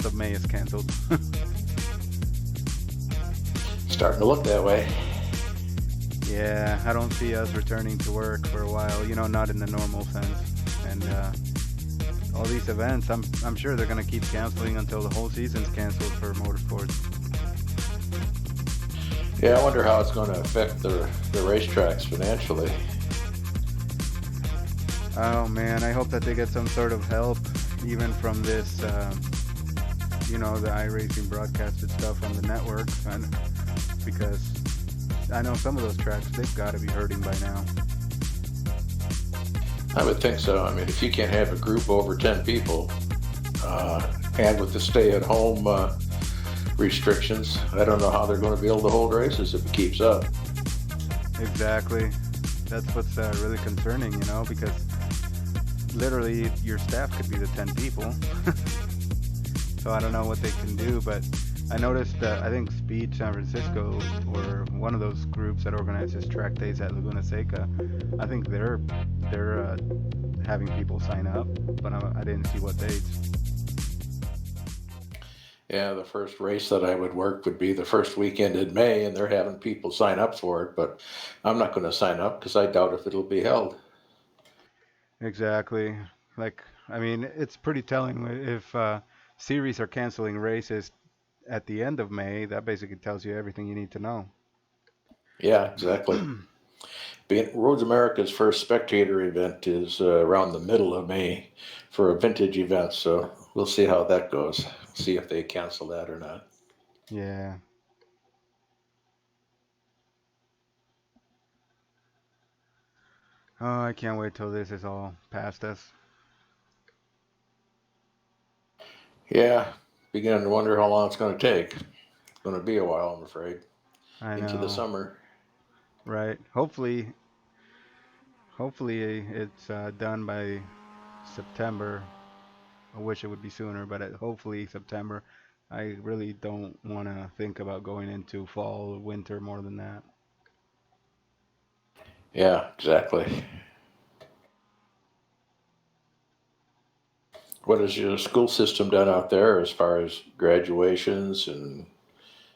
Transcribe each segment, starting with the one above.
of May is canceled. Starting to look that way. Yeah, I don't see us returning to work for a while. Not in the normal sense. And all these events, I'm sure they're gonna keep canceling until the whole season's canceled for motorsports. Yeah, I wonder how it's going to affect the racetracks financially. Oh man, I hope that they get some sort of help, even from this, the iRacing broadcasted stuff on the network, and because I know some of those tracks they've got to be hurting by now. I would think so. I mean, if you can't have a group over 10 people, and with the stay-at-home restrictions, I don't know how they're going to be able to hold races if it keeps up. Exactly. That's what's really concerning, because literally your staff could be the 10 people. So I don't know what they can do, but I noticed that I think Speed San Francisco, or one of those groups that organizes track days at Laguna Seca, I think they're having people sign up, but I didn't see what dates. Yeah, the first race that I would work would be the first weekend in May, and they're having people sign up for it, but I'm not going to sign up because I doubt if it'll be held. Exactly. Like, I mean, it's pretty telling if series are canceling races at the end of May. That basically tells you everything you need to know. Yeah, exactly. Roads America's first spectator event is around the middle of May for a vintage event, so we'll see how that goes. See if they cancel that or not. Yeah. Oh, I can't wait till this is all past us. Yeah, beginning to wonder how long it's going to take. It's going to be a while, I'm afraid, I into the know, summer. right? Hopefully it's done by September. I wish it would be sooner, but hopefully September. I really don't want to think about going into fall or winter more than that. Yeah, exactly. What has your school system done out there as far as graduations and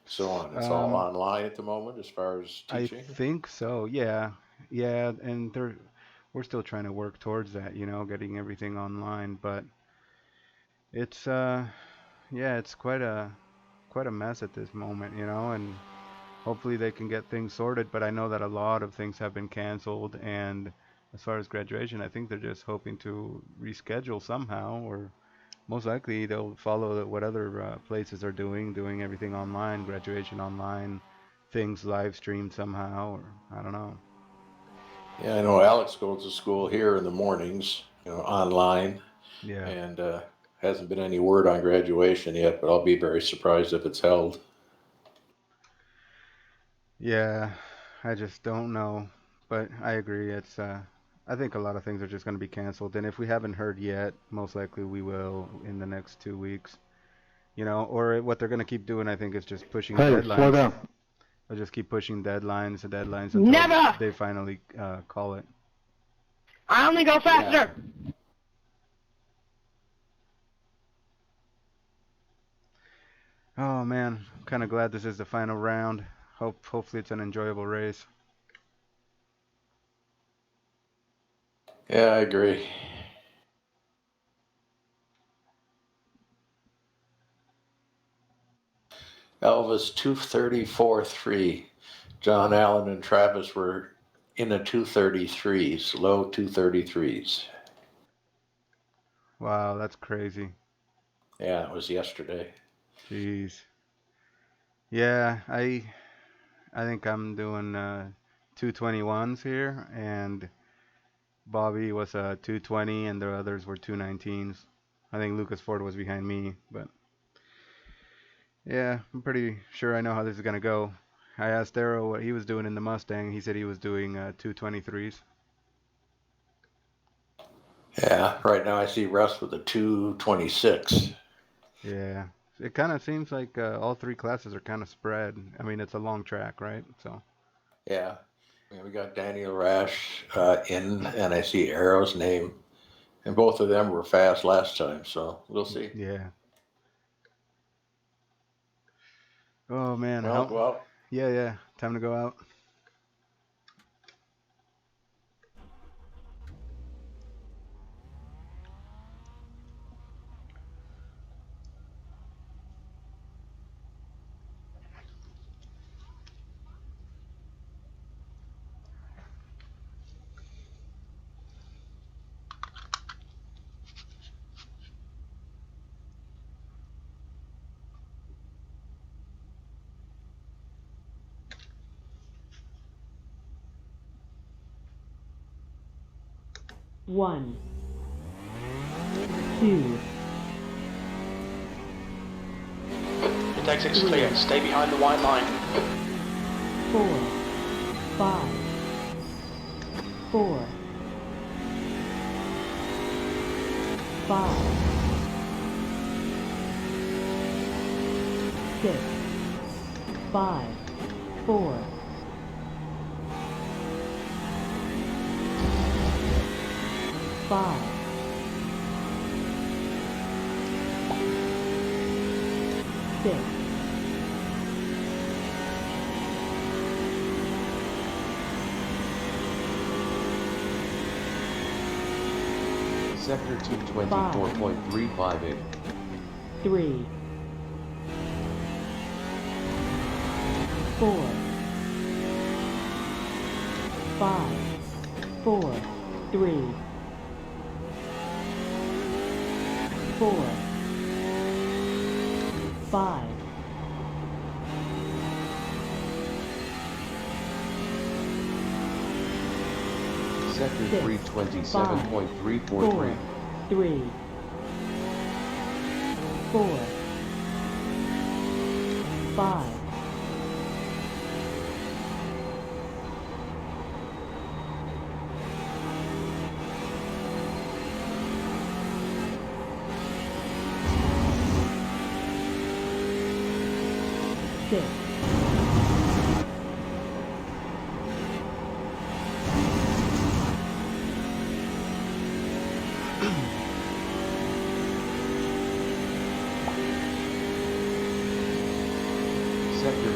so on? It's all Um, online at the moment as far as I teaching? think so. Yeah, yeah, and we're still trying to work towards that, getting everything online. But it's yeah, it's quite a mess at this moment, and hopefully they can get things sorted. But I know that a lot of things have been canceled, and as far as graduation, I think they're just hoping to reschedule somehow, or most likely they'll follow what other places are doing everything online, graduation online, things live streamed somehow, or I don't know. Yeah, I know Alex goes to school here in the mornings, online, Yeah. and hasn't been any word on graduation yet, but I'll be very surprised if it's held. Yeah, I just don't know. But I agree. I think a lot of things are just going to be canceled. And if we haven't heard yet, most likely we will in the next 2 weeks. Or what they're going to keep doing, I think, is just pushing Hey, slow deadlines. down. They'll just keep pushing deadlines and deadlines until Never! they finally call it. I only go Yeah, faster! Oh man, I'm kind of glad this is the final round. Hopefully it's an enjoyable race. yeah, I agree. Elvis 234.3. John Allen and Travis were in the 233s, low 233s. Wow, that's crazy. Yeah, it was yesterday. Jeez. Yeah, I think I'm doing 221s here, and Bobby was 220, and the others were 219s. I think Lucas Ford was behind me, but yeah, I'm pretty sure I know how this is gonna go. I asked Darrow what he was doing in the Mustang. He said he was doing 223s. Yeah, right now I see Russ with a 226. Yeah, it kind of seems like all three classes are kind of spread. I mean, it's a long track, right? So Yeah. Yeah, we got Daniel Rash in, and I see Arrow's name, and both of them were fast last time, so we'll see. yeah, Oh man, Well, how? go out. Yeah, yeah. Time to go out. One, two, It takes it's clear. Stay behind the white line. 4, 5, 4, 5, 6, 5, 4, 5, 6, Sector 224.358. 3, 4, 5, 4, 3, 4, 5, Sector 6, 327.343. 4, 3, 4, 5, 6,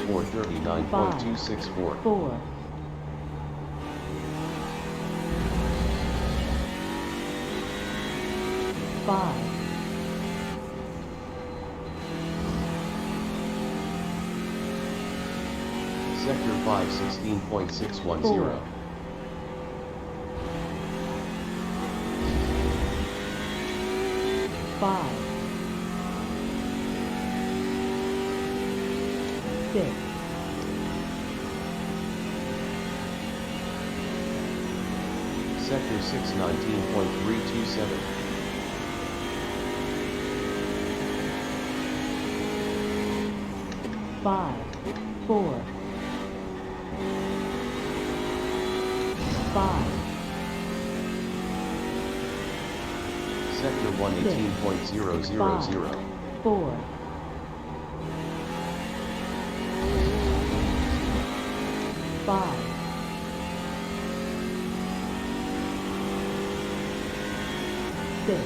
439.264. 4, 5, Sector 516.610. 5, 6, Sector 619.327. 5, 4, 5, Sector 118.000. 4, 5, 6,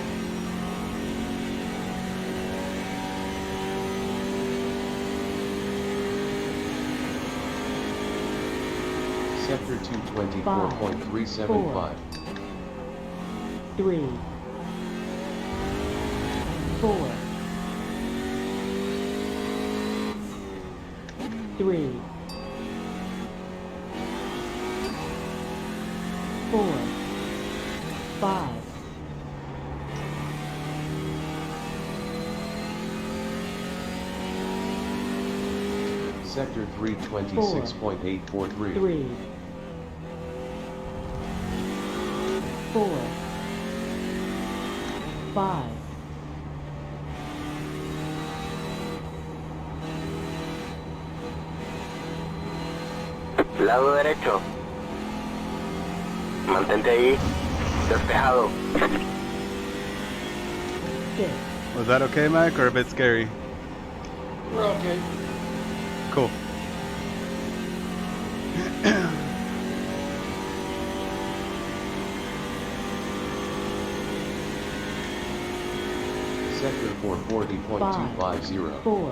Sector 224.375. 3, 4, 3, 4, 5, Sector 326.843. 3, 4, 5, Lado derecho. Mantente ahí. Despejado. 6, Was that okay, Mike, or a bit scary? We're okay. Cool. Sector 440.250. 4,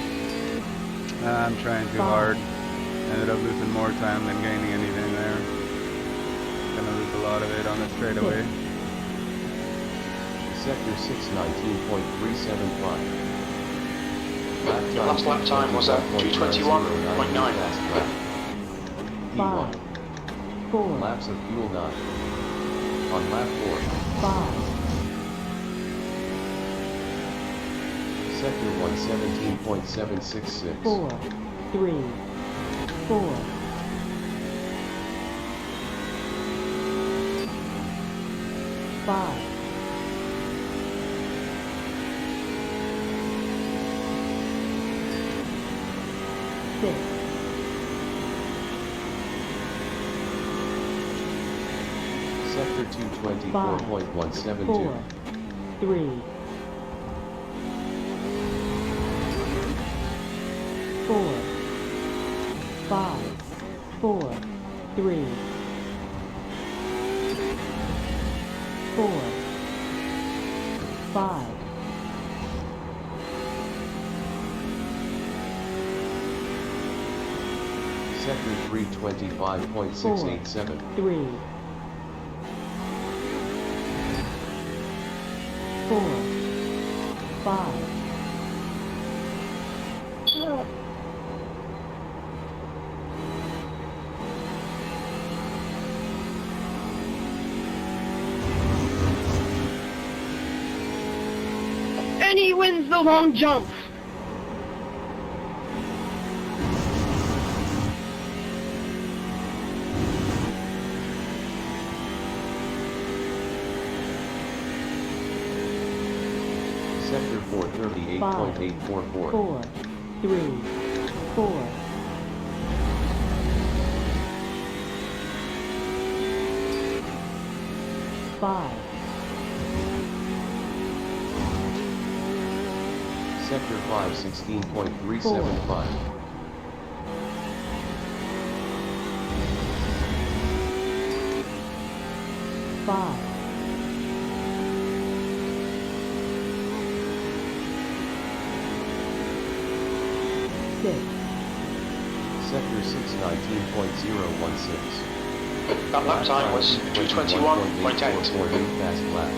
I'm trying too hard. Ended up losing more time than gaining anything there. Gonna lose a lot of it on the straightaway. Sector 6, 19.375. Your last lap time was at 2:21.9. Fast lap. P1. 5, 4, Laps of fuel 9. On lap 4. 5, Sector 1, 17.766. 4, 3, 4, 5, 6, Sector 2, 24.172. 4, 3, 4, 5, 4, 3, 4, 5, Sector 3, 25.687. 3, 4, 5, And he wins the long jump. Sector 4, 38.844. 4, 3, 4, 5, Sector 5, 16.375. 5, 6, Sector 6, 19.016. That lap time was 2:21.8. Fast lap.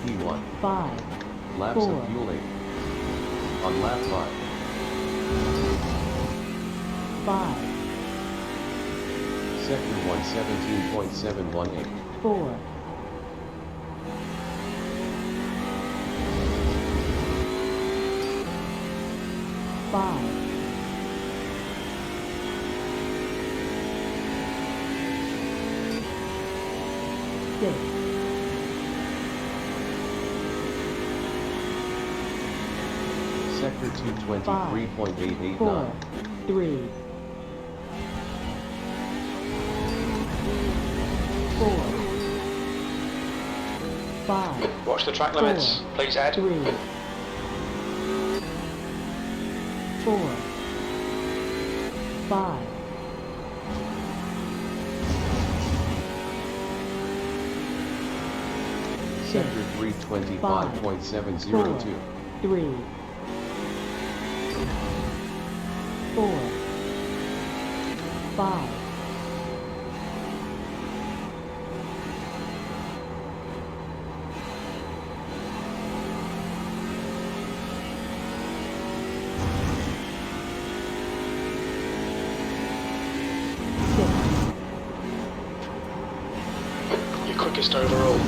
P1. 5, Laps 4, of fuel 8. On lap 5. 5, Sector 1, 17.718. 4, 5, 6, Sector 2, 23.889. 4, 3, 4, 5, Watch the track limits, please, Ed. 3, 4, 5, 6, Sector 3, 25.702. 3, 4, 5, 6, Your quickest overall.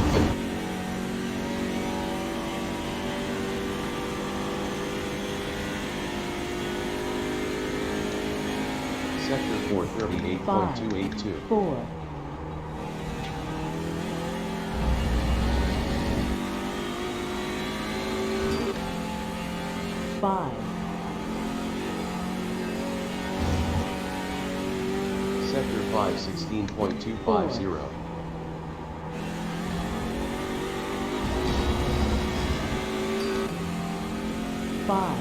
Sector 4, 38.282. 4, 5, Sector 5, 16.250. 5,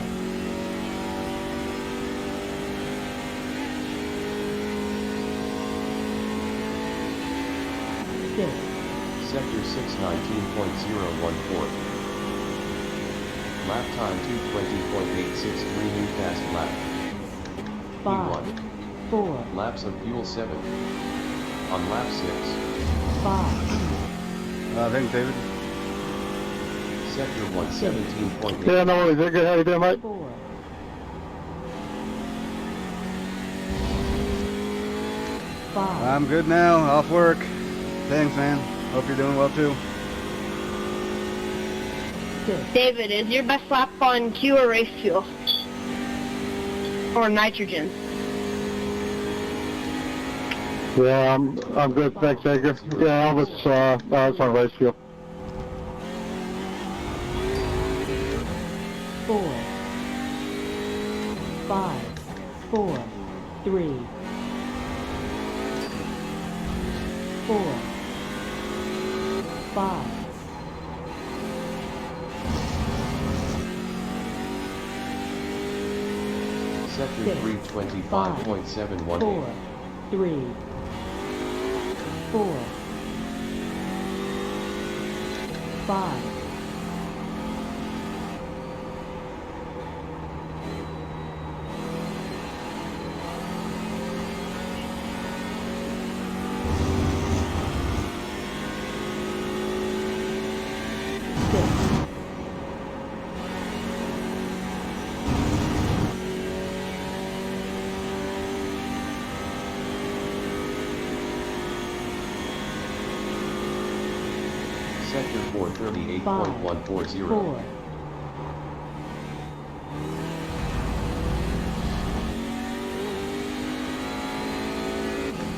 6, Sector 6, 19.014. Lap time 2:20.863 new fast lap. 5, P1. 4, Laps of fuel 7. On lap 6. 5, Thanks, David. Sector 117.8. Yeah, no worries. Good. How you doing, mate? 4, 5, I'm good now. Off work. Thanks, man. Hope you're doing well too. 6, David, is your best lap on Q or race fuel? Or nitrogen? Yeah, I'm good. Thanks, Edgar. Yeah, I was on race fuel. 4, 5, 4, 3, 4, 5, Sector 6, 325.718. 4, 3, 4, 5, Sector 438.140. 4,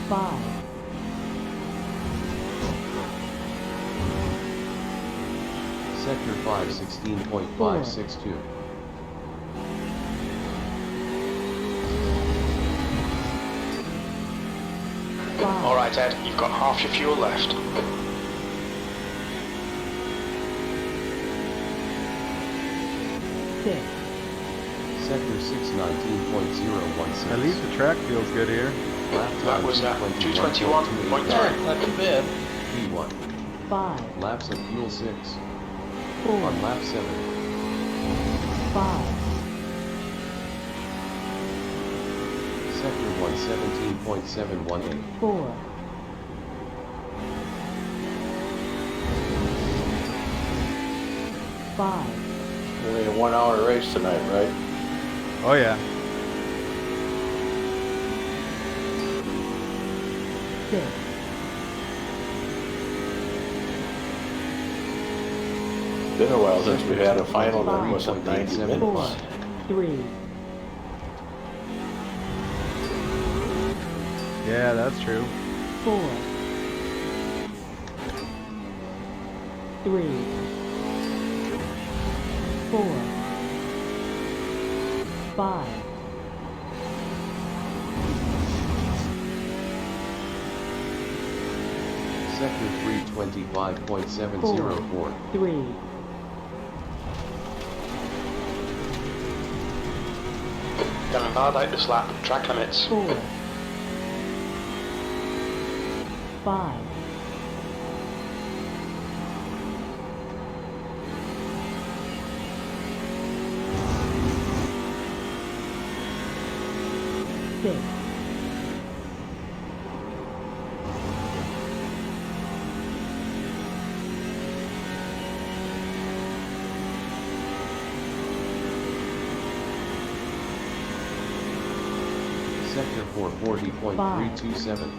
5, Sector 516.562. Alright, Ed, you've got half your fuel left. 6, Sector 619.016. At least the track feels good here. Lap That time was 221.3. 221.3. Not too bad. P1. 5, Laps of fuel 6. 4, On lap 7. 5, Sector 117.718. 4, 5, Only a 1 hour race tonight, right? Oh yeah. 6, Been a while since we had a final that wasn't 90 minutes. 4. 3, Yeah, that's true. 4, 3, 4, 5, Sector 325.704. 3, Gonna validate this lap. Track limits. 4, 5, 6, Sector 440.327.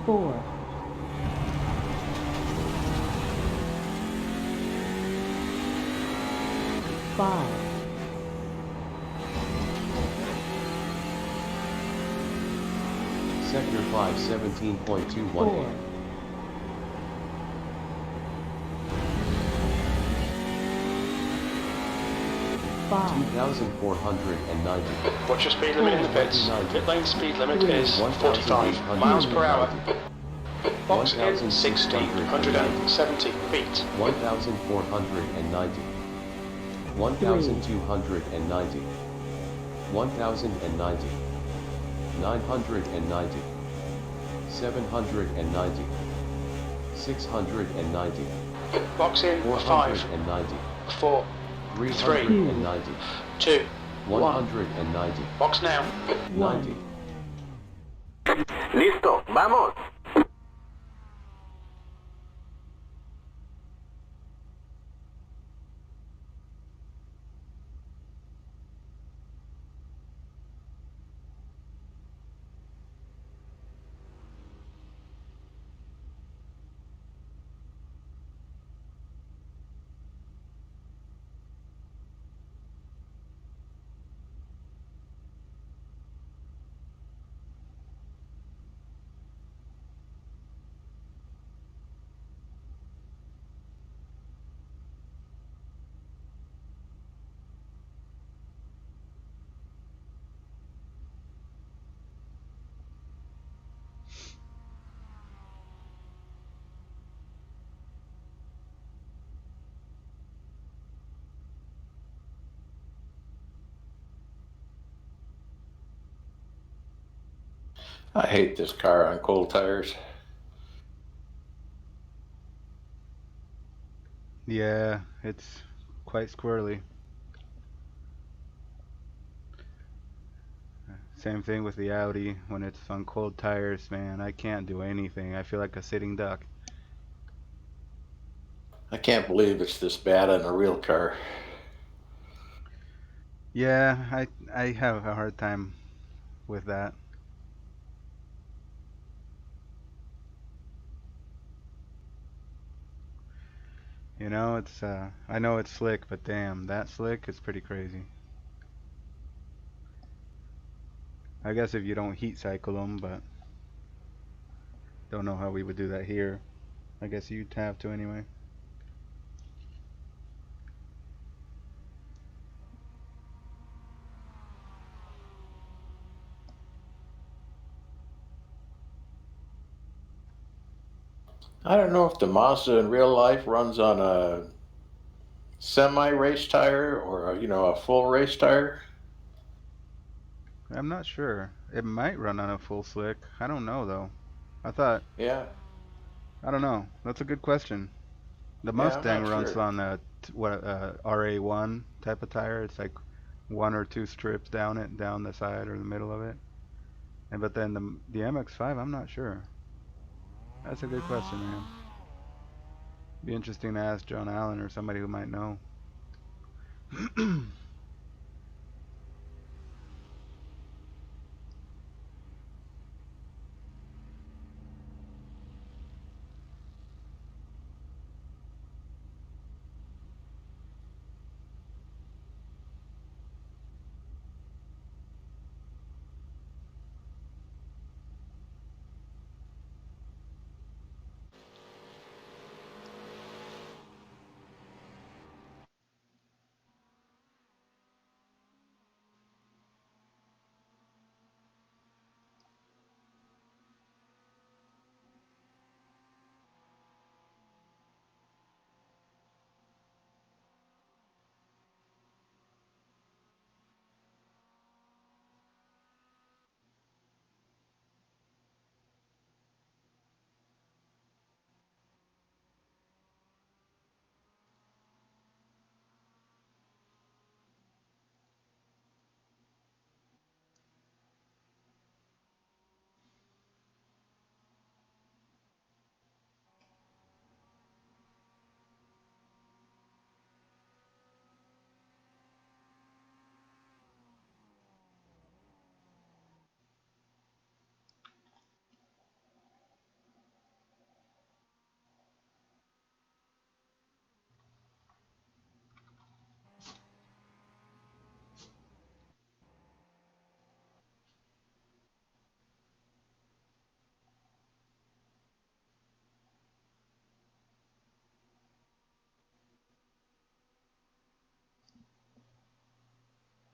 4, 5, Sector 517.218. 4, 5, 2,490. What's your speed limit in the pits? Pit lane speed limit is 45 miles per hour. Box in 60, 170 feet. 1,490. 1,290. 1,090. 990. 790. 690. Box in 5, 490. 4, 390. 2, 190. Box now. 90. Listo, vamos. I hate this car on cold tires. Yeah, it's quite squirrely. Same thing with the Audi when it's on cold tires, man. I can't do anything. I feel like a sitting duck. I can't believe it's this bad on a real car. Yeah, I have a hard time with that. You know, it's I know it's slick, but damn, that slick is pretty crazy. I guess if you don't heat cycle them, but don't know how we would do that here. I guess you'd have to anyway. I don't know if the Mazda in real life runs on a semi-race tire or a full race tire. I'm not sure. It might run on a full slick. I don't know though. I thought Yeah, I don't know. That's a good question. The yeah, I'm Mustang not runs sure. on a RA1 type of tire. It's like one or two strips down it, down the side or the middle of it. And but then the MX-5, I'm not sure. That's a good question, man. Be interesting to ask John Allen or somebody who might know.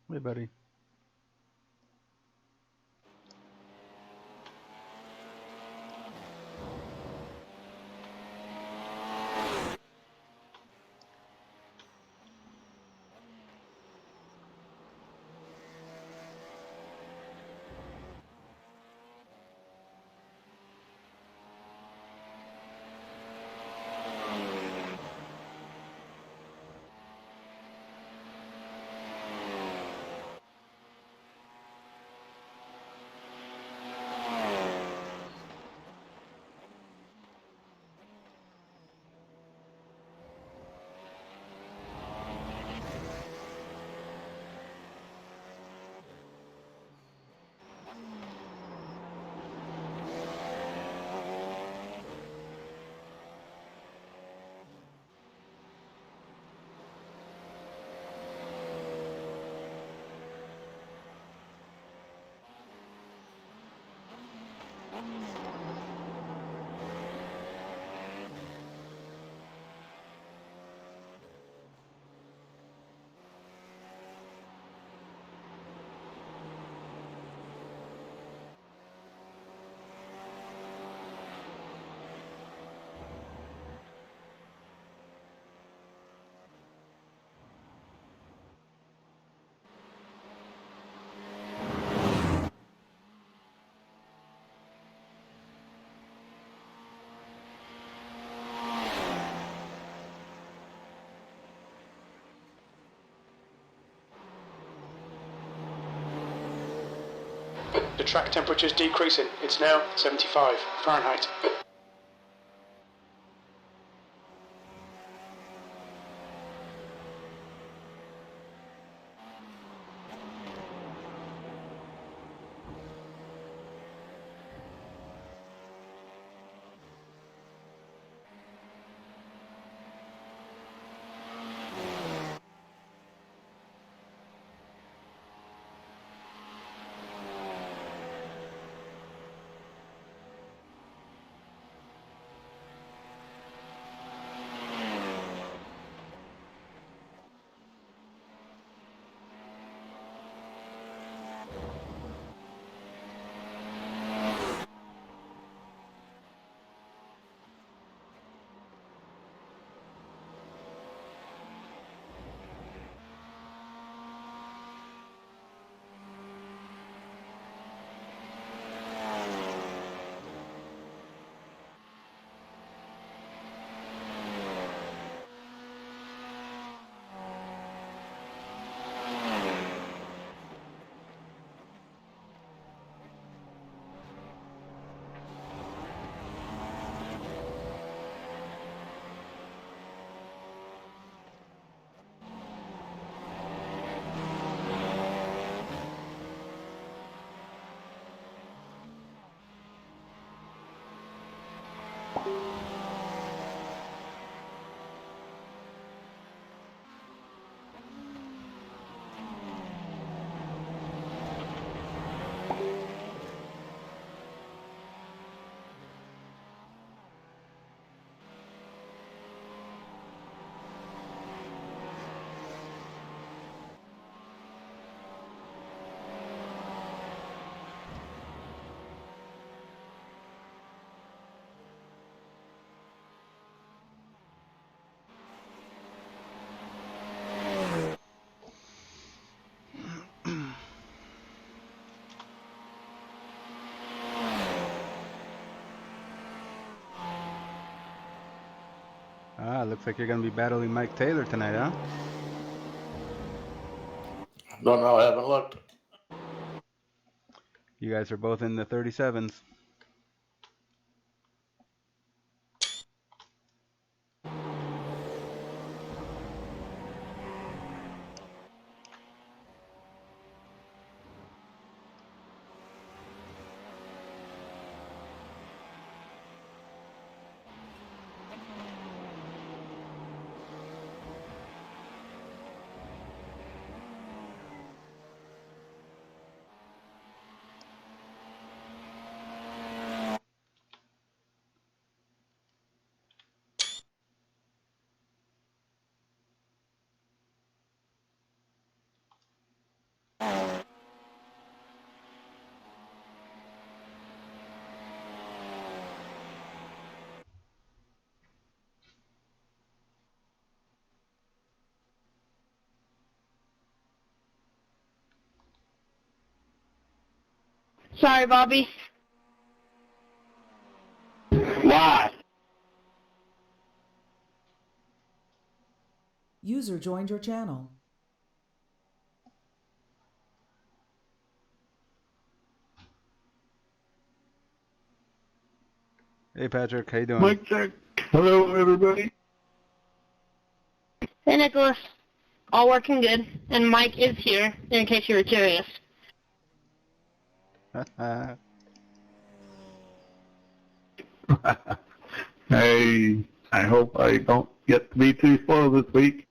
Hey, buddy. The track temperature is decreasing. It's now 75 Fahrenheit. Ah, looks like you're going to be battling Mike Taylor tonight, huh? Don't know, I haven't looked. You guys are both in the 37s. Sorry, Bobby. Why? User joined your channel. Hey, Patrick, how you doing? Mike check. Hello, everybody. Hey, Nicholas. All working good. And Mike is here, in case you were curious. Hey, I hope I don't get to be too slow this week.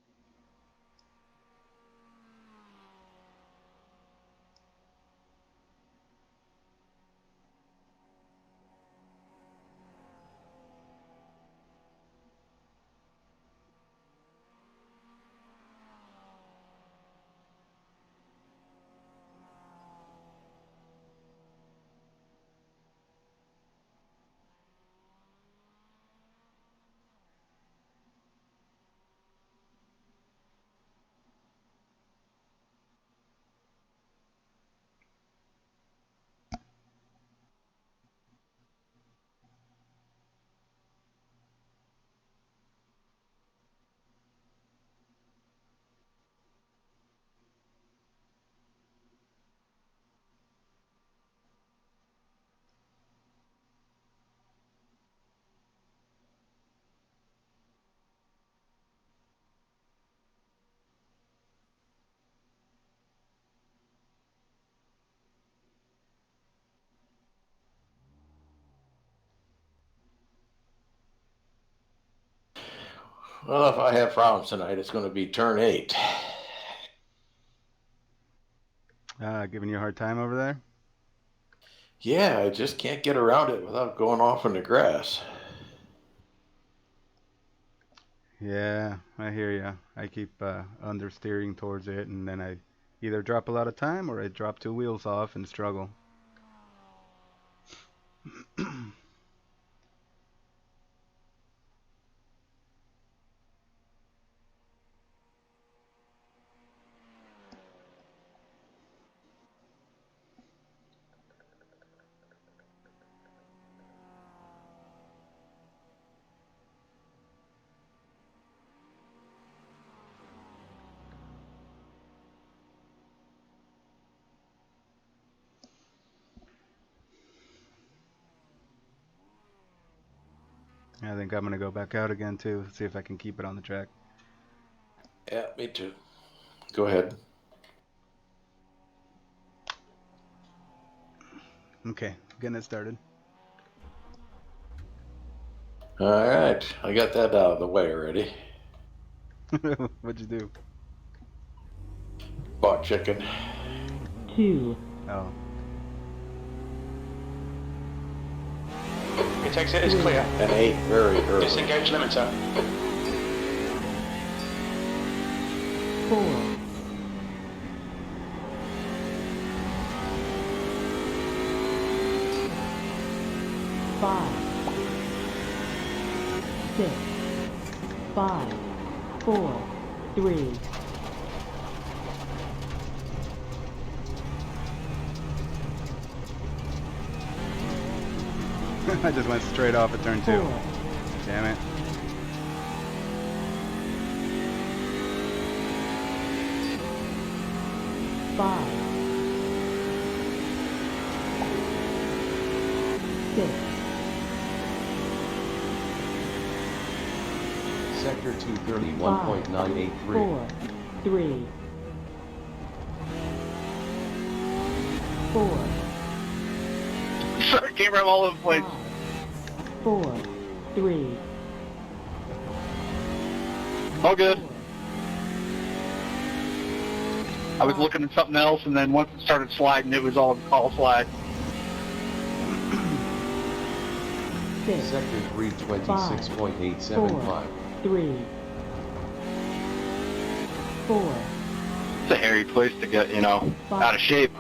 Well, if I have problems tonight, it's going to be turn 8. Giving you a hard time over there? Yeah, I just can't get around it without going off in the grass. Yeah, I hear you. I keep understeering towards it, and then I either drop a lot of time or I drop two wheels off and struggle. I think I'm gonna go back out again too, see if I can keep it on the track. Yeah, me too. Go ahead. Okay, getting it started. All right, I got that out of the way already. What'd you do? Bought chicken. 2, Oh, Its exit is clear. And ate very early. Disengage limiter. 4, 5, 6, 5, 4, 3, I just went straight off at turn 2. 4, Damn it. 5, 6, Sector 230, 5, 1.983. 4, 3, 4, Sorry, camera all over the place. 4, 3, All good. I was looking at something else, and then once it started sliding, it was all slide. 6, Sector 326.875. 3, 4, It's a hairy place to get, out of shape.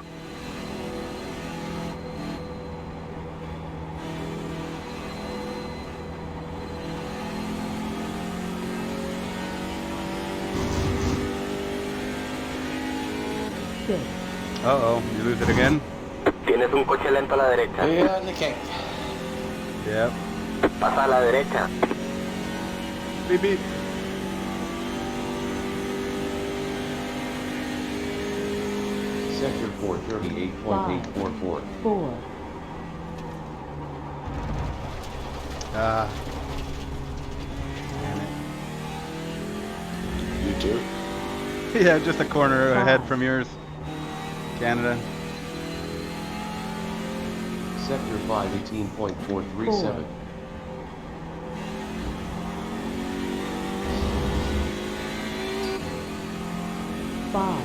6, Uh-oh, you lose it again? Tienes un coche lento a la derecha. Yeah, and the king. Yep. Pasa a la derecha. Beep beep. Sector 438.844. 4, Ah. Damn You too? it. Yeah, just a corner ahead from yours. Canada. Sector 518.437. 5,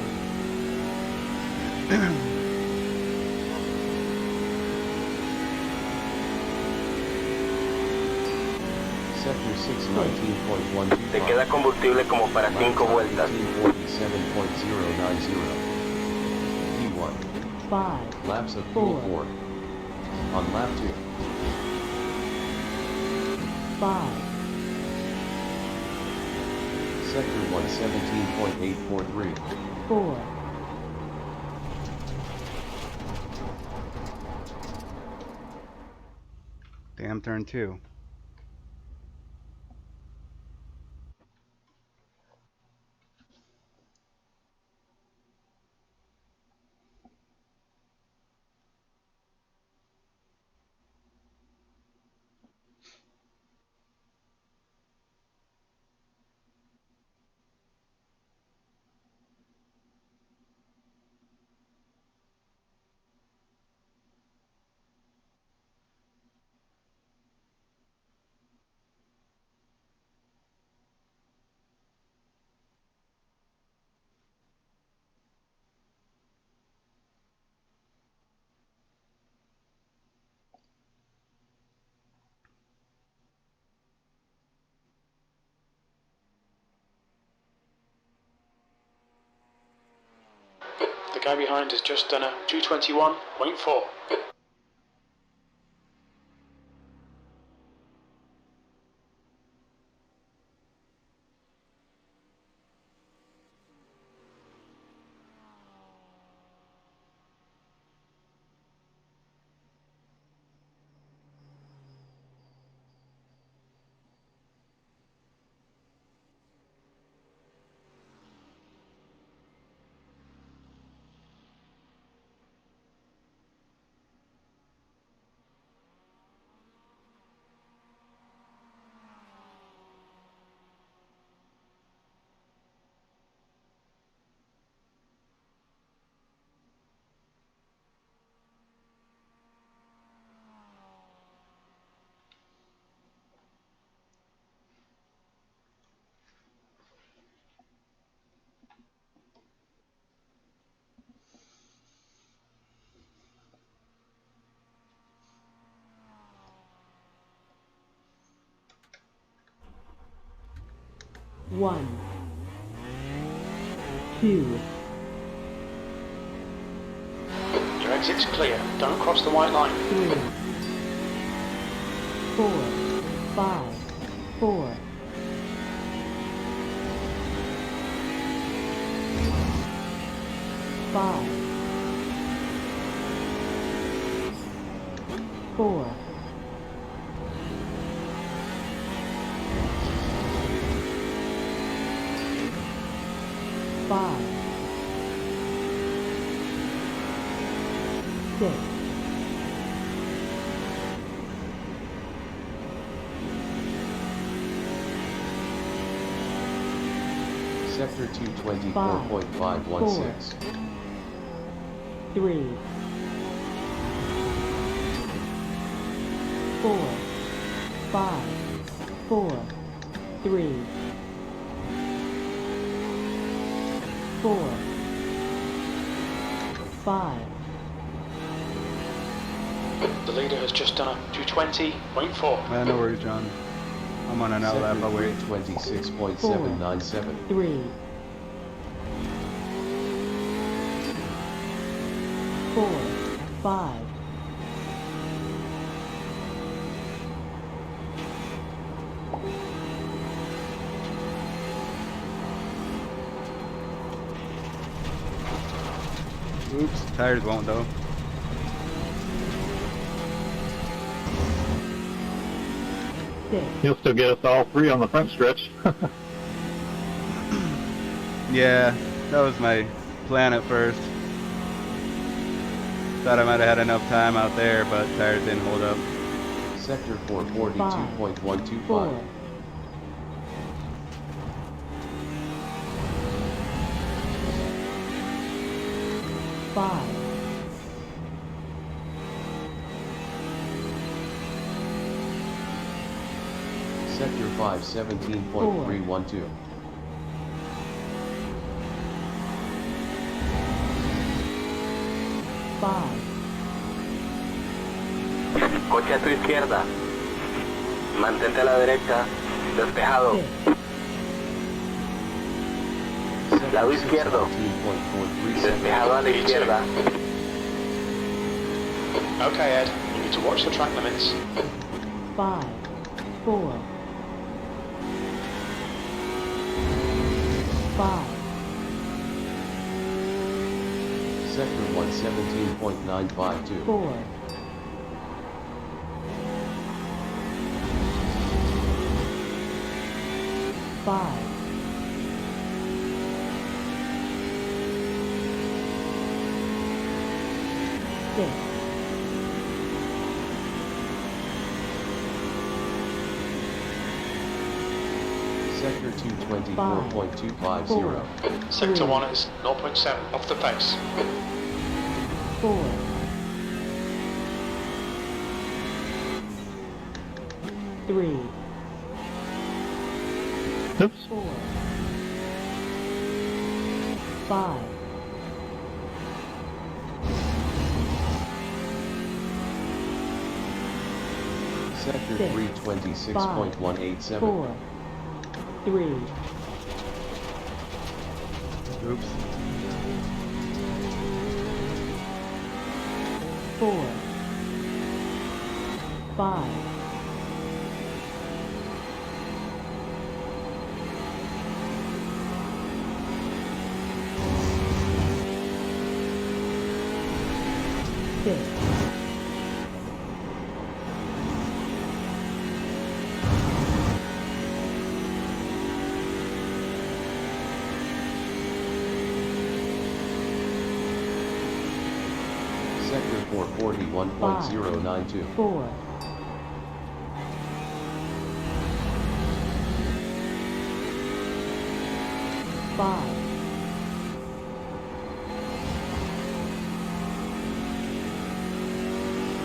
Sector 619.125. Te queda combustible como para 5 vueltas. 1847.090. P1. 5, Laps of fuel 4, 4. On lap 2. 5, Sector 117.843. 4, Damn turn 2. The guy behind has just done a 221.4. One, two, Your exit's clear. Don't cross the white line. 3, 4, 5, 4, 5, 4, 5, 6, Sector 224.516. 3, 4, 5, 4, 3, 4, 5, The leader has just done a 220.4. No worries, John. I'm on an outlap. Sector I'll wait. 26.797. 3, 4, 5, 'Oops, tires won't though. 6, He'll still get us all three on the front stretch. Yeah, that was my plan at first. Thought I might have had enough time out there, but tires didn't hold up. Sector 4, 442.125. 5, Sector 517.312. 5, Coche a tu izquierda. Mantente a la derecha. Despejado. 6, Lado izquierdo. 617.437. Despejado a la izquierda. Okay, Ed, you need to watch the track limits. 5, 4, 5, Sector 117.952. 4, 5, 6, Sector 224.250. Sector 1 is 0.7 off the pace. 4, 3, Oops. 4, 5, Sector 326.187. 4, 3, Oops. 4, 5, 6, Sector 441.092. 4, 5,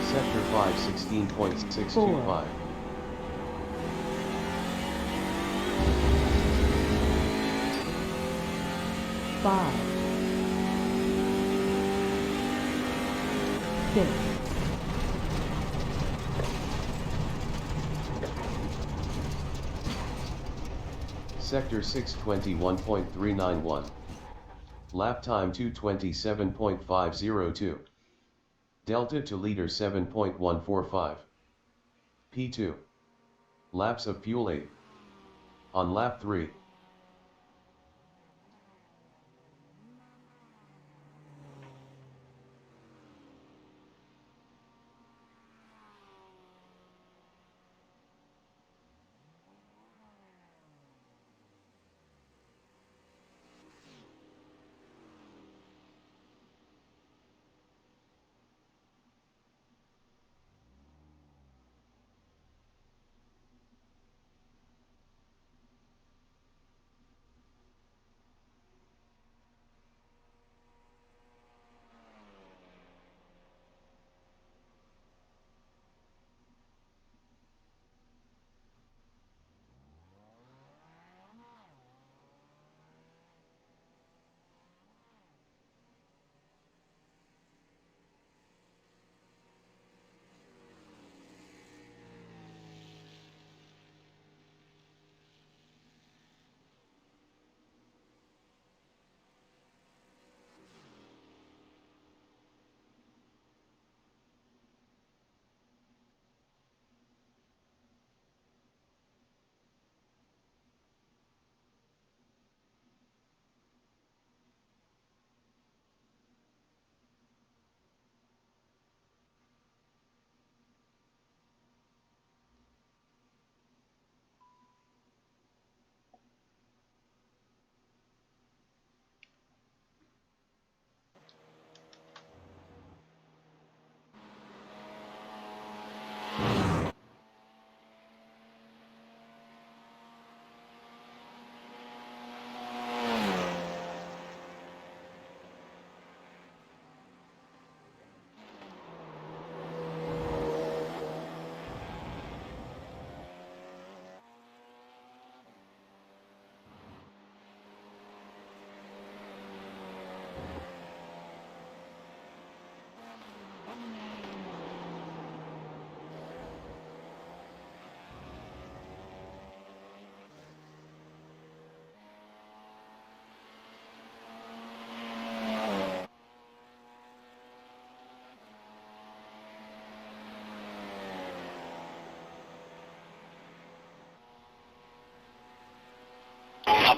Sector 516.625. 5, 6, Sector 621.391. Lap time 227.502. Delta to liter 7.145. P2. Laps of fuel 8. On lap 3.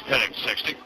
Heading 60.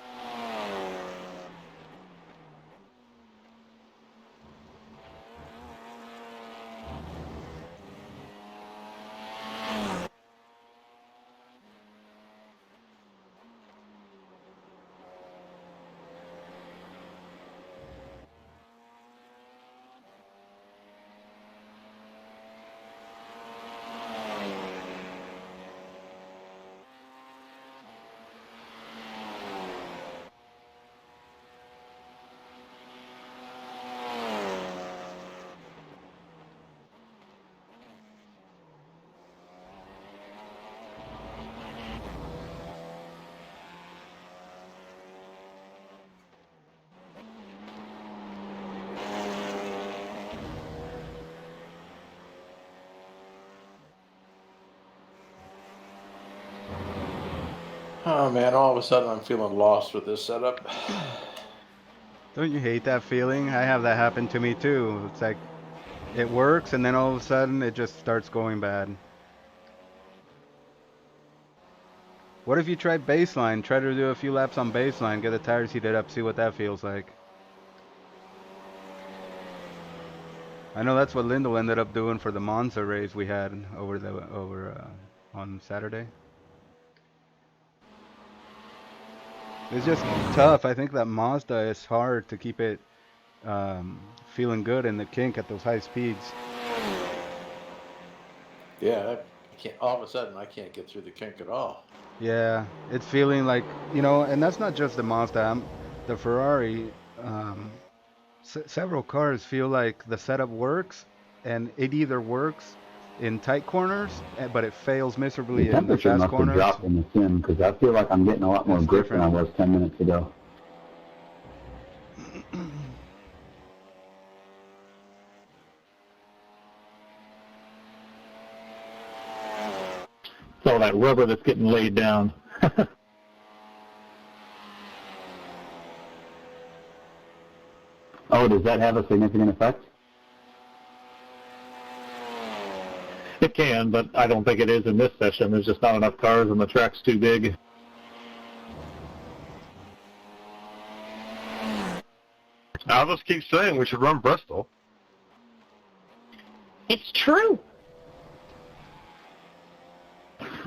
Oh man, all of a sudden I'm feeling lost with this setup. Don't you hate that feeling? I have that happen to me too. It's like it works, and then all of a sudden it just starts going bad. What if you try baseline? Try to do a few laps on baseline, get the tires heated up, see what that feels like. I know that's what Lindell ended up doing for the Monza race we had on Saturday. It's just tough. I think that Mazda is hard to keep it feeling good in the kink at those high speeds. Yeah, I can't. All of a sudden, I can't get through the kink at all. Yeah, it's feeling like, and that's not just the Mazda. The Ferrari, several cars feel like the setup works, and it either works in tight corners, but it fails The miserably in the temperature fast must have corners. dropped in the sim because I feel like I'm getting a lot more It's grip than I different. was 10 minutes ago. It's all that rubber that's getting laid down. Oh, does that have a significant effect? It can, but I don't think it is in this session. There's just not enough cars and the track's too big. I just keep saying we should run Bristol. It's true.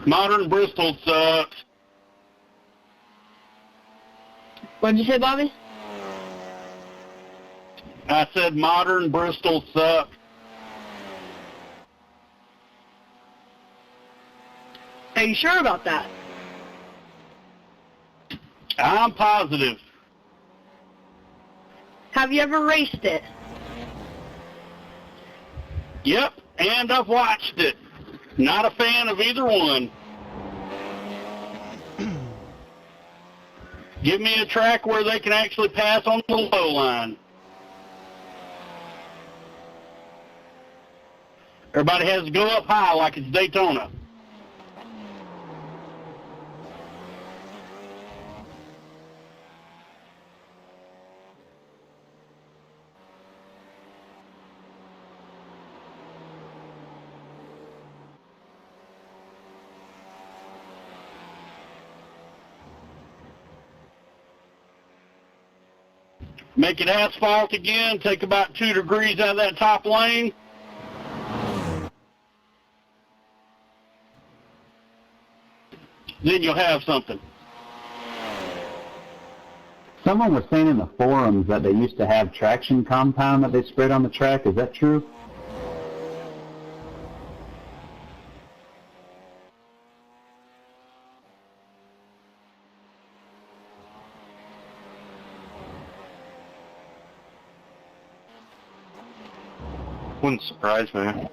Modern Bristol sucks. What'd you say, Bobby? I said modern Bristol sucks. Are you sure about that? I'm positive. Have you ever raced it? Yep, and I've watched it. Not a fan of either one. Give me a track where they can actually pass on the low line. Everybody has to go up high like it's Daytona. Make it asphalt again, take about 2 degrees out of that top lane. Then you'll have something. Someone was saying in the forums that they used to have traction compound that they sprayed on the track. Is that true? Wouldn't surprise me.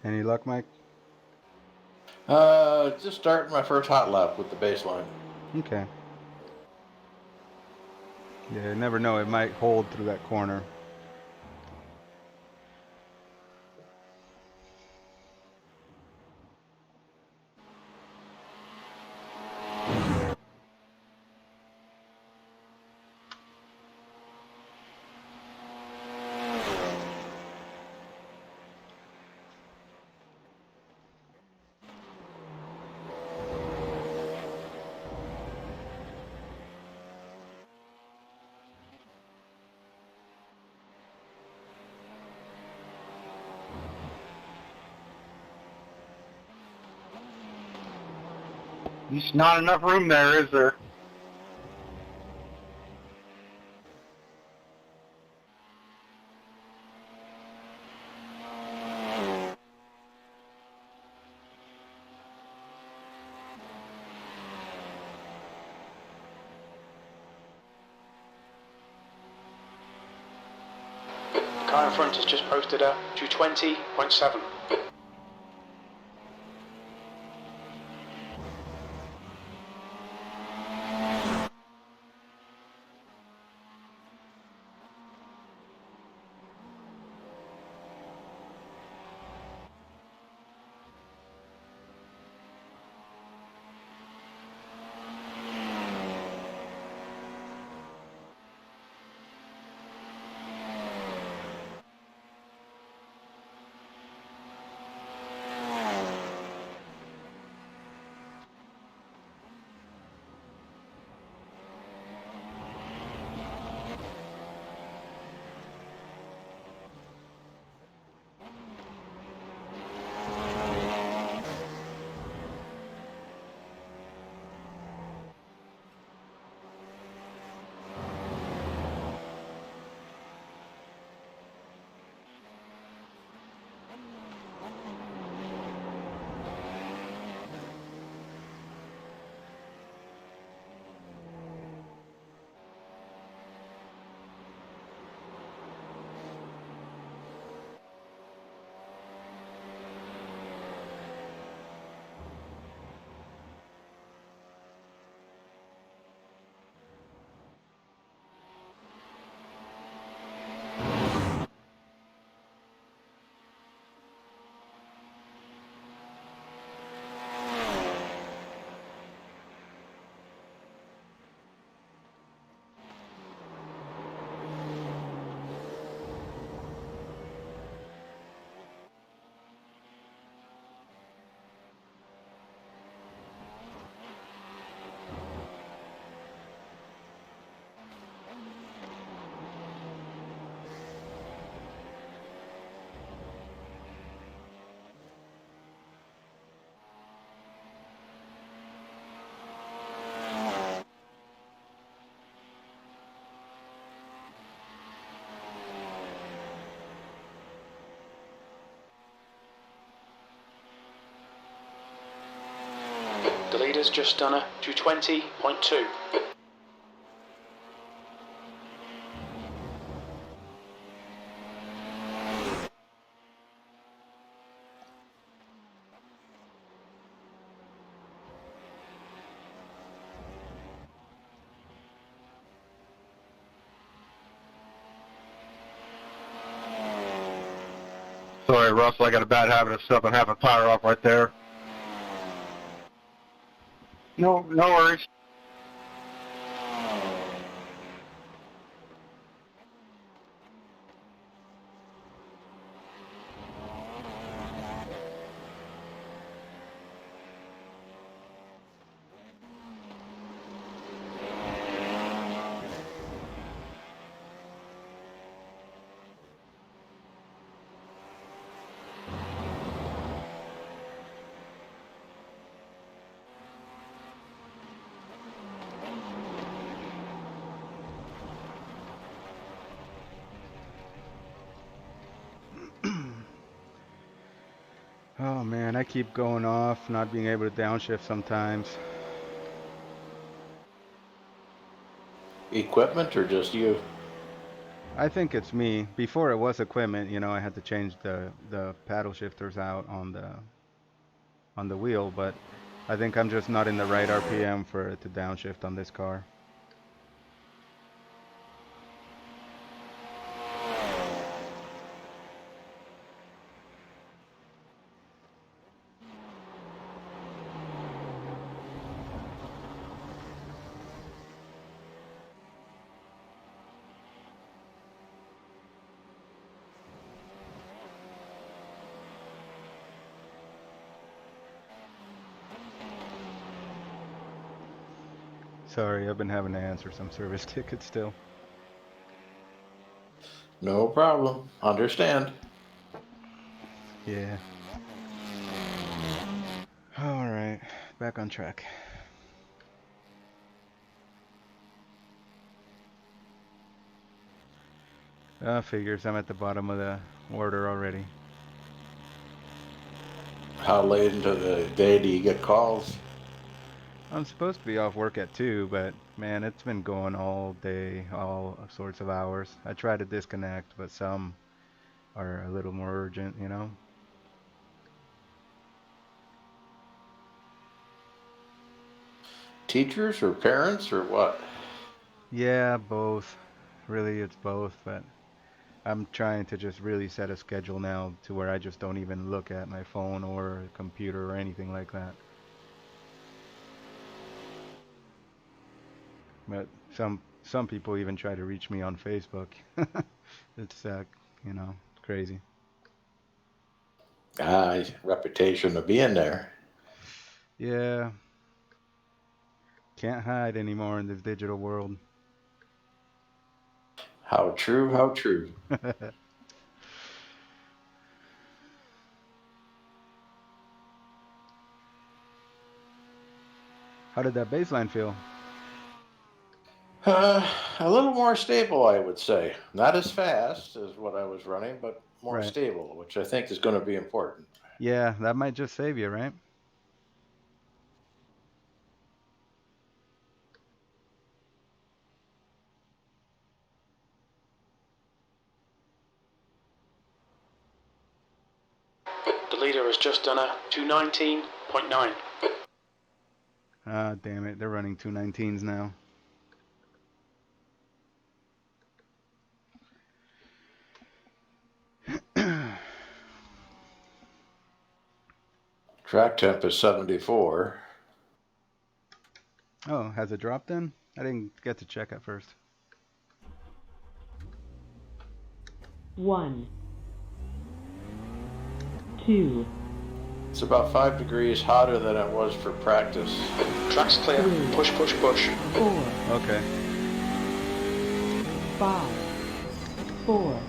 Any luck, Mike? Just starting my first hot lap with the baseline. Okay. Yeah, you never know. It might hold through that corner. There's not enough room there, is there? Car in front is just posted at 220.7. The leader's just done a 220.2. Sorry, Russell, I got a bad habit of stepping half a tire off right there. No worries. Oh man, I keep going off, not being able to downshift sometimes. Equipment or just you? I think it's me. Before it was equipment, you know, I had to change the paddle shifters out on the wheel, but I think I'm just not in the right RPM for it to downshift on this car. Sorry, I've been having to answer some service tickets still. No problem. Understand. Yeah. Alright, back on track. Figures I'm at the bottom of the order already. How late into the day do you get calls? I'm supposed to be off work at 2, but man, it's been going all day, all sorts of hours. I try to disconnect, but some are a little more urgent, you know? Teachers or parents or what? Yeah, both. Really, it's both, but I'm trying to just really set a schedule now to where I just don't even look at my phone or computer or anything like that. But some people even try to reach me on Facebook. It's you know, crazy. Reputation of being there. Yeah, can't hide anymore in this digital world. How true, how true. How did that baseline feel? A little more stable, I would say. Not as fast as what I was running, but more Right. stable, which I think is going to be important. Yeah, that might just save you, right? The leader has just done a 219.9. Ah, damn it. They're running 219s now. Track temp is 74. Oh, has it dropped then? I didn't get to check at first. 1, 2, It's about 5 degrees hotter than it was for practice. Track's clear. Push, push, push. 4, Okay. 5, 4,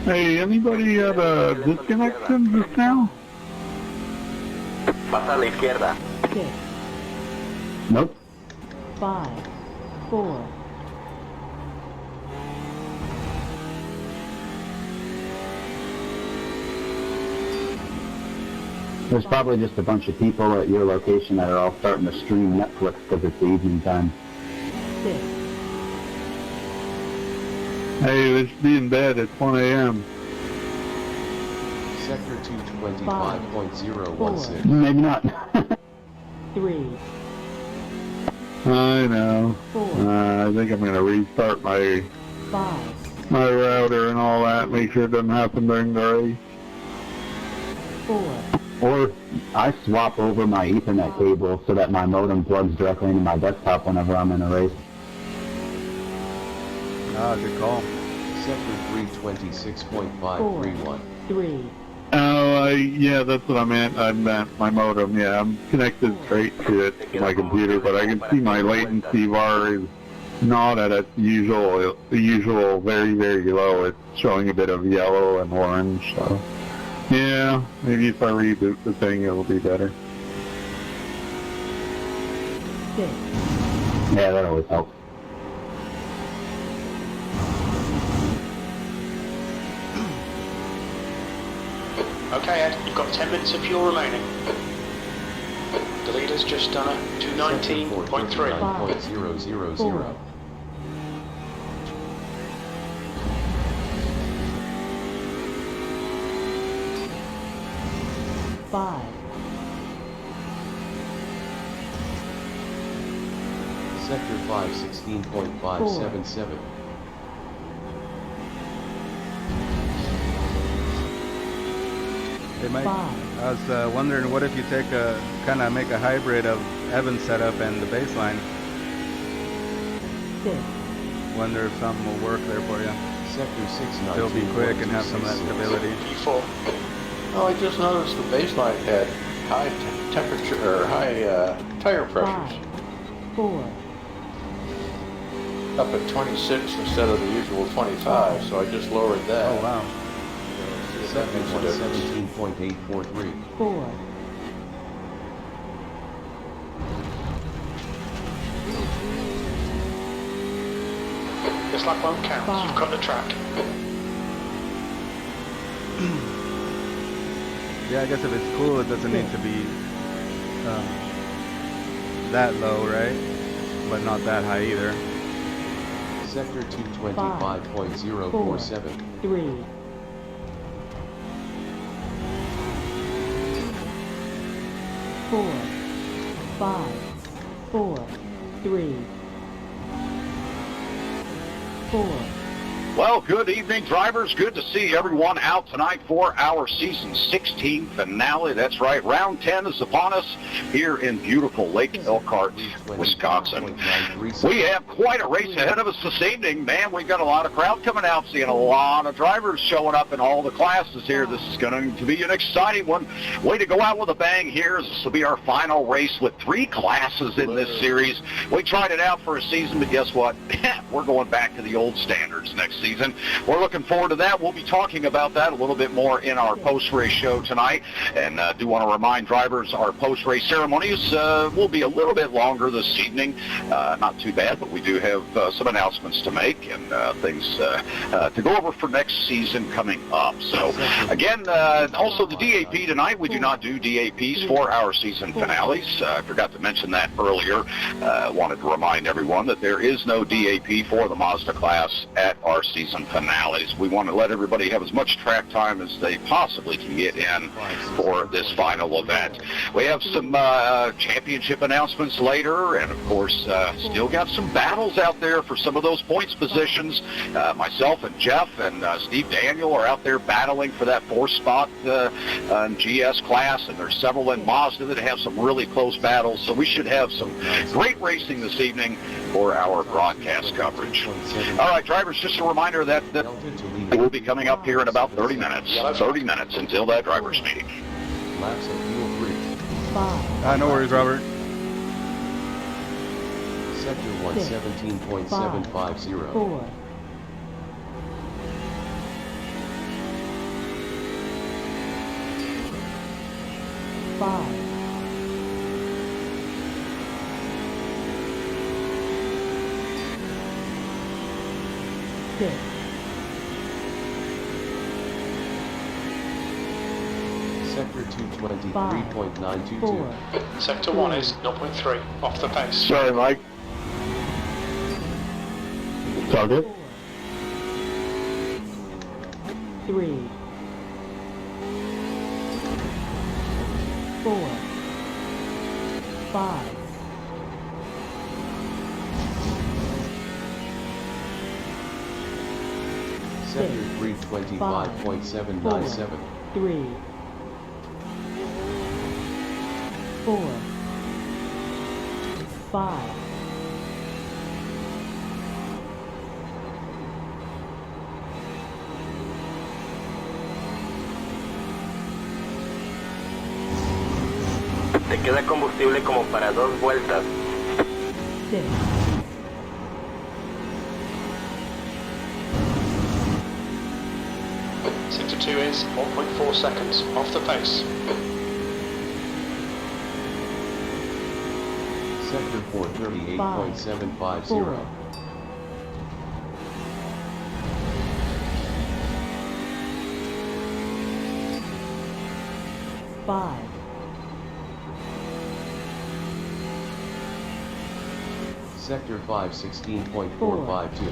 Hey, anybody had a disconnection just now? Pasa a la izquierda. 6, Nope. 5, 4, There's probably just a bunch of people at your location that are all starting to stream Netflix because it's the evening time. 6, Hey, it's being bad at 1 a.m. Sector 225.016. Maybe not. 3, I know. 4, I think I'm going to restart my 5, router and all that, make sure it doesn't happen during the race. 4, Or I swap over my Ethernet cable so that my modem plugs directly into my desktop whenever I'm in a race. Ah, good call. Sector 326.531. 3, Oh, yeah, that's what I meant. I meant my modem. Yeah, I'm connected straight to it, to my computer, but I can see my latency bar is not at its usual, very, very low. It's showing a bit of yellow and orange, so. Yeah, maybe if I reboot the thing, it'll be better. 6, Yeah, that always helps. Okay, Ed, you've got 10 minutes of fuel remaining. The leader's just done a 219.3. 4.000. 5, Sector 516.577. Hey, Mike. 5, I was wondering, what if you take a kind of make a hybrid of Evan's setup and the baseline? 6, Wonder if something will work there for you. Sector 619. Still be quick and have some of that stability. P4. Oh, I just noticed the baseline had high temperature or high tire pressures. 5, 4, Up at 26 instead of the usual 25, so I just lowered that. Oh wow. See if that makes a difference. 17.843. 4, This lap won't count. You've cut the track. Yeah, I guess if it's cool, it doesn't need to be that low, right? But not that high either. Sector 225.047. 3, 4, 5, 4, 3, 4. Well, good evening, drivers. Good to see everyone out tonight for our season 16 finale. That's right, round 10 is upon us here in beautiful Lake Elkhart, Wisconsin. We have quite a race ahead of us this evening, man. We've got a lot of crowd coming out, seeing a lot of drivers showing up in all the classes here. This is going to be an exciting one. Way to go out with a bang here. This will be our final race with 3 classes in this series. We tried it out for a season, but guess what? We're going back to the old standards next season. We're looking forward to that. We'll be talking about that a little bit more in our post-race show tonight. And do want to remind drivers our post-race ceremonies will be a little bit longer this evening. Not too bad, but we do have some announcements to make and things to go over for next season coming up. So, again, also the DAP tonight. We do not do DAPs for our season finales. I forgot to mention that earlier. Wanted to remind everyone that there is no DAP for the Mazda class at our season finales. We want to let everybody have as much track time as they possibly can get in for this final event. We have some championship announcements later, and of course still got some battles out there for some of those points positions. Myself and Jeff and Steve Daniel are out there battling for that 4th spot in GS class, and there's several in Mazda that have some really close battles, so we should have some great racing this evening for our broadcast coverage. All right, drivers, just a reminder that it will be coming up here in about 30 minutes. 30 minutes until that driver's meeting. Laps of fuel 3. 5. No worries, Robert. Sector 117.750. 4, 5, 6, Sector 223.922. Sector 1 is 0.3 off the pace. Sorry, Mike. It's all good. 3, 4, 5, Sector 325.797. 3, 4, 5, 'Te queda combustible como para 2 vueltas. 6, Sector 2 is 1.4 seconds off the pace. Sector 438.750. 4, 5, Sector 516.452.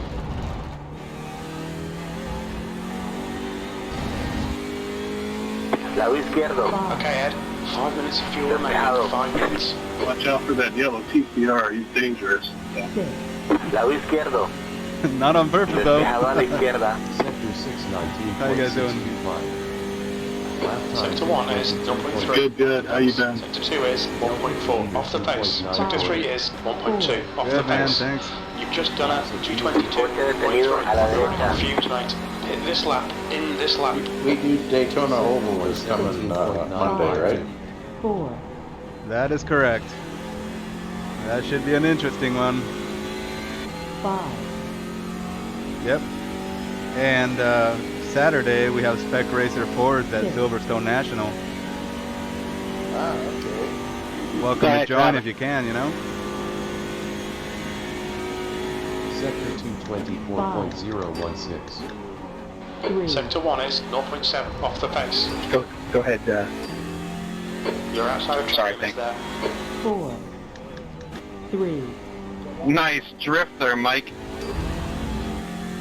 Lado izquierdo. Okay, Ed. 5 minutes of fuel remaining. 5 minutes. Watch out for that yellow TCR. He's dangerous. 6, Lado izquierdo. Not on purpose, though. Despejado a la izquierda. Sector 619.625. How you guys doing? Lap time Sector 1 is 0.3. Good, good. How you been? Sector 2 is 1.4 off the pace. Sector 3 is 1.2 off the Good, man. pace. Thanks. You've just done a 222.3. Fuse tonight. Hit this lap, in this lap. We do Daytona Oval is coming Monday, right? 4, That is correct. That should be an interesting one. 5, Yep. And Saturday we have Spec Racer Fords at Silverstone National. Ah, okay. Welcome to join if you can, you know. Sector 224.016. 3, Sector 1 is 0.7 off the pace. Go ahead. You're outside of Sorry, traffic there. 4, 3, Nice drift there, Mike.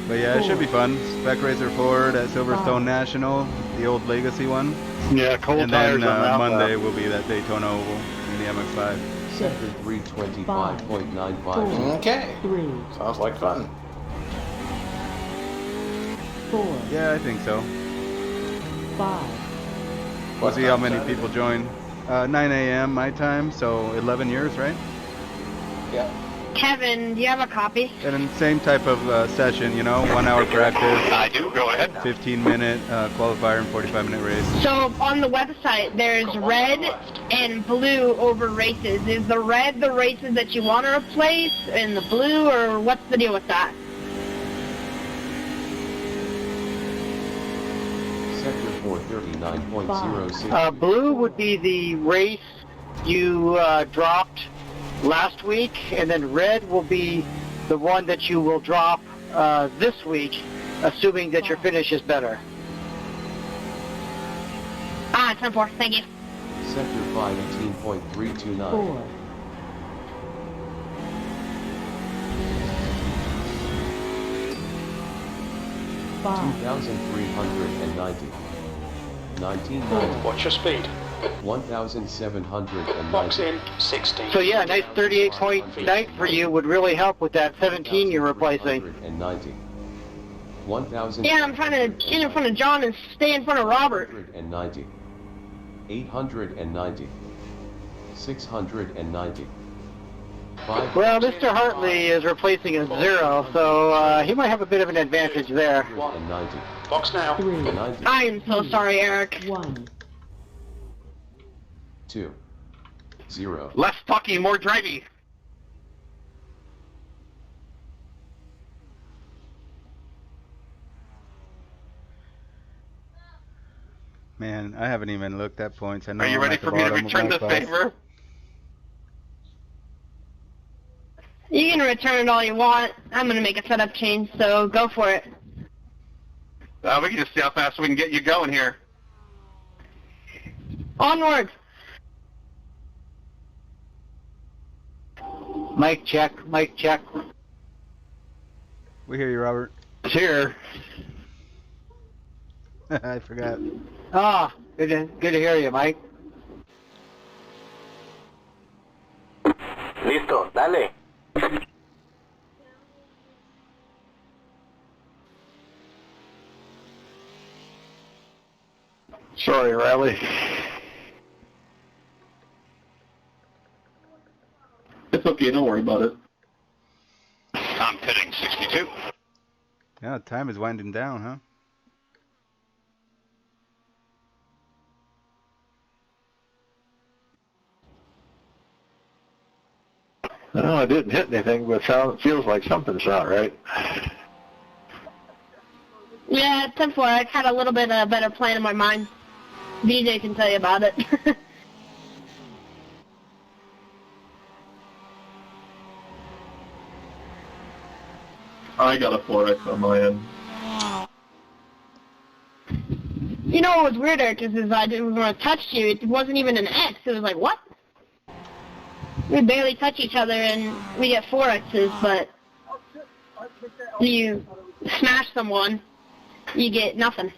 But yeah, it should be fun. Spec Racer Ford at Silverstone National, the old Legacy one. Yeah, cold And tires then on that. Monday will be that Daytona Oval in the MX-5. Sector 325.95. Okay. 3, Sounds like fun. 4, Yeah, I think so. 5, We'll see how many people join. 9 a.m. my time, so 11 years, right? Yeah. Kevin, do you have a copy? And then same type of session, you know, 1 hour practice, I do. Go ahead. 15-minute qualifier and 45-minute race. So on the website, there's red and blue over races. Is the red the races that you want to replace, and the blue, or what's the deal with that? Sector 439.06. Blue would be the race you dropped last week, and then red will be the one that you will drop this week, assuming that your finish is better. Ah, 10-4, thank you. Sector 518.329. 4, 5, 2,390. 1990. What's your speed? 1,790. Box in 60. So yeah, a nice 38.9 for you would really help with that 17 you're replacing. 1,090. 1,000. Yeah, I'm trying to get in front of John and stay in front of Robert. 890. 890. 690. Well, Mr. Hartley is replacing a 0, so he might have a bit of an advantage there. 590. Box now. 3, 90. I am so sorry, Eric. 1. 2. 0. Less talking, more driving. Man, I haven't even looked at points. I know Are you I'm ready at the for me to bottom of return my the class. favor? You can return it all you want. I'm going to make a setup change, so go for it. We can just see how fast we can get you going here. Onward. Mic check, mic check. We hear you, Robert. It's here. I forgot. Ah, good to hear you, Mike. Listo, dale. Sorry, Riley. It's okay, don't worry about it. I'm pitting 62. Yeah, time is winding down, huh? No, I didn't hit anything, but it feels like something's not right. Yeah, 10-4. I had a little bit better plan in my mind. VJ can tell you about it. I got a 4X on my end. You know what was weird, Eric, is I didn't want to touch you. It wasn't even an X. It was like, what? We barely touch each other and we get 4Xs, but you smash someone, you get nothing.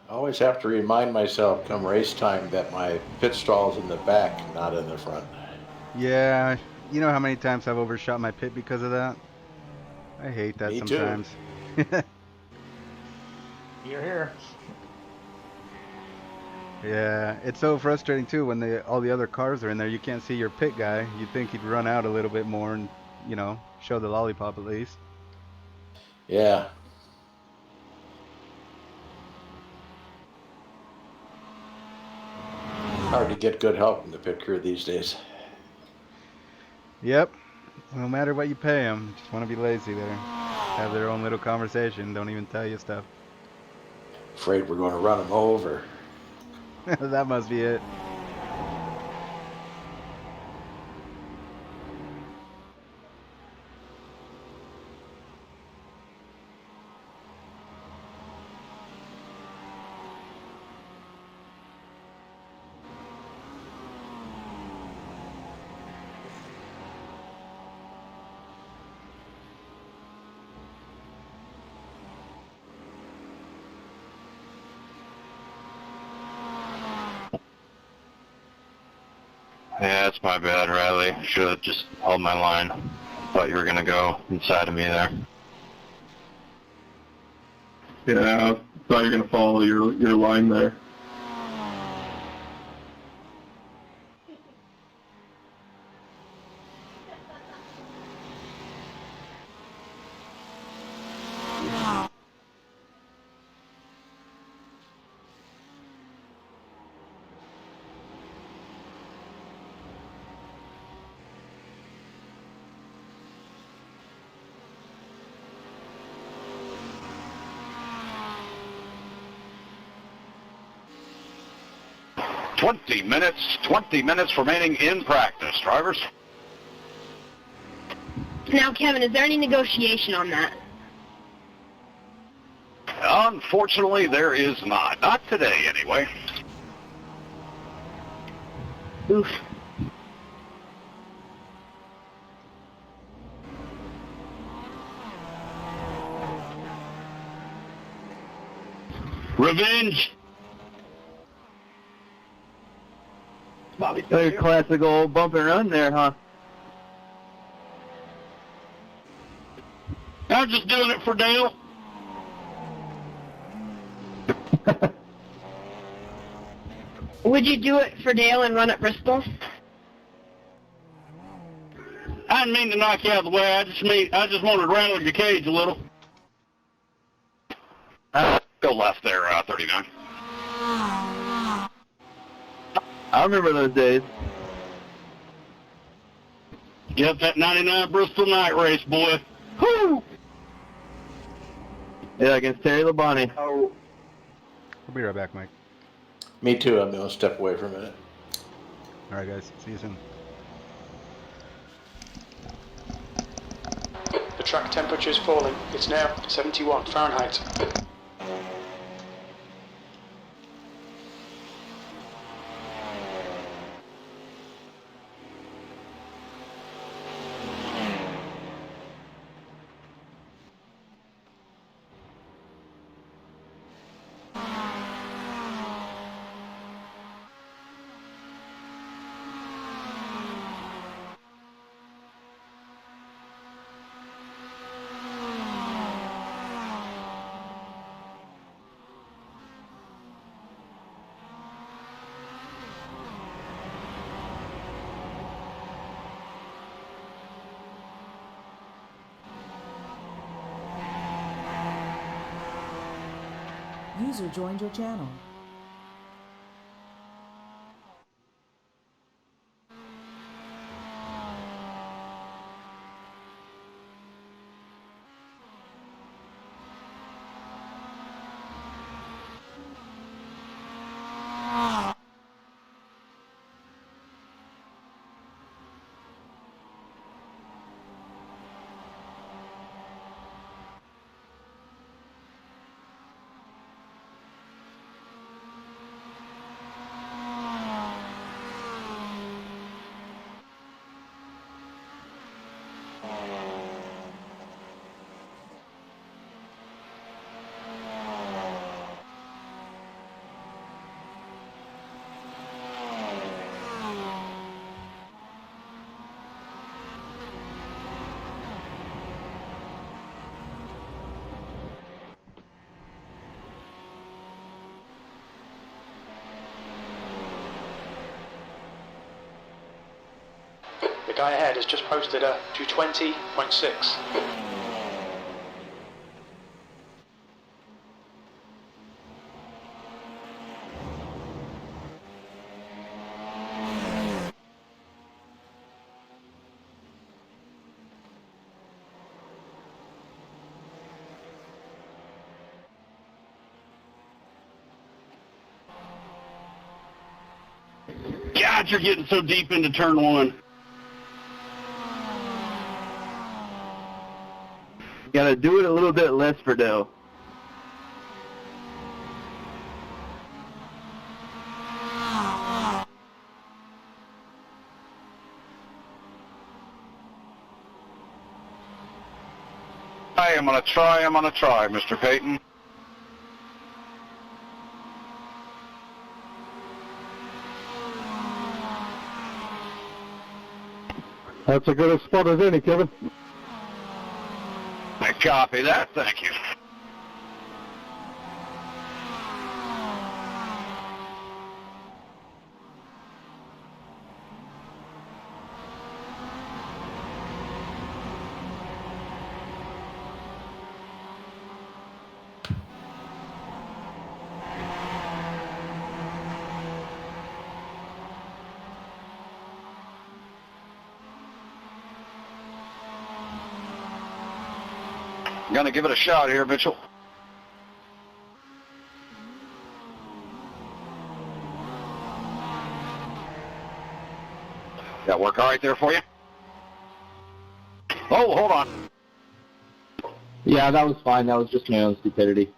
I always have to remind myself come race time that my pit stall's in the back, not in the front. Yeah, you know how many times I've overshot my pit because of that? I hate that Me too. sometimes. You're here. Yeah, it's so frustrating too when all the other cars are in there. You can't see your pit guy. You'd think he'd run out a little bit more and, show the lollipop at least. Yeah. Hard to get good help in the pit crew these days. Yep. No matter what you pay them, just want to be lazy there. Have their own little conversation. Don't even tell you stuff. Afraid we're going to run them over. That must be it. Yeah, it's my bad, Riley. Should have just held my line. Thought you were gonna go inside of me there. Yeah, I thought you were gonna follow your line there. Twenty minutes remaining in practice, drivers. Now, Kevin, is there any negotiation on that? Unfortunately, there is not. Not today, anyway. Oof. Revenge. Bobby, Very classic old bump and run there, huh? I'm just doing it for Dale. Would you do it for Dale and run at Bristol? I didn't mean to knock you out of the way. I just wanted to rattle your cage a little. Go left there, 39. I remember those days. Yep, that 99 Bristol night race, boy. Whoo! Yeah, against Terry Labonte. I'll be right back, Mike. Me too. I'm going to step away for a minute. All right, guys. See you soon. The track temperature is falling. It's now 71 Fahrenheit. User joined your channel. guy ahead has just posted a 220.6. God, you're getting so deep into turn one. Gotta do it a little bit less for dough. I'm gonna try, Mr. Payton. That's a good a spot as any, Kevin. I copy that, thank you. I'm gonna give it a shot here, Mitchell. That work all right there for you? Oh, hold on. Yeah, that was fine. That was just my own stupidity.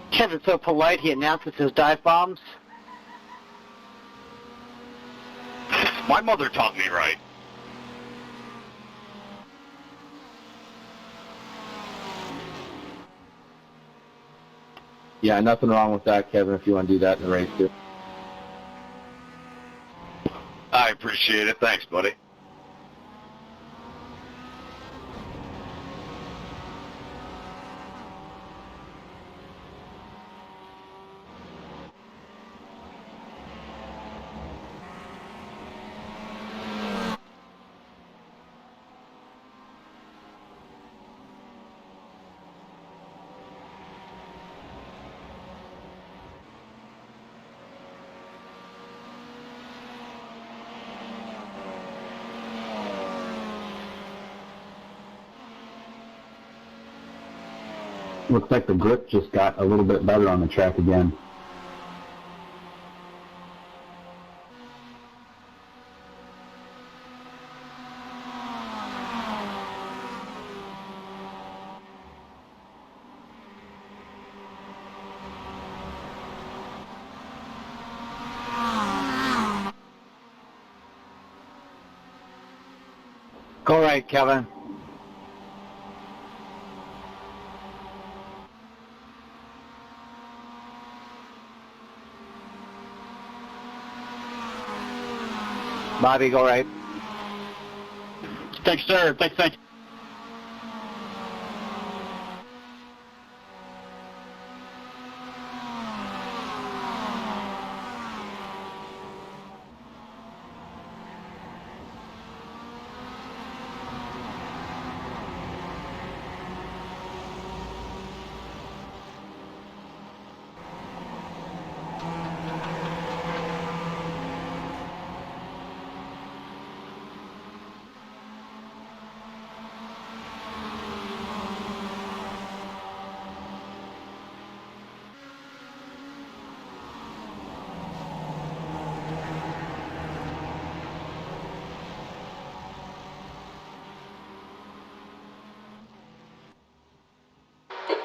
Kevin's so polite, he announces his dive bombs. My mother taught me right. Yeah, nothing wrong with that, Kevin, if you want to do that in the race, too. I appreciate it. Thanks, buddy. Looks like the grip just got a little bit better on the track again. Go right, Kevin. Bobby, go right. Thanks, sir. Thanks.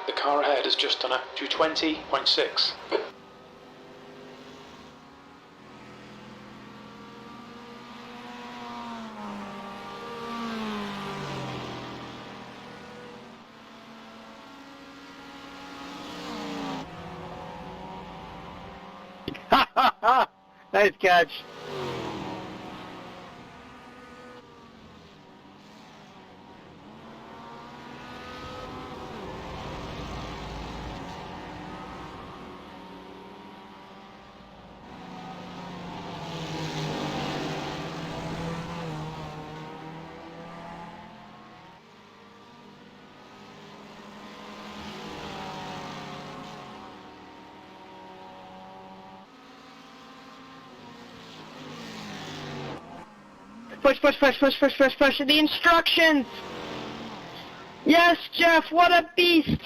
The car ahead has just done a 220.6. Nice catch. Push, push, push, push, push, push, push. The instructions! Yes, Jeff, what a beast!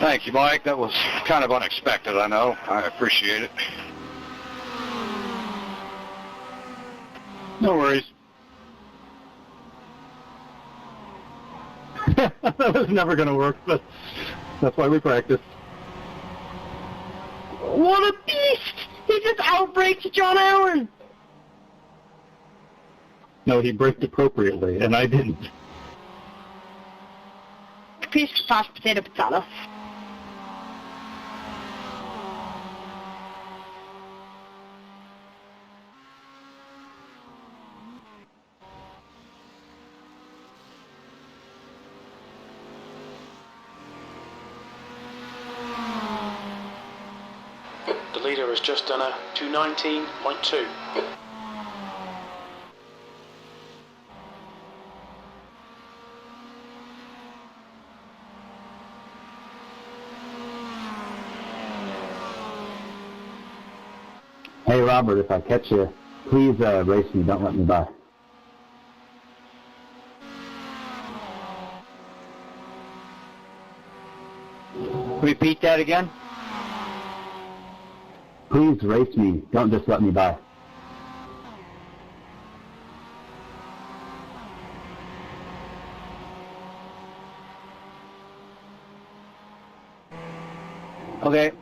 Thank you, Mike. That was kind of unexpected, I know. I appreciate it. No worries. That was never going to work, but that's why we practice. What a beast! He just outbraked John Allen! No, he braked appropriately, and I didn't. Piece of mashed potato. The leader has just done a 219.2. Hey, Robert, if I catch you, please race me. Don't let me by. Repeat that again? Please race me. Don't just let me by. Okay.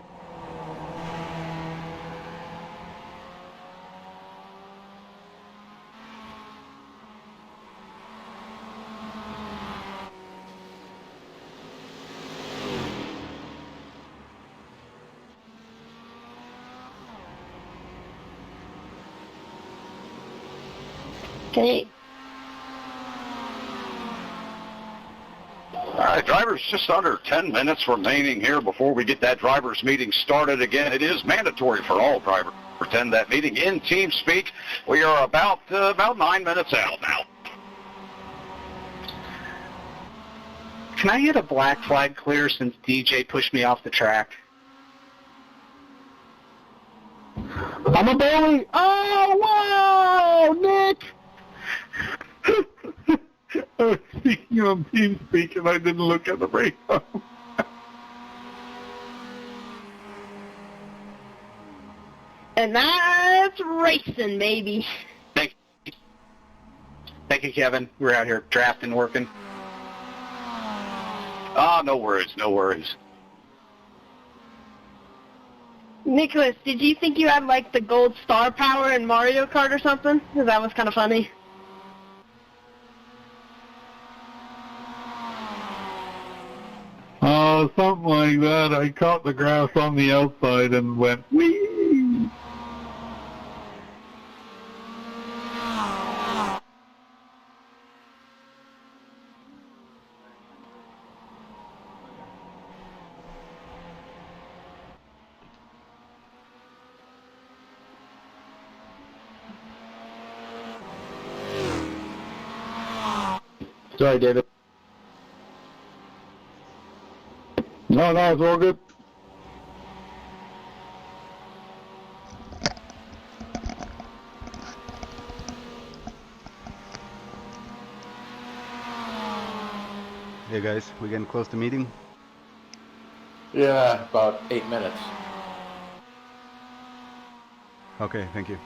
Okay. All right, drivers, just under 10 minutes remaining here before we get that drivers' meeting started again. It is mandatory for all drivers to attend that meeting in team speak. We are about 9 minutes out now. Can I get a black flag clear since DJ pushed me off the track? I'm a bully! Oh, wow, Nick! I was speaking on TeamSpeak and I didn't look at the radio. And that's racing, baby. Thank you, Kevin. We're out here drafting, working. No worries, no worries. Nicholas, did you think you had, like, the gold star power in Mario Kart or something? 'Cause that was kind of funny. Something like that. I caught the grass on the outside and went, whee! Sorry, David. No, it's all good. Hey guys, we getting close to meeting? Yeah, about 8 minutes. Okay, thank you.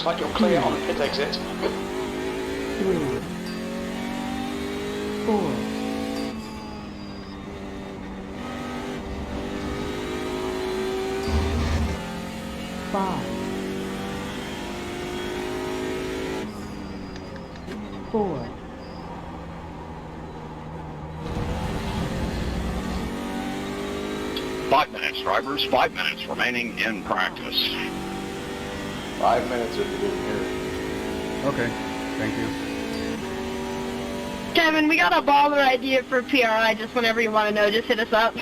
Looks like you're clear on the pit exit. 3, 4, 5, 4, 5 minutes, drivers. 5 minutes remaining in practice. 5 minutes if you didn't hear it. Okay, thank you. Kevin, we got a baller idea for PRI. Just whenever you want to know, just hit us up.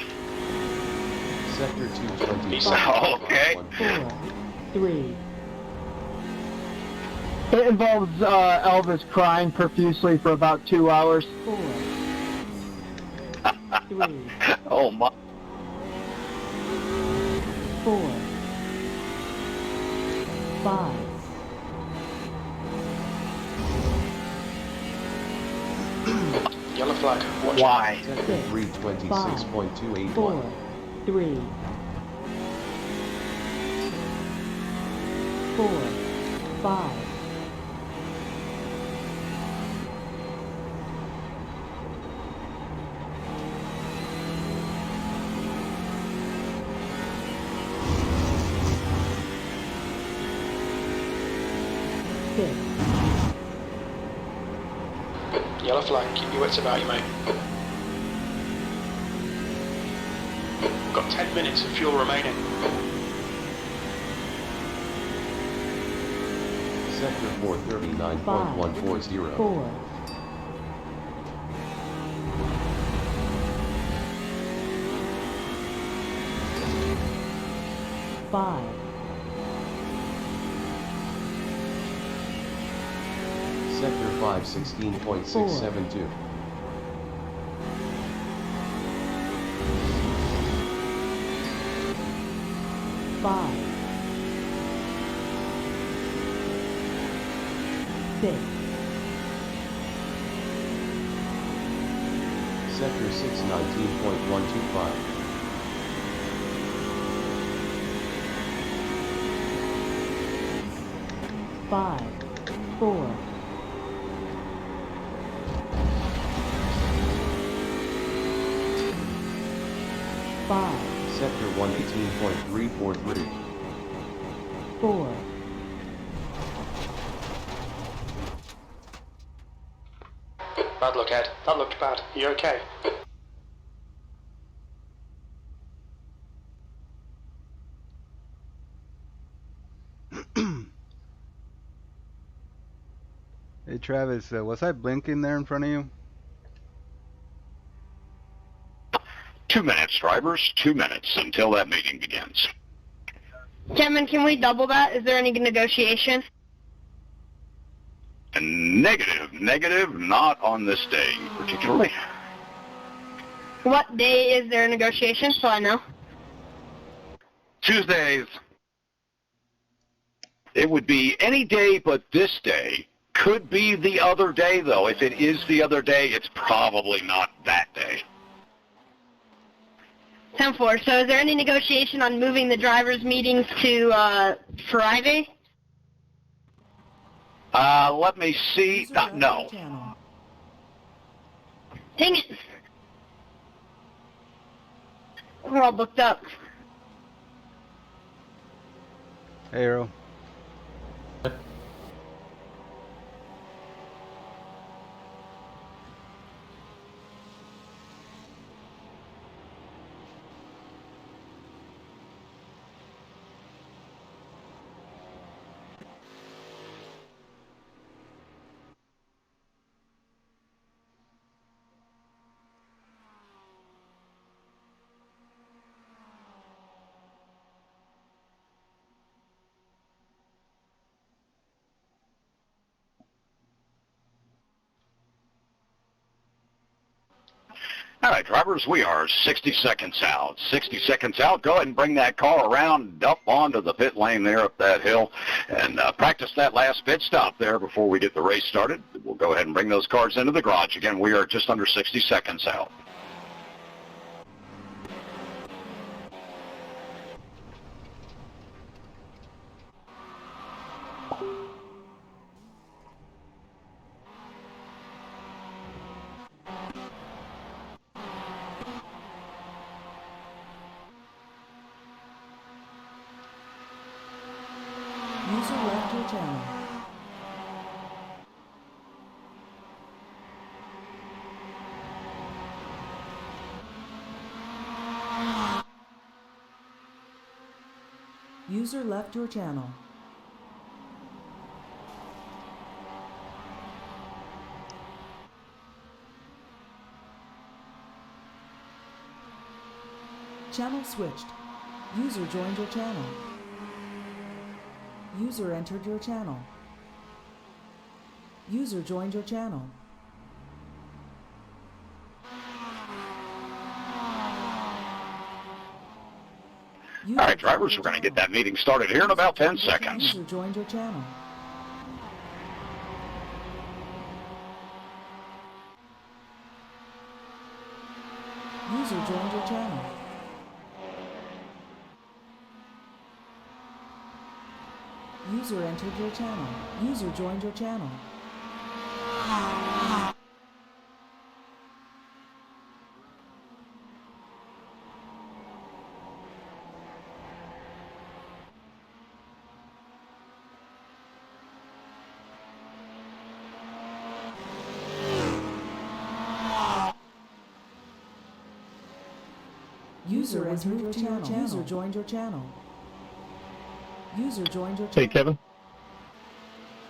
Sector 225. Okay. 4, 3, It involves Elvis crying profusely for about 2 hours. 4, 3, Oh my. 4, 5, Yellow flag. Watch. Why? Sector 326.281. 4, 3, 4, 5, 6, Yellow flag. Keep your wits about you, mate. We've got 10 minutes of fuel remaining. Sector 439.140. 4, 5, 516.672. 5, 6, Sector 619.125. 5, 4, 5, Sector 118.343. 4, Bad luck, Ed. That looked bad. Are you okay? Hey Travis, was I blinking there in front of you? 2 minutes, drivers. 2 minutes until that meeting begins. Kevin, can we double that? Is there any negotiation? And negative, not on this day particularly. What day is there a negotiation, so I know? Tuesdays. It would be any day but this day. Could be the other day, though. If it is the other day, it's probably not that day. 10-4. So is there any negotiation on moving the drivers' meetings to Friday? Let me see. No. Dang it. We're all booked up. Hey Earl. All right, drivers, we are 60 seconds out. 60 seconds out. Go ahead and bring that car around up onto the pit lane there up that hill and practice that last pit stop there before we get the race started. We'll go ahead and bring those cars into the garage. Again, we are just under 60 seconds out. User left your channel. User left your channel. Channel switched. User joined your channel. User entered your channel. User joined your channel. All right, drivers, we're going to get that meeting started here in about 10 seconds. User joined your channel. User joined your channel. User entered your channel. User joined your channel. User entered your channel. User joined your channel. User joined your channel. Hey, Kevin.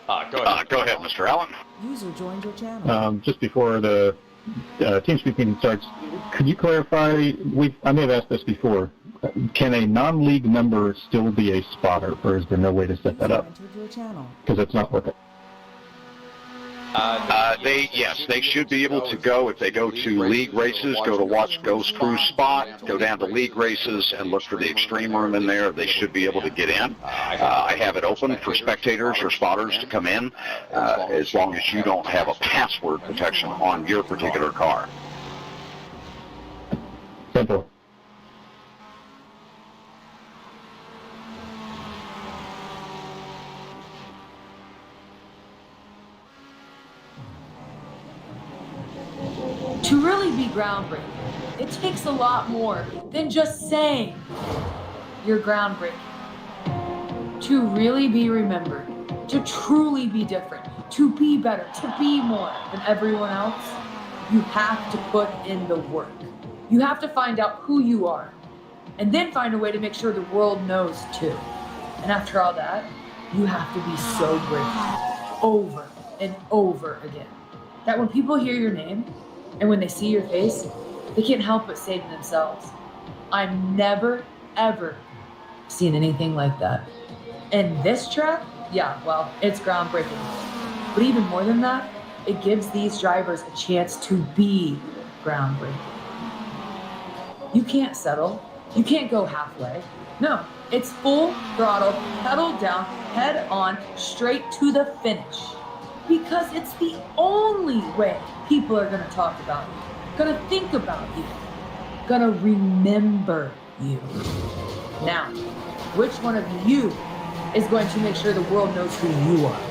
Go ahead, Mr. Allen. User joined your channel. Just before the TeamSpeak meeting starts, could you clarify, I may have asked this before, can a non-league member still be a spotter, or is there no way to set that up? Because it's not working. They should be able to go, if they go to league races, go to Watch Ghost Crew spot, go down to league races and look for the extreme room in there. They should be able to get in. I have it open for spectators or spotters to come in, as long as you don't have a password protection on your particular car. Simple. To really be groundbreaking, it takes a lot more than just saying you're groundbreaking. To really be remembered, to truly be different, to be better, to be more than everyone else, you have to put in the work. You have to find out who you are, and then find a way to make sure the world knows too. And after all that, you have to be so grateful over and over again, that when people hear your name, and when they see your face, they can't help but say to themselves, I've never, ever seen anything like that. And this track, yeah, well, it's groundbreaking. But even more than that, it gives these drivers a chance to be groundbreaking. You can't settle. You can't go halfway. No, it's full throttle, pedal down, head on, straight to the finish. Because it's the only way people are going to talk about you, going to think about you, going to remember you. Now, which one of you is going to make sure the world knows who you are?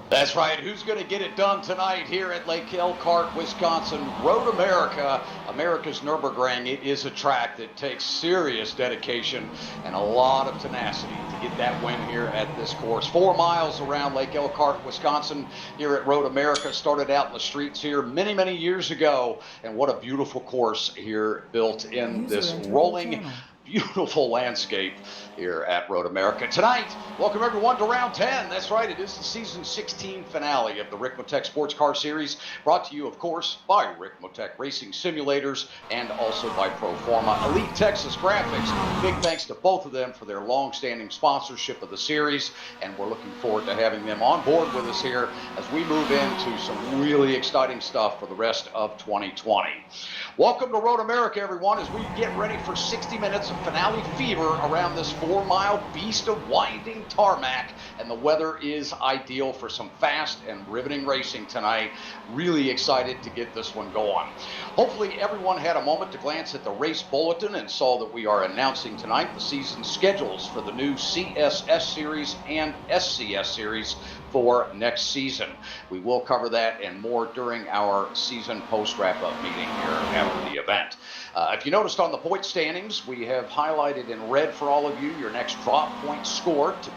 That's right. Who's going to get it done tonight here at Lake Elkhart, Wisconsin? Road America, America's Nürburgring. It is a track that takes serious dedication and a lot of tenacity to get that win here at this course. 4 miles around Lake Elkhart, Wisconsin, here at Road America. Started out in the streets here many, many years ago. And what a beautiful course here built in this rolling, beautiful landscape here at Road America. Tonight, welcome everyone to round 10. That's right, it is the season 16 finale of the Rick Motec Sports Car Series, brought to you, of course, by Rick Motec Racing Simulators and also by Proforma Elite Texas Graphics. Big thanks to both of them for their long-standing sponsorship of the series, and we're looking forward to having them on board with us here as we move into some really exciting stuff for the rest of 2020. Welcome to Road America, everyone, as we get ready for 60 minutes of finale fever around this 4-mile beast of winding tarmac, and the weather is ideal for some fast and riveting racing tonight. Really excited to get this one going. Hopefully everyone had a moment to glance at the race bulletin and saw that we are announcing tonight the season schedules for the new CSS Series and SCS Series for next season. We will cover that and more during our season post wrap-up meeting here after the event. If you noticed on the point standings, we have highlighted in red for all of you your next drop point score to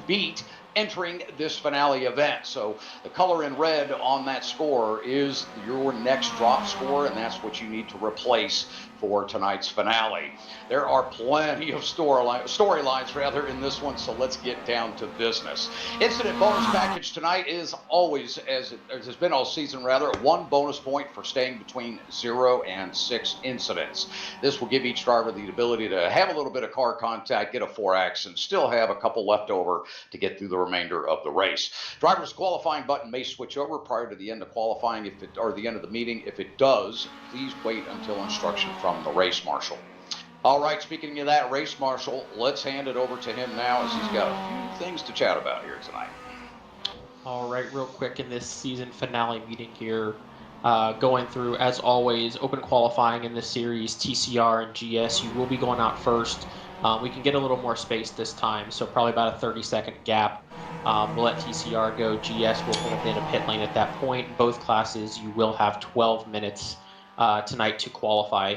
beat entering this finale event. So the color in red on that score is your next drop score, and that's what you need to replace for tonight's finale. There are plenty of storylines rather in this one, so let's get down to business. Incident bonus package tonight is always, as it has been all season rather, 1 bonus point for staying between 0 and 6 incidents. This will give each driver the ability to have a little bit of car contact, get a 4X, and still have a couple left over to get through the remainder of the race. Driver's qualifying button may switch over prior to the end of qualifying or the end of the meeting. If it does, please wait until instruction from the race marshal. All right, speaking of that race marshal, let's hand it over to him now as he's got a few things to chat about here tonight. All right, real quick in this season finale meeting here, going through, as always, open qualifying in this series, TCR and GS, you will be going out first. We can get a little more space this time, so probably about a 30-second gap. We'll let TCR go. GS will pull up in a pit lane at that point. Both classes, you will have 12 minutes tonight to qualify.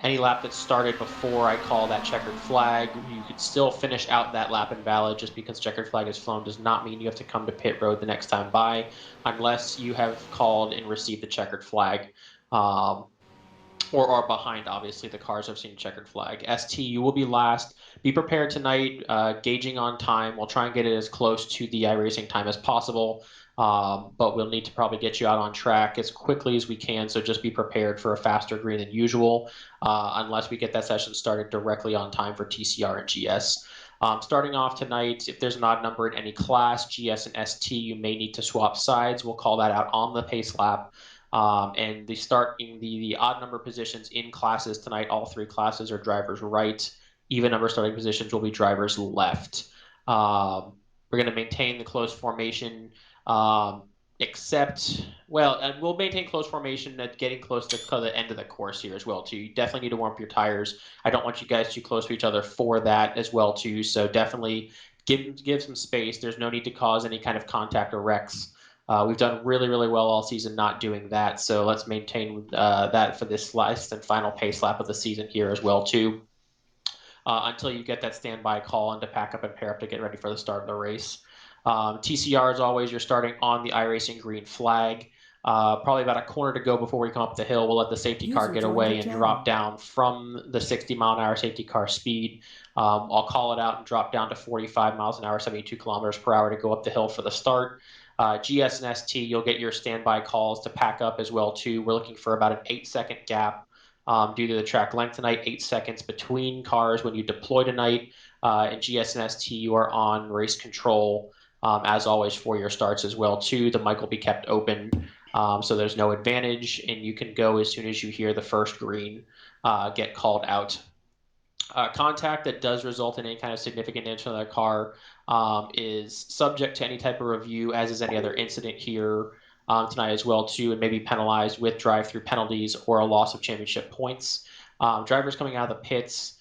Any lap that started before I call that checkered flag, you could still finish out that lap invalid. Just because checkered flag is flown does not mean you have to come to pit road the next time by, unless you have called and received the checkered flag. Or are behind, obviously, the cars have seen checkered flag. ST, you will be last. Be prepared tonight, gauging on time. We'll try and get it as close to the iRacing time as possible, but we'll need to probably get you out on track as quickly as we can, so just be prepared for a faster green than usual, unless we get that session started directly on time for TCR and GS. Starting off tonight, if there's an odd number in any class, GS and ST, you may need to swap sides. We'll call that out on the pace lap. And the odd number positions in classes tonight, all 3 classes are drivers right. Even number starting positions will be drivers left. We're going to maintain the close formation, we'll maintain close formation at getting close to the end of the course here as well, too. You definitely need to warm up your tires. I don't want you guys too close to each other for that as well, too. So definitely give some space. There's no need to cause any kind of contact or wrecks. We've done really, really well all season not doing that, so let's maintain that for this last and final pace lap of the season here as well, too, until you get that standby call and to pack up and pair up to get ready for the start of the race. TCR, as always, you're starting on the iRacing green flag. Probably about a corner to go before we come up the hill. We'll let the safety car get away and drop down from the 60-mile-an-hour safety car speed. I'll call it out and drop down to 45 miles an hour, 72 kilometers per hour to go up the hill for the start. GS and ST, you'll get your standby calls to pack up as well, too. We're looking for about an 8-second gap due to the track length tonight, 8 seconds between cars when you deploy tonight. And GS and ST, you are on race control, as always, for your starts as well, too. The mic will be kept open, so there's no advantage, and you can go as soon as you hear the first green get called out. Contact that does result in any kind of significant damage to the car is subject to any type of review, as is any other incident here tonight as well, too, and may be penalized with drive-through penalties or a loss of championship points. Drivers coming out of the pits,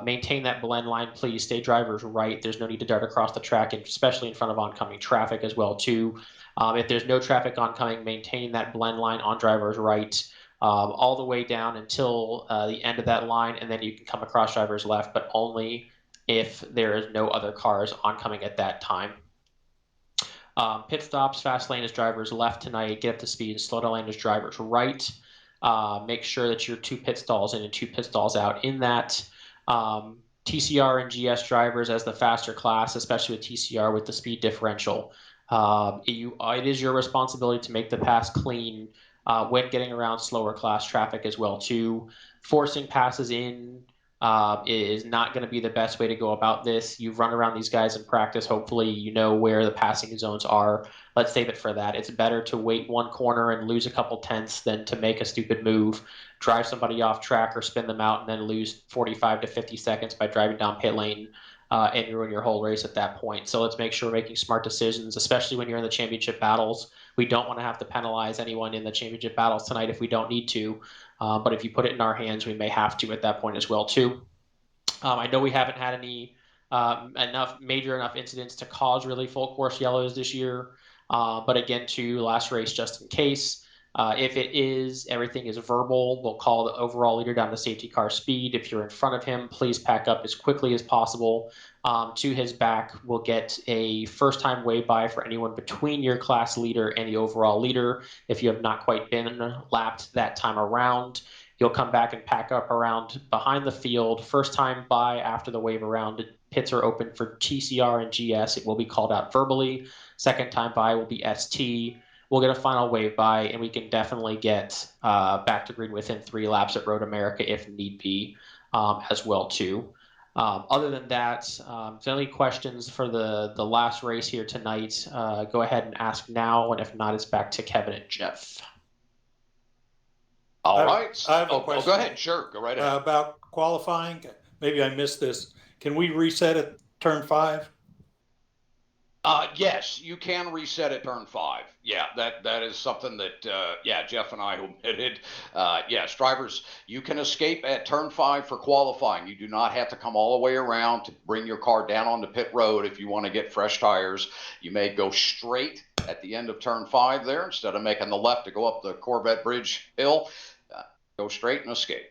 maintain that blend line, please. Stay drivers right. There's no need to dart across the track, and especially in front of oncoming traffic as well, too. If there's no traffic oncoming, maintain that blend line on drivers right. All the way down until the end of that line, and then you can come across drivers left, but only if there is no other cars oncoming at that time. Pit stops, fast lane is drivers left tonight. Get up to speed, and slow down lane is drivers right. Make sure that you're 2 pit stalls in and 2 pit stalls out in that. TCR and GS drivers as the faster class, especially with TCR with the speed differential. It is your responsibility to make the pass clean when getting around slower class traffic as well, too. Forcing passes in is not going to be the best way to go about this. You've run around these guys in practice. Hopefully you know where the passing zones are. Let's save it for that. It's better to wait one corner and lose a couple tenths than to make a stupid move, drive somebody off track or spin them out, and then lose 45 to 50 seconds by driving down pit lane and ruin your whole race at that point. So let's make sure we're making smart decisions, especially when you're in the championship battles. We don't want to have to penalize anyone in the championship battles tonight if we don't need to. But if you put it in our hands, we may have to at that point as well, too. I know we haven't had any major enough incidents to cause really full course yellows this year. But again, to last race just in case. If it is, everything is verbal. We'll call the overall leader down to safety car speed. If you're in front of him, please pack up as quickly as possible. To his back, we'll get a first-time wave by for anyone between your class leader and the overall leader. If you have not quite been lapped that time around, you'll come back and pack up around behind the field. First time by after the wave around, pits are open for TCR and GS. It will be called out verbally. Second time by will be ST. We'll get a final wave by, and we can definitely get back to green within 3 laps at Road America if need be, as well too. Other than that, if there's any questions for the last race here tonight, go ahead and ask now, and if not, it's back to Kevin and Jeff. All right. I have a question. Go ahead. Sure, go right ahead. About qualifying. Maybe I missed this. Can we reset at turn 5? Yes, you can reset at turn 5. Yeah, that is something that, Jeff and I omitted. Yes, drivers, you can escape at turn 5 for qualifying. You do not have to come all the way around to bring your car down onto pit road if you want to get fresh tires. You may go straight at the end of turn 5 there instead of making the left to go up the Corvette Bridge hill. Go straight and escape.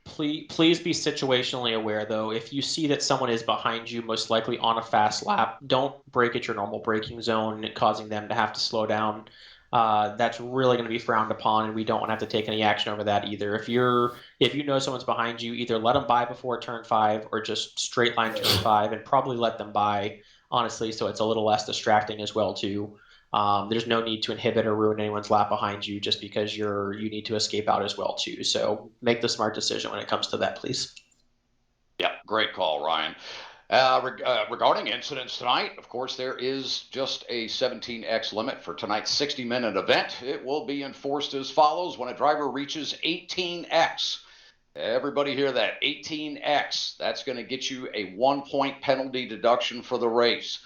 Please be situationally aware, though. If you see that someone is behind you, most likely on a fast lap, don't brake at your normal braking zone, causing them to have to slow down. That's really going to be frowned upon, and we don't want to have to take any action over that either. If you know someone's behind you, either let them by before turn 5 or just straight line turn 5, and probably let them by, honestly, so it's a little less distracting as well too. There's no need to inhibit or ruin anyone's lap behind you just because you need to escape out as well too. So make the smart decision when it comes to that, please. Yeah, great call, Ryan. Regarding incidents tonight, of course, there is just a 17x limit for tonight's 60-minute event. It will be enforced as follows: when a driver reaches 18x, everybody hear that, 18x, that's going to get you a 1-point penalty deduction for the race.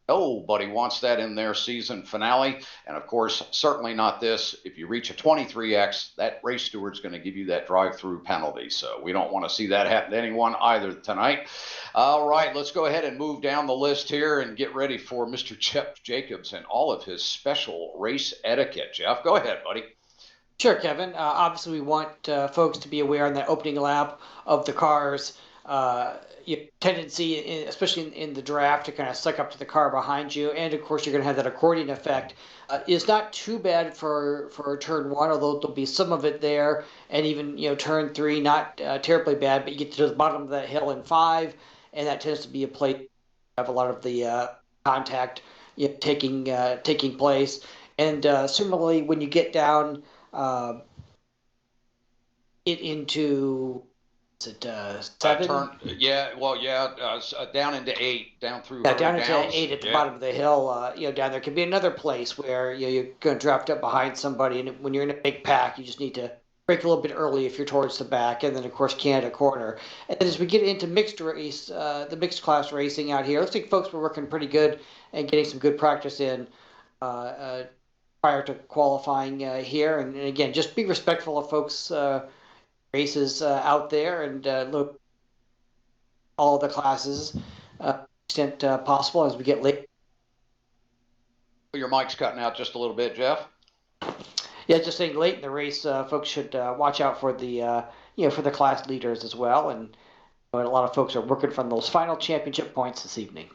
Nobody wants that in their season finale. And of course, certainly not this. If you reach a 23x, that race steward's going to give you that drive-through penalty. So we don't want to see that happen to anyone either tonight. All right, let's go ahead and move down the list here and get ready for Mr. Jeff Jacobs and all of his special race etiquette. Jeff, go ahead, buddy. Sure, Kevin. Obviously, we want folks to be aware on that opening lap of the cars. Tendency, especially in the draft, to kind of suck up to the car behind you, and of course you're going to have that accordion effect. Is not too bad for turn 1, although there'll be some of it there, and even turn 3 not terribly bad. But you get to the bottom of that hill in 5, and that tends to be a place have a lot of the contact taking place. And similarly, when you get down into it 7? Down into 8, down through. Down into 8 at the bottom of the hill. Down there can be another place where you're going to draft up behind somebody, and when you're in a big pack, you just need to brake a little bit early if you're towards the back, and then of course Canada corner. And then as we get into mixed race, the mixed class racing out here, looks like folks were working pretty good and getting some good practice in prior to qualifying here. And again, just be respectful of folks. Races out there, and look all the classes extent possible as we get late. Your mic's cutting out just a little bit, Jeff. Yeah, just saying late in the race, folks should watch out for the for the class leaders as well, and a lot of folks are working from those final championship points this evening.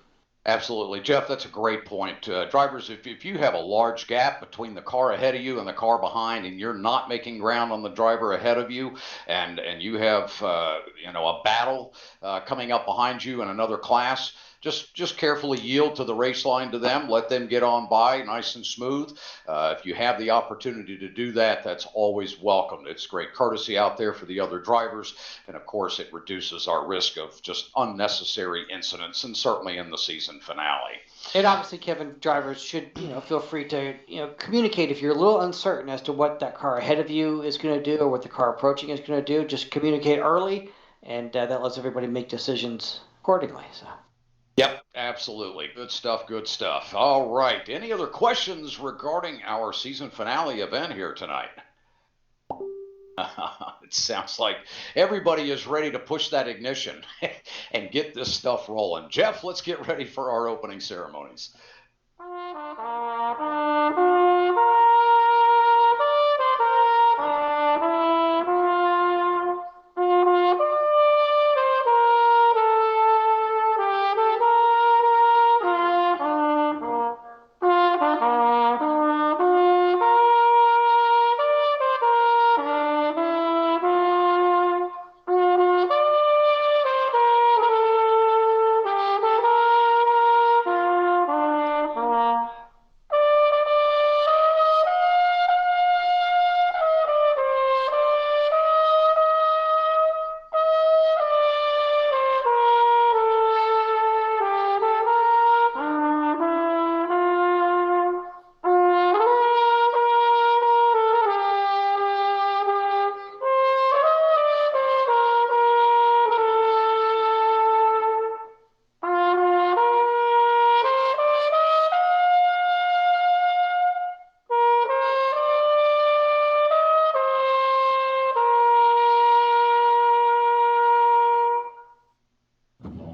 Absolutely. Jeff, that's a great point. Drivers, if you have a large gap between the car ahead of you and the car behind, and you're not making ground on the driver ahead of you, and you have a battle coming up behind you in another class, just carefully yield to the race line to them. Let them get on by nice and smooth. If you have the opportunity to do that, that's always welcomed. It's great courtesy out there for the other drivers. And of course, it reduces our risk of just unnecessary incidents, and certainly in the season finale. And obviously, Kevin, drivers should feel free to communicate if you're a little uncertain as to what that car ahead of you is going to do or what the car approaching is going to do. Just communicate early, and that lets everybody make decisions accordingly. So. Yep, absolutely. Good stuff, good stuff. All right. Any other questions regarding our season finale event here tonight? It sounds like everybody is ready to push that ignition and get this stuff rolling. Jeff, let's get ready for our opening ceremonies.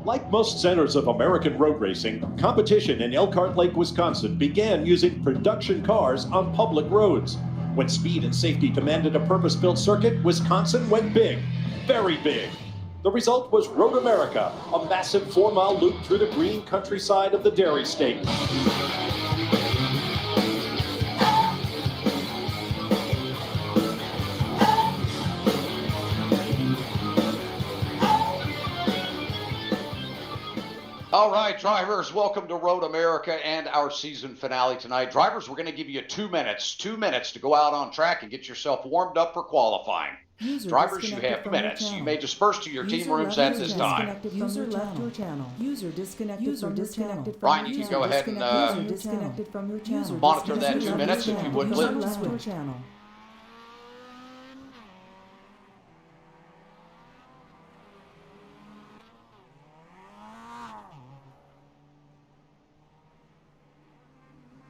Like most centers of American road racing, competition in Elkhart Lake, Wisconsin began using production cars on public roads. When speed and safety demanded a purpose-built circuit, Wisconsin went big, very big. The result was Road America, a massive 4-mile loop through the green countryside of the Dairy State. All right, drivers, welcome to Road America and our season finale tonight. Drivers, we're going to give you 2 minutes to go out on track and get yourself warmed up for qualifying. Drivers, you have minutes. You may disperse to your team rooms at this time. User left your channel. User disconnected from your channel. Ryan, you can go ahead and monitor that 2 minutes if you would, please.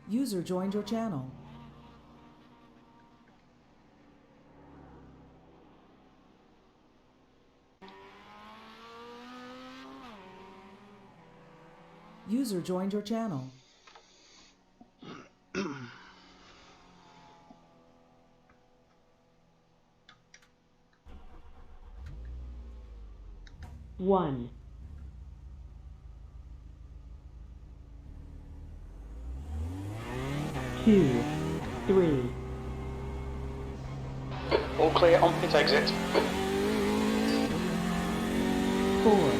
User joined your channel. User joined your channel. One. 2, 3. All clear on pit exit. 4.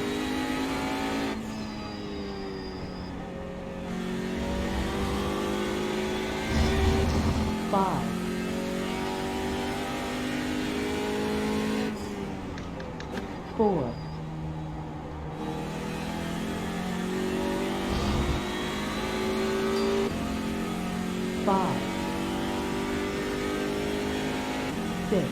5. 4. 5. 6.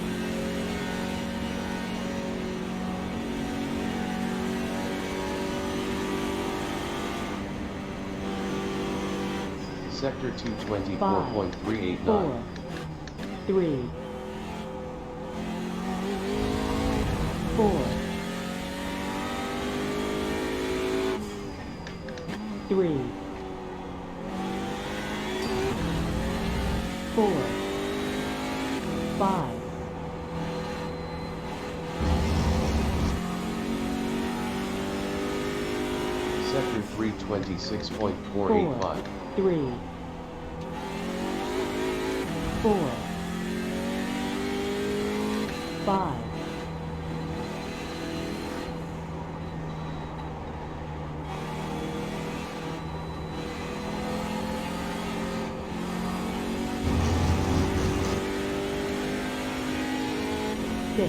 224.389. 4. 3. 4. 3. 4. 5. 326.485. 3. 4. 5. 6.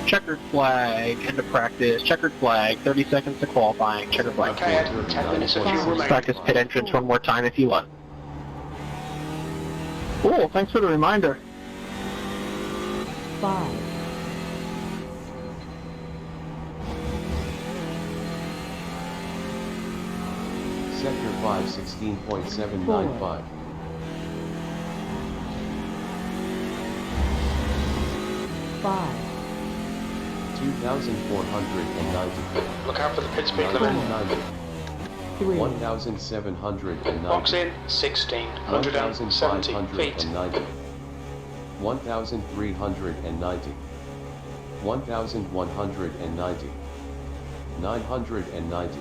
Checkered flag, end of practice. Checkered flag, 30 seconds to qualifying. Checkered flag. Okay, 10 minutes of fuel remaining. Practice pit entrance one more time if you want. Cool, thanks for the reminder. 5. Sector 5, 16.795. 5, 2,490. Look out for the pit speed limit. 990. 3, 1,790. Box in 1,670 feet. 1,590. 1,390. 1,190. 990.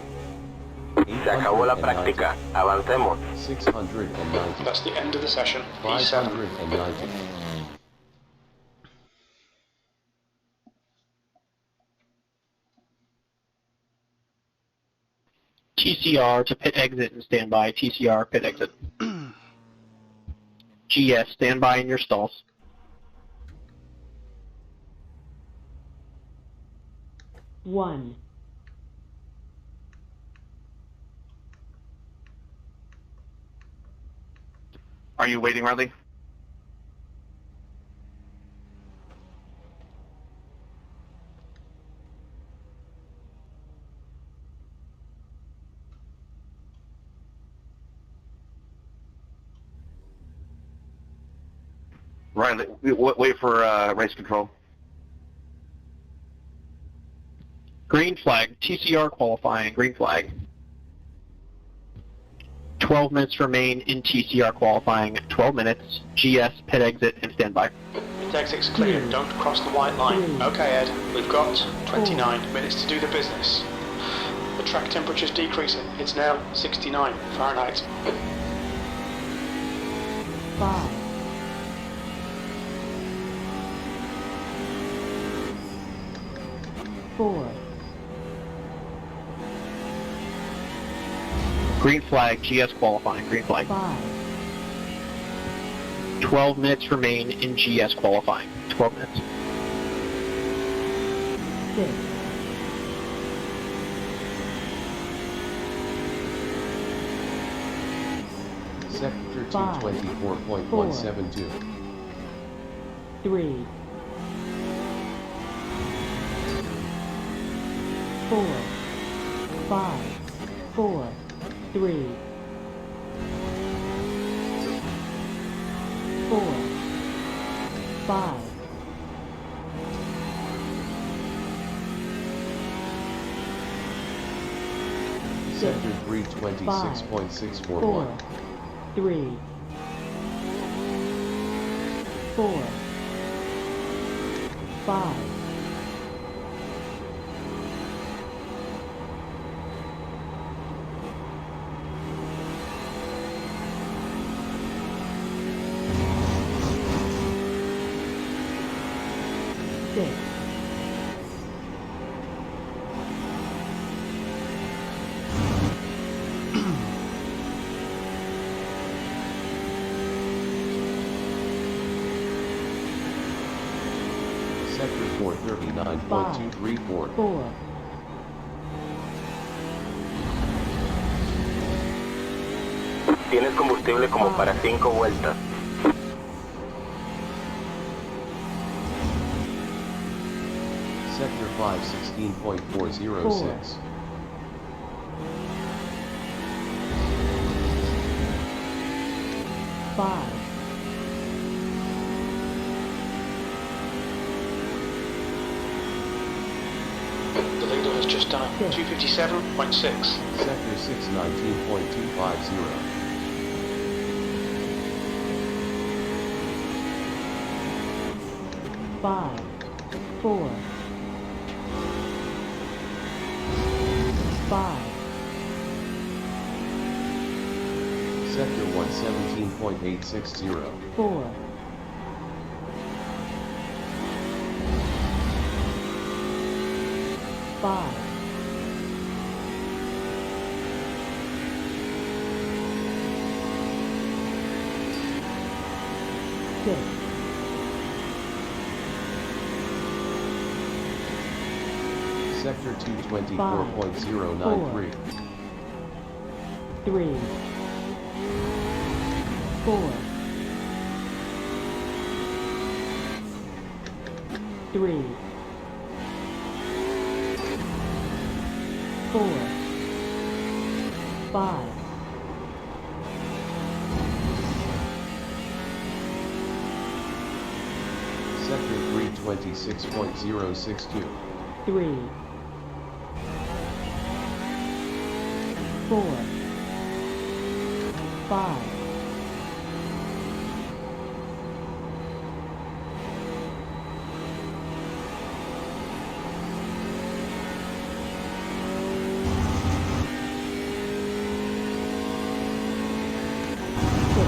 Se acabó la práctica. Avancemos. 690. That's the end of the session. E7. 590. TCR to pit exit and standby. TCR pit exit. GS, standby in your stalls. one, Are you waiting, Riley? Riley, wait for race control. Green flag. TCR qualifying. Green flag. 12 minutes remain in TCR qualifying. 12 minutes. GS, pit exit, and standby. Pit exit's clear. Don't cross the white line. Okay, Ed. We've got 29 minutes to do the business. The track temperature's decreasing. It's now 69 Fahrenheit. 5, 4, Green flag. GS qualifying. Green flag. 5, 12 minutes remain in GS qualifying. 12 minutes. 6, Sector 5, 224.172. 3, 4, 5, 4, 3, 4, 5, Sector 4, 326.641. 3, 4, 5, 6, 439.234. 4, Tienes combustible como para 5 vueltas. Sector 5, 16.406. 5, The leader has just done a 257.6. Sector 6, 19.250. 5, 4, 5, Sector 117.860. 4, 5, 6, Sector 224.093. 3, 4, 3, 4, 5, 26.062. 3, 4, 5, 6,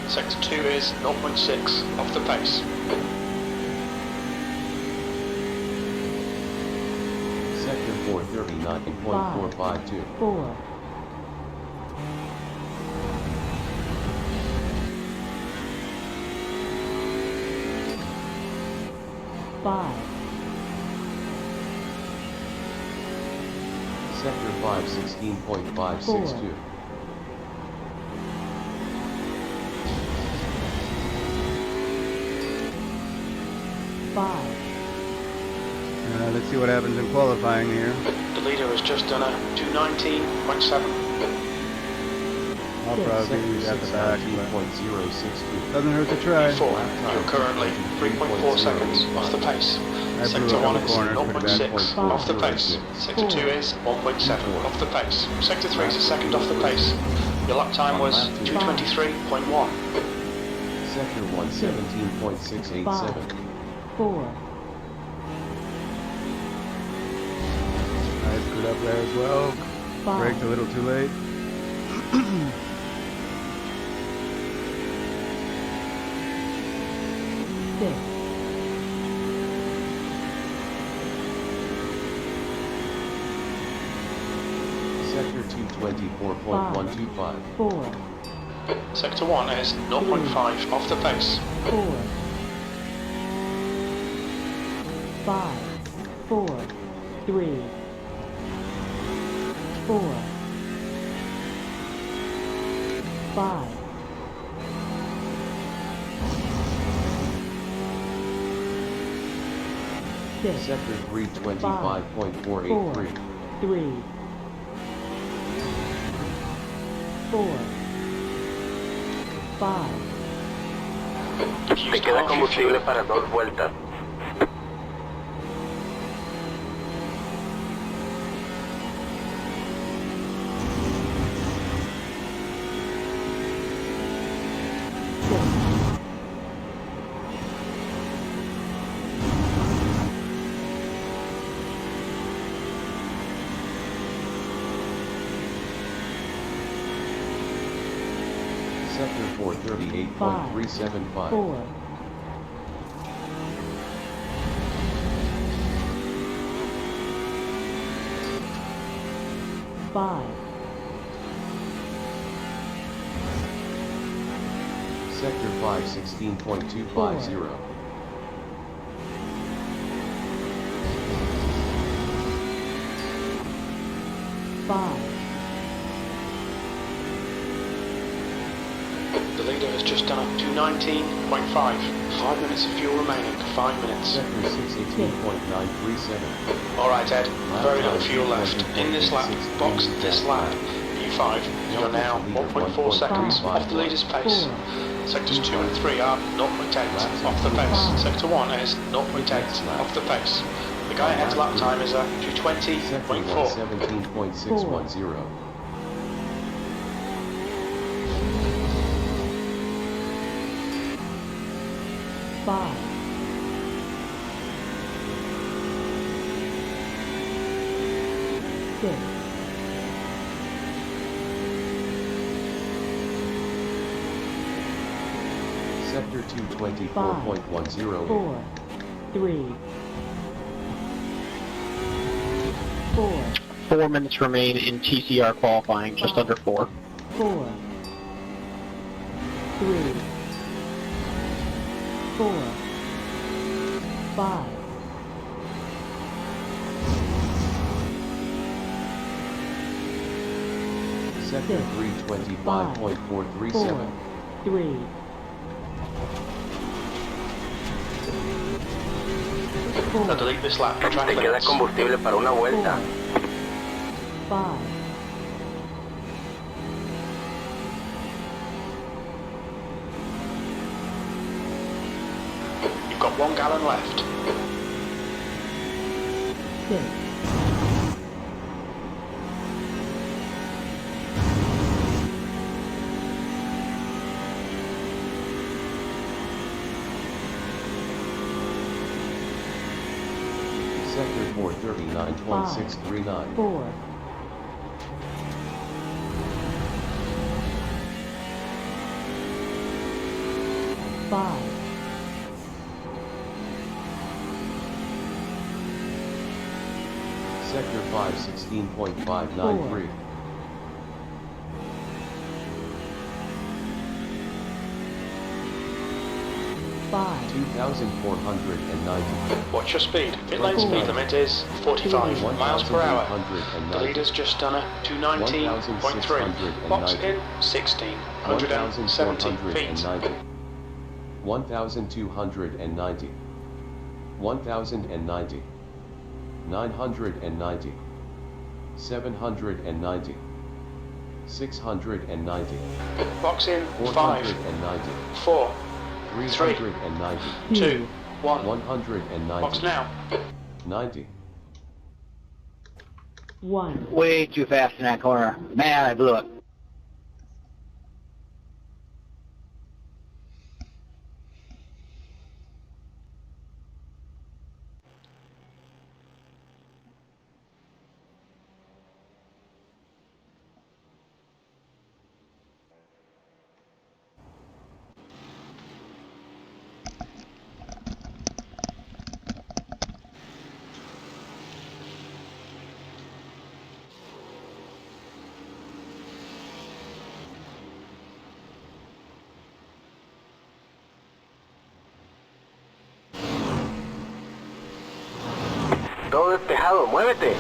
Sector 2 is 0.6 off the pace. Sector 4 39.452. 4, 5, Sector 5 16.562. 5, Let's see what happens in qualifying here. The leader has just done a 219.7. I'll probably be at the back, but doesn't hurt to try. You're currently 3.4 seconds off the pace. I blew Sector up 1 on the is corners pretty 0.6 bad. off the pace. Sector 2 is 1.7 off the pace. Sector 3 is a second off the pace. Your lap time was 223.1. Sector 1 17.687. 4, I screwed up there as well. 5, Braked a little too late. 6, Sector 224.125. 4, Sector 1 is 0.5 off the pace. 4, 5, 4, 3, 4, 5, 6, Sector 325.483. 3, 4, 5, Te queda combustible para 2 vueltas. Sector 438.375. 4, 5, Sector 5 16.250. 5, The leader has just done a 219.5. 5 minutes of fuel remaining. 5 minutes. Sector 618.937. Alright Ed, very little fuel left. In this lap, box this lap. U5, you're now 1.4 seconds off the leader's pace. Sectors 2 and 3 are 0.8 off the pace. Sector 1 is 0.8 off the pace. The guy ahead's lap time is a 220.4. 17.610. 5, 6, Sector 224.108. 4, 3, 4, 4 minutes remain in TCR qualifying, just under 4. 4, 3, 4, 5, Sector 325.437. 3, 4, Now delete this lap. Te queda combustible para una vuelta. 5, 1 gallon left. 6, Sector 439.639. 4, 5, Sector 516.593. 5, 2,490. Watch your speed. Pit lane speed limit is 45 miles per hour. The leader's just done a 219.3. Box in 1,670 feet. 1,290. 1,090. 990. 790. 690. Box in 5, 490. 4, 390. 2, 1. 190. Box now. 90. 1. Way too fast in that corner. Man, I blew it. Todo despejado, muévete.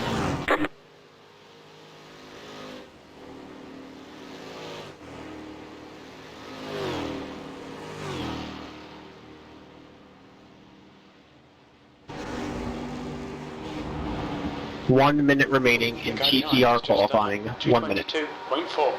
One minute remaining in TCR qualifying. 1 minute. 222.4.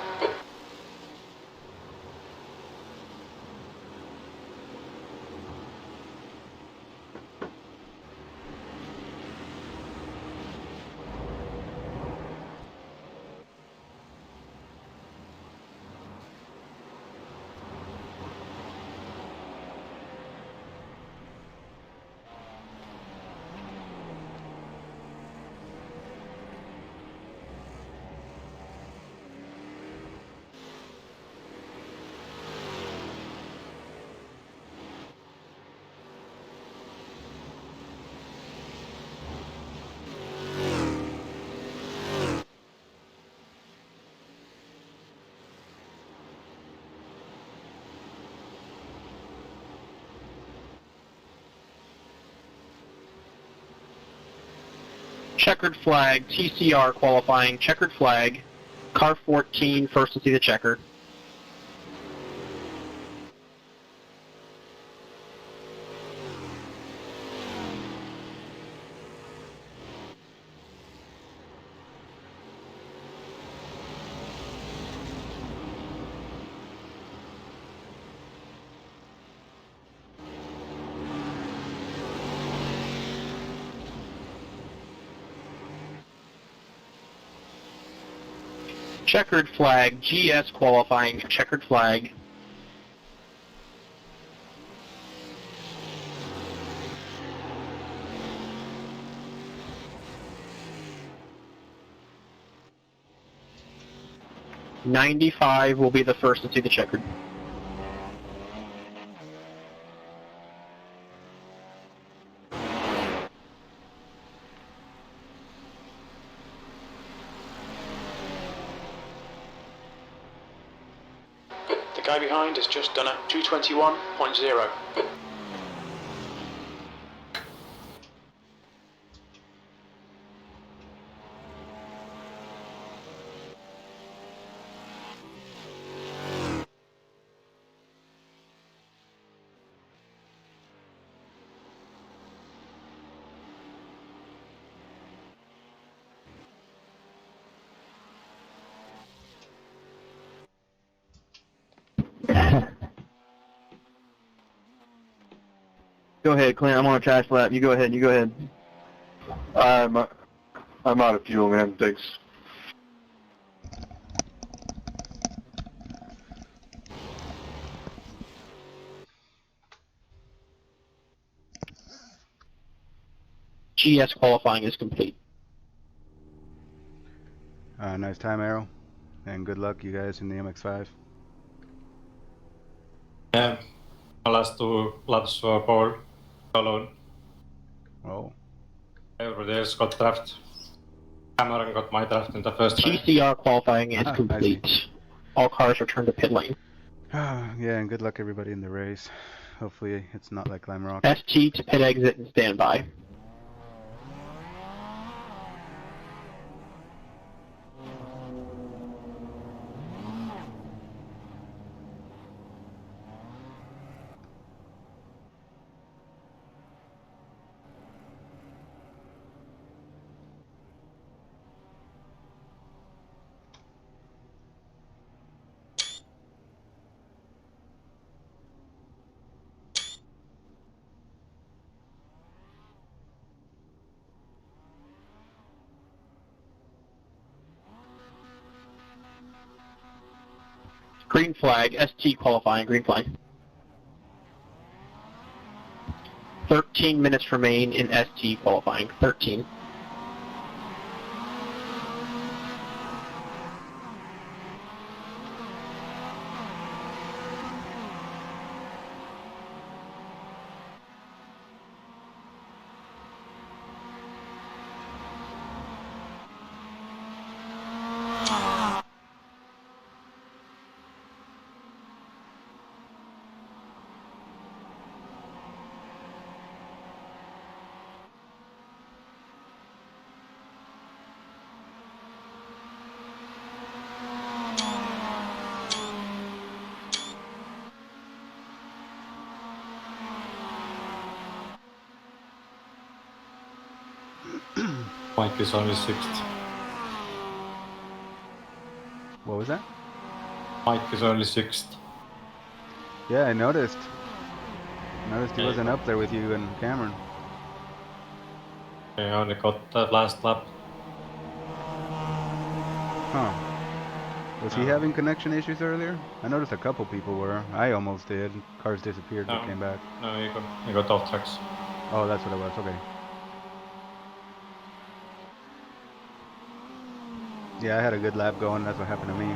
Checkered flag, TCR qualifying, checkered flag. Car 14, first to see the checker. Checkered flag, GS qualifying, checkered flag. '95 will be the first to see the checkered. The guy behind has just done a 221.0. Go ahead, Clint. I'm on a trash lap. You go ahead. You go ahead. I'm out of fuel, man. Thanks. GS qualifying is complete. Nice time, Arrow, and good luck, you guys, in the MX-5. Yeah, my last 2 laps were pole alone. Oh. Everybody else got draft. Cameron got my draft in the first round. TCR qualifying is complete. All cars return to pit lane. Yeah, and good luck, everybody, in the race. Hopefully, it's not like Lime Rock. ST to pit exit and standby. Green flag, ST qualifying, green flag. 13 minutes remain in ST qualifying, 13. Mike is only 6th. What was that? Mike is only 6th. Yeah, I noticed. He wasn't up there with you and Cameron. I only got the last lap. Huh. Was he having connection issues earlier? I noticed a couple people were. I almost did. Cars disappeared but came back. No, he got off tracks. Oh, that's what it was. Okay. Yeah, I had a good lap going. That's what happened to me.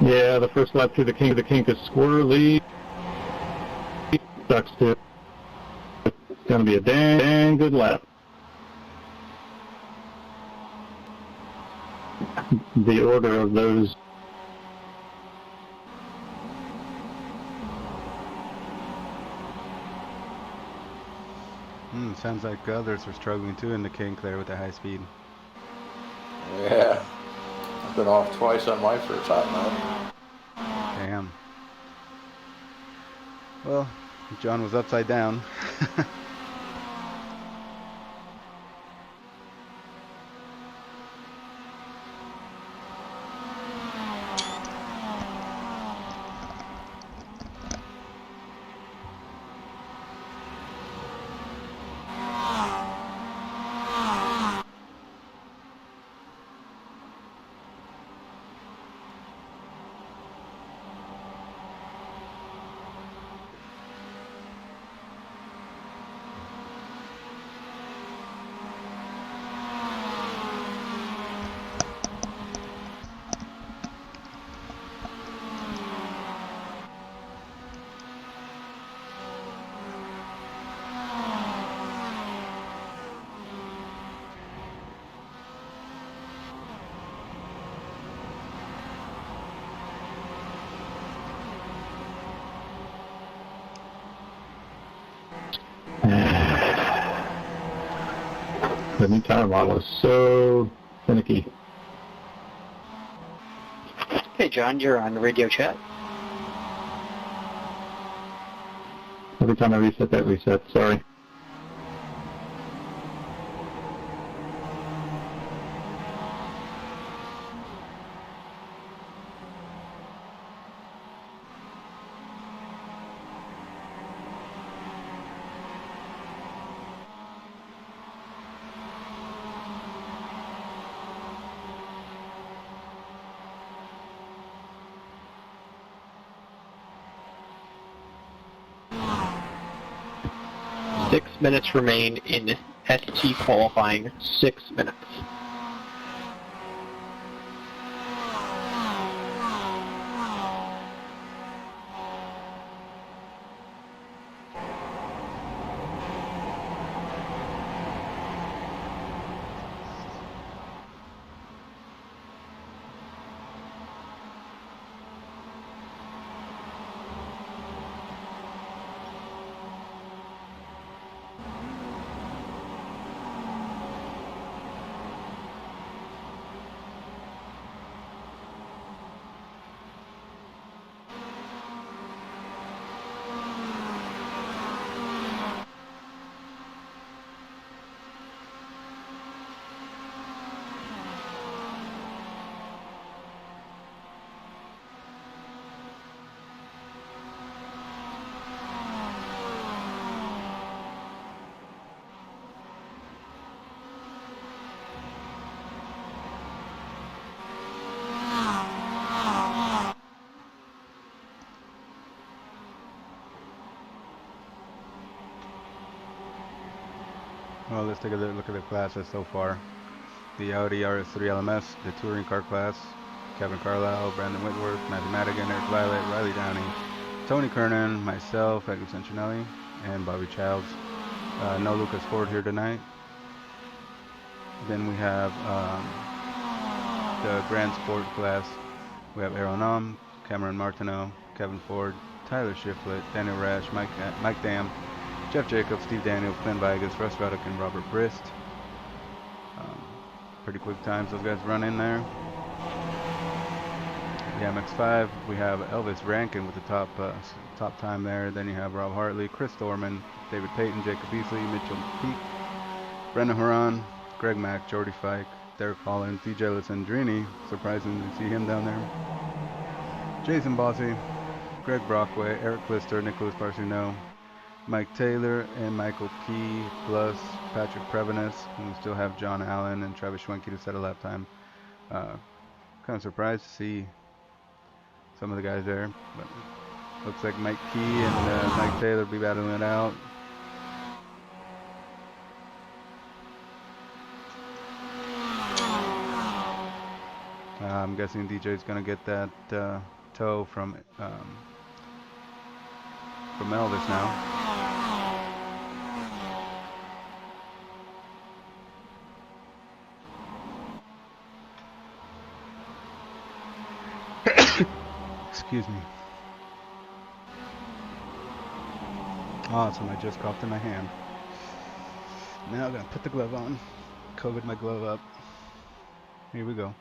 Yeah, the first lap through the kink is squirrely. Sucks too. It's going to be a dang good lap. The order of those. Sounds like others are struggling too in the kink there with the high speed. Yeah. I've been off twice on my first hot lap. Damn. Well, John was upside down. The new tire model is so finicky. Hey, John, you're on the radio chat. Every time I reset, that resets. Sorry. Minutes remain in ST qualifying. 6 minutes. Well, let's take a look at the classes so far. The Audi RS3 LMS, the touring car class, Kevin Carlisle, Brandon Whitworth, Matthew Madigan, Eric Violet, Riley Downey, Tony Kernan, myself, Edgar Sancinelli, and Bobby Childs. No Lucas Ford here tonight. Then we have the Grand Sport class. We have Aaron Om, Cameron Martineau, Kevin Ford, Tyler Shiflett, Daniel Rash, Mike Dam, Jeff Jacobs, Steve Daniel, Glenn Vigas, Russ Ruddock, and Robert Brist. Pretty quick times those guys run in there. The MX-5, we have Elvis Rankin with the top time there. Then you have Rob Hartley, Chris Thorman, David Payton, Jacob Beasley, Mitchell Peak, Brendan Horan, Greg Mack, Jordy Fike, Derek Collins, DJ Alessandrini, surprising to see him down there. Jason Bossy, Greg Brockway, Eric Klister, Nicholas Parsuno, Mike Taylor, and Michael Key, plus Patrick Prevenis, and we still have John Allen and Travis Schwenke to set a lap time. Kind of surprised to see some of the guys there, but looks like Mike Key and Mike Taylor will be battling it out. I'm guessing DJ's gonna get that tow from Elvis now. Excuse me. Awesome, I just coughed in my hand. Now I'm gonna put the glove on. COVID my glove up. Here we go.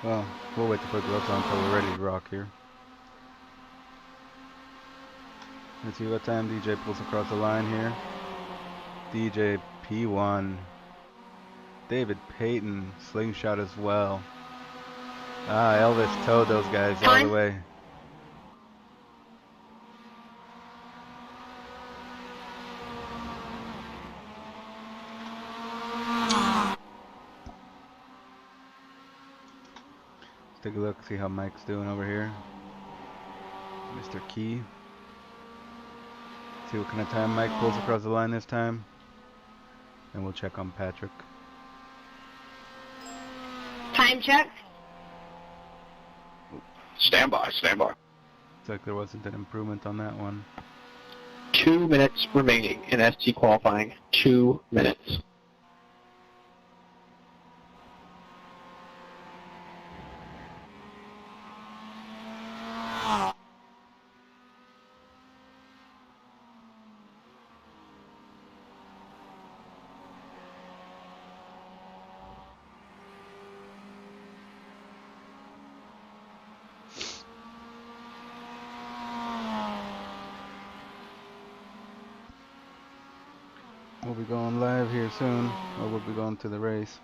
Well, we'll wait to put gloves on until we're ready to rock here. Let's see what time DJ pulls across the line here. DJ P1. David Payton, slingshot as well. Ah, Elvis towed those guys all the way. Let's take a look, see how Mike's doing over here. Mr. Key. See what kind of time Mike pulls across the line this time. And we'll check on Patrick. Time check. Stand by, stand by. Looks like there wasn't an improvement on that one. 2 minutes remaining in ST qualifying. 2 minutes. We'll be going live here soon, or we'll be going to the race.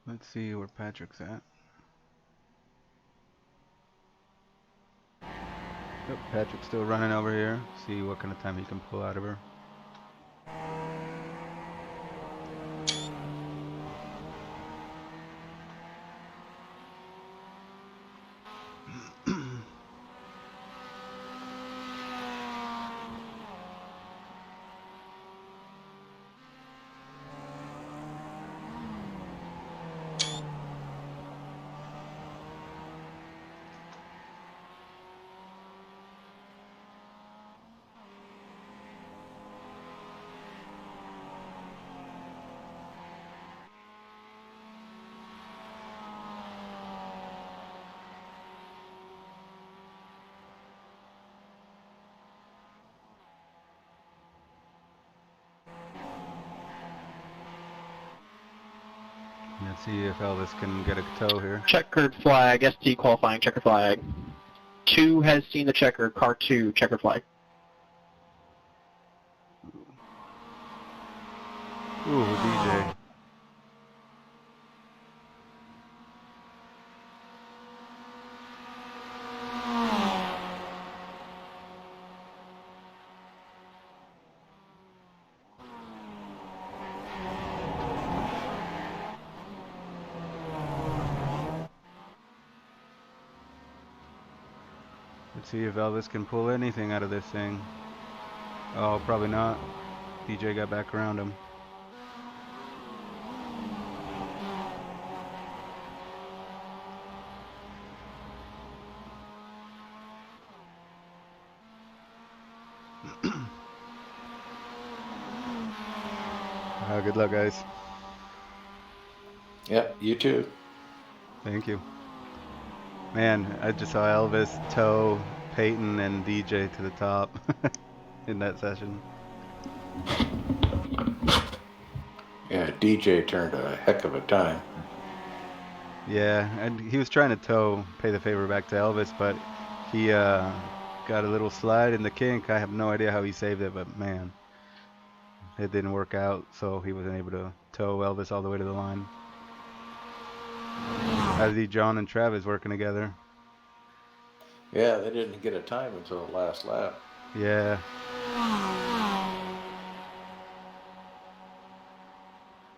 Let's see where Patrick's at. Yep, Patrick's still running over here. See what kind of time he can pull out of her. Let's see if Elvis can get a tow here. Checkered flag, ST qualifying, checkered flag. 2 has seen the checkered, car 2, checkered flag. Ooh, DJ. Let's see if Elvis can pull anything out of this thing. Oh, probably not. DJ got back around him. Good luck, guys. Yep, you too. Thank you. Man, I just saw Elvis tow Peyton and DJ to the top in that session. Yeah, DJ turned a heck of a time. Yeah, and he was trying to pay the favor back to Elvis, but he got a little slide in the kink. I have no idea how he saved it, but man, it didn't work out, so he wasn't able to tow Elvis all the way to the line. I see John and Travis working together. Yeah, they didn't get a time until the last lap. Yeah.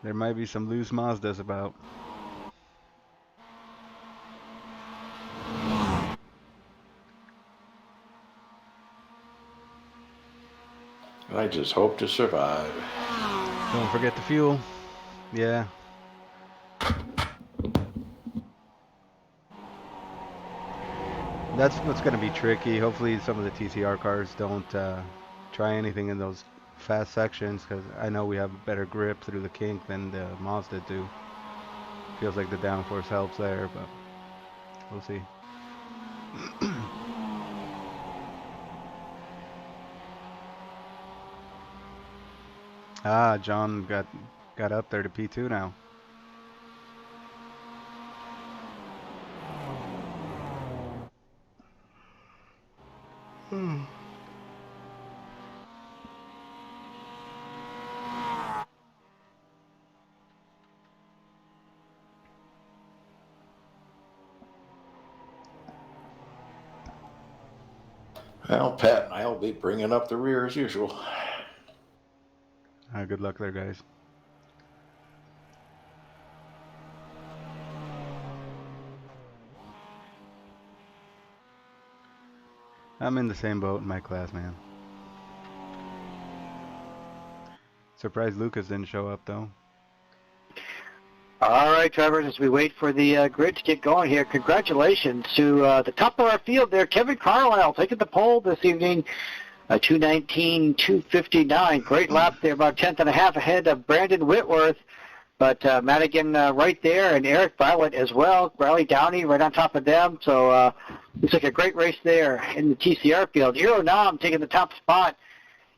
There might be some loose Mazdas about. I just hope to survive. Don't forget the fuel. Yeah. That's what's going to be tricky. Hopefully some of the TCR cars don't try anything in those fast sections, because I know we have better grip through the kink than the Mazda do. Feels like the downforce helps there, but we'll see. Ah, John got up there to P2 now. Well, Pat and I'll be bringing up the rear as usual. Good luck there, guys. I'm in the same boat in my class, man. Surprised Lucas didn't show up, though. All right, drivers, as we wait for the grid to get going here, congratulations to the top of our field there, Kevin Carlisle taking the pole this evening, 2:19.259. Great lap there, about a tenth and a half ahead of Brandon Whitworth. But Madigan right there, and Eric Violet as well. Riley Downey right on top of them. So looks like a great race there in the TCR field. Hiro Nam taking the top spot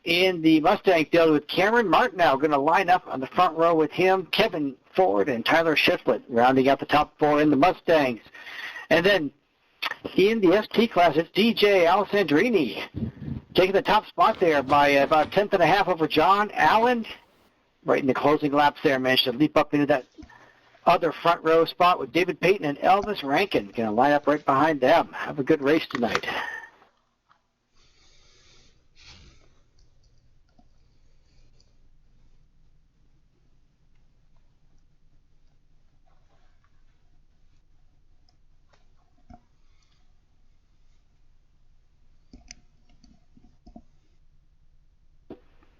in the Mustang field with Cameron Martineau going to line up on the front row with him. Kevin Ford and Tyler Shiflett rounding out the top four in the Mustangs. And then in the ST class, it's DJ Alessandrini taking the top spot there by about a tenth and a half over John Allen. Right in the closing laps there, managed to leap up into that other front row spot with David Payton and Elvis Rankin. Going to line up right behind them. Have a good race tonight.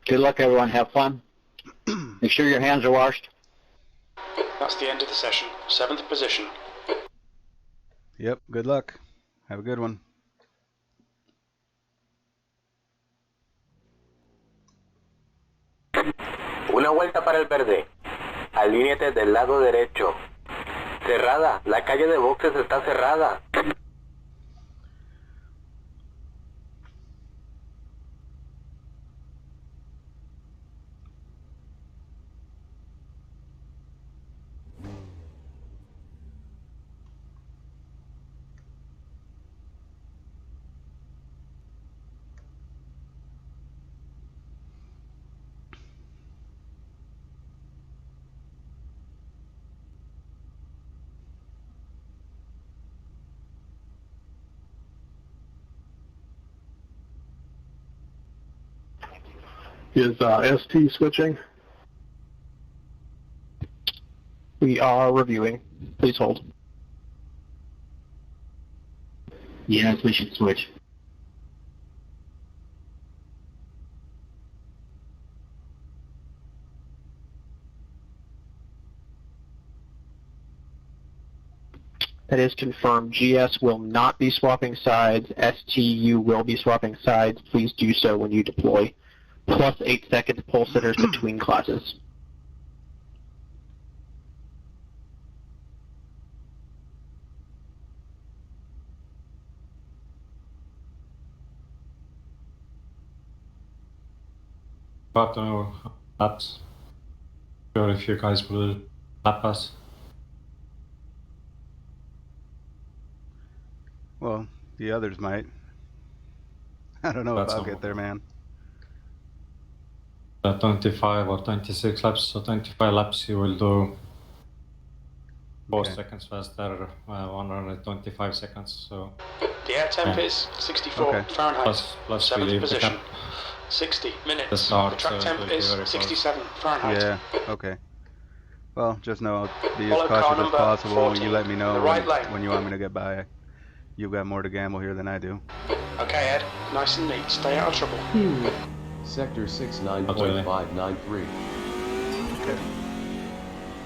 Good luck, everyone. Have fun. Make sure your hands are washed. That's the end of the session. 7th position. Yep, good luck. Have a good one. Una vuelta para el verde. Alíñate del lado derecho. Cerrada. La calle de boxes está cerrada. Is ST switching? We are reviewing. Please hold. Yes, we should switch. That is confirmed. GS will not be swapping sides. STU will be swapping sides. Please do so when you deploy. Plus 8 seconds pole sitters between classes. But laps. Sure if you guys will lap us. Well, the others might. I don't know if That's I'll all. get there, man. 25 or 26 laps, so 25 laps you will do. 4 Okay. seconds faster, 125 seconds. So The air temp yeah. is 64 Okay. Fahrenheit. Plus we 7th leave the position. cap 60 the minutes. start, The track so it temp will be is very close. 67 Fahrenheit. Yeah. Okay. Well, just know I'll be as Follow car cautious as number possible. 14 You let me in the know right lane. when you want me to get by. You've got more to gamble here than I do. Okay, Ed. Nice and neat. Stay out of trouble. 2, Sector 69.593. Okay.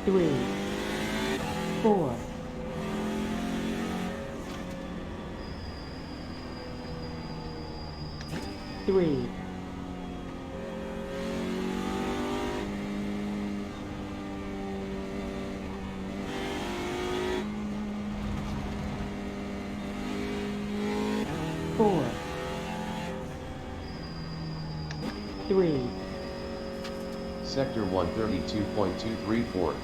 3, 4, 3, 4, 3, Sector 132.234.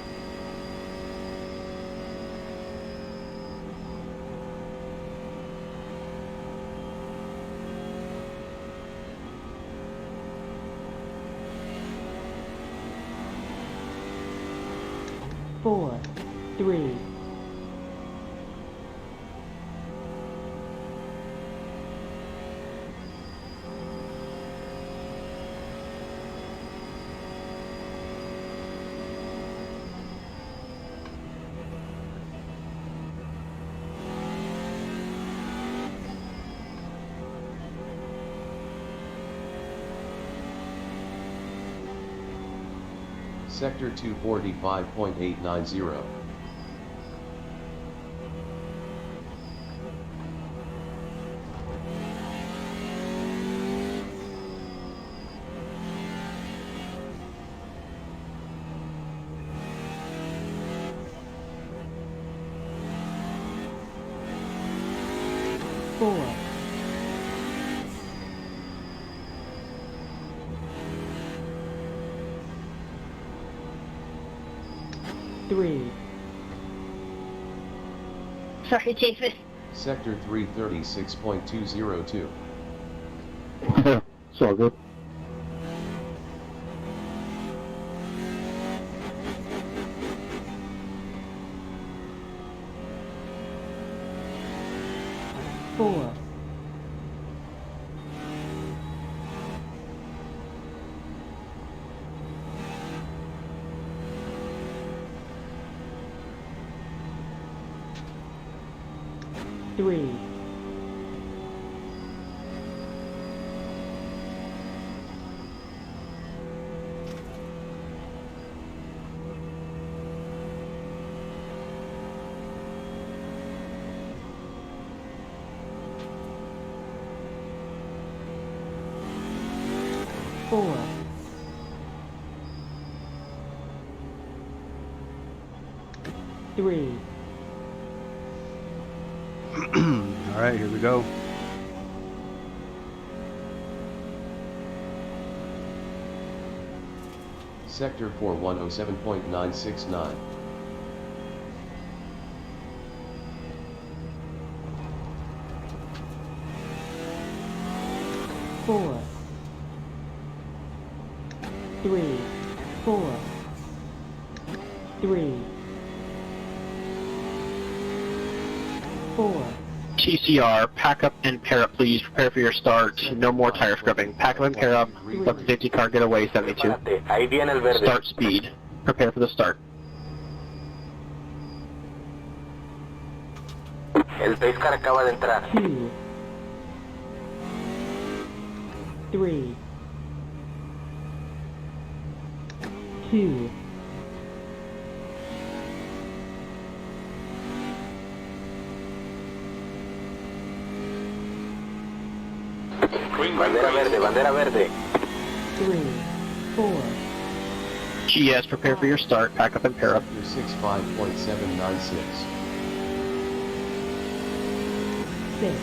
4, 3, Sector 245.890. 4, 3, Sorry, Jason. Sector 336.202. It's all good. 4, 3, 4, 3, All right, here we go. Sector 4107.969. 4, 3, 4, 3, 4, TCR, pack up and pair up, please. Prepare for your start. No more tire scrubbing. Pack up and pair up. Let the safety car get away, 72. Ahí viene el verde. Start speed. Prepare for the start. El pace car acaba de entrar. 2, 3, 2, bandera verde, bandera verde. 3, 4, GS, prepare for your start. Pack up and pair up. Sector 65.796. 6,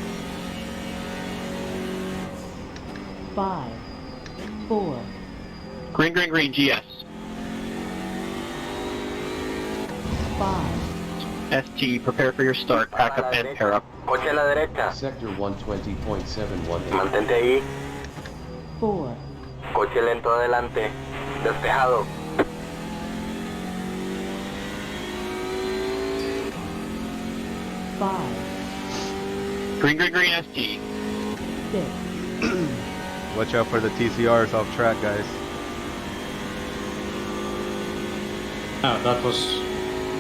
5, 4, Green, green, green, GS. 5, ST, prepare for your start. Pack up and pair up. Coche a la derecha. Sector 120.718. Mantente ahí. 4, Coche lento adelante. Despejado. 5, Green, green, green, ST. 6, Watch out for the TCRs off track, guys. Yeah, that was,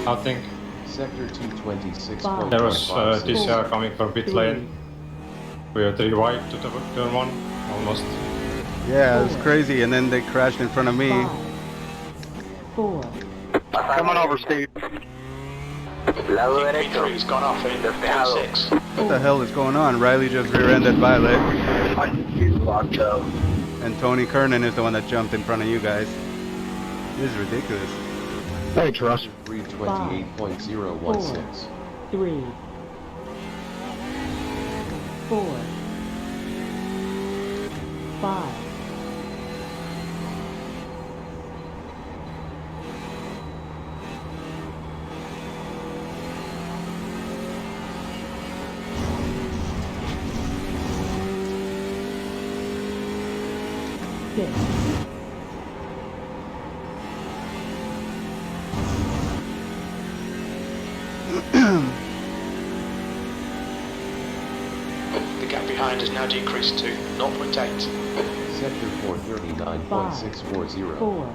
I think, Sector 226. there was TCR coming from pit lane. We are 3 wide to turn 1, almost. Yeah, it was crazy, and then they crashed in front of me. 4. Coming over, Steve. Lado derecho. P3's gone off in Despejado. 6. What the hell is going on? Riley just rear-ended Violet. Locked up. And Tony Kernan is the one that jumped in front of you guys. This is ridiculous. Hey, trust. 328.016. 3, 4, 5, 6, The gap behind has now decreased to 0.8. Sector 439.640. 4,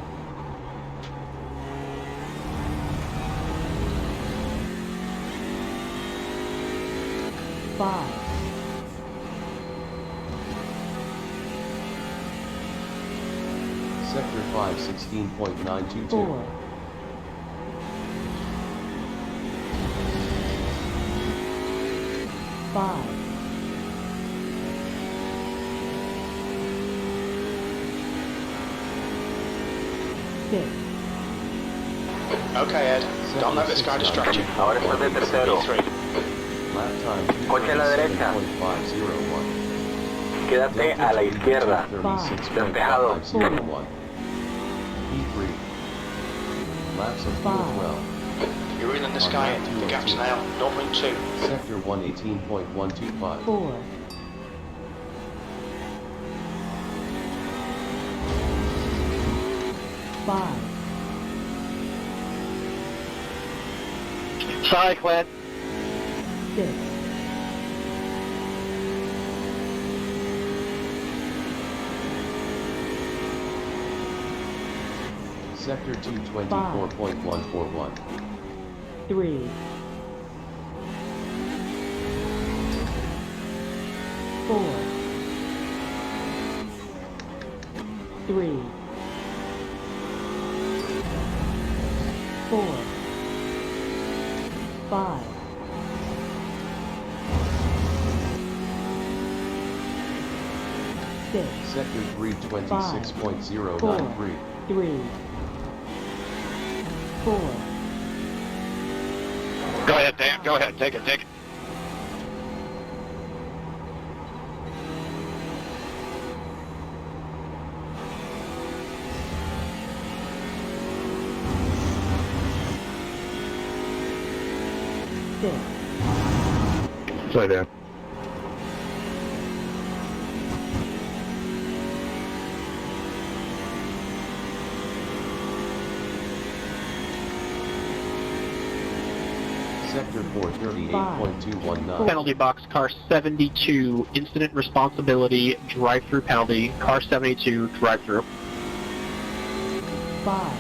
5, 516.922. 4, 5, 6, Okay, Ed. Don't let this guy distract you. Ahora estás de tercero. P3. Lap time Coche a la derecha. 227.501. Quédate a la izquierda. Despejado. 36.501. P3. Laps of fuel 12. You're reeling this guy in. The gap's now 0.2. Sector 118.125. 4, 5, Sorry, Clint. 6, Sector 224.141. 3, 4, 3, 4, 5, 6, Sector 326.093. 3, 4, Go ahead, Dan. Go ahead. Take it. Take it. Say that. Sector 438.219. Penalty box, car 72, incident responsibility, drive-through penalty, car 72, drive-through. 5,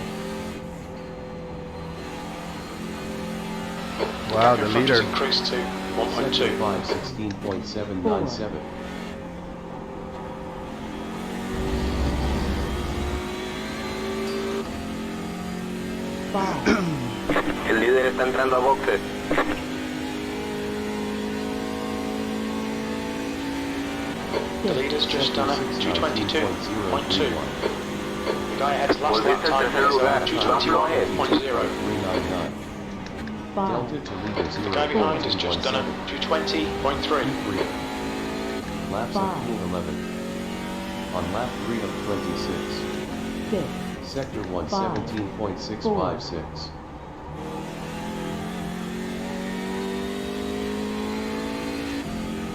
Wow, Gap the in front has leader. increased to Sector 1.2. 516.797. 5, El líder está entrando a boxes. The leader's just done a 222.2. The guy ahead's last lap Volviste al time tercer is lugar. No aflojes. 221.0. 399. 5, Delta to leader The guy behind has just done a 220.3. Laps of fuel 11. On lap 3 of 26. 6, Sector 117.656.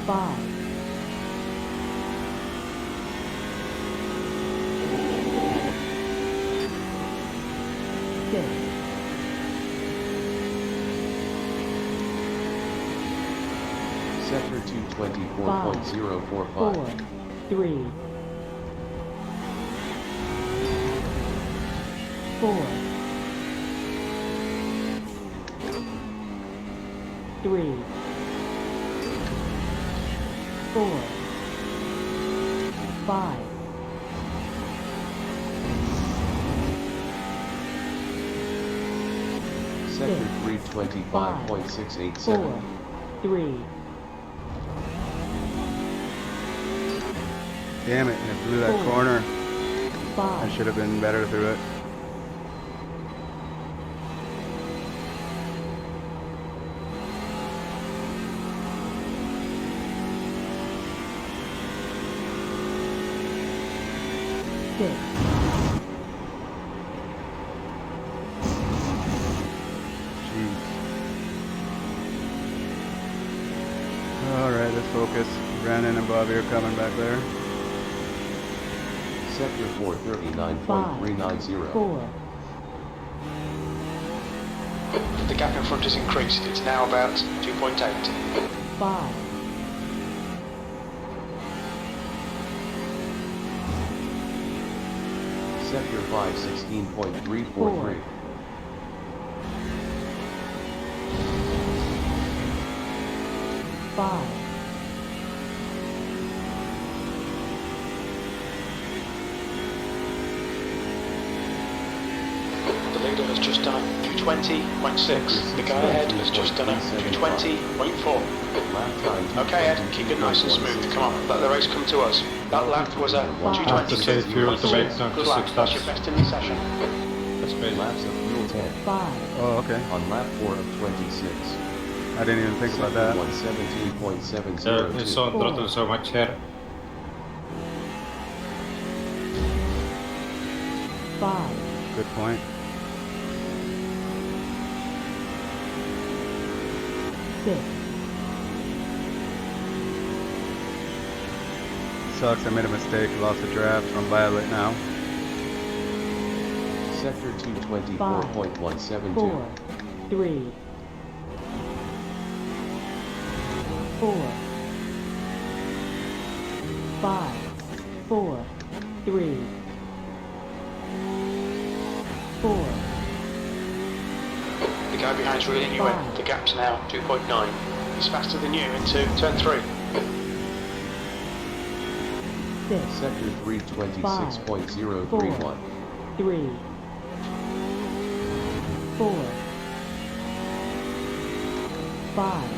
5, 6, 4, 3, 4, 3, 4, 5, Sector 325.687. 4, 3. Damn it, I blew that corner. I 5, should have been better through it. 6. Jeez. Alright, let's focus. Brandon and Bobby are coming back there. Sector 439.390. 4, The gap in front has increased. It's now about 2.8. 5, Sector 516.343. 5, The leader has just done a 220.6. The guy ahead has just done a 220.4. Okay, Ed, keep it nice and smooth. Come on, let the race come to us. That lap was a 222. Fuel to make down to Good lap. 6 That's your laps. best in the session. That's great. Laps of fuel 10. 5, Oh, okay. On lap 4 of 26. I didn't even think about that. 117.702. It's on throttle so much here. 5, Good point. 6, Sucks, I made a mistake. Lost a draft from Violet now. Sector 5, 224.172. 4, 3, 4, 5, 4, 3, 4, The guy behind's reeling you in. The gap's now 2.9. He's faster than you into turn 3. 6, Sector 326.031. 3, 4, 5,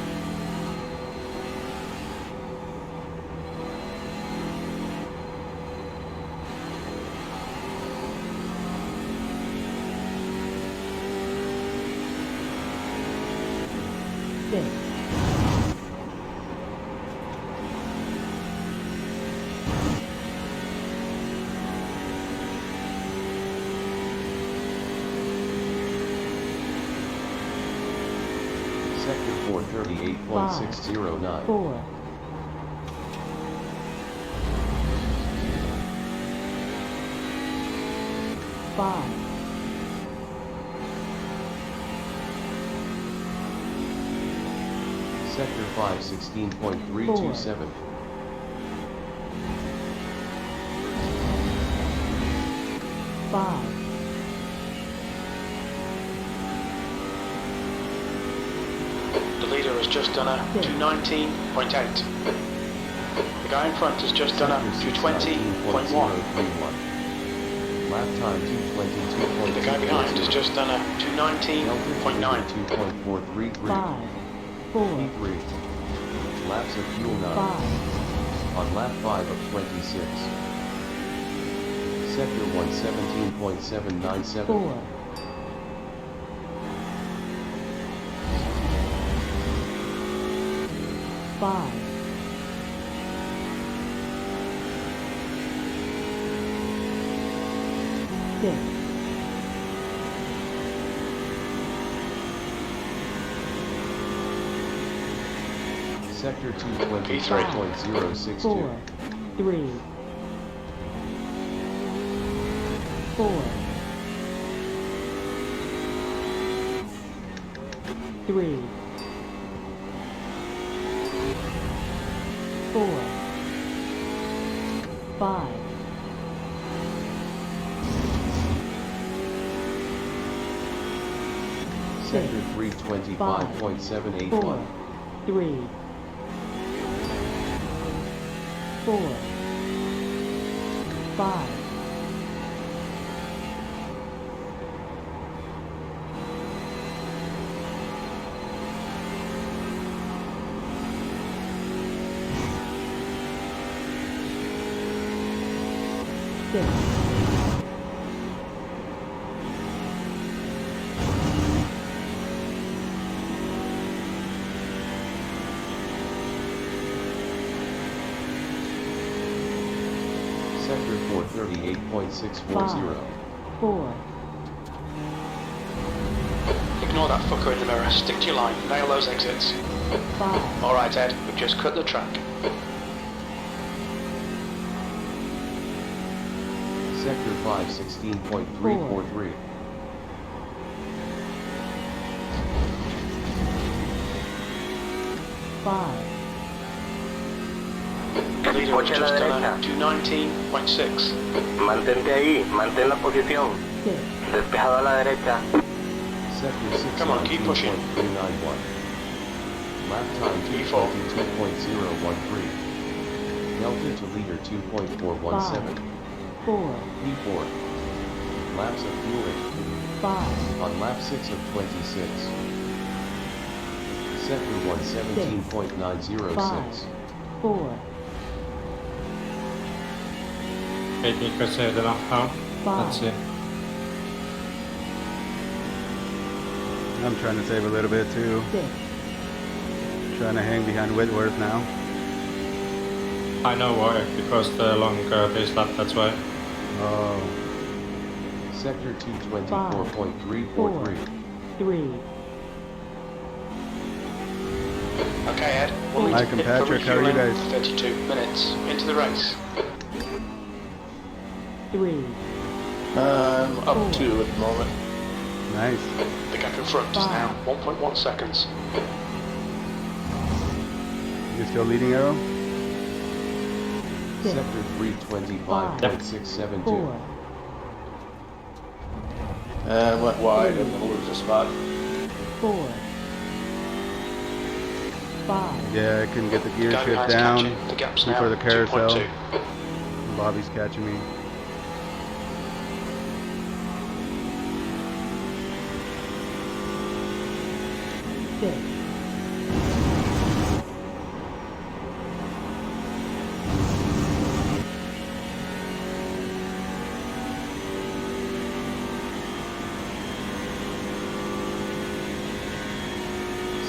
6, Sector 438.609. 4, 5, Sector 516.327. 5, The leader has just done a 219.8. The guy in front has just done a 220.1. Lap time 222. The guy behind has just done a 219.9. 2.433. 5, 4, P3. Laps of fuel 9. 5, On lap 5 of 26. Sector 117.797. 4, 5, 6, Sector 220.062. 4, 3, 4, 3, 5, 6, Sector 325.781. 4, 3, 4, 5, 6, 438.640. 4, Ignore that fucker in the mirror. Stick to your line. Nail those exits. 5, Alright, Ed. We've just cut the track. Sector 516.343. 5, Leader, we've just done a 219.6. Mantente ahí, mantén la posición. 6, Despejado a la derecha. Sector Come on, keep pushing. 619.391. Lap time E4. 222.013. Delta to leader 2.417. 4, P4. Laps of fueling. 5, On lap 6 of 26. Sector 117.906. 4, Maybe you could say it enough now. 5, That's it. I'm trying to save a little bit too. 6, Trying to hang behind Whitworth now. I know why, because the long base lap, that's why. Oh, Sector 224.343. 3, Okay, Ed. We'll need Mike to and hit for Patrick, how are you refueling. guys? 32 minutes into the race. 3, Up 2 at the moment. nice. The gap in front is now 1.1 seconds. You still leading, Arrow? Sector 325.672. 4, Went wide, I'm gonna lose a spot. 4, 5, Yeah, I couldn't get the gear Guy shift behind's down catching. The gap's now before the carousel. 2.2. Bobby's catching me. 6,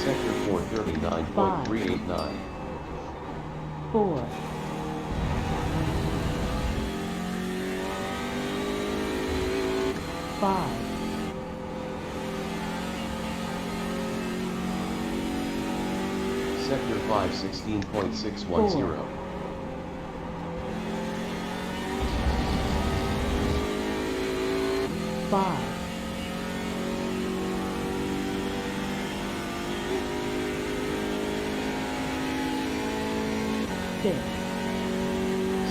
Sector 439.389. 4, 5, Sector 516.610. 5, 6,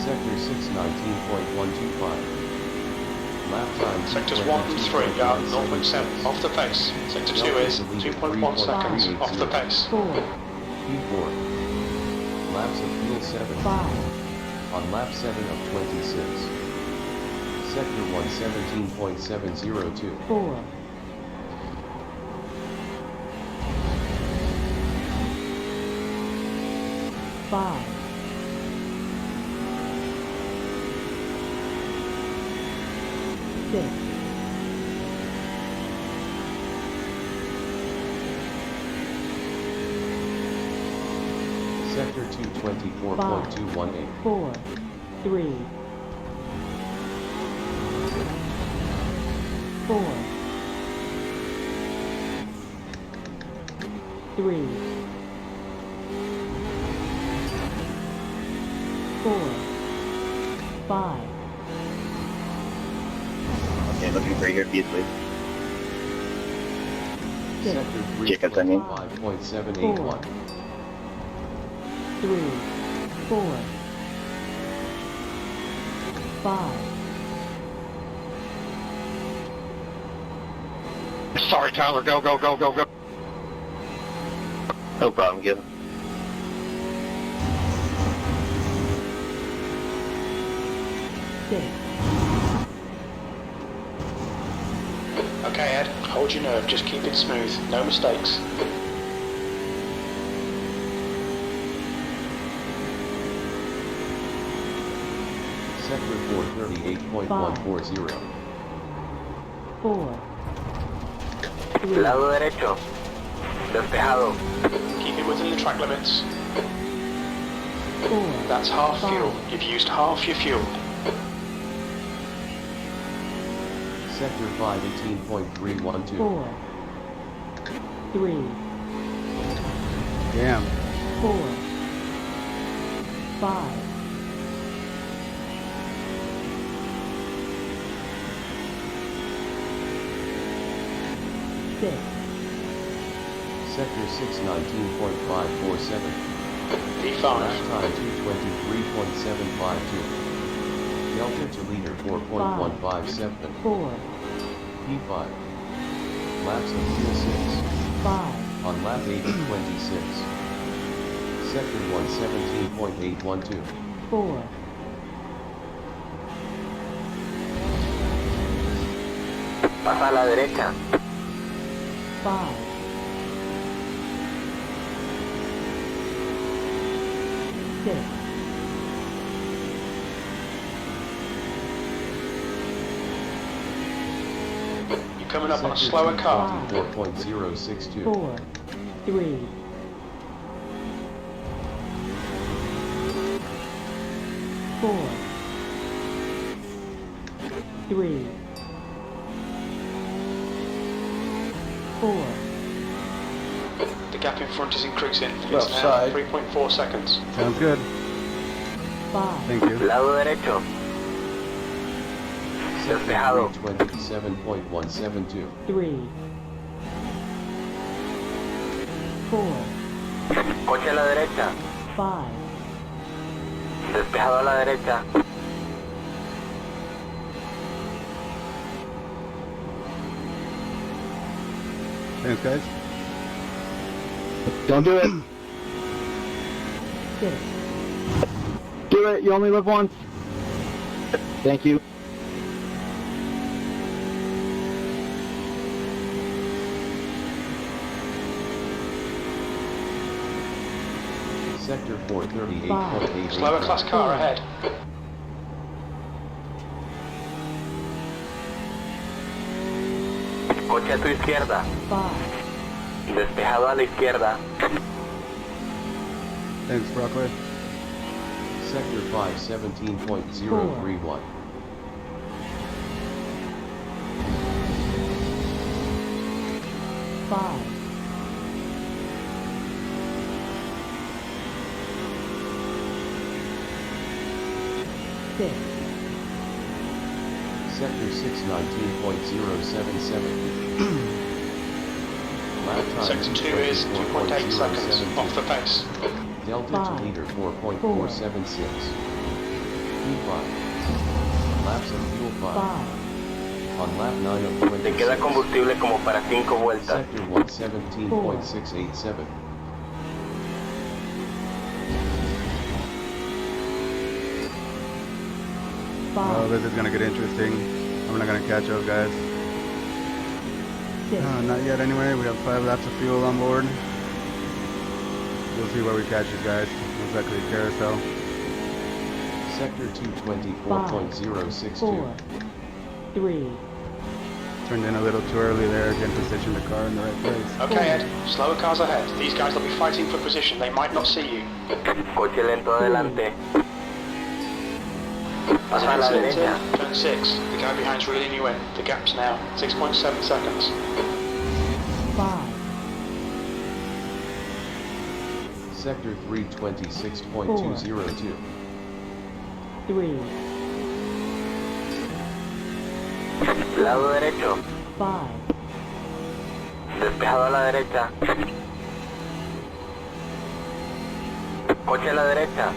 Sector 619.125. Lap time Sectors 1 and 3 are 0.7 off the pace. Sector 2 is 2.1 seconds off the pace. 4, P4. Laps of fuel 7. 5, On lap 7 of 26. Sector 117.702. 4, 5, 6, Sector 224.218. 4, 3, 4, 3, 4, 5, Okay, looking for your Beasley. Sector Jacobs, I mean. 325.781. 3, 4, 5. Sorry, Tyler. Go, go, go, go, go. No problem, Gil. 6. Okay, Ed, hold your nerve. Just keep it smooth. No mistakes. Sector 438.140. 4. Lado derecho. Despejado. Keep it within the track limits. 4. That's half fuel. You've used half your fuel. Sector 518.312. 4. 3. Damn. 4. 5. 6. Sector 619.547. P5. Lap time 223.752. Delta to leader 4.157. 4. P5. Laps of fuel 6. 5. On lap 8 of 26. Sector 117.812. 4. Pasa a la derecha. 5. 6. You're coming up on a slower car. 4.062. 4. 3. 4. 3. 4. The gap in front is increasing. It's Left now side. 3.4 seconds. Sounds good. 5. Thank you. Lado derecho. Despejado. 327.172. 3. 4. Coche a la derecha. 5. Despejado a la derecha. Thanks, guys. Don't do it. 6. Do it. You only live once. Thank you. Sector 438.8. Slower class car ahead. Coche a tu izquierda. 5. Despejado a la izquierda. Thanks, Brockway. Sector 517.031. 5. 6. Sector 619.077. Lap time Sector 2 is 2.8 seconds off the pace. Delta 5. to leader 4.476. P5. Laps of fuel 5. 5. On lap 9 of Te queda 26. combustible como para 5 vueltas. Sector 117.687. 5. Oh, this is gonna get interesting. I'm not gonna catch up, guys. 6. Not yet anyway. We have 5 laps of fuel on board. We'll see where we catch you guys. Most likely carousel. Sector 224.062. 4. 3. Turned in a little too early there. Didn't position the car in the right place. Okay, Ed. Slower cars ahead. These guys will be fighting for position. They might not see you. Coche lento adelante. Pasa a la derecha. Turn 6. The guy behind's reeling you in. The gap's now 6.7 seconds. 5. Sector 326.202. 3. Lado derecho. 5. Despejado a la derecha. Coche a la derecha.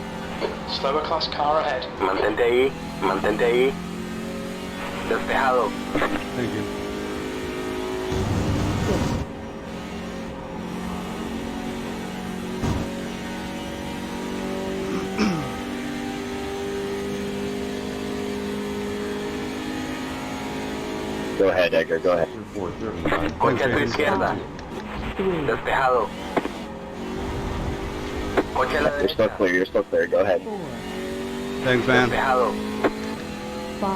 Slower class car ahead. Mantente ahí, mantente ahí. Despejado. Thank you. Go ahead, Edgar. Go ahead. Coche a tu izquierda. Despejado. Coche a la You're still derecha. clear. You're still clear. Go ahead. Thanks, man. Despejado. 5,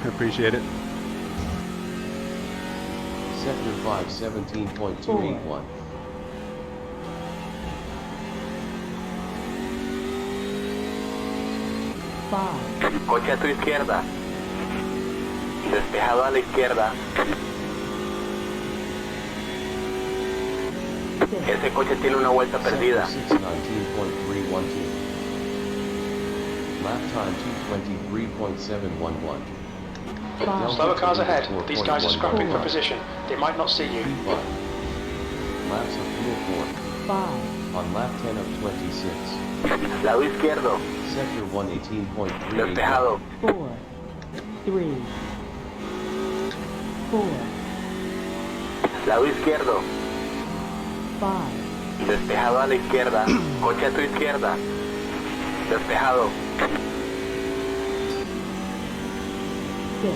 I appreciate it. Sector 5, 17.281. 5, Coche a tu izquierda. Despejado a la izquierda. Ese coche tiene una vuelta perdida. Sector 6, 19.312. Lap time 223.711. Slower cars ahead. These guys are scrapping for position. They might not see you. P5. Laps of fuel 4. 5, On lap 10 of 26. Lado izquierdo. Sector 118.3. Despejado. 4, 3, 4, Lado izquierdo. 5, Despejado a la izquierda. Coche a tu izquierda. Despejado. 6,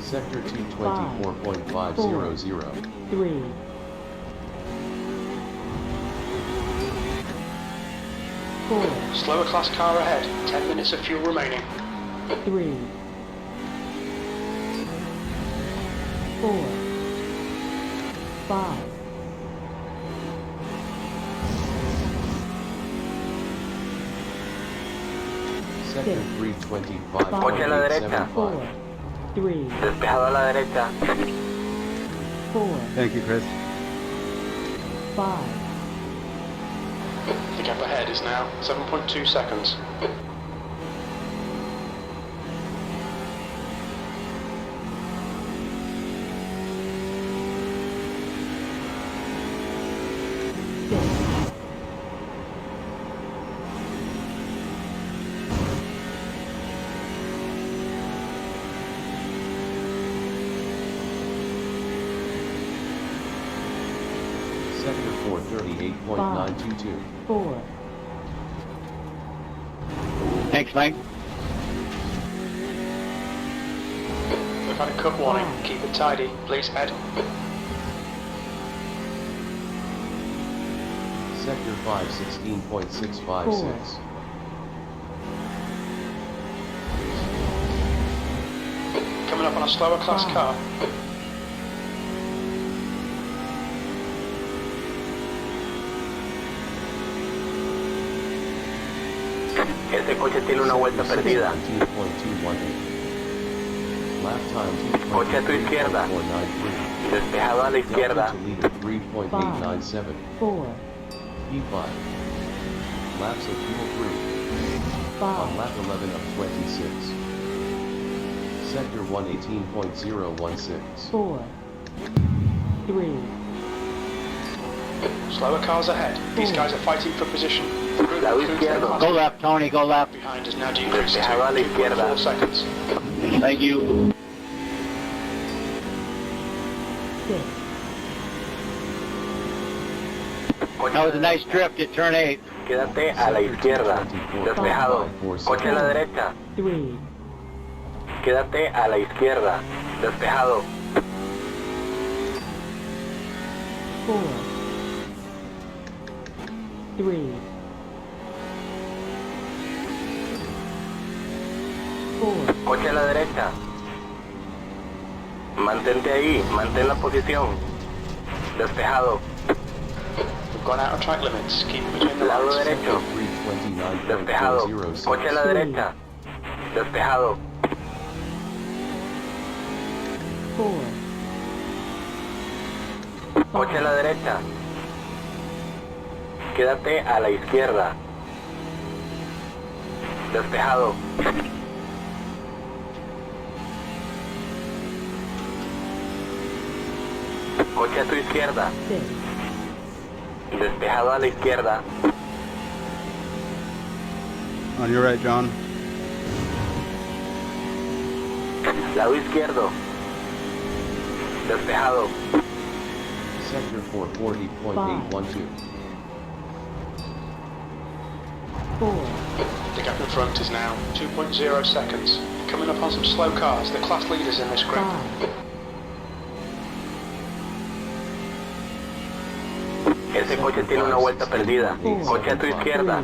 Sector 224.500. 3, 4, Slower class car ahead. 10 minutes of fuel remaining. 3, 4, 5, Sector 325. Coche a la derecha. 4, 3, Despejado a la derecha. 4, Thank you, Chris. 5, The gap ahead is now 7.2 seconds. Sector 438.922. 4, Thanks, Mike. We've had a cut warning. Keep it tidy. Please head. Sector 516.656. Coming up on a slower class car. Ese coche tiene una vuelta perdida. 17.218. Lap time Coche a tu izquierda. 223.493. Despejado a la izquierda. Delta to leader 3.897. 4, P5. Laps of fuel 3. 5, On lap 11 of 26. Sector 118.016. 4, 3, Slower cars ahead. These guys are fighting for position. Lado izquierdo. Go left, Tony. Go left. Behind is now decreased to Despejado a la izquierda. 2.4 seconds. Thank you. 6, That was a nice drift at turn 8. Quédate a la izquierda. Despejado. Coche a la derecha. 3, Quédate a la izquierda. Despejado. 4, 3, 4, Coche a la derecha. Mantente ahí. Mantén la posición. Despejado. We've gone out of track limits. Keep it between the Lado lines. derecho. Despejado. Coche a la derecha. Despejado. 4, Coche a la derecha. Quédate a la izquierda. Despejado. 5, Coche a tu izquierda. Despejado a la izquierda. On your right, John. Lado izquierdo. Despejado. Sector 440.812. 4, The gap in front is now 2.0 seconds. Coming up on some slow cars, the class leaders in this group. 5, Ese coche tiene una vuelta perdida. Coche a tu izquierda.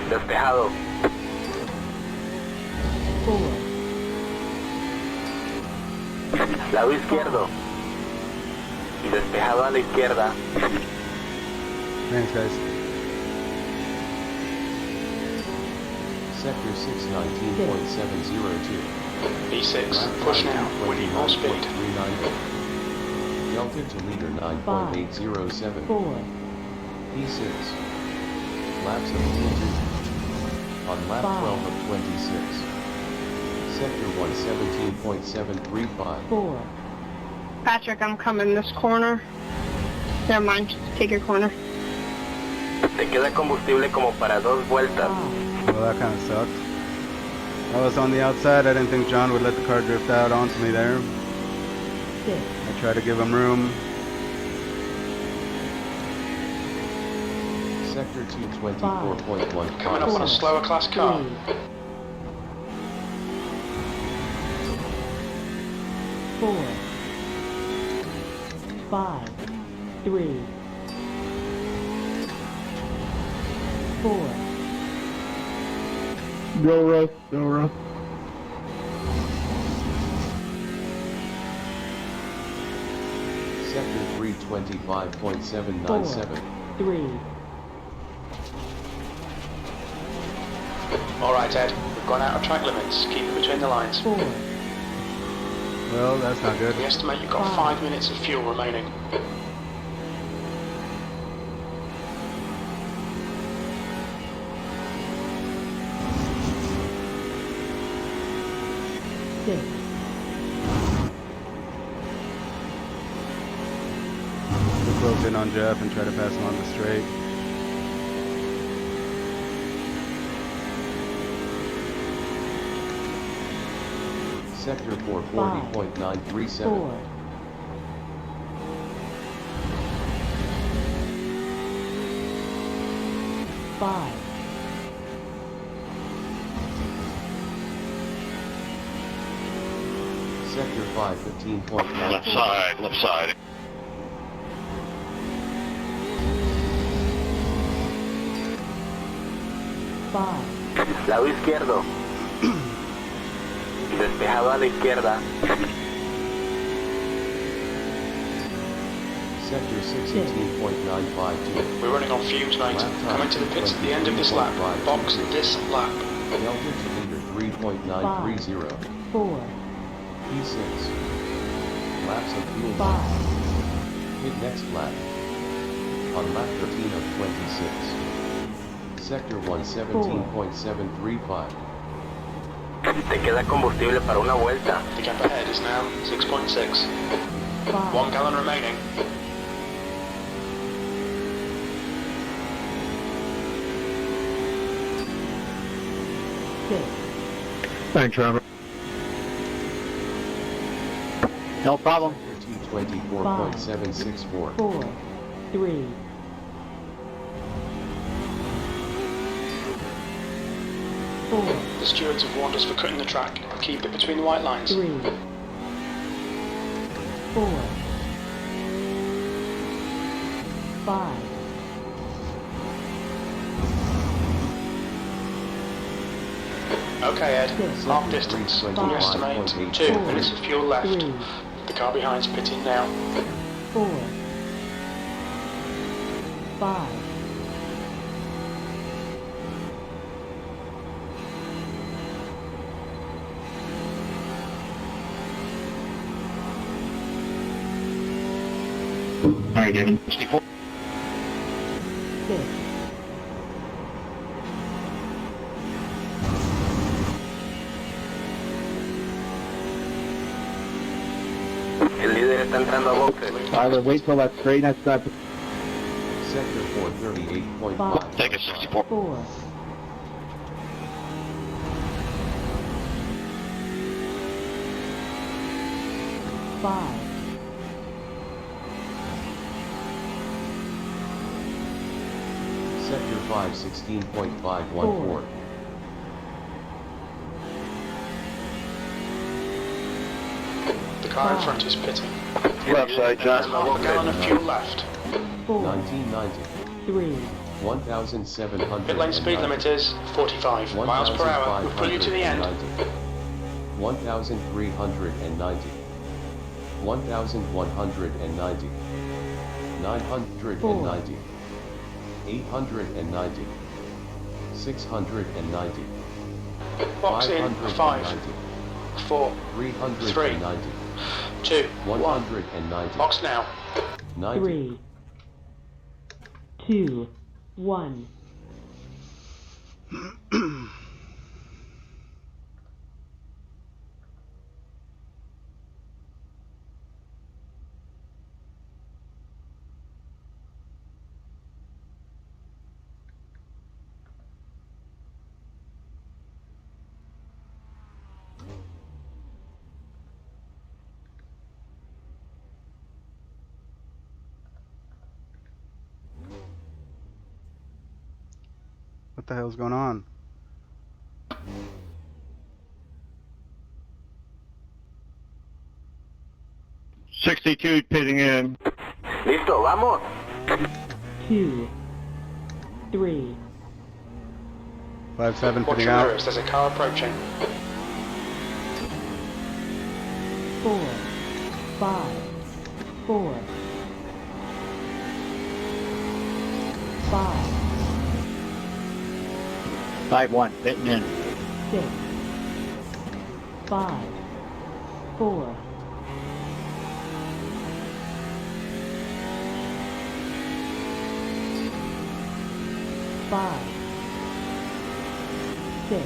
Despejado. 4, Lado izquierdo. Despejado a la izquierda. Thanks, guys. Sector 619.702. E6, push now. We need more speed. 390. Delta to leader 9.807. 4, E6. Laps of fuel 2. On lap 12 of 26. Sector 117.735. 4, Patrick, I'm coming this corner. Never mind, take your corner. Te queda combustible como para 2 vueltas. Well, that kind of sucked. I was on the outside. I didn't think John would let the car drift out onto me there. 6, I tried to give him room. Sector 224.1. Coming up on a slower class car. 4, 5, 3, 4, Go, Russ. Go, Russ. Sector 325.797. 3, Alright, Ed, we've gone out of track limits. Keep it between the lines. 4, Well, that's not good. We estimate you've got 5 minutes of fuel remaining. 6, We'll close in on Jeff and try to pass him on the straight. Sector 440.937. 4, 5, Sector 515.9. Left side, left side. 5, Lado izquierdo. Despejado a la izquierda. Sector 618.952. We're running on fumes, mate. Coming to the pits at the end of this lap. Box this lap. Delta to leader 3.930. 4, P6. Laps of fuel 5, Hit next lap. On lap 13 of 26. Sector 117.735. Te queda combustible para una vuelta. The gap ahead is now 6.6. 5, 1 gallon remaining. Thanks, Robert. No problem. Sector 224.764. 4, 3, 4, The stewards have warned us for cutting the track. Keep it between the white lines. 3, 4, 5, Okay, Ed. Half distance. We estimate 2 minutes of fuel left. 3, The car behind's pitting now. 4, 5, 64. 6, El líder está en entrando a boxes. Tyler, wait till that straight next up. Sector 438.5. Take a 64. 4, 5, Sector 516.514. The car in front is pitting. Left side, John. 1 gallon of fuel left. 4, 1990. 3, 1,700. Pit lane speed limit is 45 miles per hour. We'll pull you to the end. 1,390. 1,190. 990. 890. 690. Box in 5, 4, 390. 2, 190. box now. 90. 3, 2, 1. What the hell's going on? '62 pitting in. Listo, vamos. 2, 3, 5-7 Watch putting your out. mirrors, there's a car approaching. 4, 5, 4, 5, 5-1, pitting in. 6, 5, 4, 5, 6,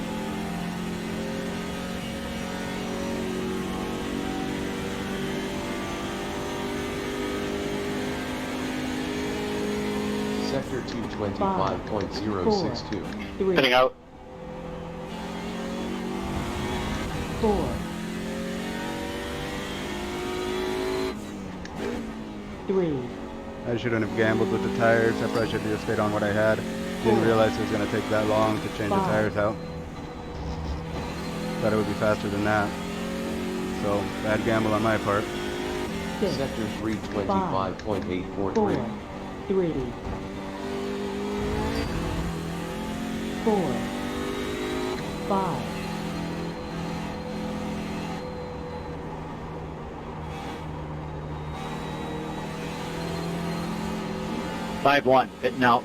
225.062. 3, Pitting out. 4, 3, I shouldn't have gambled with the tires. I probably should have just stayed on what I had. Didn't realize it was going to take that long to change the tires out. Thought it would be faster than that. So, bad gamble on my part. Sector 325.843. 4, 3, 4, 5, 5-1, pitting out.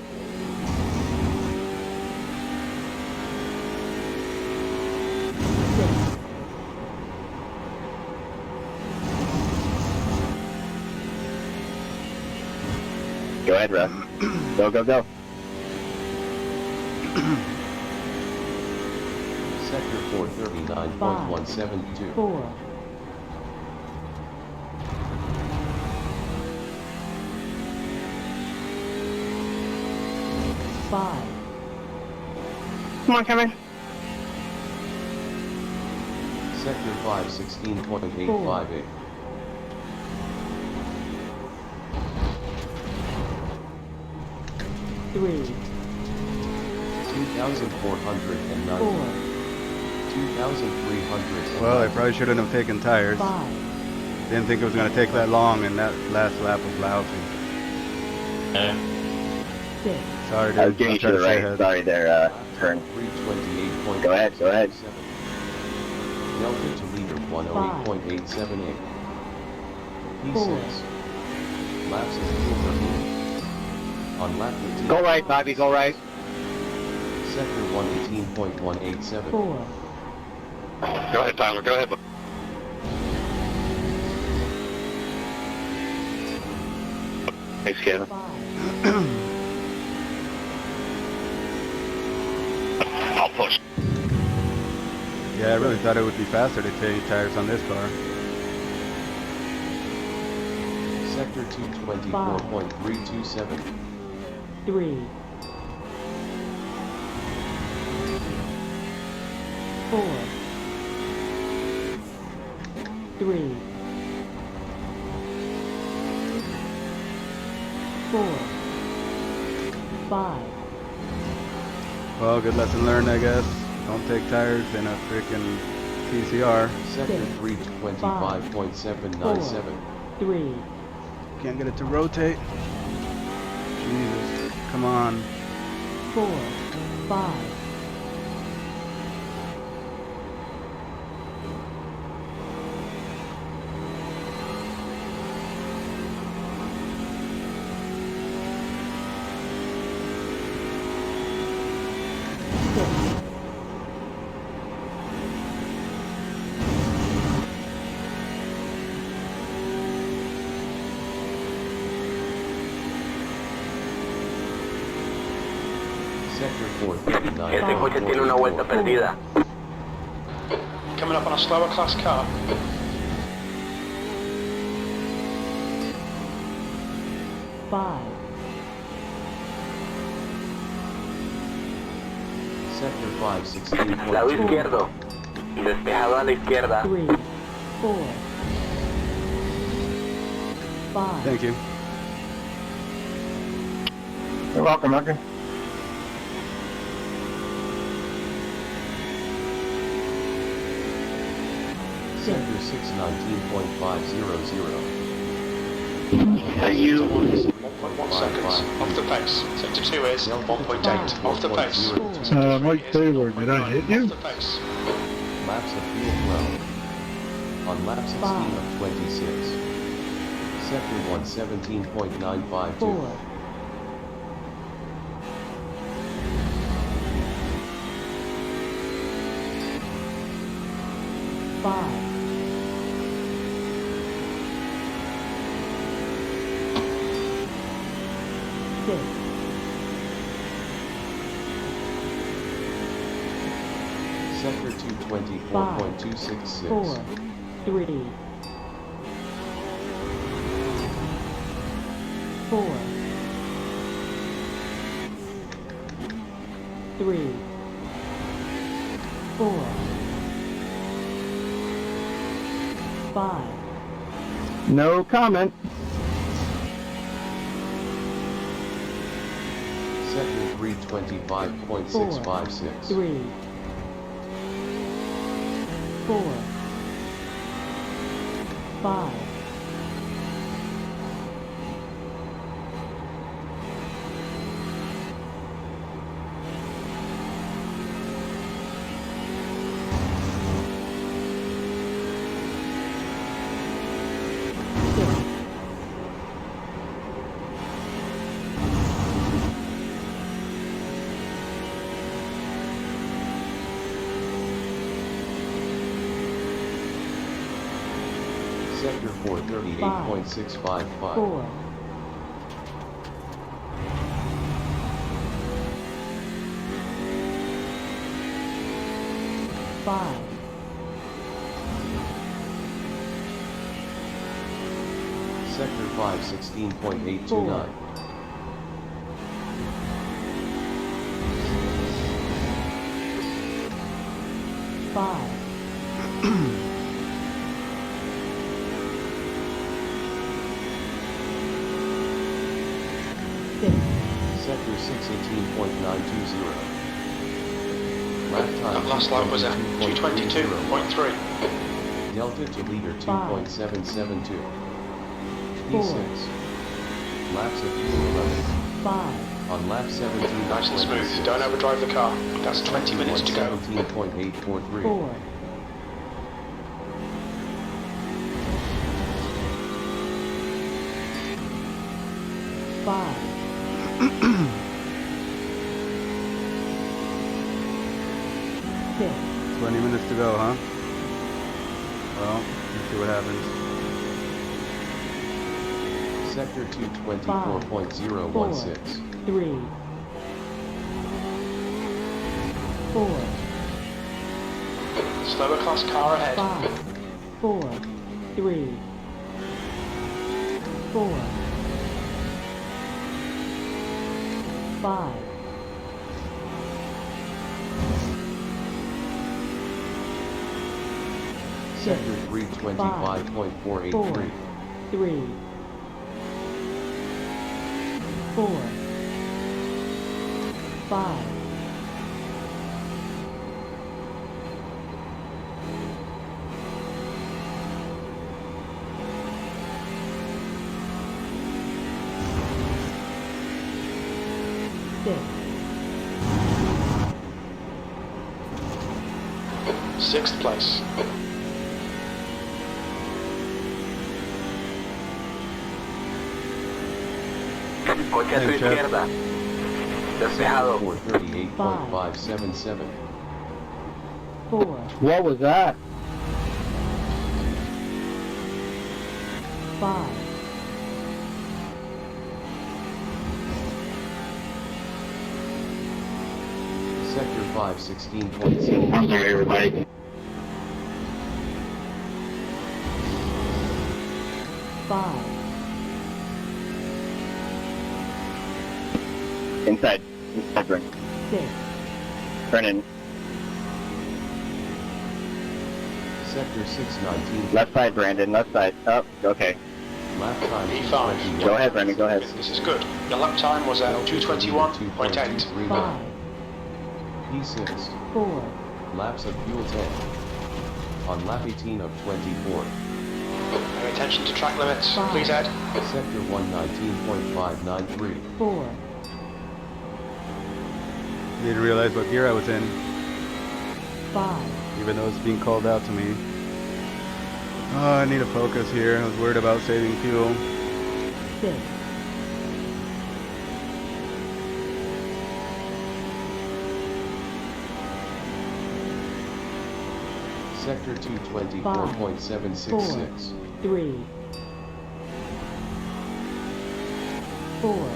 Go ahead, Russ. Go, go, go. Sector 439.172. 4, 5, Come on, Kevin. Sector 516.858. 3, 2,490. 4, 2,300. Well, I probably shouldn't have taken tires. 5, Didn't think it was going to take that long, and that last lap was lousy. 6, Sorry, dude. I was getting I'll to try the to stay right. ahead. Sorry there, turn. 328. Go ahead, go ahead. Delta to leader 108.878. P6. Laps is fuel 13. On lap 15. Go right, Bobby, go right. Sector 118.187. 4, Go ahead, Tyler. Go ahead. Thanks, Kevin. 5, I'll push. Yeah, I really thought it would be faster to change tires on this car. Sector 224.327. 3, 4, 3, 4, 5. Well, good lesson learned, I guess. Don't take tires in a freaking TCR. Sector 325.797. 3. Can't get it to rotate. Jesus, come on. 4, 5. Sector 439. Este coche tiene una vuelta perdida. Coming up on a slower class car. Sector 516. Lado izquierdo. Despejado a la izquierda. 3, 4, 5. Thank you. You're welcome, okay. Sector 619.500. You 1.1 seconds off the pace. Sector 2 is 1.8 off the pace. Mike Taylor, did I hit you? Off the pace. Laps of fuel flow. On lap 16 of 26. Sector 117.952. 4, 5. 6. Sector 224.266. 4, 3, 4, 3, 4, 5. No comment. Sector 325.656. 3, 4, 5. Sector 438.655. 4, 5. Sector 516.829. 5. 6. Sector 618.920. Lap time. Last lap was at 222.3. Delta to leader 2.772. 4. P6. Laps of fuel 11. 5. On lap 17. Nice and smooth. Don't overdrive the car. That's 20 minutes to go. 17.843. 4. 5. 6. 20 minutes to go, huh? Well, let's see what happens. Sector 224.016. 3, 4, Slower class car ahead. 5, 4, 3, 4, 5, Sector 325.483. 3, 4, 5, 6, 6th place. Coche a tu izquierda. Despejado. 438.577. 4, What was that? 5, Sector 516.0. I'm sorry, everybody. 5, Inside ring. 6, Brennan, Sector 619. left side, Brandon, left side. Up, okay. Lap time P5. Go ahead, Brendan, go ahead. This is good. Your lap time was at 2:21.8. 5, P6. 4, Laps of fuel tank. On lap 18 of 24. Pay attention to track limits, please, Ed. Sector 119.593. 4, Didn't realize what gear I was in, 5, even though it's being called out to me. Oh, I need to focus here. I was worried about saving fuel. 6, Sector 224.766. 3, 4,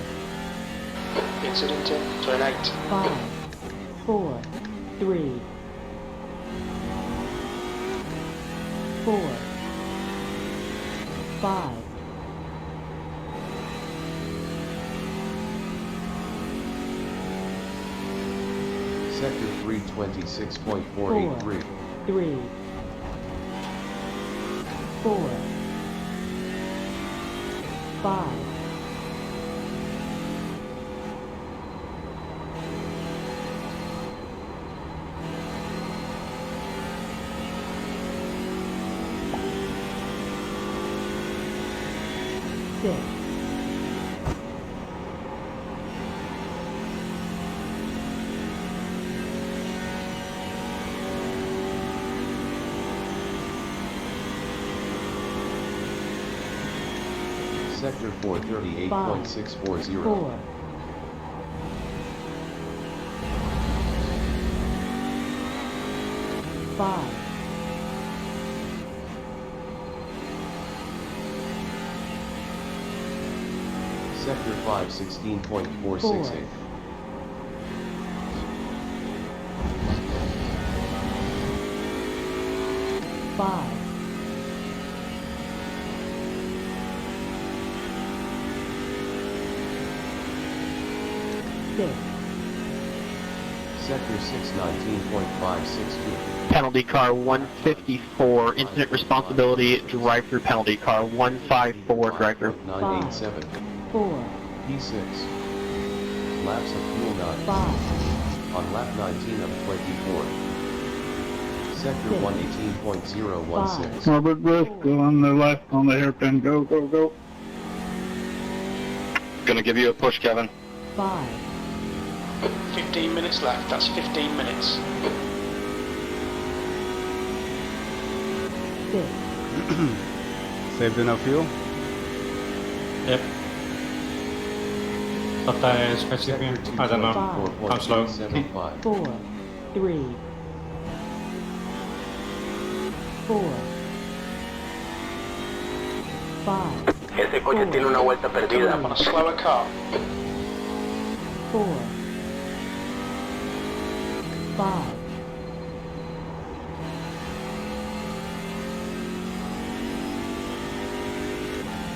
Incident in, turn 8. 5, 4, 3, 4, 5, Sector 326.483. 3, 4, 5, 6, Sector 438.640. 4, 5, 516.468. 5, 6, Sector 619.562. Penalty car 154, incident responsibility, drive-through penalty car 154, drive-through. 987. 4, P6. Laps of fuel 9. 5, On lap 19 of 24. Sector 118.016. Norbert Briscoe on the left on the hairpin. Go, go, go. Gonna give you a push, Kevin. 5, 15 minutes left, that's 15 minutes. 6, Saved enough fuel? Yep. But I specifically, I don't know, I'm slow. 4, 3, 4, 5, Ese coche tiene una vuelta perdida. On a slower car. 4, 5,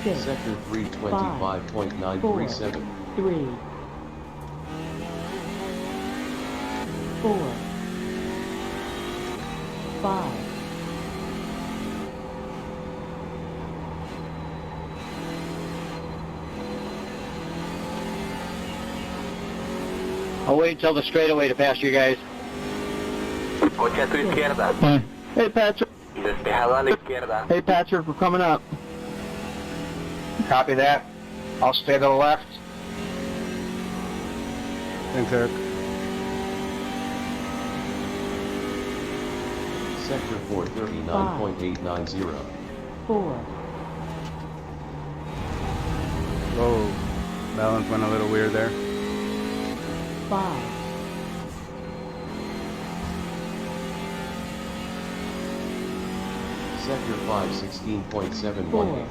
6, Sector 325.937. 3, 4, 5, I'll wait until the straightaway to pass you guys. Coche a tu izquierda. Hey, Patrick. Despejado a la izquierda. Hey, Patrick, we're coming up. Copy that. I'll stay to the left. Thanks, Eric. Sector 439.890. 4, Whoa, balance went a little weird there. 5, Sector 516.718. 4,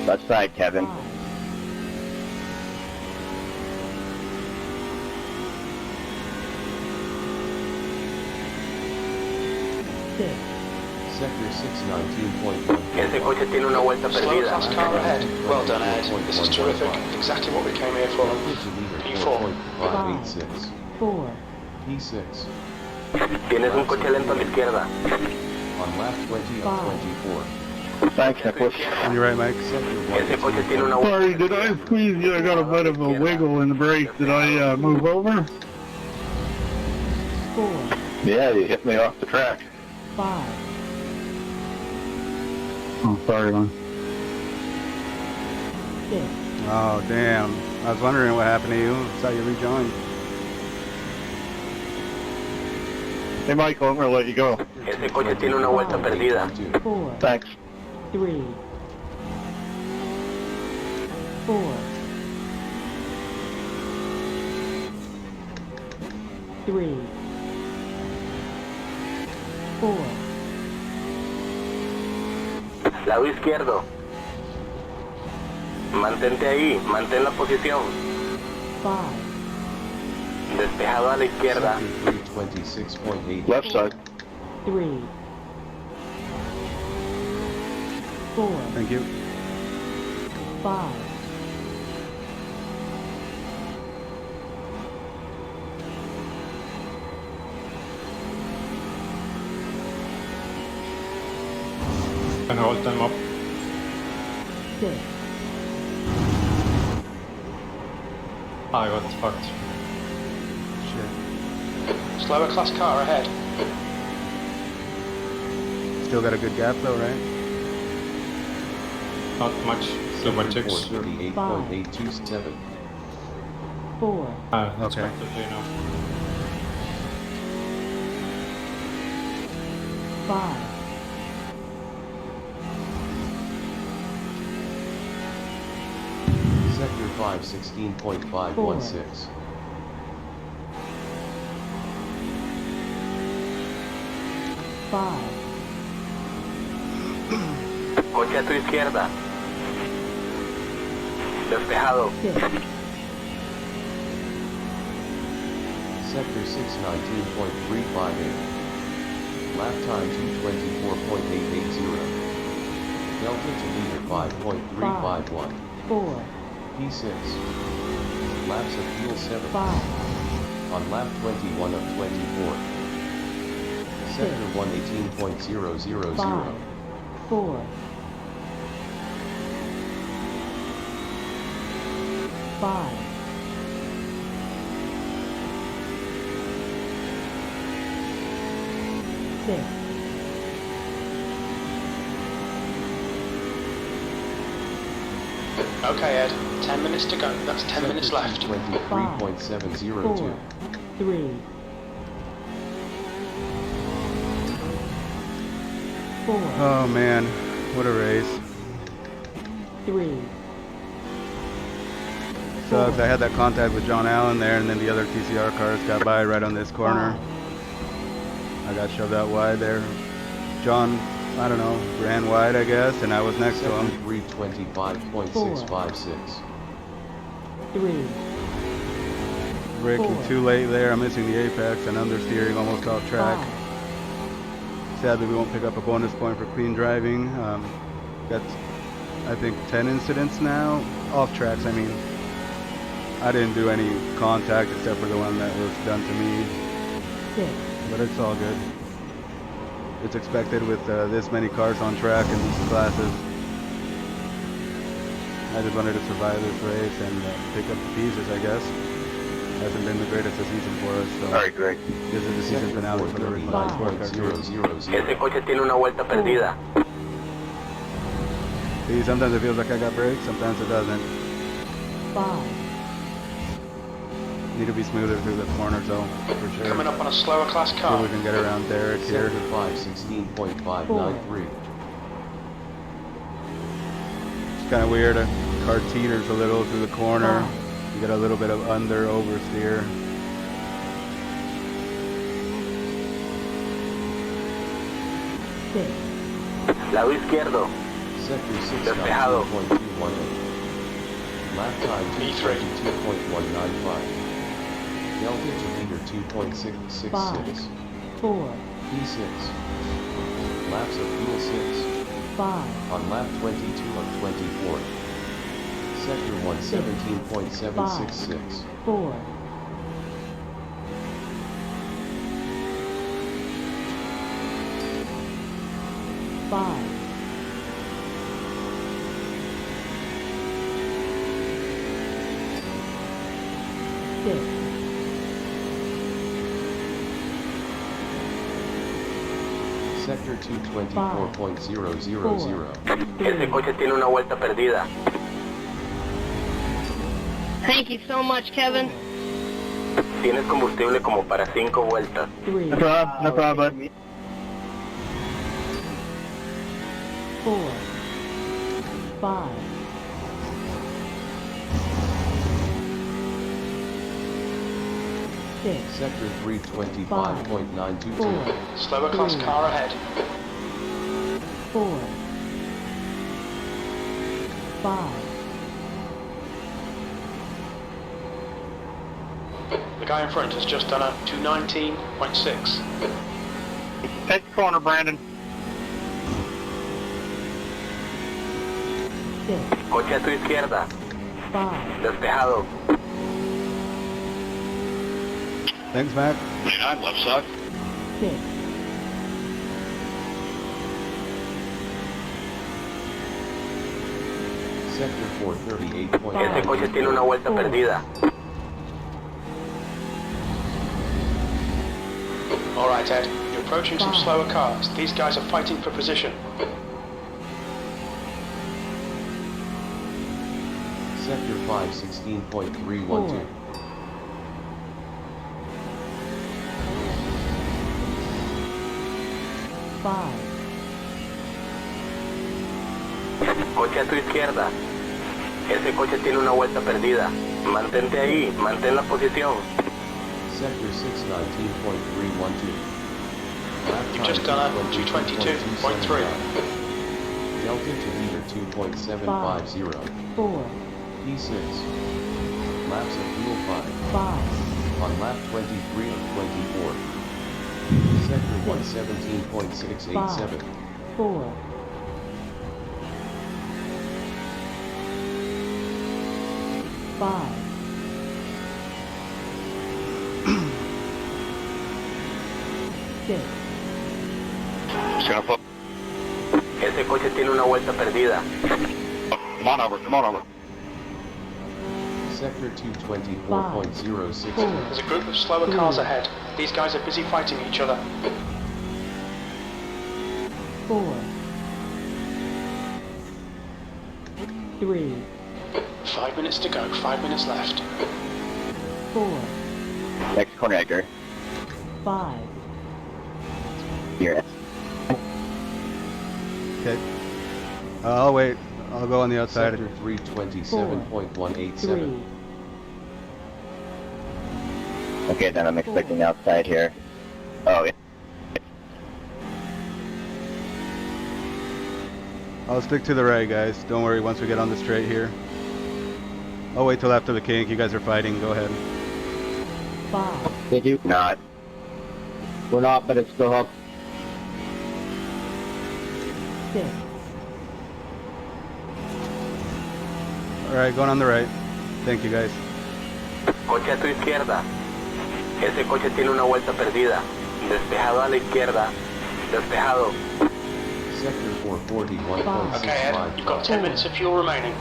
Left side, Kevin. 6, Sector 619.1. Ese coche tiene una vuelta Slow perdida. class car ahead. Well done, Ed. This is terrific. Exactly what we came here for. P4. 586. 4, P6. Tienes un coche lento a la izquierda. On lap 20 of 24. Thanks, Nicholas. On your right, Mike. Ese coche tiene una vuelta. Sorry, did I squeeze you? I got a bit of a wiggle in the brake. Did I move over? 4, Yeah, you hit me off the track. 5, Oh, sorry, man. 6, Oh, damn. I was wondering what happened to you. Saw you rejoin. Hey, Michael, I'm going to let you go. Ese coche tiene una vuelta perdida. 4, Thanks. 3, 4, 3, 4, Lado izquierdo. Mantente ahí, mantén la posición. 5, Despejado a la izquierda. Sector 326.8. Left side. 3, 4, Thank you. 5, And hold them up. 6, I got fucked. Shit. Slower class car ahead. Still got a good gap though, right? Not much. 2.6. 438.827. 4, Okay. Expectedly enough. 5, Sector 516.516. 5, Coche a tu izquierda. Despejado. 6, Sector 619.358. Lap time 224.880. Delta to meter 5.351. 4, P6. Laps of fuel 7. 5, On lap 21 of 24. Sector 118.000. 5, 4, 5, 6, Okay, Ed. 10 minutes to go. That's 10 minutes left. 23.702. 3, 4, Oh man, what a race. 3, Sucks. I had that contact with John Allen there, and then the other TCR cars got by right on this corner. I got shoved out wide there. John, I don't know, ran wide, I guess, and I was next to him. 325.656. 3, Braking too late there. I'm missing the apex and understeering almost off track. Sadly, we won't pick up a bonus point for clean driving. Got, I think, 10 incidents now. Off tracks, I mean. I didn't do any contact except for the one that was done to me. But it's all good. It's expected with this many cars on track in these classes. I just wanted to survive this race and pick up the pieces, I guess. Hasn't been the greatest of season for us, so. All right, great. This is the season finale for the Fritosport car series. Ese coche tiene una vuelta perdida. See, sometimes it feels like I got brakes, sometimes it doesn't. 5. Need to be smoother through the corner zone, for sure. Coming up on a slower class See car. if we can get around Derek here. Sector 5, 16.593. It's kind of weird. A car teeters a little through the corner. You get a little bit of under oversteer. Lado izquierdo. Sector 6, Despejado. 19.218. Lap time E3. 2.195. Delta to leader 2.666. 4. P6. Laps of fuel 6. 5. On lap 22 of 24. Sector 1 17.766. 4. 5. 6. Sector 224.000. Ese coche tiene una vuelta perdida. Thank you so much, Kevin. Tienes combustible como para 5 vueltas. 3. No problem. 4. 5. 6. Sector 325.922. Slower class car ahead. 4. 5. The guy in front has just done a 219.6. Take the corner, Brandon. 6. Coche a tu izquierda. 5. Despejado. Thanks, Mac. I'm left side. 6. Sector 438.9. Ese coche tiene una vuelta perdida. All right, Ed. You're approaching some slower cars. These guys are fighting for position. Sector 5 16.312. 5. Coche a tu izquierda. Ese coche tiene una vuelta perdida. Mantente ahí, mantén la posición. Sector 619.312. You've just done a 222.3. Delta to leader 2.750. 4. P6. Laps of fuel 5. 5. On lap 23 of 24. Sector 117.687. 4. 5. 6. Ese coche tiene una vuelta perdida. Come on over, come on over. Sector 224.062. There's a group of slower cars ahead. These guys are busy fighting each other. 4. 3. 5 minutes to go, 5 minutes left. 4. Next corner, Edgar. 5. Here. Okay. I'll wait. I'll go on the outside. Sector 327.187. Okay, then I'm expecting outside here. Oh, yeah. I'll stick to the right, guys. Don't worry, once we get on the straight here. I'll wait till after the kink. You guys are fighting. Go ahead. 5. Did you? Not. We're not, but it's still up. 6. All right, going on the right. Thank you, guys. Coche a tu izquierda. Ese coche tiene una vuelta perdida. Despejado a la izquierda. Despejado. Sector 441.65. Okay, Ed, you've got 10 minutes of fuel remaining.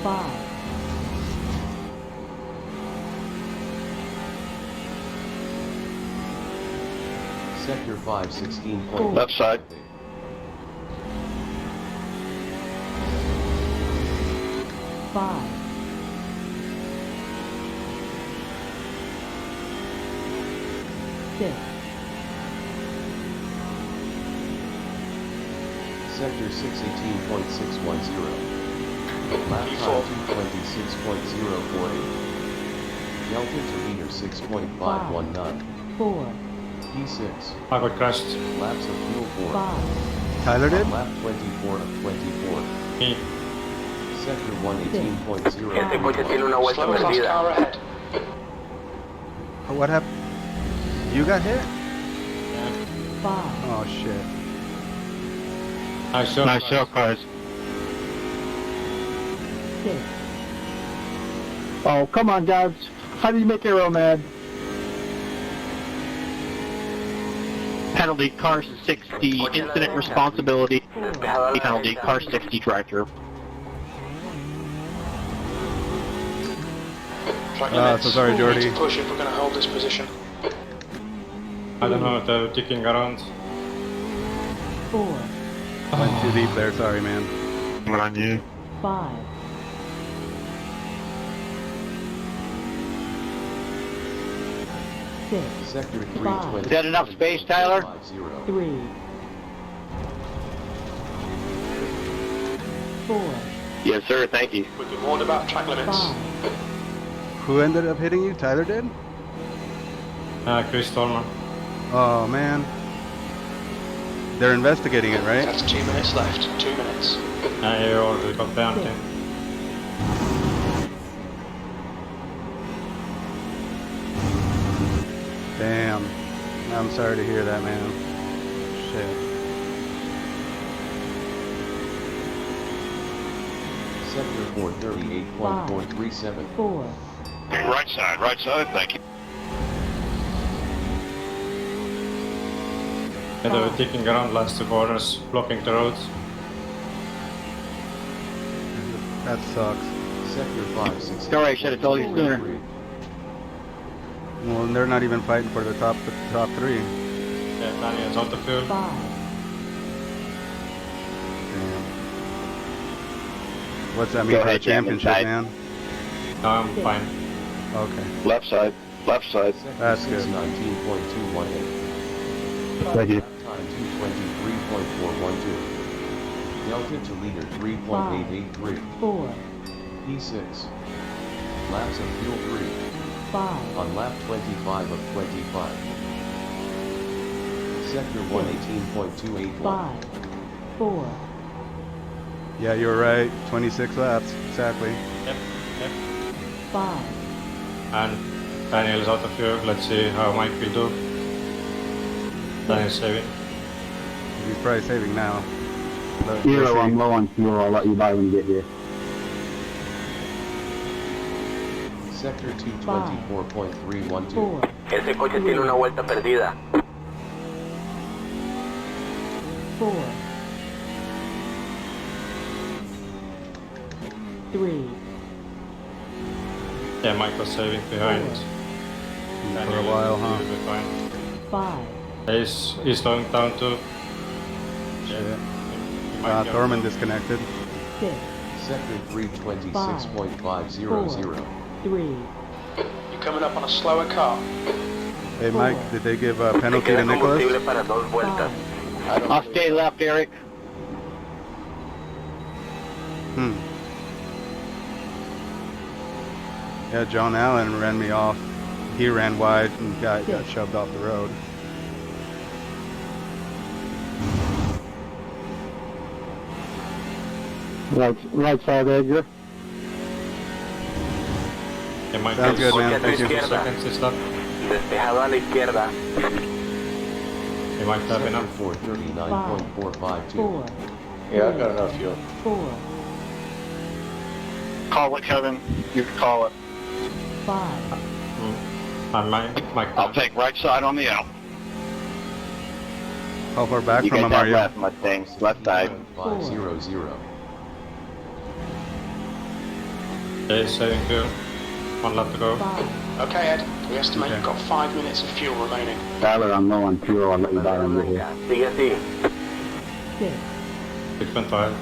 5. Sector 516. Left side. 5. 6. Sector 618.610. Lap time 226.048. Delta to meter 6.519. 4. P6. I got crashed. Laps of fuel 4. 5. Tyler did? Lap 24 of 24. Me. Sector 118.0. Este coche tiene una vuelta Slow fast perdida. car ahead. What happened? You got hit? 5. Oh shit. Nice shot. Nice shot, guys. 6. Oh, come on, guys. How do you make Arrow mad? Penalty, car 60, incident responsibility. Penalty, car 60, drive-through. Track So limits. sorry, We Jordy. need to push if we're going to hold this position. I don't know, they're kicking around. 4. Went too deep there. Sorry, man. What on you? 5. 6. Sector 5. 320. Is that enough space, Tyler? 3. 4. Yes, sir. Thank you. We've been warned about track limits. 5. Who ended up hitting you? Tyler did? Chris Stormer. Oh man. They're investigating it, right? That's 2 minutes left. 2 minutes. I already got penalty. Damn. I'm sorry to hear that, man. Shit. Sector 438.437. 4. Right side. Thank you. Yeah, they were kicking around last 2 corners, blocking the roads. That sucks. Sector 516. Sorry, I should have told you sooner. Well, they're not even fighting for the top 3. Yeah, Daniel's out of fuel. 5. Damn. What's that mean Go for the ahead, Jam, championship, inside. man? No, I'm fine. Okay. Left side. That's good. 19.218. Thank you. Time 223.412. Delta to leader 3.883. 4. P6. Laps of fuel 3. 5. On lap 25 of 25. Sector 118.281. 5. 4. Yeah, you were right. 26 laps. Exactly. Yep. 5. And Daniel's out of fuel. Let's see how Mike will do. Daniel's saving. He's probably saving now. But Hero, we'll see. I'm low on fuel. I'll let you buy when you get here. Sector 224.312. 4. Ese coche tiene una vuelta perdida. 4. 3. Yeah, Mike was saving behind. For a while, huh? He'll be fine. 5. He's slowing down too. Shit. He might go. Thorman disconnected. 6. Sector 326.500. 3. You're coming up on a slower car. Hey, Mike, did they give a penalty to Nicholas? Para 2 vueltas. I'll stay left, Eric. Yeah, John Allen ran me off. He ran wide and got shoved off the road. Right side, Edgar. Yeah, Mike Sounds good, man. Coche a tu Thank you. izquierda. Seconds is left. Despejado a la izquierda. He might have enough. 439.452. Yeah, I've got enough fuel. 4, Call it, Kevin. You can call it. 5, I'll take right side on the L. How far back You from get him that are you? left, Mustang. Left side. 500. There's saving fuel. One left to go. Okay, Ed, we estimate you've got 5 minutes of fuel remaining. Tyler, I'm low on fuel. I'll let you buy under here. Sigue así. 6, 6.5.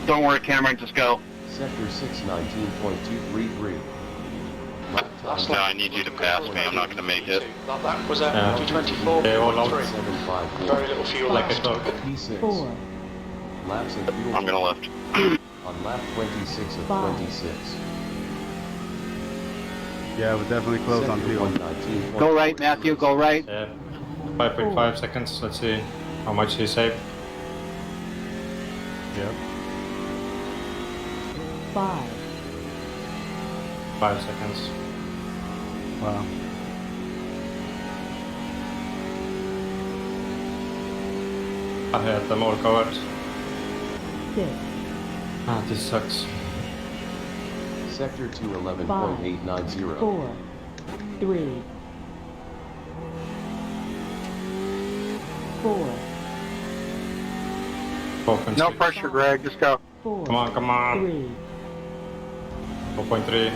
Don't worry, Cameron. Just go. Sector 619.233. No, I need you to pass me. I'm not going to make it. That was at 224.3. Very little fuel Like left. a dog. P6. 4, Laps of fuel. I'm going to lift. On lap 26 of 5. 26. Yeah, we're definitely close on Sector fuel. 119. Go right, Matthew. Go right. Yeah. 5.5 seconds. Let's see how much he saved. Yep. 5, 5 seconds. Wow. I had them all covered. 6, Ah, this sucks. Sector 211.890. 4, 3, 4, No pressure, Greg. Just go. 4, Come on, come on. 3, 4.3.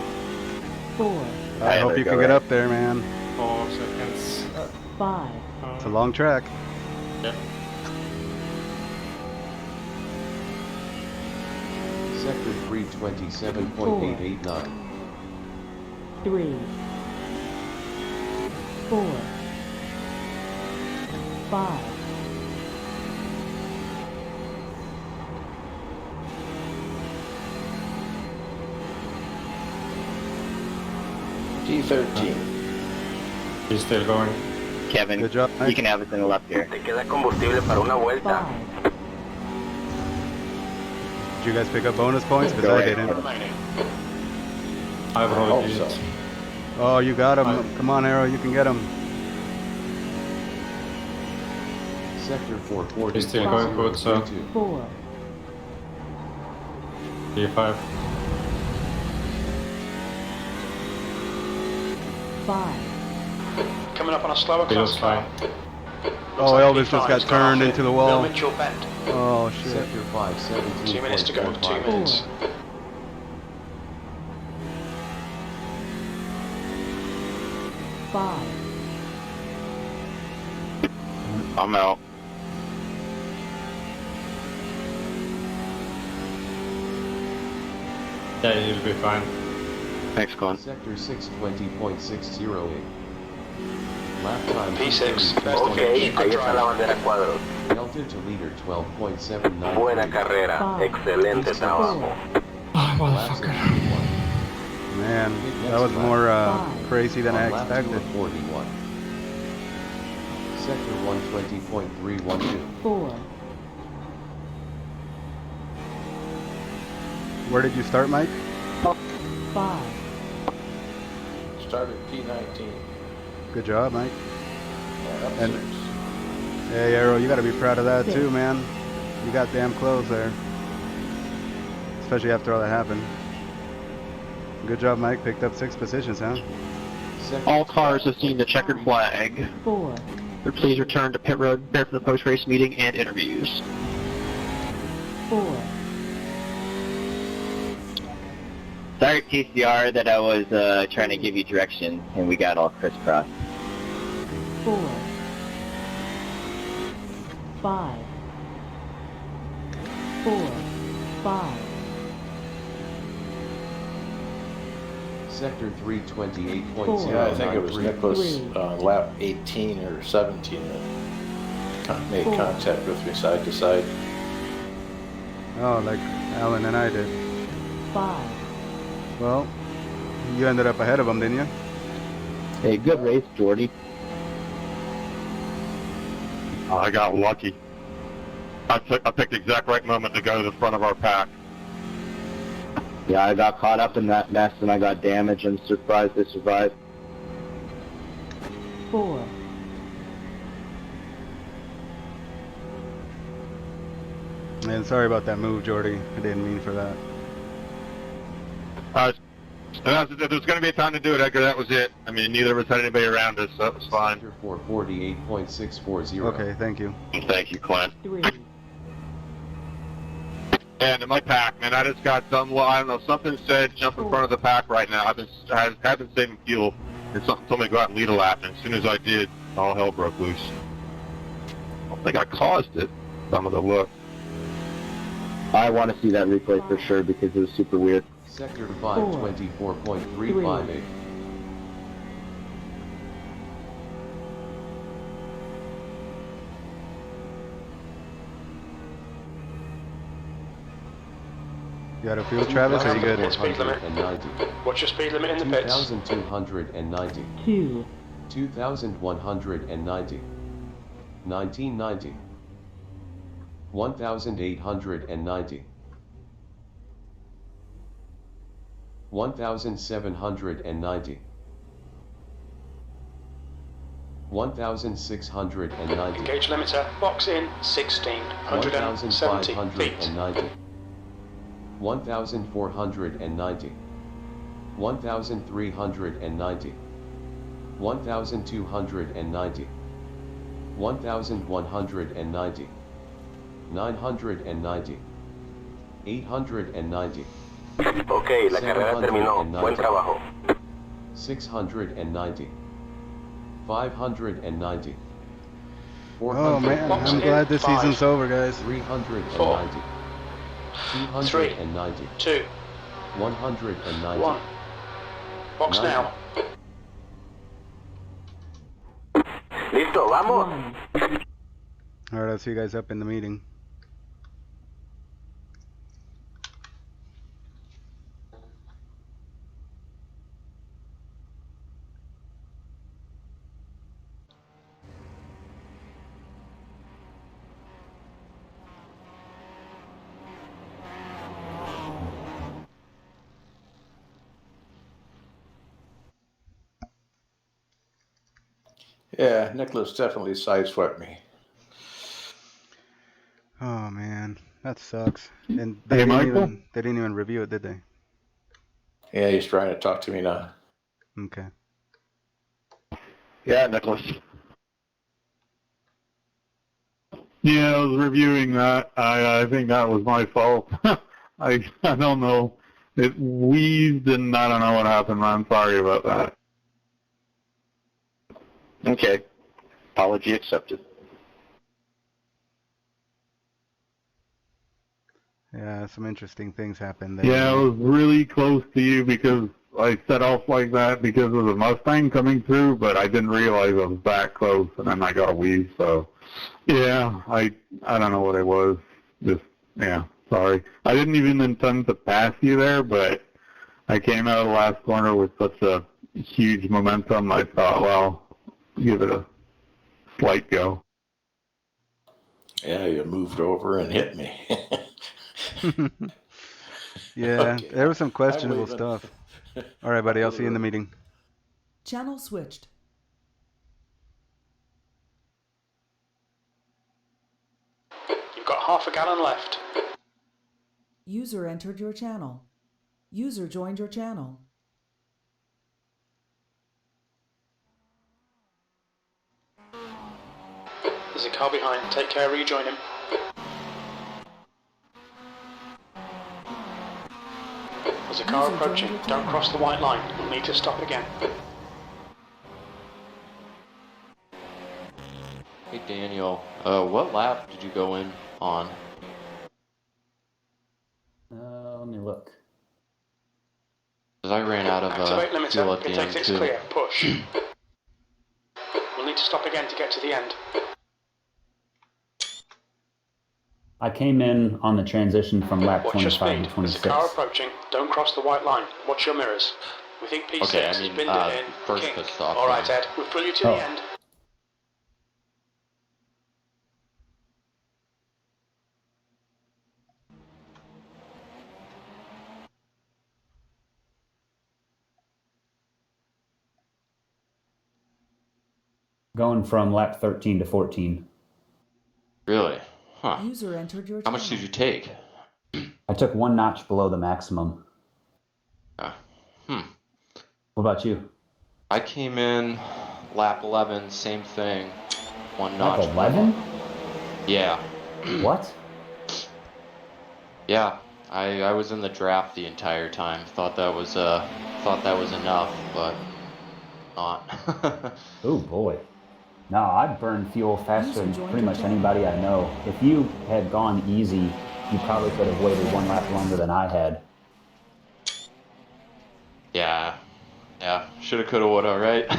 4, I hope you can get up there, man. 4 seconds. 5, It's a long track. Yep. Sector 327.889. 3, 4, 5, G13. He's still going. Kevin, Good job, you Mike. can have it in the left here. Te queda combustible para una vuelta. 5, Did you guys pick up bonus points? Because Go I ahead. didn't. I've hope already so. it. Oh, you got him. Come on, Arrow. You can get him. Sector 440. He's still going good, so 4, D5. 5, Coming up on a slower He class looks car. fine. Oh, Elvis just got turned into the Bill wall. Mitchell bend. Oh, shit. Sector 517. 2 minutes to go. 2 minutes. 5, I'm out. Yeah, he'll be fine. Thanks, Glenn. Sector 620.608. Lap time. P6. Best Ok, ahí está la bandera cuadros. Delta to leader 12.79. Buena carrera. Excelente trabajo. Laps of fuel. Man, that was more crazy than I On lap expected. 241. Sector 120.312. 4, Where did you start, Mike? 5, Started P19. Good job, Mike. Yeah, up And- 6. Hey, Arrow, you got to be proud of that too, man. You got damn close there. Especially after all that happened. Good job, Mike. Picked up 6 positions, huh? All cars have seen the checkered flag. 4, Please return to pit road, prepare for the post-race meeting and interviews. 4, Sorry, TCR, that I was trying to give you direction, and we got all crisscrossed. 4, 5, 4, 5, Sector 328.093. Yeah, I think it was Nicholas Three. lap 18 or 17 that made contact with me side to side. Oh, like Alan and I did. 5, Well, you ended up ahead of him, didn't you? Hey, good race, Jordy. I got lucky. I picked the exact right moment to go to the front of our pack. Yeah, I got caught up in that mess and I got damaged. I'm surprised I survived. 4, And sorry about that move, Jordy. I didn't mean for that. If there's going to be a time to do it, Edgar, that was it. I mean, neither of us had anybody around us, so that was fine. Sector 448.640. Okay, thank you. Thank you, Clint. 3, And in my pack, man, I just got done. Well, I don't know. Something said jump in front of the pack right now. I've been saving fuel, and something told me to go out and lead a lap. And as soon as I did, all hell broke loose. I don't think I caused it. I'm gonna look. I want to see that replay for sure because it was super weird. Sector 524.358. You got a fuel, Travis? Are you good? Speed limit. What's your speed limit in the pits? 2,290. 2, 2,190. 1990. 1,890. 1,790. 1,690. Engage limiter. Box in 1,670 feet. 1,590. 1,490. 1,390. 1,290. 1,190. 990. 890. Ok, la carrera terminó. Buen trabajo. 690. 590. Oh man, I'm glad this season's over, guys. 390. 290. 2. 190. 1. Box now. Listo, vamos. 1. Alright, I'll see you guys up in the meeting. Yeah, Nicholas definitely sideswept me. Oh man, that sucks. And Hey, Michael? they didn't even review it, did they? Yeah, he's trying to talk to me now. Okay. Yeah, Nicholas. Yeah, I was reviewing that. I think that was my fault. I don't know. It wheezed and I don't know what happened. I'm sorry about that. Okay. Apology accepted. Yeah, some interesting things happened there. Yeah, I was really close to you because I set off like that because of the Mustang coming through, but I didn't realize I was that close, and then I got a wheeze. So, yeah, I don't know what it was. Just sorry. I didn't even intend to pass you there, but I came out of the last corner with such a huge momentum. I thought, well, give it a slight go. Yeah, you moved over and hit me. Yeah, Okay, there was some I'm questionable leaving. stuff. Alright, buddy, I'll see you in the meeting. Channel switched. You've got half a gallon left. User entered your channel. User joined your channel. There's a car behind. Take care, rejoin him. There's a car User approaching. joined your Don't channel. cross the white line. You'll need to stop again. Hey Daniel, what lap did you go in on? Let me look. Because I ran out of Activate fuel limiter. at the Get end exits too. clear. Push. We'll need to stop again to get to the end. I came in on the transition from lap Watch your 25 speed. to There's a 26. car approaching. Don't cross the white line. Watch your mirrors. We think P6 Okay, I has mean, been in first kink. pit stop. All right, Ed. We'll pull you to the end. Going from lap 13 to 14. Really? Huh. User entered your How much did you take? I took 1 notch below the maximum. Hmm. What about you? I came in lap 11, same thing. 1 Lap notch. 11? Yeah. What? Yeah. I was in the draft the entire time. Thought that was enough, but not. Oh boy. No, I burn fuel faster than pretty much anybody I know. If you had gone easy, you probably could have waited 1 lap longer than I had. Yeah. Shoulda, coulda, woulda, right?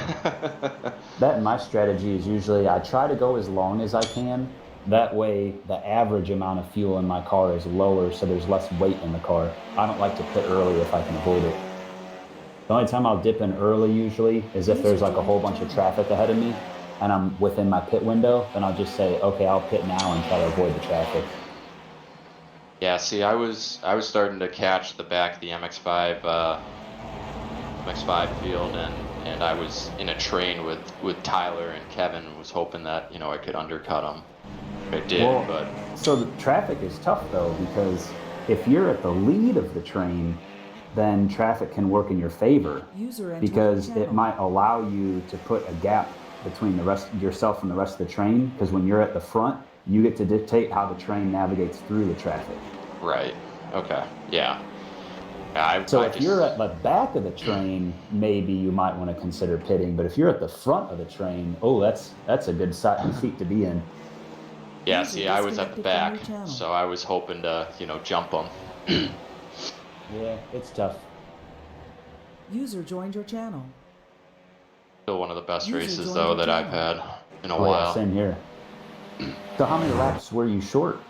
That and my strategy is usually I try to go as long as I can. That way, the average amount of fuel in my car is lower, so there's less weight in the car. I don't like to pit early if I can avoid it. The only time I'll dip in early usually is if there's like a whole bunch of traffic ahead of me and I'm within my pit window, then I'll just say, okay, I'll pit now and try to avoid the traffic. Yeah, see, I was starting to catch the back of the MX-5 field, and I was in a train with Tyler and Kevin. Was hoping that I could undercut him. I did, but so the traffic is tough though, because if you're at the lead of the train, then traffic can work in your favor because it might allow you to put a gap between yourself and the rest of the train. Because when you're at the front, you get to dictate how the train navigates through the traffic. Right. Okay. Yeah. So if you're at the back of the train, maybe you might want to consider pitting. But if you're at the front of the train, oh, that's a good seat to be in. Yeah. See, I was at the back, so I was hoping to jump them. Yeah, it's tough. User joined your channel. Still one of the best races though that I've had in a while. Yeah, same here. So how many laps were you short?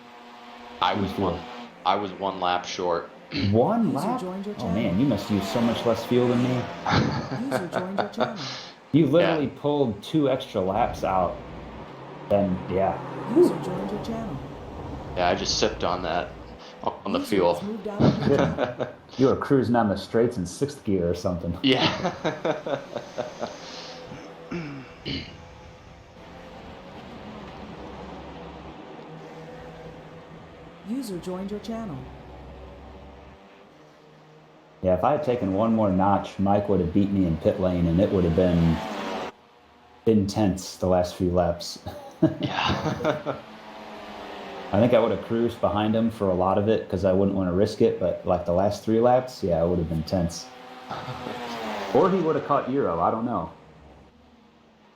I was 1 lap short. 1 lap? Oh man, you must use so much less fuel than me. User joined your channel. You literally pulled 2 extra laps out. Then yeah. User joined your channel. Yeah, I just sipped on that. On the fuel. You were cruising down the straights in 6th gear or something. Yeah. User joined your channel. Yeah, if I had taken 1 more notch, Mike would have beat me in pit lane, and it would have been intense the last few laps. Yeah. I think I would have cruised behind him for a lot of it because I wouldn't want to risk it, but like the last 3 laps, yeah, it would have been tense. Or he would have caught Euro, I don't know.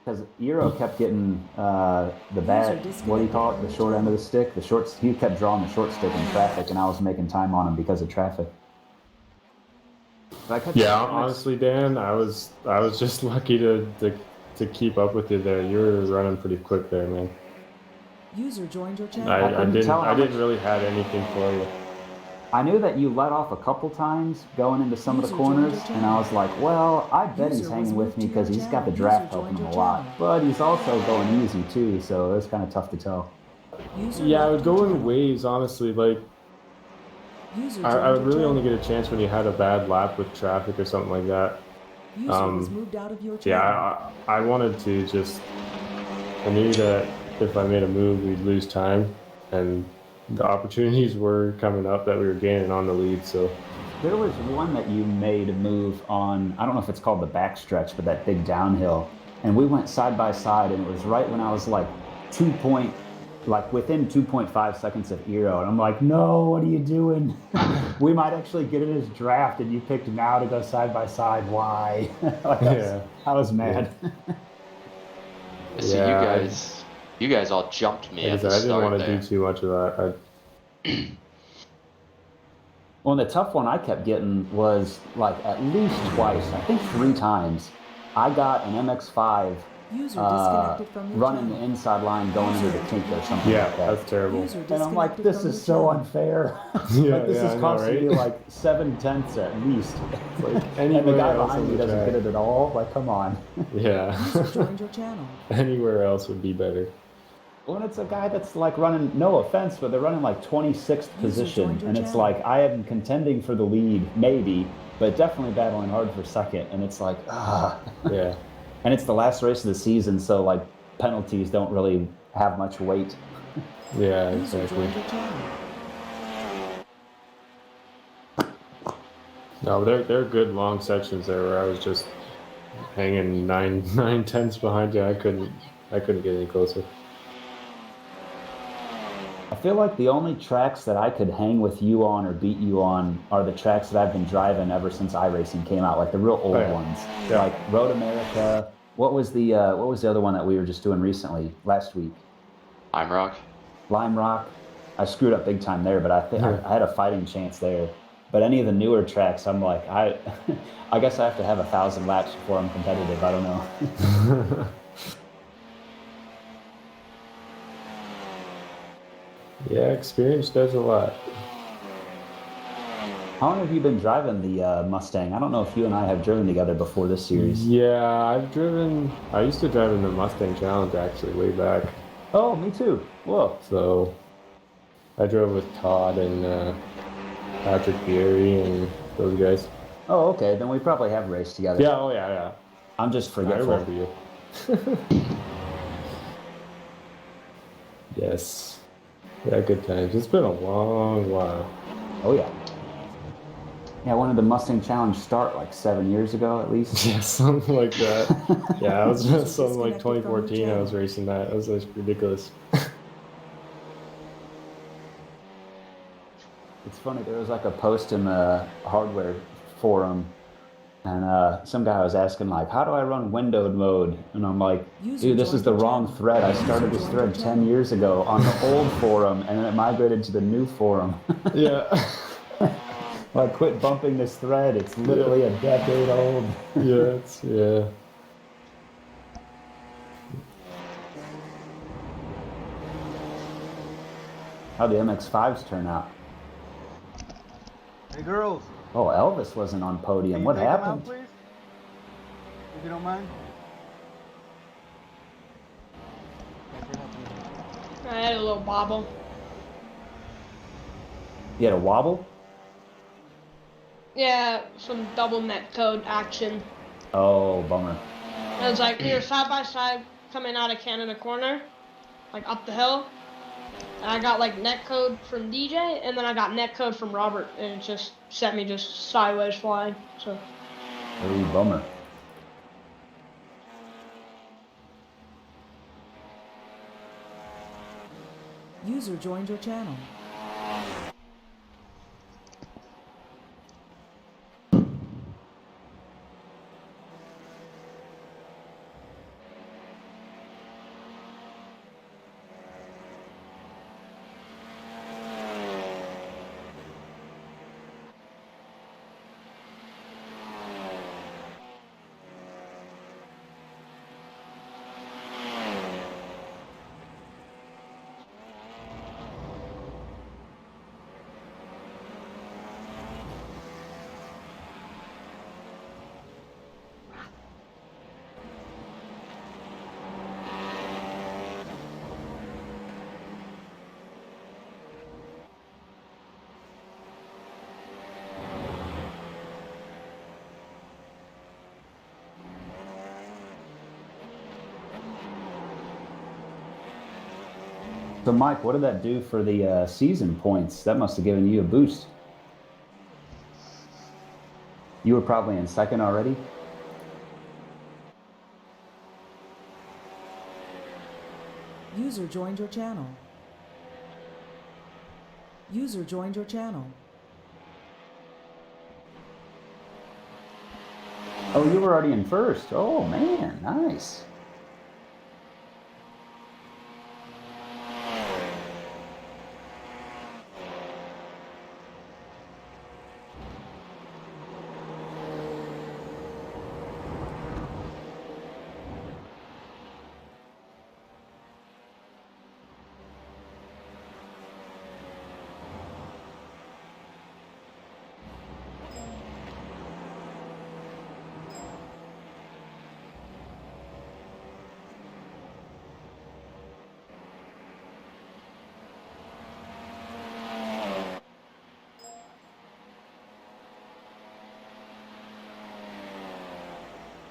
Because Euro kept getting the bad, what do you call it, the short end of the stick? He kept drawing the short stick in traffic, and I was making time on him because of traffic. Yeah, honestly, Dan, I was just lucky to keep up with you there. You were running pretty quick there, man. User joined your channel. I didn't really have anything for you. I knew that you let off a couple times going into some of the corners, and I was like, well, I bet he's hanging with me because he's got the draft helping him a lot. But he's also going easy too, so it was kind of tough to tell. Yeah, I would go in waves, honestly. Like, I would really only get a chance when you had a bad lap with traffic or something like that. Yeah, I wanted to just... I knew that if I made a move, we'd lose time, and the opportunities were coming up that we were gaining on the lead, so... There was one that you made a move on, I don't know if it's called the backstretch, but that big downhill, and we went side by side, and it was right when I was like within 2.5 seconds of Eero, and I'm like, no, what are you doing? We might actually get in his draft, and you picked now to go side by side. Why? I was mad. Yeah. See, you guys all jumped me at the start. I didn't want to do too much of that. Well, and the tough one I kept getting was like at least twice, I think 3 times, I got an MX-5 running the inside line going into the kink or something like that. Yeah, that's terrible. And I'm like, this is so unfair. This is costing me like 7/10 at least. Like, and the guy behind me doesn't get it at all. Like, come on. Yeah. Joined your channel. Anywhere else would be better. Well, it's a guy that's like running, no offense, but they're running like 26th position. And it's like, I am contending for the lead, maybe, but definitely battling hard for second. And it's like, Yeah. And it's the last race of the season, so like penalties don't really have much weight. Yeah, User exactly. joined your channel. No, they're good long sections there where I was just hanging nine tenths behind you. I couldn't get any closer. I feel like the only tracks that I could hang with you on or beat you on are the tracks that I've been driving ever since iRacing came out, like the real old ones, like Road America. What was the other one that we were just doing recently last week? Lime Rock. Lime Rock. I screwed up big time there, but I think I had a fighting chance there. But any of the newer tracks, I'm like, I guess I have to have 1,000 laps before I'm competitive. I don't know. Yeah, experience does a lot. How long have you been driving the Mustang? I don't know if you and I have driven together before this series. Yeah, I used to drive in the Mustang Challenge actually way back. Oh, me too. Whoa. So I drove with Todd and Patrick Beery and those guys. Oh, okay. Then we probably have raced together. Yeah, oh yeah. I'm just forgetful. I remember you. Yes. Yeah, good times. It's been a long while. Oh yeah. Yeah, when did the Mustang Challenge start? Like 7 years ago, at least. Yeah, something like that. Yeah, I was something like 2014. I was racing that. It was ridiculous. It's funny. There was like a post in the hardware forum, and some guy was asking like, "How do I run windowed mode?" And I'm like, "Dude, this is the wrong thread. I started this thread 10 years ago on the old forum, and then it migrated to the new forum." Yeah. Like, quit bumping this thread. It's literally a decade old. Yeah. How'd the MX-5s turn out? Hey, girls. Oh, Elvis wasn't on podium. What happened? Please? If you don't mind. I had a little bobble. You had a wobble? Yeah, some double net code action. Oh, bummer. It was like we were side by side coming out of Canada Corner, like up the hill. And I got like net code from DJ, and then I got net code from Robert, and it just sent me just sideways flying. So. Hey, bummer. User joined your channel. So, Mike, what did that do for the season points? That must have given you a boost. You were probably in second already? User joined your channel. User joined your channel. Oh, you were already in first. Oh, man, nice.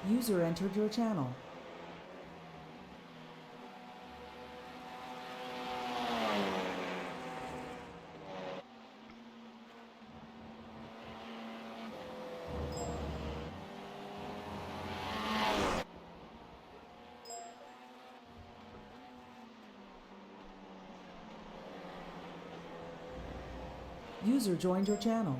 User entered your channel. User joined your channel.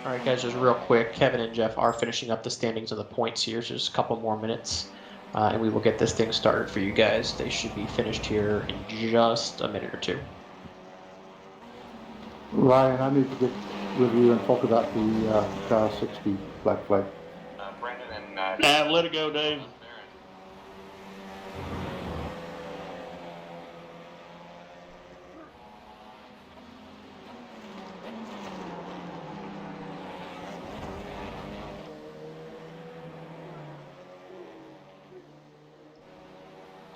All right, guys, just real quick. Kevin and Jeff are finishing up the standings of the points here. So just a couple more minutes, and we will get this thing started for you guys. They should be finished here in just a minute or two. Ryan, I need to get with you and talk about the car 60 black flag. Brandon and Let it go, Dave.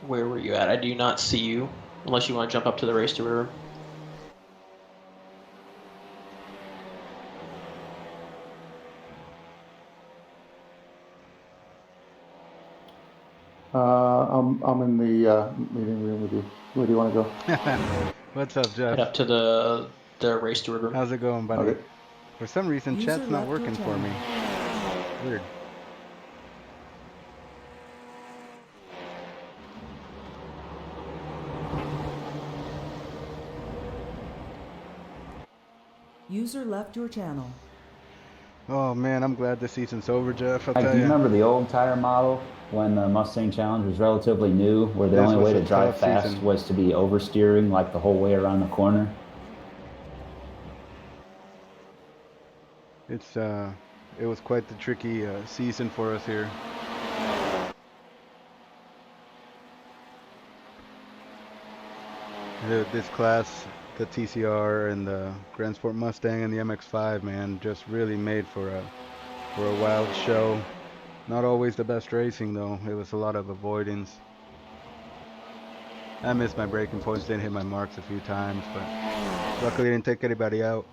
Where were you at? I do not see you, unless you want to jump up to the race steward room. I'm in the meeting room with you. Where do you want to go? What's up, Jeff? Head up to the race steward room. How's it going, buddy? Okay. For some reason, User chat's not left your working for me. Weird. User left your channel. Oh man, I'm glad the season's over, Jeff. I'll Like, tell do you you. remember the old tire model when the Mustang Challenge was relatively new, where the This only was way to a drive tough fast season. was to be oversteering like the whole way around the corner? It was quite the tricky season for us here. This class, the TCR and the Grand Sport Mustang and the MX-5, man, just really made for a wild show. Not always the best racing though. It was a lot of avoidance. I missed my braking points, didn't hit my marks a few times, but luckily I didn't take anybody out.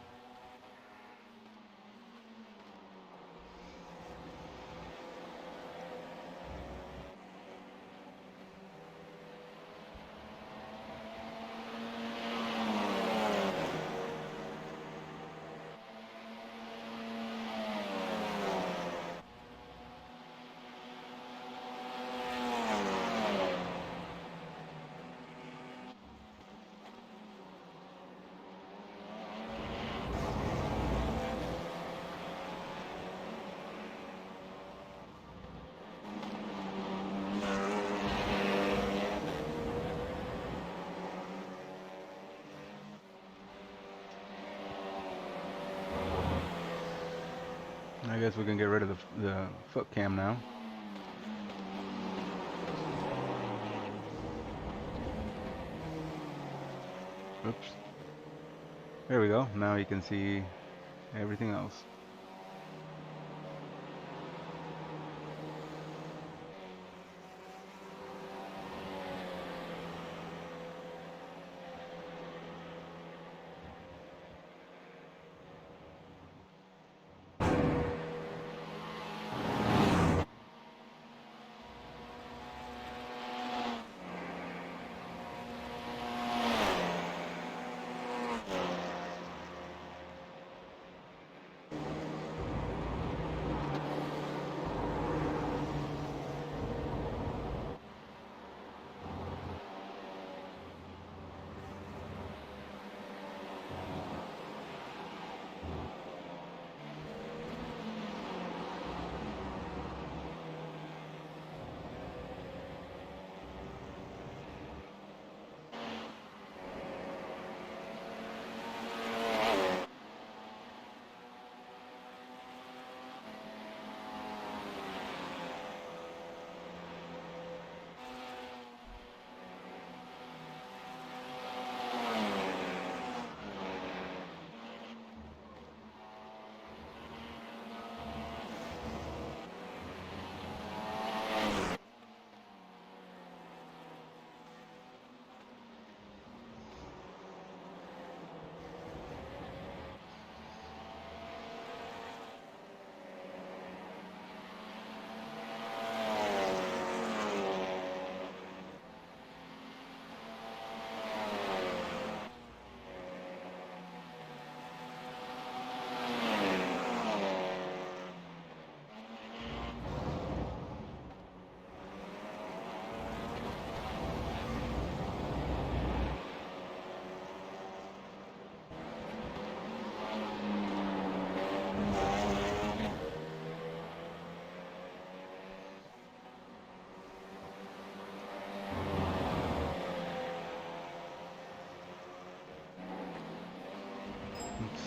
I guess we can get rid of the foot cam now. Oops. There we go. Now you can see everything else.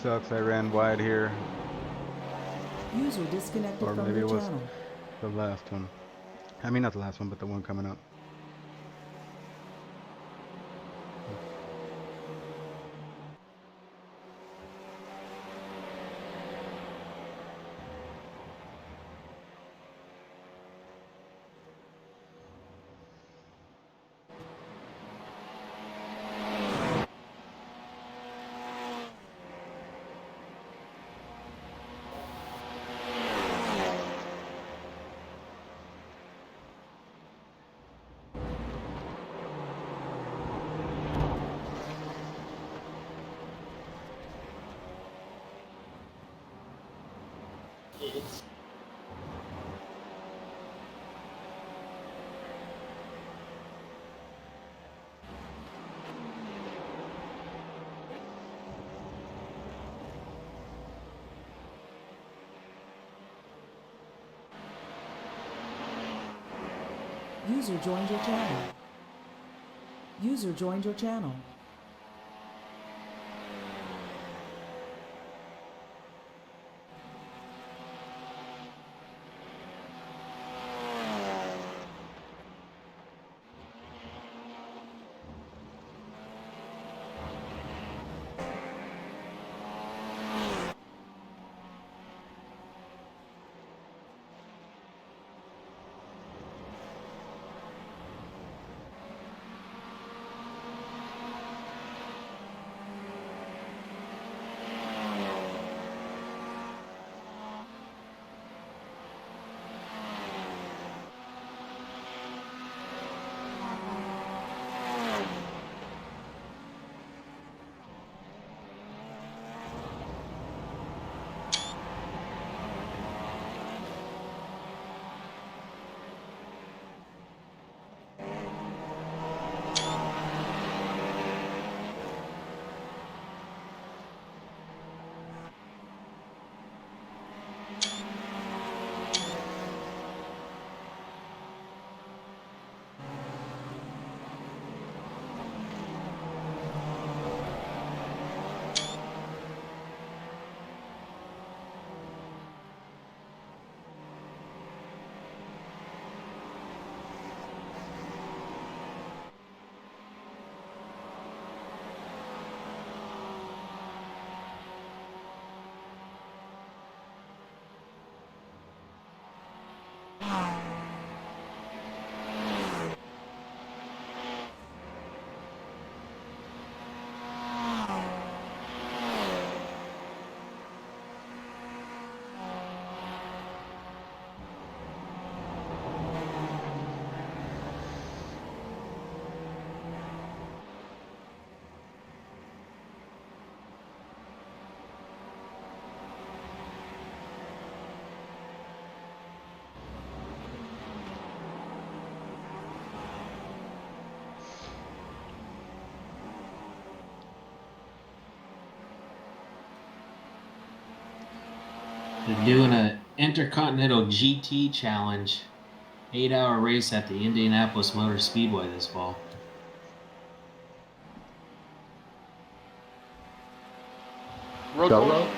sucks. I ran wide here. User disconnected Or from maybe your it was channel. the last one. I mean, not the last one, but the one coming up. User joined your channel. User joined your channel. They're doing an Intercontinental GT Challenge 8-hour race at the Indianapolis Motor Speedway this fall. Road course?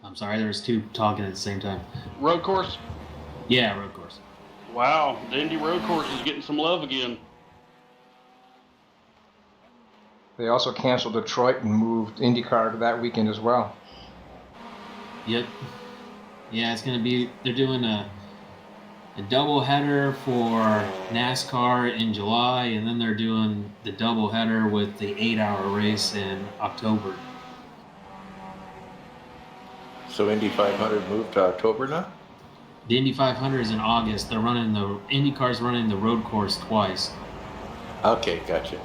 I'm sorry, there was two talking at the same time. Road course? Yeah, road course. Wow, the Indy road course is getting some love again. They also canceled Detroit and moved IndyCar to that weekend as well. Yep. Yeah, it's going to be, they're doing a double header for NASCAR in July, and then they're doing the double header with the 8-hour race in October. So Indy 500 moved to October now? The Indy 500 is in August. They're running IndyCar's running the road course twice. Okay, gotcha.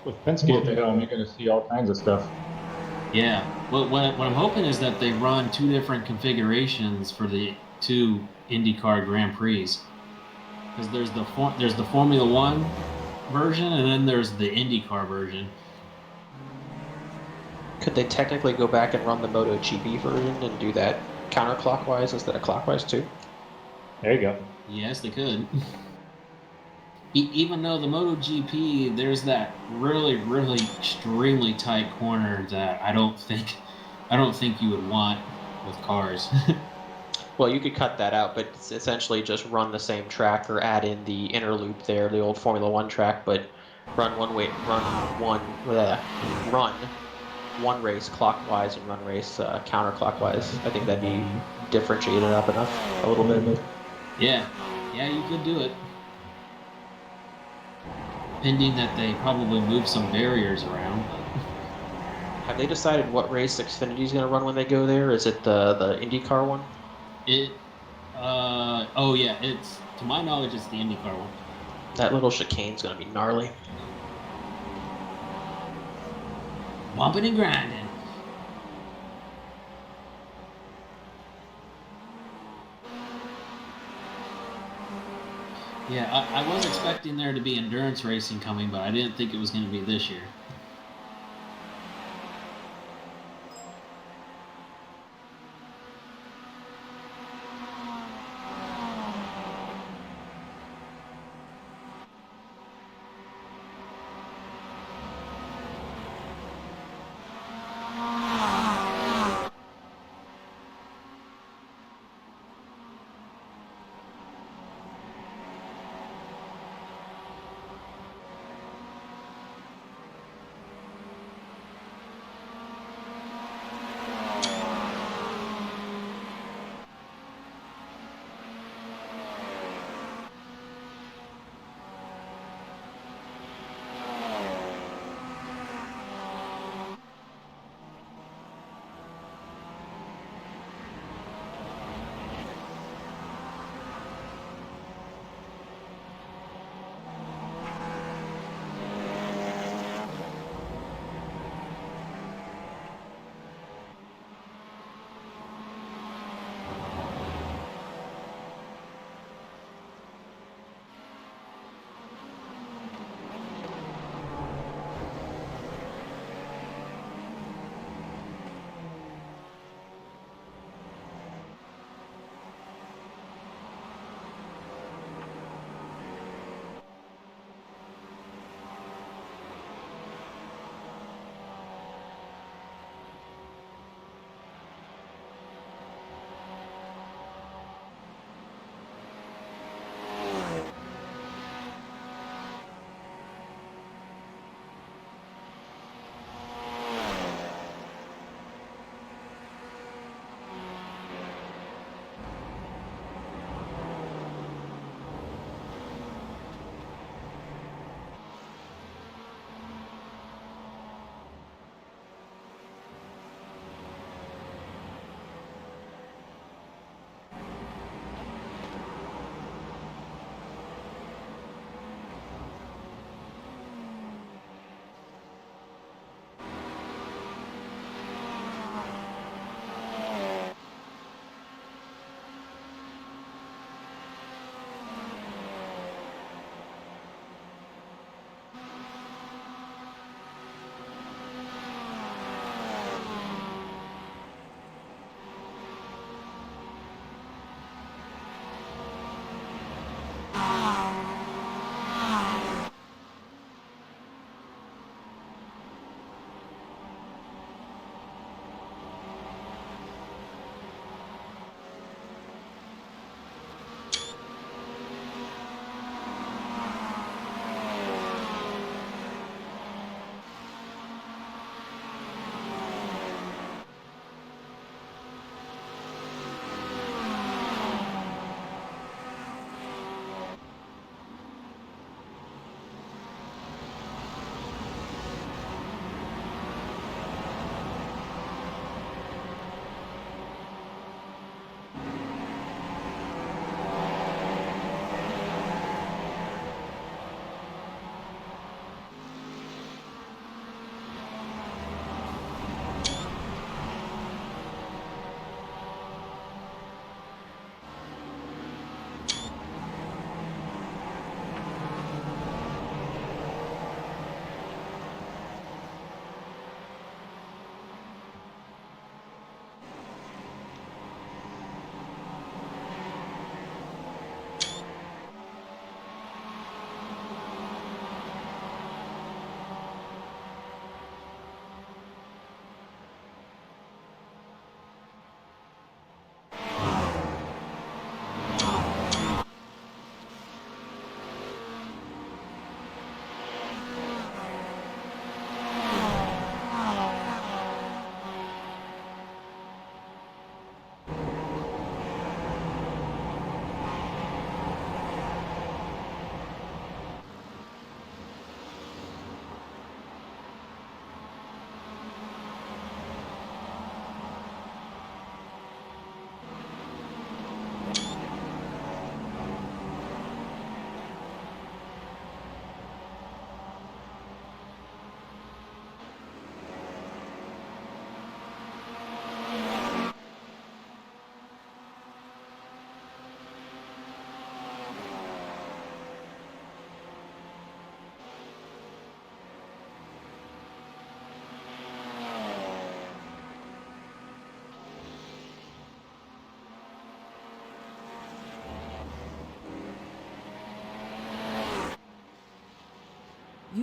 With Penske at the helm, you're going to see all kinds of stuff. Yeah. What I'm hoping is that they run two different configurations for the two IndyCar Grand Prix. Because there's the Formula One version, and then there's the IndyCar version. Could they technically go back and run the MotoGP version and do that counterclockwise instead of clockwise too? There you go. Yes, they could. even though the MotoGP, there's that really, really extremely tight corner that I don't think you would want with cars. Well, you could cut that out, but it's essentially just run the same track or add in the inner loop there, the old Formula One track, but run one race clockwise and run race counterclockwise. I think that'd be differentiated up enough a little bit. Yeah, you could do it. Pending that they probably move some barriers around. Have they decided what race Xfinity's going to run when they go there? Is it the IndyCar one? Oh yeah, it's, to my knowledge, it's the IndyCar one. That little chicane's going to be gnarly. Bumping and grinding. Yeah, I was expecting there to be endurance racing coming, but I didn't think it was going to be this year.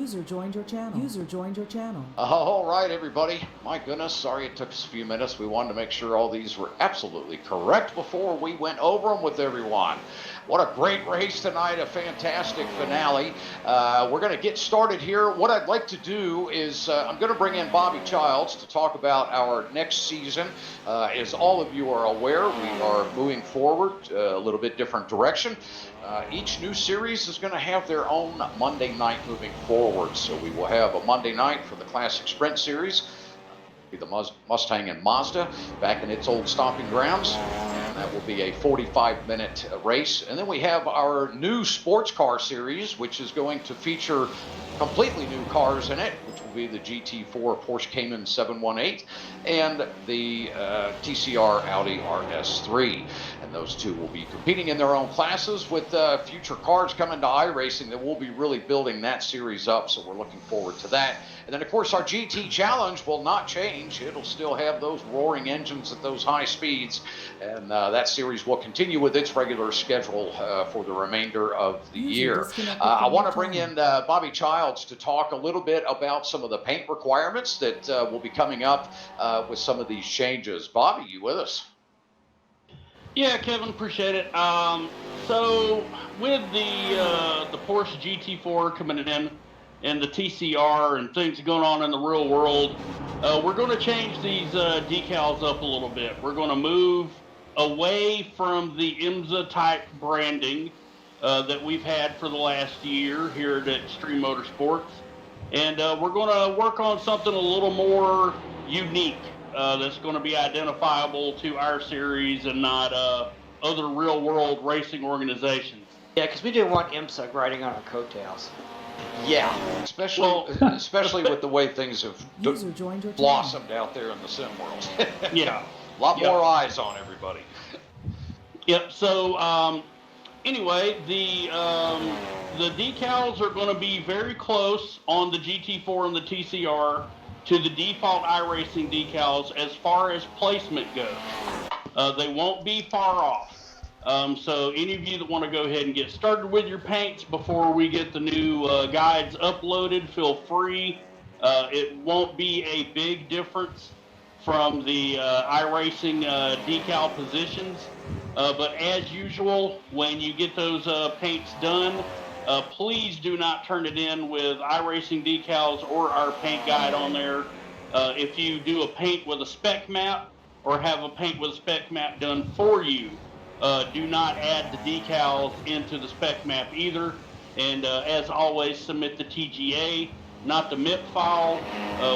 User joined your channel. User joined your channel. All right, everybody. My goodness, sorry it took us a few minutes. We wanted to make sure all these were absolutely correct before we went over them with everyone. What a great race tonight, a fantastic finale. We're going to get started here. What I'd like to do is I'm going to bring in Bobby Childs to talk about our next season. As all of you are aware, we are moving forward a little bit different direction. Each new series is going to have their own Monday night moving forward. So we will have a Monday night for the Classic Sprint Series. The Mustang and Mazda back in its old stomping grounds. And that will be a 45-minute race. And then we have our new sports car series, which is going to feature completely new cars in it, which will be the GT4 Porsche Cayman 718 and the TCR Audi RS3. And those two will be competing in their own classes with future cars coming to iRacing that will be really building that series up. So we're looking forward to that. And then, of course, our GT Challenge will not change. It'll still have those roaring engines at those high speeds. And that series will continue with its regular schedule for the remainder of the year. I want to bring in Bobby Childs to talk a little bit about some of the paint requirements that will be coming up with some of these changes. Bobby, you with us? Yeah, Kevin, appreciate it. So with the Porsche GT4 coming in and the TCR and things going on in the real world, we're going to change these decals up a little bit. We're going to move away from the IMSA type branding that we've had for the last year here at Extreme Motorsports. And we're going to work on something a little more unique that's going to be identifiable to our series and not other real world racing organizations. Yeah, because we didn't want IMSA riding on our coattails. Yeah, especially with the way things have blossomed out there in the sim world. Yeah. A lot more eyes on everybody. Yep, so anyway, the decals are going to be very close on the GT4 and the TCR to the default iRacing decals as far as placement goes. They won't be far off. So any of you that want to go ahead and get started with your paints before we get the new guides uploaded, feel free. It won't be a big difference from the iRacing decal positions. But as usual, when you get those paints done, please do not turn it in with iRacing decals or our paint guide on there. If you do a paint with a spec map or have a paint with a spec map done for you, do not add the decals into the spec map either. And as always, submit the TGA, not the MIP file.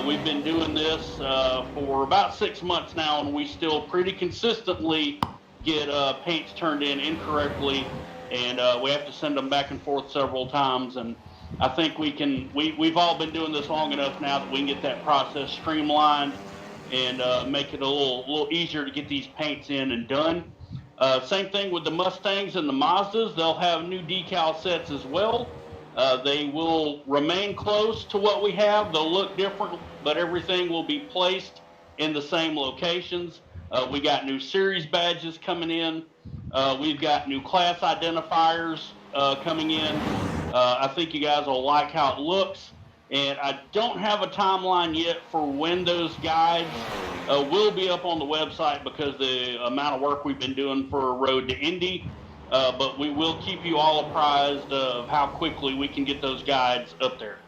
We've been doing this for about 6 months now, and we still pretty consistently get paints turned in incorrectly, and we have to send them back and forth several times. And I think we've all been doing this long enough now that we can get that process streamlined and make it a little easier to get these paints in and done. Same thing with the Mustangs and the Mazdas. They'll have new decal sets as well. They will remain close to what we have. They'll look different, but everything will be placed in the same locations. We got new series badges coming in. We've got new class identifiers coming in. I think you guys will like how it looks. And I don't have a timeline yet for when those guides will be up on the website because the amount of work we've been doing for Road to Indy. But we will keep you all apprised of how quickly we can get those guides up there.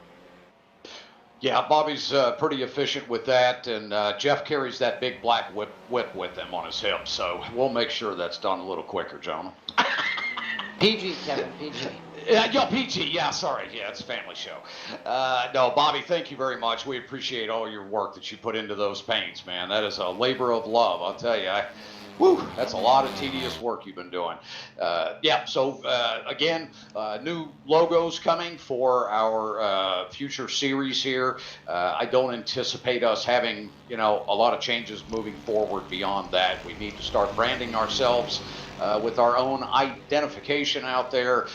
Yeah, Bobby's pretty efficient with that, and Jeff carries that big black whip with him on his hip, so we'll make sure that's done a little quicker, gentlemen. PG, Kevin, PG. Yeah, PG, yeah, sorry. Yeah, it's a family show. No, Bobby, thank you very much. We appreciate all your work that you put into those paints, man. That is a labor of love, I'll tell you. That's a lot of tedious work you've been doing. Yeah, so again, new logos coming for our future series here. I don't anticipate us having, a lot of changes moving forward beyond that. We need to start branding ourselves with our own identification out there,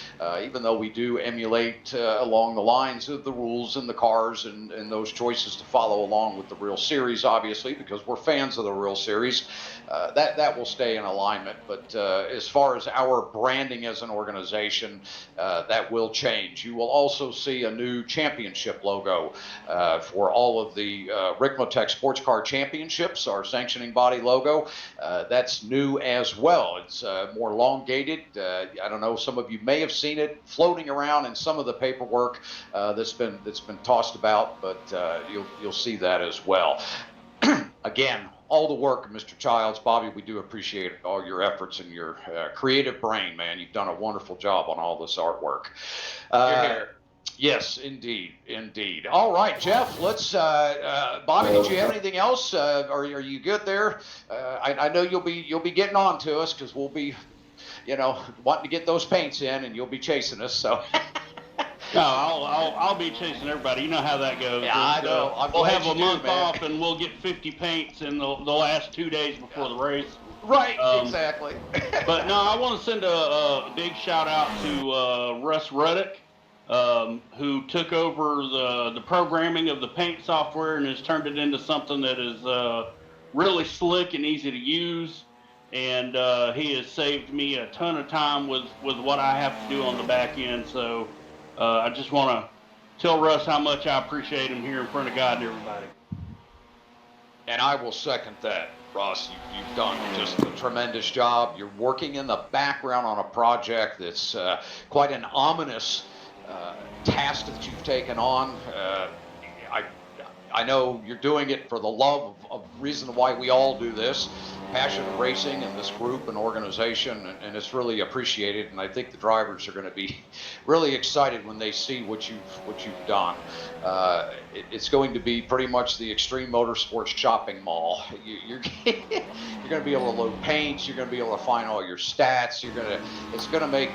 even though we do emulate along the lines of the rules and the cars and those choices to follow along with the real series, obviously, because we're fans of the real series. That that will stay in alignment. But as far as our branding as an organization, that will change. You will also see a new championship logo for all of the Ricmotech Sports Car Championships, our sanctioning body logo. That's new as well. It's more elongated. I don't know, some of you may have seen it floating around in some of the paperwork that's been tossed about, but you'll see that as well. Again, all the work of Mr. Childs, Bobby, we do appreciate all your efforts and your creative brain, man. You've done a wonderful job on all this artwork. Here. Yes, indeed. All right, Jeff, let's, Bobby, did you have anything else? Are you good there? I know you'll be getting on to us because we'll be, wanting to get those paints in and you'll be chasing us, so. No, I'll be chasing everybody. You know how that goes. Yeah, I know. We'll have a month off, and we'll get 50 paints in the last 2 days before the race. Right, exactly. But no, I want to send a big shout out to Russ Ruddick, who took over the programming of the paint software and has turned it into something that is really slick and easy to use. And he has saved me a ton of time with what I have to do on the back end. So I just want to tell Russ how much I appreciate him here in front of God and everybody. And I will second that, Ross. You've done just a tremendous job. You're working in the background on a project that's quite an ominous task that you've taken on. I know you're doing it for the love of reason why we all do this, passion of racing and this group and organization, and it's really appreciated. And I think the drivers are going to be really excited when they see what you've done. It's going to be pretty much the Extreme Motorsports shopping mall. You're going to be able to load paints. You're going to be able to find all your stats. It's going to make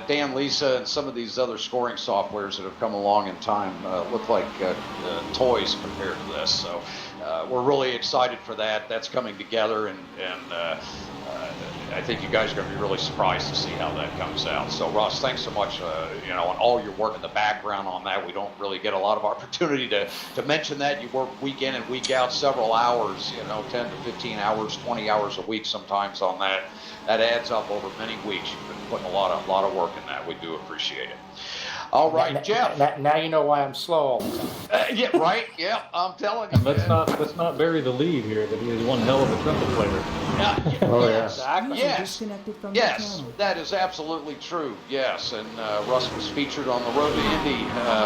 Dan, Lisa, and some of these other scoring softwares that have come along in time look like toys compared to this. So we're really excited for that. That's coming together, and I think you guys are going to be really surprised to see how that comes out. So, Ross, thanks so much, on all your work in the background on that. We don't really get a lot of opportunity to mention that. You work week in and week out, several hours, 10 to 15 hours, 20 hours a week sometimes on that. That adds up over many weeks. You've been putting a lot of work in that. We do appreciate it. All right, Jeff. Now you know why I'm slow all the time. Yeah, right. Yeah, I'm telling you. Let's not bury the lead here that he is one hell of a trumpet player. Oh, yeah. Exactly. Yes, that is absolutely true. Yes, and Russ was featured on the Road to Indy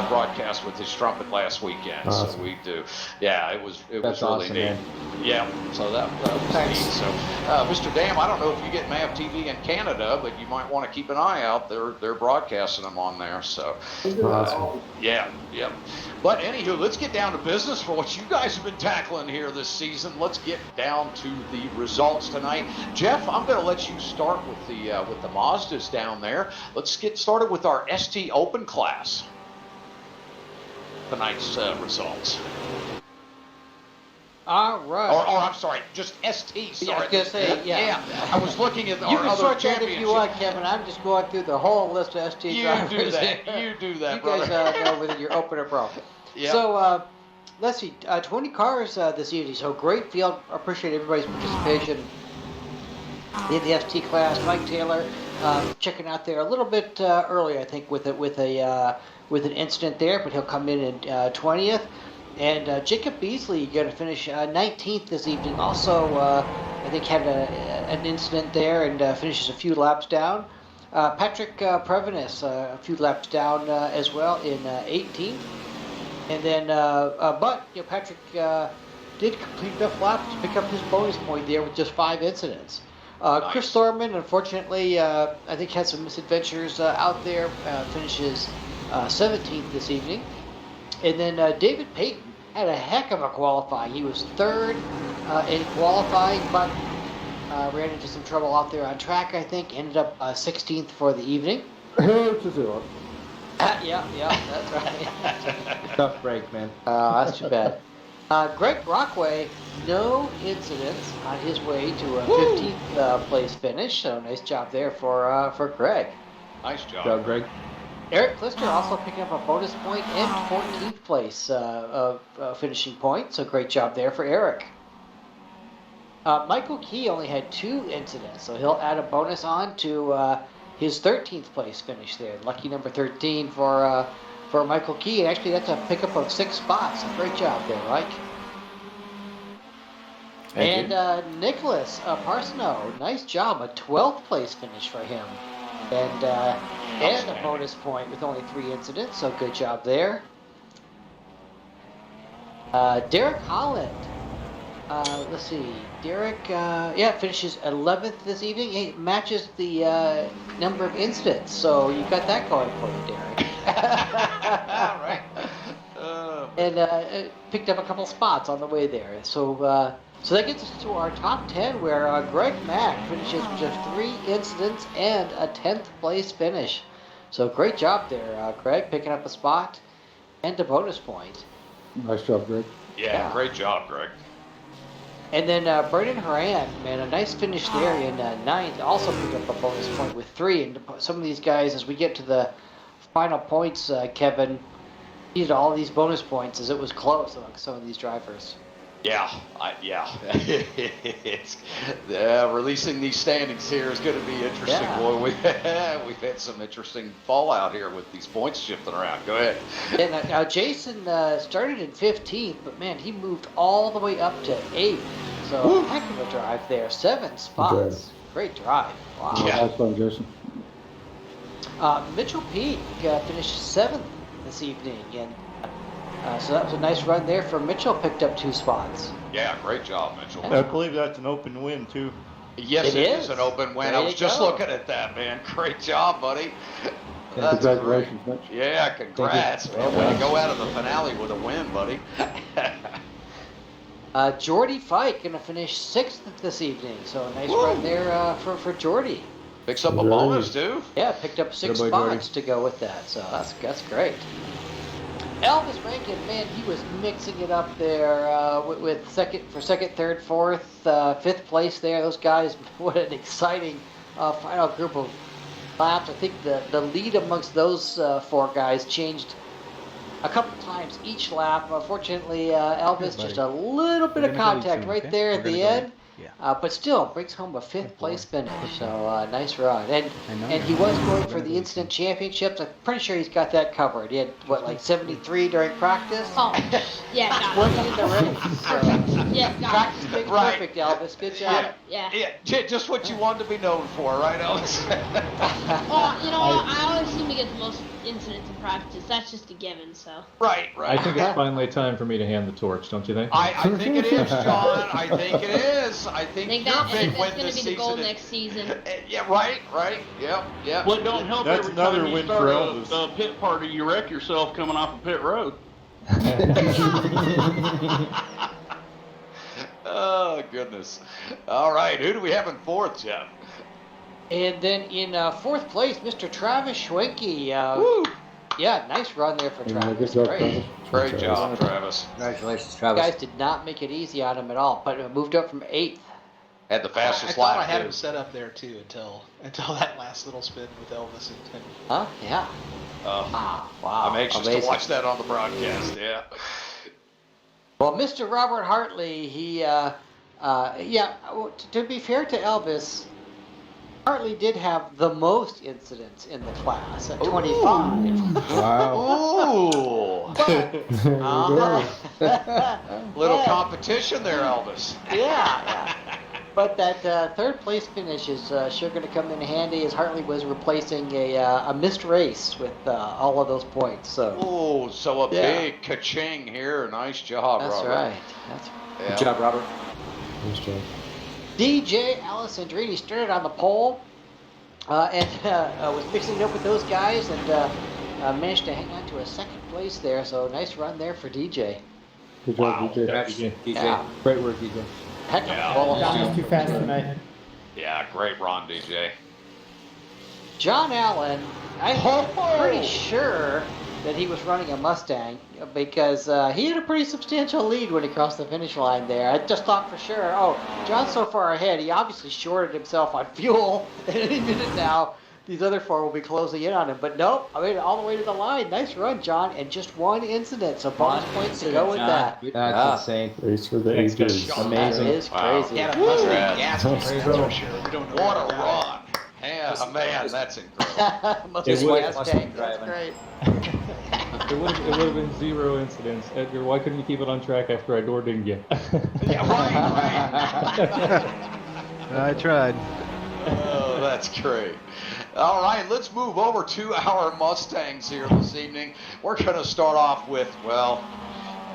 broadcast with his trumpet last weekend. Awesome. So we do. Yeah, it was really awesome, neat. Man. Yeah, so that was neat. So, Mr. Dam, I don't know if you get MAV TV in Canada, but you might want to keep an eye out. They're broadcasting them on there. So, yeah. But anywho, let's get down to business for what you guys have been tackling here this season. Let's get down to the results tonight. Jeff, I'm going to let you start with the Mazdas down there. Let's get started with our ST Open class. Tonight's results. All right. Or I'm sorry, just ST. Sorry. Yeah, I was going to say, yeah. I was looking at you our can other sort that championships. if you want, Kevin. I'm just going through the whole list of ST drivers. You do that, you brother. You guys know within your opener pro. Yep. So, let's see, 20 cars this evening. So great field. Appreciate everybody's participation in the ST class. Mike Taylor checking out there a little bit early, I think, with an incident there, but he'll come in 20th. And Jacob Beasley going to finish 19th this evening. Also, I think had an incident there and finishes a few laps down. Patrick Prevenis, a few laps down as well in 18th. And then, but Patrick did complete enough laps to pick up his bonus point there with just 5 incidents. Nice. Chris Thorman, unfortunately, I think had some misadventures out there. Finishes 17th this evening. And then David Payton had a heck of a qualifying. He was 3rd in qualifying, but ran into some trouble out there on track, I think. Ended up 16th for the evening. Yeah, that's right. Tough break, man. That's too bad. Greg Brockway, no incidents on his way to a 15th place finish. So nice job there for Greg. Nice job. Good job, Greg. Eric Klister also picking up a bonus point and 14th place finishing point. So great job there for Eric. Michael Key only had 2 incidents, so he'll add a bonus on to his 13th place finish there. Lucky number 13 for Michael Key. And actually, that's a pickup of 6 spots. So great job there, Mike. Thank And Nicholas Parsono, nice job. A 12th place finish for him. And a bonus point with only 3 incidents, so good job there. Derek Holland. Let's see. Derek, finishes 11th this evening. He matches the number of incidents, so you got that going for you, Derek. Right. And picked up a couple spots on the way there. So that gets us to our top 10, where Greg Mack finishes with just 3 incidents and a 10th place finish. So great job there, Greg, picking up a spot and a bonus point. Nice job, Greg. Yeah, great job, Greg. And then Brendan Horan, man, a nice finish there in 9th. Also picked up a bonus point with 3. And some of these guys, as we get to the final points, Kevin, needed all these bonus points as it was close among some of these drivers. Yeah. It's, releasing these standings here is going to be interesting. Yeah. Boy, we've had some interesting fallout here with these points shifting around. Go ahead. And now Jason started in 15th, but man, he moved all the way up to 8th. So heck of a drive there. 7 spots. Great drive. Wow. Nice one, Jason. Mitchell Peak finished 7th this evening, and so that was a nice run there for Mitchell. Picked up 2 spots. Yeah, great job, Mitchell. I believe that's an open win, too. Yes, It it is is. an open win. There I was you just go. looking at that, man. Great job, buddy. That's Congratulations, great. Mitch. Yeah, congrats, man. Way to go out of the finale with a win, buddy. Jordy Fike going to finish 6th this evening. So a nice run there for Jordy. Picks up a bonus, too. Yeah, picked up 6 Good boy, spots to go with that. So that's great. Elvis Rankin, man, he was mixing it up there with second, third, fourth, 5th place there. Those guys, what an exciting final group of laps. I think the lead amongst those 4 guys changed a couple times each lap. Unfortunately, Elvis just a little bit of contact right there at the end. But still brings home a 5th place finish. So nice run. And he was going for the incident championships. I'm pretty sure he's got that covered. He had like 73 during practice. Oh, yeah, Working in the race. Yeah, Practice makes perfect, Elvis. Good job. Yeah. Just what you wanted to be known for, right, Elvis? Well, you know what? I always seem to get the most incidents in practice. That's just a given, so. Right. I think it's finally time for me to hand the torch, don't you think? I think it is, John. I think it is. I think your big win that's going this to be the goal season. next season. Yeah, right. Yep. Well, it don't help That's every time another you win start for a Elvis. pit party, you wreck yourself coming off a pit road. Oh, goodness. All right, who do we have in 4th, Jeff? And then in 4th place, Mr. Travis Schwenke. Yeah, nice run there for Travis. good job, Great. Travis. Great job, Travis. Congratulations, Travis. Guys did not make it easy on him at all, but moved up from 8th. Had the fastest I thought lap. I had too. him set up there too until that last little spin with Elvis and Tim. Huh? Yeah. Wow. Wow. I'm anxious Amazing. to watch that on the broadcast. Yeah. Well, Mr. Robert Hartley, he, to be fair to Elvis, Hartley did have the most incidents in the class at 25. Wow. But, Little competition there, Elvis. Yeah. But that 3rd place finish is sure going to come in handy, as Hartley was replacing a missed race with all of those points. So. So a big ka-ching here. Nice job, That's Robert. right. Yeah. Good job, Robert. Nice job. DJ Alessandrini started on the pole and was mixing it up with those guys and managed to hang on to a 2nd place there. So nice run there for DJ. Good job, DJ. DJ. Yeah. Great work, DJ. Heck of a qualifying. Too fast tonight. Yeah, great run, DJ. John Allen, I'm pretty sure that he was running a Mustang because he had a pretty substantial lead when he crossed the finish line there. I just thought for sure, John's so far ahead, he obviously shorted himself on fuel. And any minute now, these other 4 will be closing in on him. But nope, I made it all the way to the line. Nice run, John, and just 1 incident. So bonus points to go with that. That's insane. Race for the Thanks, ages. guys. Amazing. That is crazy. He had a Woo! Mustang gas tank, There you that's go. for sure. We don't know What where a that run. Yeah, man, that's incredible. Mustang gas tank. That's great. It would have been 0 incidents. Edgar, why couldn't you keep it on track after I door dinged you? Yeah, right. I tried. Oh, that's great. All right, let's move over to our Mustangs here this evening. We're going to start off with, well,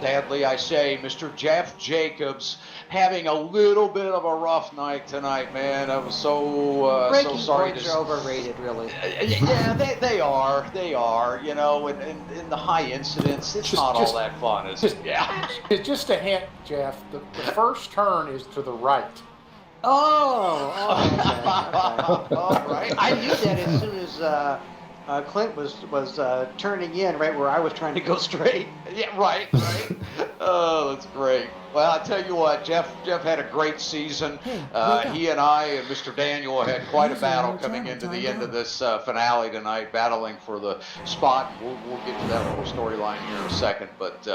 sadly I say, Mr. Jeff Jacobs having a little bit of a rough night tonight, man. I was so sorry. Points are overrated, really. Yeah, they are. They are. You know, in the high incidents, it's not all that fun, is it? Yeah. It's just a hint, Jeff. The first turn is to the right. Okay. All right. I knew that as soon as Clint was turning in, right where I was trying to go straight. Yeah, right. Oh, that's great. Well, I tell you what, Jeff had a great season. He and I and Mr. Daniel had quite a battle coming into the end of this finale tonight, battling for the spot. We'll get to that little storyline here in a second. But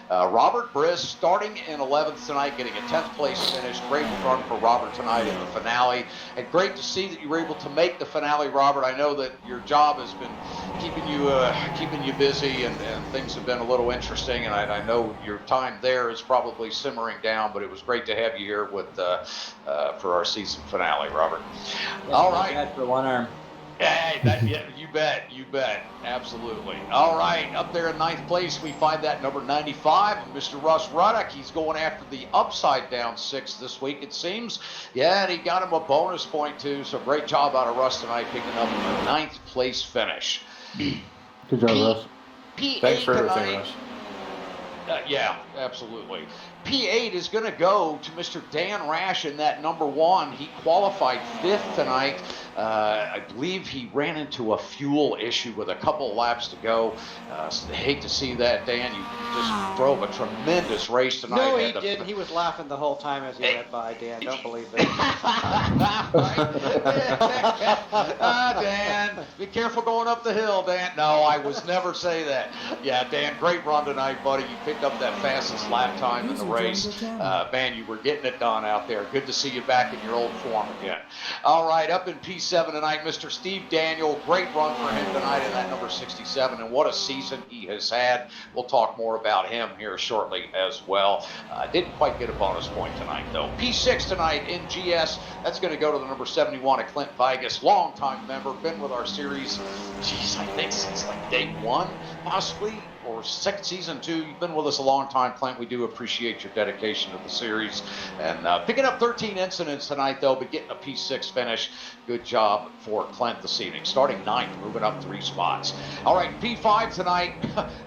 Robert Briss starting in 11th tonight, getting a 10th place finish. Great run for Robert tonight in the finale. And great to see that you were able to make the finale, Robert. I know that your job has been keeping you busy and things have been a little interesting. And I know your time there is probably simmering down, but it was great to have you here with for our season finale, Robert. All right. For one arm. Hey, yeah, you bet, absolutely. All right, up there in 9th place, we find that number 95, Mr. Russ Ruddock. He's going after the upside down 6 this week, it seems. Yeah, and he got him a bonus point too. So great job out of Russ tonight, picking up a 9th place finish. Good job, Russ. P8 Thanks for everything, tonight. Russ. Yeah, absolutely. P8 is going to go to Mr. Dan Rash in that number 1. He qualified 5th tonight. I believe he ran into a fuel issue with a couple laps to go. So I hate to see that, Dan. You just drove a tremendous race tonight. No, he didn't. He was laughing the whole time as he went by, Dan. Don't believe it. Dan, be careful going up the hill, Dan. No, I was never say that. Yeah, Dan, great run tonight, buddy. You picked up that fastest lap time in the race. Man, you were getting it done out there. Good to see you back in your old form again. All right, up in P7 tonight, Mr. Steve Daniel. Great run for him tonight in that number 67, and what a season he has had. We'll talk more about him here shortly as well. Didn't quite get a bonus point tonight, though. P6 tonight in GS. That's going to go to the number 71 of Clint Vigas, longtime member, been with our series, geez, I think since like day 1, possibly, or season 2. You've been with us a long time, Clint. We do appreciate your dedication to the series. And picking up 13 incidents tonight, though, but getting a P6 finish. Good job for Clint this evening. Starting 9th, moving up 3 spots. All right, P5 tonight.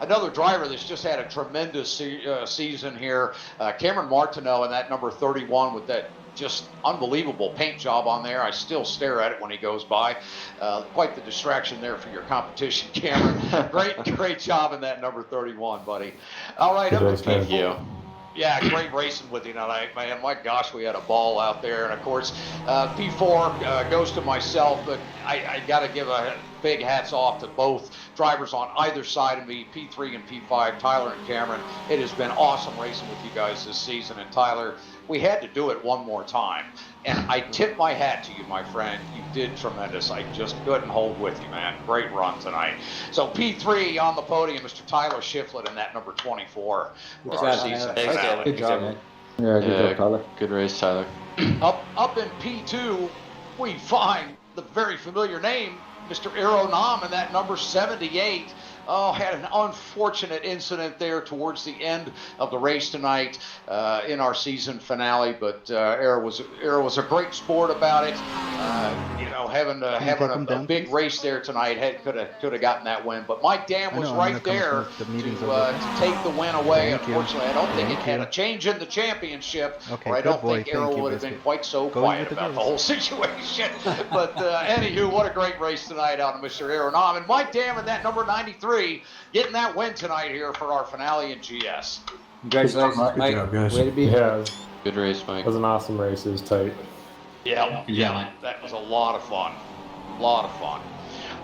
Another driver that's just had a tremendous season here. Cameron Martineau in that number 31 with that just unbelievable paint job on there. I still stare at it when he goes by. Quite the distraction there for your competition, Cameron. Great job in that number 31, buddy. All right, up to Thank you. Yeah, great racing with you tonight, man. My gosh, we had a ball out there. And, of course, P4 goes to myself, but I got to give a big hats off to both drivers on either side of me, P3 and P5, Tyler and Cameron. It has been awesome racing with you guys this season. And, Tyler, we had to do it one more time. And I tip my hat to you, my friend. You did tremendous. I just couldn't hold with you, man. Great run tonight. So P3 on the podium, Mr. Tyler Shiflett in that number 24 for our season finale. Good job, man. Yeah, good job, Tyler. Good race, Tyler. Up in P2, we find the very familiar name, Mr. Aero Nam in that number 78. Oh, had an unfortunate incident there towards the end of the race tonight in our season finale, but Aero was a great sport about it. Having a big race there tonight, could have gotten that win. But Mike Dam was right there to take the win away. Unfortunately, I don't think it had a change in the championship, or I don't think Aero would have been quite so quiet about the whole situation. But anywho, what a great race tonight out of Mr. Aero Nam. And Mike Dam in that number 93. Getting that win tonight here for our finale in GS. Congratulations, Mike. Good job, guys. Way to be. Yeah, Good race, Mike. it was an awesome race. It was tight. Yeah, that was a lot of fun.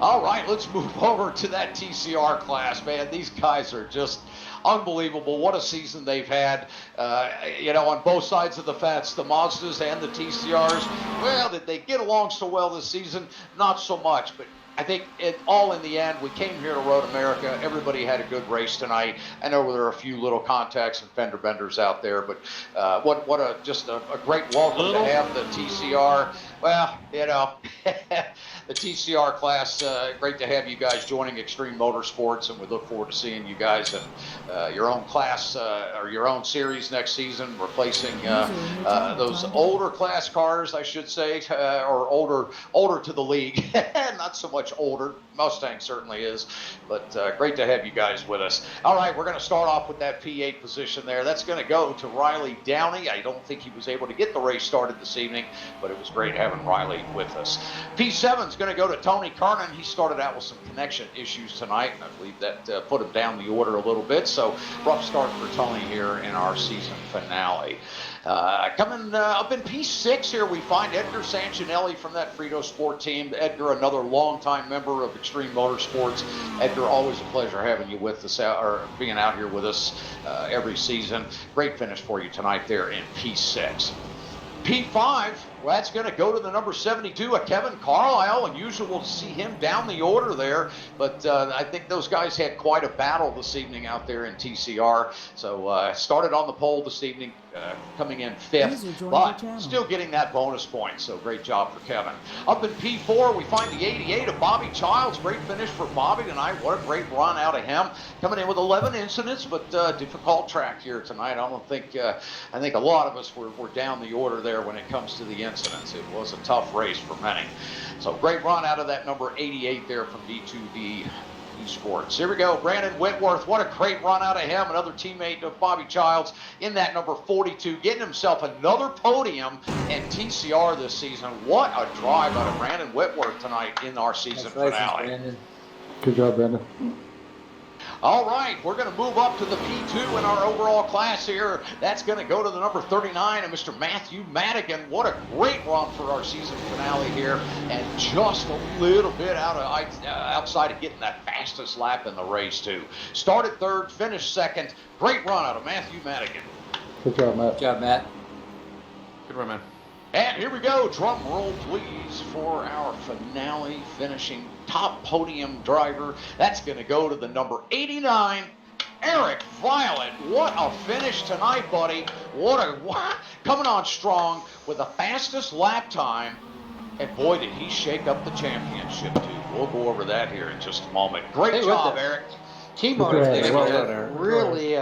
All right, let's move over to that TCR class, man. These guys are just unbelievable. What a season they've had, on both sides of the fence, the Mazdas and the TCRs. Well, did they get along so well this season? Not so much, but I think all in the end, we came here to Road America. Everybody had a good race tonight. I know there are a few little contacts and fender benders out there, but what a great welcome to have the TCR. Well, the TCR class, great to have you guys joining Extreme Motorsports, and we look forward to seeing you guys in your own class or your own series next season, replacing those older class cars, I should say, or older to the league. Not so much older. Mustang certainly is, but great to have you guys with us. All right, we're going to start off with that P8 position there. That's going to go to Riley Downey. I don't think he was able to get the race started this evening, but it was great having Riley with us. P7 is going to go to Tony Kernan. He started out with some connection issues tonight, and I believe that put him down the order a little bit. So rough start for Tony here in our season finale. Coming up in P6 here, we find Edgar Sancinelli from that Fritosport team. Edgar, another longtime member of Extreme Motorsports. Edgar, always a pleasure having you with us, or being out here with us every season. Great finish for you tonight there in P6. P5, well, that's going to go to the number 72, Kevin Carlisle. Unusual to see him down the order there, but I think those guys had quite a battle this evening out there in TCR. So started on the pole this evening, coming in 5th, but still getting that bonus point. So great job for Kevin. Up in P4, we find the 88 of Bobby Childs. Great finish for Bobby tonight. What a great run out of him. Coming in with 11 incidents, but difficult track here tonight. I think a lot of us were down the order there when it comes to the incidents. It was a tough race for many. So great run out of that number 88 there from D2D Esports. Here we go, Brandon Whitworth. What a great run out of him. Another teammate of Bobby Childs in that number 42, getting himself another podium in TCR this season. What a drive out of Brandon Whitworth tonight in our season finale. Good job, Brandon. All right, we're going to move up to the P2 in our overall class here. That's going to go to the number 39 of Mr. Matthew Madigan. What a great run for our season finale here, and just a little bit outside of getting that fastest lap in the race, too. Started 3rd, finished 2nd. Great run out of Matthew Madigan. Good job, Matt. Good job, Matt. Good run, man. And here we go. Drum roll, please, for our finale finishing top podium driver. That's going to go to the number 89, Eric Violet. What a finish tonight, buddy. Coming on strong with the fastest lap time. And boy, did he shake up the championship, too. We'll go over that here in just a moment. Great job, Eric. Team really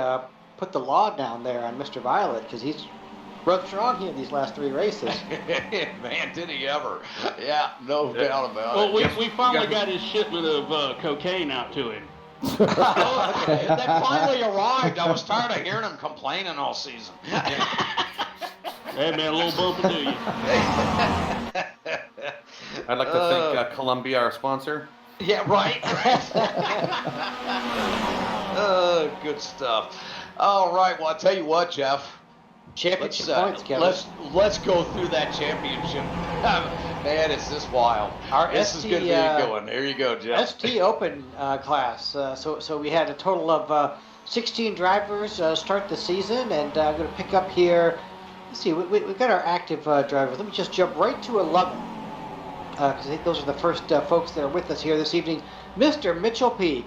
put the law down there on Mr. Violet, because he's run strong here in these last 3 races. Man, did he ever. Yeah, no doubt about it. Well, we finally got his shipment of cocaine out to him. That finally arrived. I was tired of hearing him complaining all season. Hey, man, a little bump to you. I'd like to thank Columbia, our sponsor. Yeah, right. Good stuff. All right, well, I'll tell you what, Jeff. Championship points, Kevin. Let's go through that championship. Man, is this wild. This is going to be a good one. There you go, Jeff. ST Open class. So we had a total of 16 drivers start the season, and I'm going to pick up here. Let's see, we've got our active drivers. Let me just jump right to 11, because I think those are the first folks that are with us here this evening. Mr. Mitchell Peak.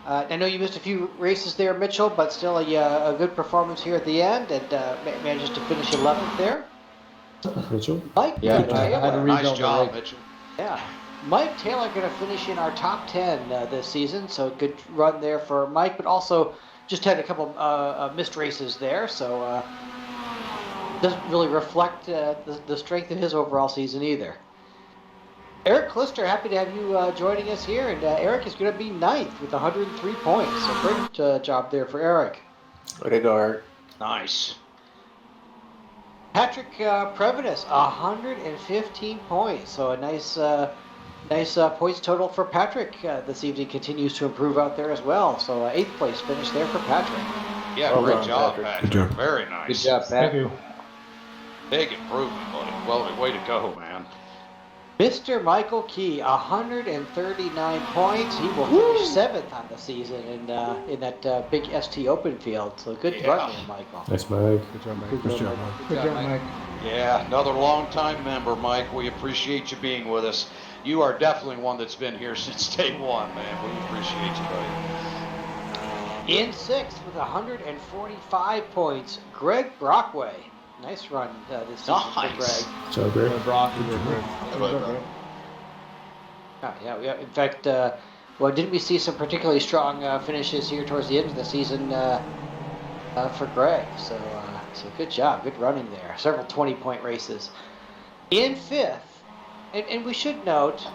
I know you missed a few races there, Mitchell, but still a good performance here at the end, and manages to finish 11th there. Mitchell? Mike Yeah, Taylor. I had to read Nice job, Mitchell. Yeah. Mike Taylor going to finish in our top 10 this season, so good run there for Mike, but also just had a couple missed races there, so doesn't really reflect the strength of his overall season either. Eric Klister, happy to have you joining us here, and Eric is going to be 9th with 103 points, so great job there for Eric. Way to go, Eric. Nice. Patrick Previdus, 115 points, so a nice points total for Patrick this evening. Continues to improve out there as well, so 8th place finish there for Patrick. Yeah, Well great done, job, Patrick. Patrick. Good job. Very nice. Good job, Pat. Thank you. Big improvement, buddy. Well, way to go, man. Mr. Michael Key, 139 points. He will finish 7th on the season in that big ST Open field. So good run there, Michael. Nice, Mike. Good job, Mike. Good job, Mike. Good job, Mike. Yeah, another longtime member, Mike. We appreciate you being with us. You are definitely one that's been here since day one, man. We appreciate you, buddy. In 6th with 145 points, Greg Brockway. Nice run this season for Greg. Good job, Greg. Brock. Yeah. In fact, didn't we see some particularly strong finishes here towards the end of the season for Greg? So good job, good running there. Several 20-point races. In 5th, and we should note,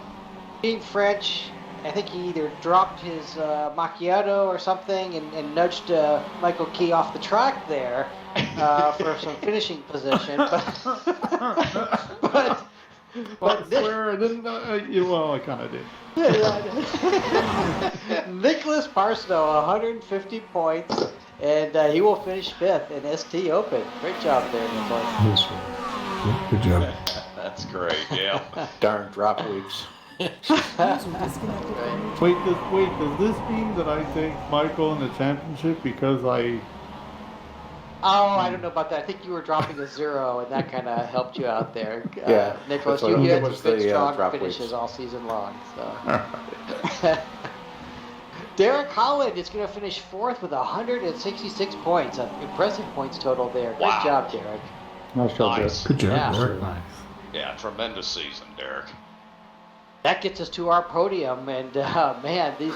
being French, I think he either dropped his macchiato or something and nudged Michael Key off the track there for some finishing position. But I swear I didn't. Well, I kind of did. Nicholas Parsnow, 150 points, and he will finish 5th in ST Open. Great job there, Nicholas. Good job. That's great, yeah. Darn drop weeks. Wait, does this mean that I take Michael in the championship because I? Oh, I don't know about that. I think you were dropping a 0, and that kind of helped you out there. Yeah, Nicholas, that's what you had was some good, the, strong drop finishes weights. all season long. So. Derek Holland is going to finish 4th with 166 points. An impressive points total there. Great job, Derek. Nice job, Nice. Derek. Good job, Yeah. Derek. Nice. Yeah, tremendous season, Derek. That gets us to our podium, and man, these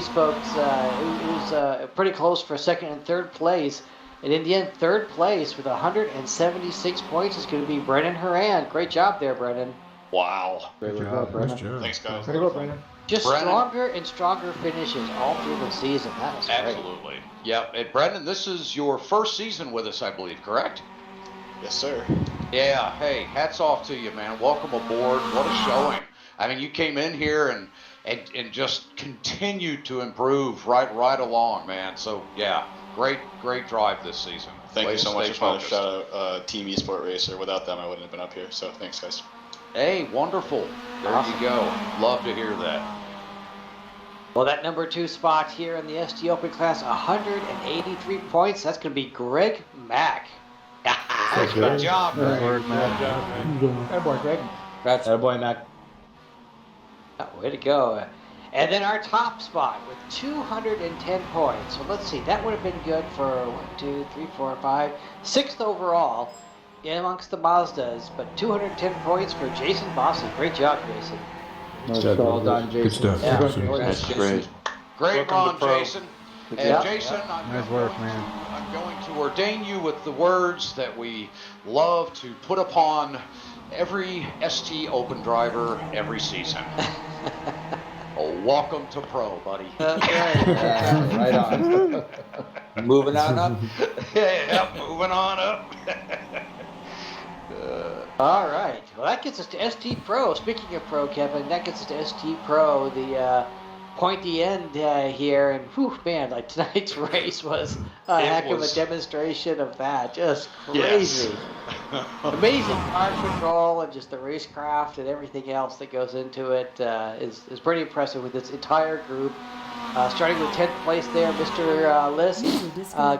folks, it was pretty close for 2nd and 3rd place. And in the end, 3rd place with 176 points is going to be Brennan Horan. Great job there, Brennan. Wow. Good job, Brennan. Thanks, guys. Very good, Brennan. Just Brennan. stronger and stronger finishes all through the season. That was great. Absolutely. Yep. And Brendan, this is your first season with us, I believe, correct? Yes, sir. Yeah. Hey, hats off to you, man. Welcome aboard. What a showing. I mean, you came in here and just continued to improve right along, man. So, yeah, great drive this season. Thank Way you to so much. stay Just wanted to focused. shout out Team Esport Racer. Without them, I wouldn't have been up here. So thanks, guys. Hey, wonderful. There you go. Love to hear that. Well, that number 2 spot here in the ST Open class, 183 points. That's going to be Greg Mack. Good job, Good Greg. work, man. Good boy, Greg. Congrats, boy, Mac. Way to go. And then our top spot with 210 points. So let's see, that would have been good for 1, 2, 3, 4, 5, 6th overall in amongst the Mazdas, but 210 points for Jason Bossy. Great job, Jason. Nice job, job. Well done, Jason. Good stuff. Yeah. Jason. That's great. Great run, Jason. And Yeah. Jason, Nice work, man. I'm going to ordain you with the words that we love to put upon every ST Open driver every season. Welcome to pro, buddy. That's right. Yeah, right on. Moving on up. Yeah, moving on up. All right. Well, that gets us to ST Pro. Speaking of Pro, Kevin, that gets us to ST Pro, the pointy end here. And, whew, man, like tonight's race was a heck of a demonstration of that. Just crazy. Yes. Amazing car control and just the racecraft and everything else that goes into it is pretty impressive with this entire group. Starting with 10th place there, Mr. List,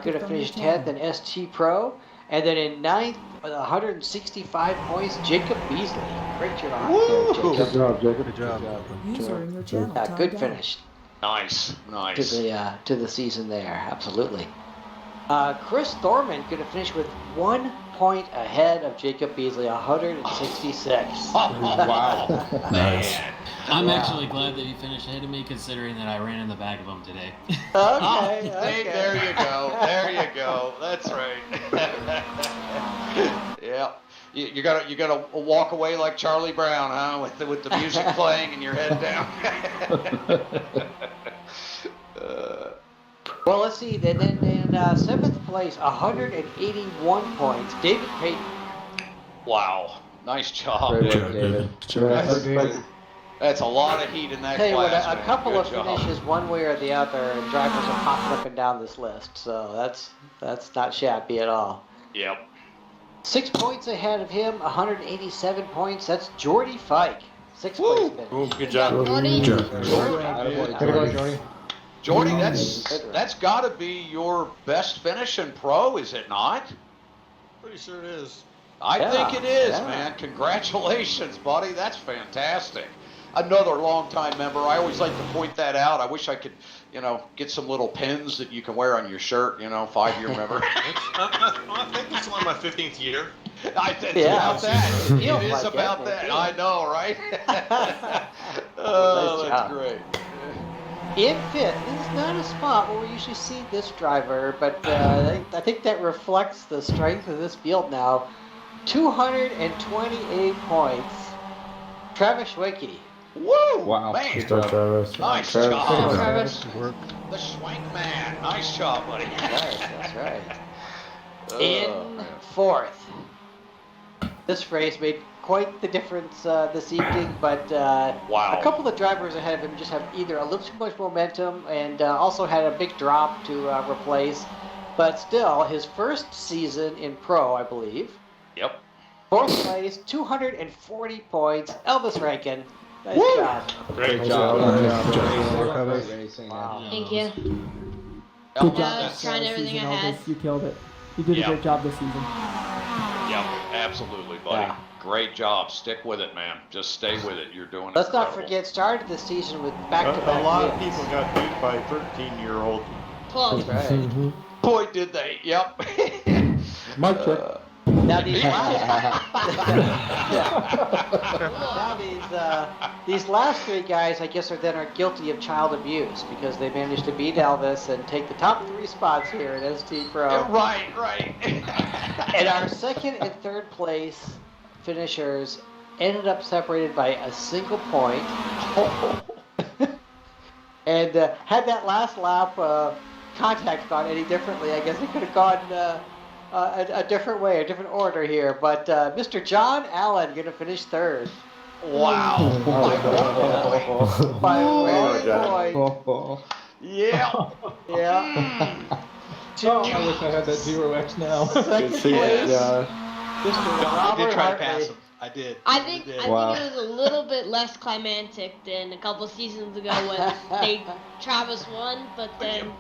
going to finish 10th in ST Pro. And then in 9th, with 165 points, Jacob Beasley. Great job there, Jacob. Good job, Jacob. Good job. User in your channel. Yeah, good finish Nice. to the season there. Absolutely. Chris Thorman going to finish with 1 point ahead of Jacob Beasley, 166. Wow. Nice. I'm actually glad that he finished ahead of me, considering that I ran in the back of him today. Okay. There you go. There you go. That's right. Yeah. You gotta walk away like Charlie Brown, huh? With the music playing and your head down. Well, let's see. Then in 7th place, 181 points, David Payton. Wow. Nice job, Good David. job, David. That's, that's a lot of heat in that Tell you what, class. a man. couple Good of job. finishes one way or the other, and drivers are popping up and down this list. So that's not shabby at all. Yep. 6 points ahead of him, 187 points. That's Jordy Fike, 6th place finish. Ooh, good job. Jordy. Jordy, that's got to be your best finish in pro, is it not? Pretty sure it is. I think it is, man. Congratulations, buddy. That's fantastic. Another longtime member. I always like to point that out. I wish I could, get some little pins that you can wear on your shirt, 5-year member. I think it's on my 15th year. About that. It is about that. I know, right? Oh, that's great. In 5th, this is not a spot where we usually see this driver, but I think that reflects the strength of this field now. 228 points. Travis Schwenke. Woo! Wow. Man. Good job, Travis. Nice job. Travis. The Schwank man. Nice job, buddy. That's right. In 4th. This race made quite the difference this evening, but a couple of drivers ahead of him just have either a little too much momentum and also had a big drop to replace. But still, his first season in pro, I believe. Yep. 4th place, 240 points. Elvis Rankin. Nice job. Great job. Wow. Thank you. Good job. I was trying everything I had. You killed it. You did a great job this season. Yep, absolutely, buddy. Yeah. Great job. Stick with it, man. Just stay with it. You're doing it. Let's not forget, started the season with back-to-back A lot of wins. people got beat by 13-year-olds. 12. That's right. Boy, did they. Yep. Mike check. Now these these last 3 guys, I guess, are guilty of child abuse because they managed to beat Elvis and take the top 3 spots here at ST Pro. Right. And our 2nd and 3rd place finishers ended up separated by a single point. And had that last lap contact gone any differently, I guess it could have gone a different way, a different order here. But Mr. John Allen going to finish 3rd. Wow. By 1 point. Yeah. I wish I had that 0x now. 2nd place, Mr. I did Robert try to pass Hartley. him. I did. I think it was a little bit less climactic than a couple seasons ago when Travis won, but then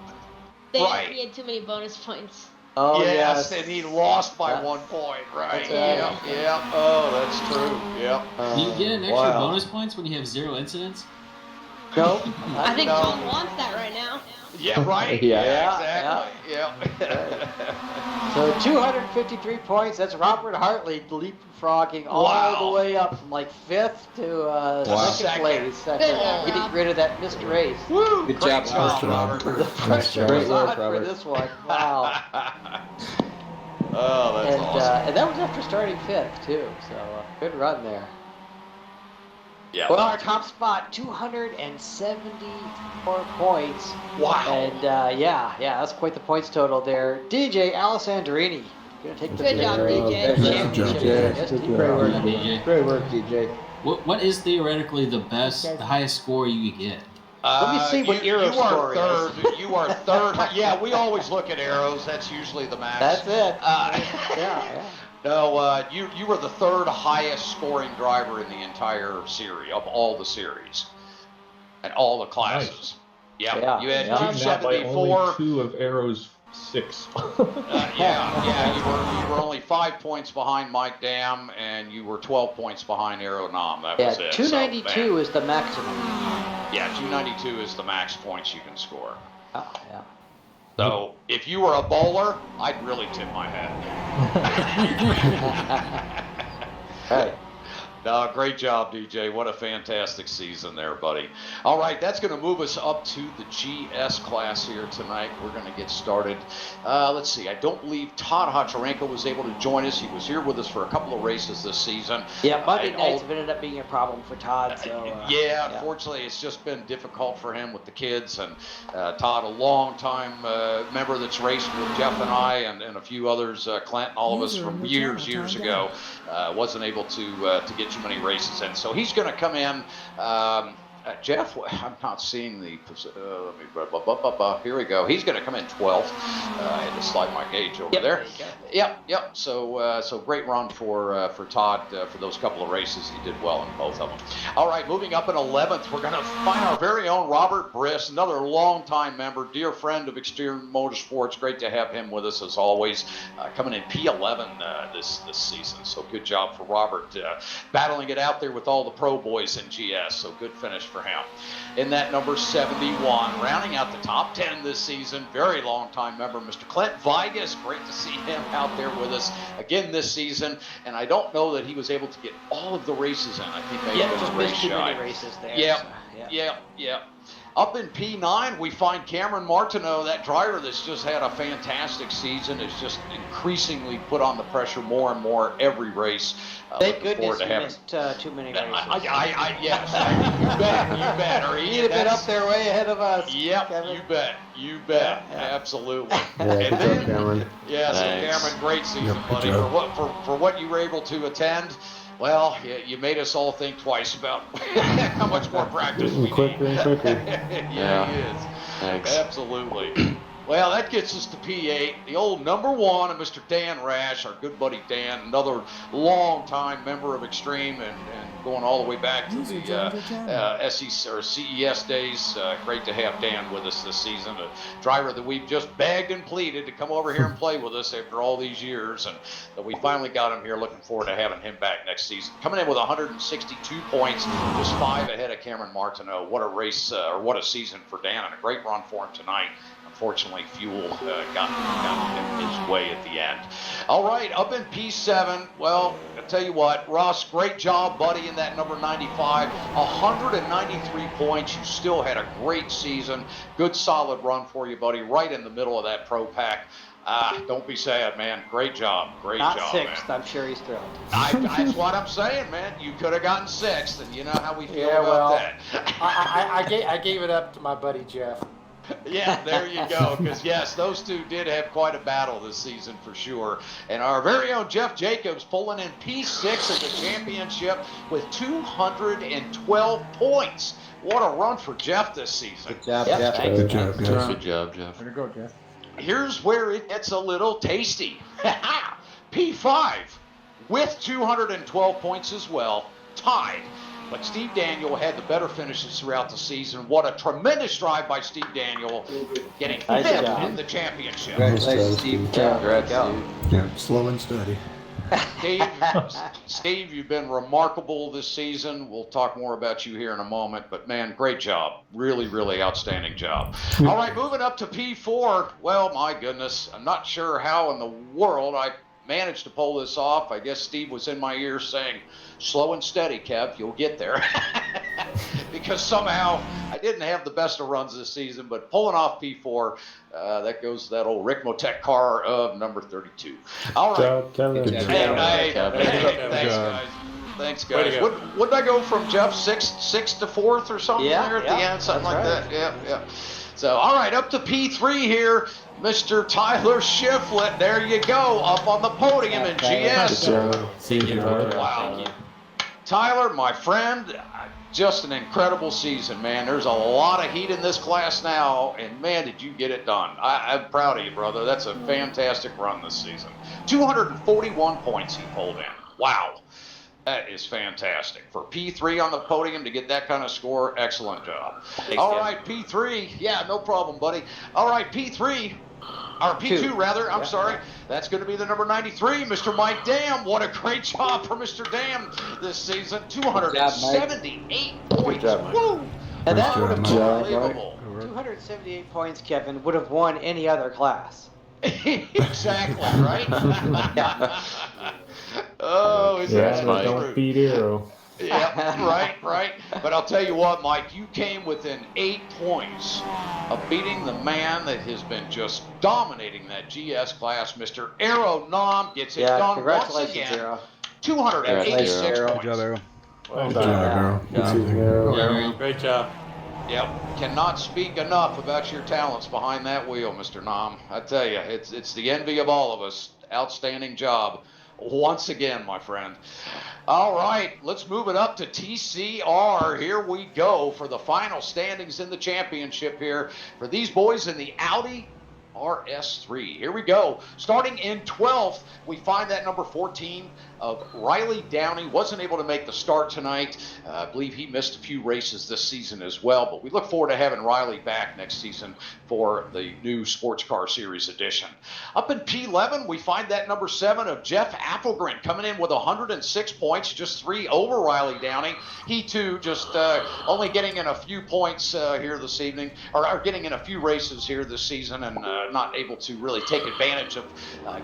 he had too many bonus points. Oh, yes, and he lost by 1 point, right? Yep. Oh, that's true. Yep. Do you get an extra bonus points when you have 0 incidents? Nope. I think John wants that right now. Yeah, right? Exactly. So 253 points. That's Robert Hartley leapfrogging all the way up from 5th to 2nd place after getting rid of that missed race. Woo! Good job, Robert. The pressure was on for this one. Wow. Oh, that's awesome. And that was after starting 5th too. So good run there. Yeah. Well, our top spot, 274 points. Wow. And that's quite the points total there. DJ Alessandrini gonna take the Good job, DJ. Great work, DJ. What is theoretically the highest score you could get? Let me see what Aero score is. You are 3rd. Yeah, we always look at arrows. That's usually the max. That's it. Yeah. No, you were the 3rd highest scoring driver in the entire series, of all the series, and all the classes. Nice. Yeah, you had 274. Only 2 of Arrow's 6. You were only 5 points behind Mike Dam, and you were 12 points behind Aero Nam. That was it. 292 is the maximum. Yeah, 292 is the max points you can score. Oh, yeah. So if you were a bowler, I'd really tip my hat. Right. No, great job, DJ. What a fantastic season there, buddy. All right, that's going to move us up to the GS class here tonight. We're going to get started. Let's see. I don't believe Todd Hocharenko was able to join us. He was here with us for a couple of races this season. Yeah, Monday nights have ended up being a problem for Todd. So, unfortunately, it's just been difficult for him with the kids. And Todd, a long-time member that's raced with Jeff and I and a few others, Clint, all of us from years ago, wasn't able to get too many races in. So he's going to come in Jeff, I'm not seeing the. Let me. Here we go. He's going to come in 12th. I had to slide my gauge over there. Yep. So great run for Todd for those couple of races. He did well in both of them. All right, moving up in 11th, we're going to find our very own Robert Briss, another longtime member, dear friend of Extreme Motorsports. Great to have him with us as always. Coming in P11 this season. So good job for Robert, battling it out there with all the pro boys in GS. So good finish for him. In that number 71, rounding out the top 10 this season, very long time member, Mr. Clint Vigas. Great to see him out there with us again this season. And I don't know that he was able to get all of the races in. I think maybe just a missed race too shy. many races there. Yep. Up in P9, we find Cameron Martineau, that driver that's just had a fantastic season, is just increasingly put on the pressure more and more every race. Thank goodness he missed too many races. Yes, you bet. Or He'd have been up there way ahead of us. Yep, Kevin. you bet, absolutely. Yeah, And good then, job, Cameron. yeah, so Thanks. Cameron, great season, Yep, good buddy. job. For what you were able to attend, well, you made us all think twice about how much more practice we Getting quicker need. and quicker. Yeah, he is. Thanks. Absolutely. Well, that gets us to P8, the old number one of Mr. Dan Rash, our good buddy Dan, another long-time member of Extreme and going all the way back to User the joined your channel. SEC or CES days. Great to have Dan with us this season, a driver that we've just begged and pleaded to come over here and play with us after all these years, and that we finally got him here. Looking forward to having him back next season. Coming in with 162 points, just 5 ahead of Cameron Martineau. What a race, or what a season for Dan, and a great run for him tonight. Unfortunately, fuel got in his way at the end. All right, up in P7, well, I'll tell you what, Ross, great job, buddy, in that number 95. 193 points. You still had a great season. Good, solid run for you, buddy, right in the middle of that pro pack. Don't be sad, man. Great job. Not job, sixth. man. I'm sure he's thrilled. That's what I'm saying, man. You could have gotten 6th, and you know how we feel Yeah, about well, that. I gave it up to my buddy Jeff. Yeah, there you go. Because, yes, those two did have quite a battle this season for sure. And our very own Jeff Jacobs pulling in P6 of the championship with 212 points. What a run for Jeff this season. Good job, Yep. Jeff. Good job, guys. Good job, Jeff. Way to go, Jeff. Here's where it gets a little tasty. P5 with 212 points as well, tied. But Steve Daniel had the better finishes throughout the season. What a tremendous drive by Steve Daniel, getting 5th in the championship. Congratulations, Steve. Congrats, Steve. Yeah, slow and steady. Steve, you've been remarkable this season. We'll talk more about you here in a moment. But, man, great job. Really, really outstanding job. All right, moving up to P4. Well, my goodness, I'm not sure how in the world I managed to pull this off. I guess Steve was in my ear saying, slow and steady, Kev, you'll get there. Because somehow I didn't have the best of runs this season, but pulling off P4, that goes to that old Rick Motec car of number 32. All right. Good job, Kevin. Hey, thanks, guys. What did I go from, Jeff? Sixth to 4th or something there at the end? Something like that? Yeah. So, all right, up to P3 here. Mr. Tyler Shiflett, there you go, up on the podium in GS. Thank you. Wow. Tyler, my friend, just an incredible season, man. There's a lot of heat in this class now, and man, did you get it done. I'm proud of you, brother. That's a fantastic run this season. 241 points he pulled in. Wow. That is fantastic. For P3 on the podium to get that kind of score, excellent job. All right, P3. Yeah, no problem, buddy. All right, P3. Or P2, rather. I'm sorry. That's going to be the number 93, Mr. Mike Dam. What a great job for Mr. Dam this season. 278 points. Woo! And that would have been job, unbelievable. 278 points, Kevin, would have won any other class. Exactly, right? Oh, is that Yeah, don't beat Arrow. Yeah, right. But I'll tell you what, Mike, you came within 8 points of beating the man that has been just dominating that GS class. Mr. Arrow Nom gets it done once again. Arrow. 286 points. Good job, Arrow. Well done, Arrow. Great job. Yep, cannot speak enough about your talents behind that wheel, Mr. Nom. I tell you, it's the envy of all of us. Outstanding job once again, my friend. All right, let's move it up to TCR. Here we go for the final standings in the championship here for these boys in the Audi RS3. Here we go. Starting in 12th, we find that number 14 of Riley Downey. Wasn't able to make the start tonight. I believe he missed a few races this season as well, but we look forward to having Riley back next season for the new Sports Car Series edition. Up in P11, we find that number 7 of Jeff Applegren coming in with 106 points, just 3 over Riley Downey. He too just only getting in a few points here this evening, or getting in a few races here this season, and not able to really take advantage of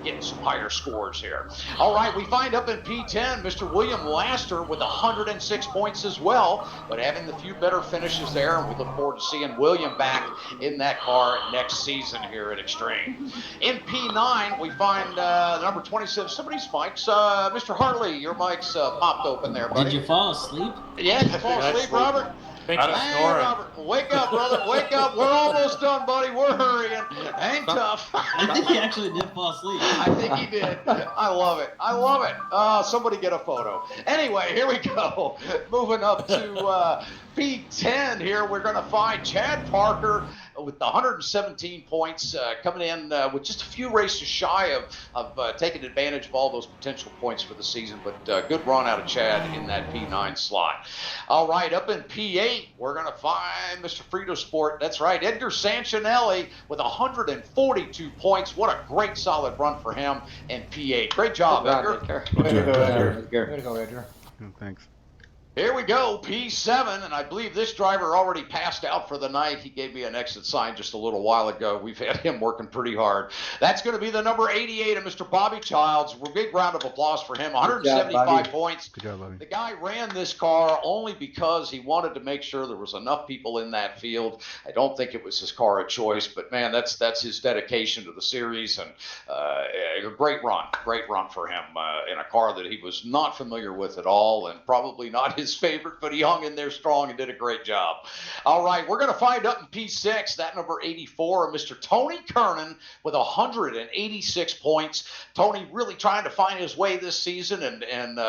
getting some higher scores here. All right, we find up in P10 Mr. William Laster with 106 points as well, but having the few better finishes there, and we look forward to seeing William back in that car next season here at Extreme. In P9, we find number 27, somebody's mics. Mr. Hartley, your mic's popped open there, buddy. Did you fall asleep? Yeah, did you fall asleep, Robert? Hey, Robert, wake up, brother. Wake up. We're almost done, buddy. We're hurrying. Hang tough. I think he actually did fall asleep. I think he did. I love it. I love it. Somebody get a photo. Anyway, here we go. Moving up to P10 here, we're going to find Chad Parker with 117 points, coming in with just a few races shy of taking advantage of all those potential points for the season, but good run out of Chad in that P9 slot. All right, up in P8, we're going to find Mr. Fritosport. That's right, Edgar Sanchinelli with 142 points. What a great solid run for him in P8. Great job, Edgar. Way to go, Edgar. Thanks. Here we go, P7, and I believe this driver already passed out for the night. He gave me an exit sign just a little while ago. We've had him working pretty hard. That's going to be the number 88 of Mr. Bobby Childs. A big round of applause for him. 175 points. Good job, Bobby. The guy ran this car only because he wanted to make sure there was enough people in that field. I don't think it was his car of choice, but man, that's his dedication to the series, and a great run for him in a car that he was not familiar with at all, and probably not his favorite, but he hung in there strong and did a great job. All right, we're going to find up in P6 that number 84, Mr. Tony Kernan with 186 points. Tony really trying to find his way this season, and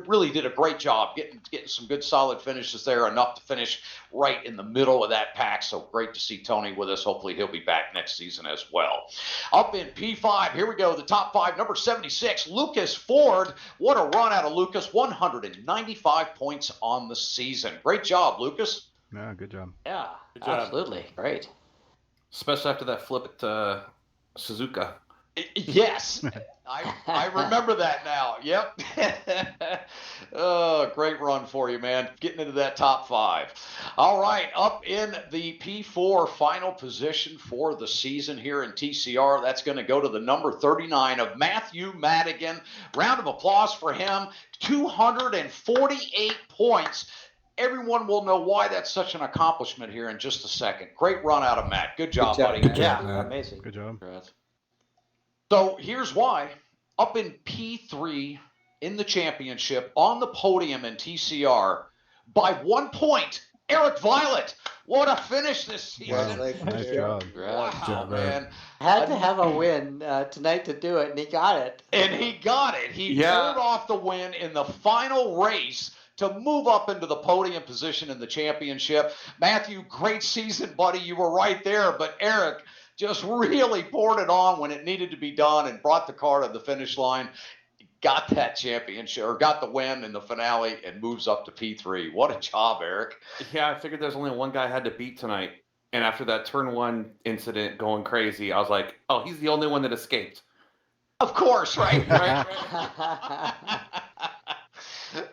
really did a great job getting some good solid finishes there, enough to finish right in the middle of that pack. So great to see Tony with us. Hopefully he'll be back next season as well. Up in P5, here we go, the top 5, number 76, Lucas Ford. What a run out of Lucas, 195 points on the season. Great job, Lucas. Yeah, good job. Yeah, Good job. absolutely. Great. Especially after that flip at Suzuka. Yes, I remember that now. Yep. Oh, great run for you, man. Getting into that top 5. All right, up in the P4 final position for the season here in TCR. That's going to go to the number 39 of Matthew Madigan. Round of applause for him. 248 points. Everyone will know why that's such an accomplishment here in just a second. Great run out of Matt. Good job, buddy. Good job. Amazing. Good job. So here's why. Up in P3 in the championship, on the podium in TCR, by 1 point, Eric Violet. What a finish this season. Nice job. Wow, man. Had to have a win tonight to do it, and he got it. And he got it. He pulled off the win in the final race to move up into the podium position in the championship. Matthew, great season, buddy. You were right there. But Eric just really poured it on when it needed to be done and brought the car to the finish line. Got that championship, or got the win in the finale, and moves up to P3. What a job, Eric. Yeah, I figured there's only one guy I had to beat tonight. And after that turn 1 incident going crazy, I was like, oh, he's the only one that escaped. Of course, right?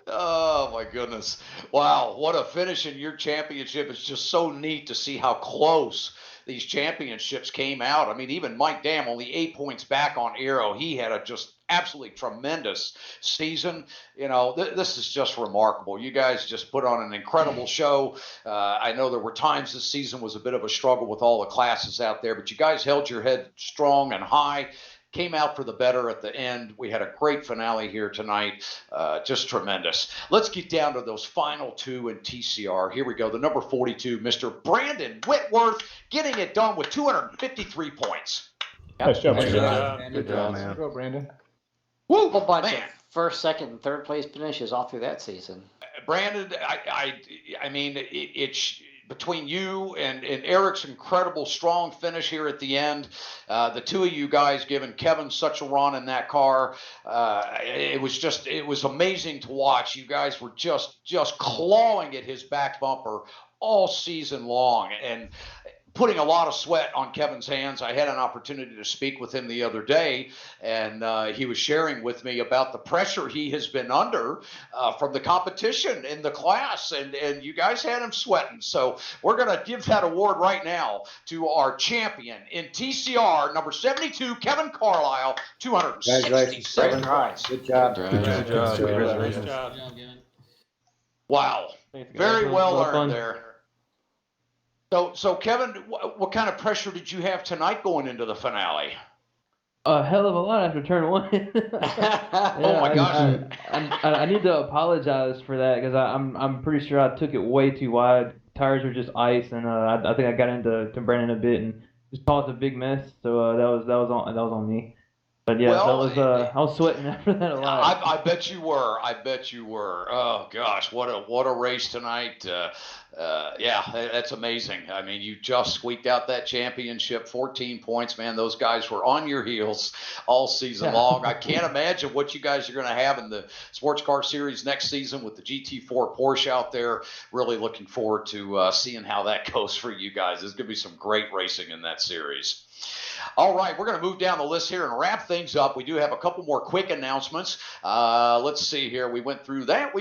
Oh, my goodness. Wow, what a finish in your championship. It's just so neat to see how close these championships came out. I mean, even Mike Dam, only 8 points back on Aero. He had a just absolutely tremendous season. You know, this is just remarkable. You guys just put on an incredible show. I know there were times this season was a bit of a struggle with all the classes out there, but you guys held your head strong and high. Came out for the better at the end. We had a great finale here tonight. Just tremendous. Let's get down to those final 2 in TCR. Here we go. The number 42, Mr. Brandon Whitworth, getting it done with 253 points. Nice job, Good Brandon. job. Good job, man. Good job, Brandon. a whole bunch of first, second, and third place finishes all through that season. Brandon, I mean, it's between you and Eric's incredible strong finish here at the end. The two of you guys giving Kevin such a run in that car. It was amazing to watch. You guys were just clawing at his back bumper all season long, and putting a lot of sweat on Kevin's hands. I had an opportunity to speak with him the other day, and he was sharing with me about the pressure he has been under from the competition in the class, and you guys had him sweating. So we're going to give that award right now to our champion in TCR, number 72, Kevin Carlisle, 267 points. Good job. Good job. Congratulations. Wow. Very well earned there. So Kevin, what kind of pressure did you have tonight going into the finale? A hell of a lot after turn one. Oh my gosh! I need to apologize for that because I'm pretty sure I took it way too wide. Tires were just ice, and I think I got into Brandon a bit and just caused a big mess. So that was on me. But yeah, I was sweating after that a lot. I bet you were. Oh gosh, what a race tonight. Yeah, that's amazing. I mean, you just squeaked out that championship, 14 points, man. Those guys were on your heels all season long. I can't imagine what you guys are going to have in the Sports Car Series next season with the GT4 Porsche out there. Really looking forward to seeing how that goes for you guys. There's going to be some great racing in that series. All right, we're going to move down the list here and wrap things up. We do have a couple more quick announcements. Let's see here. We went through that.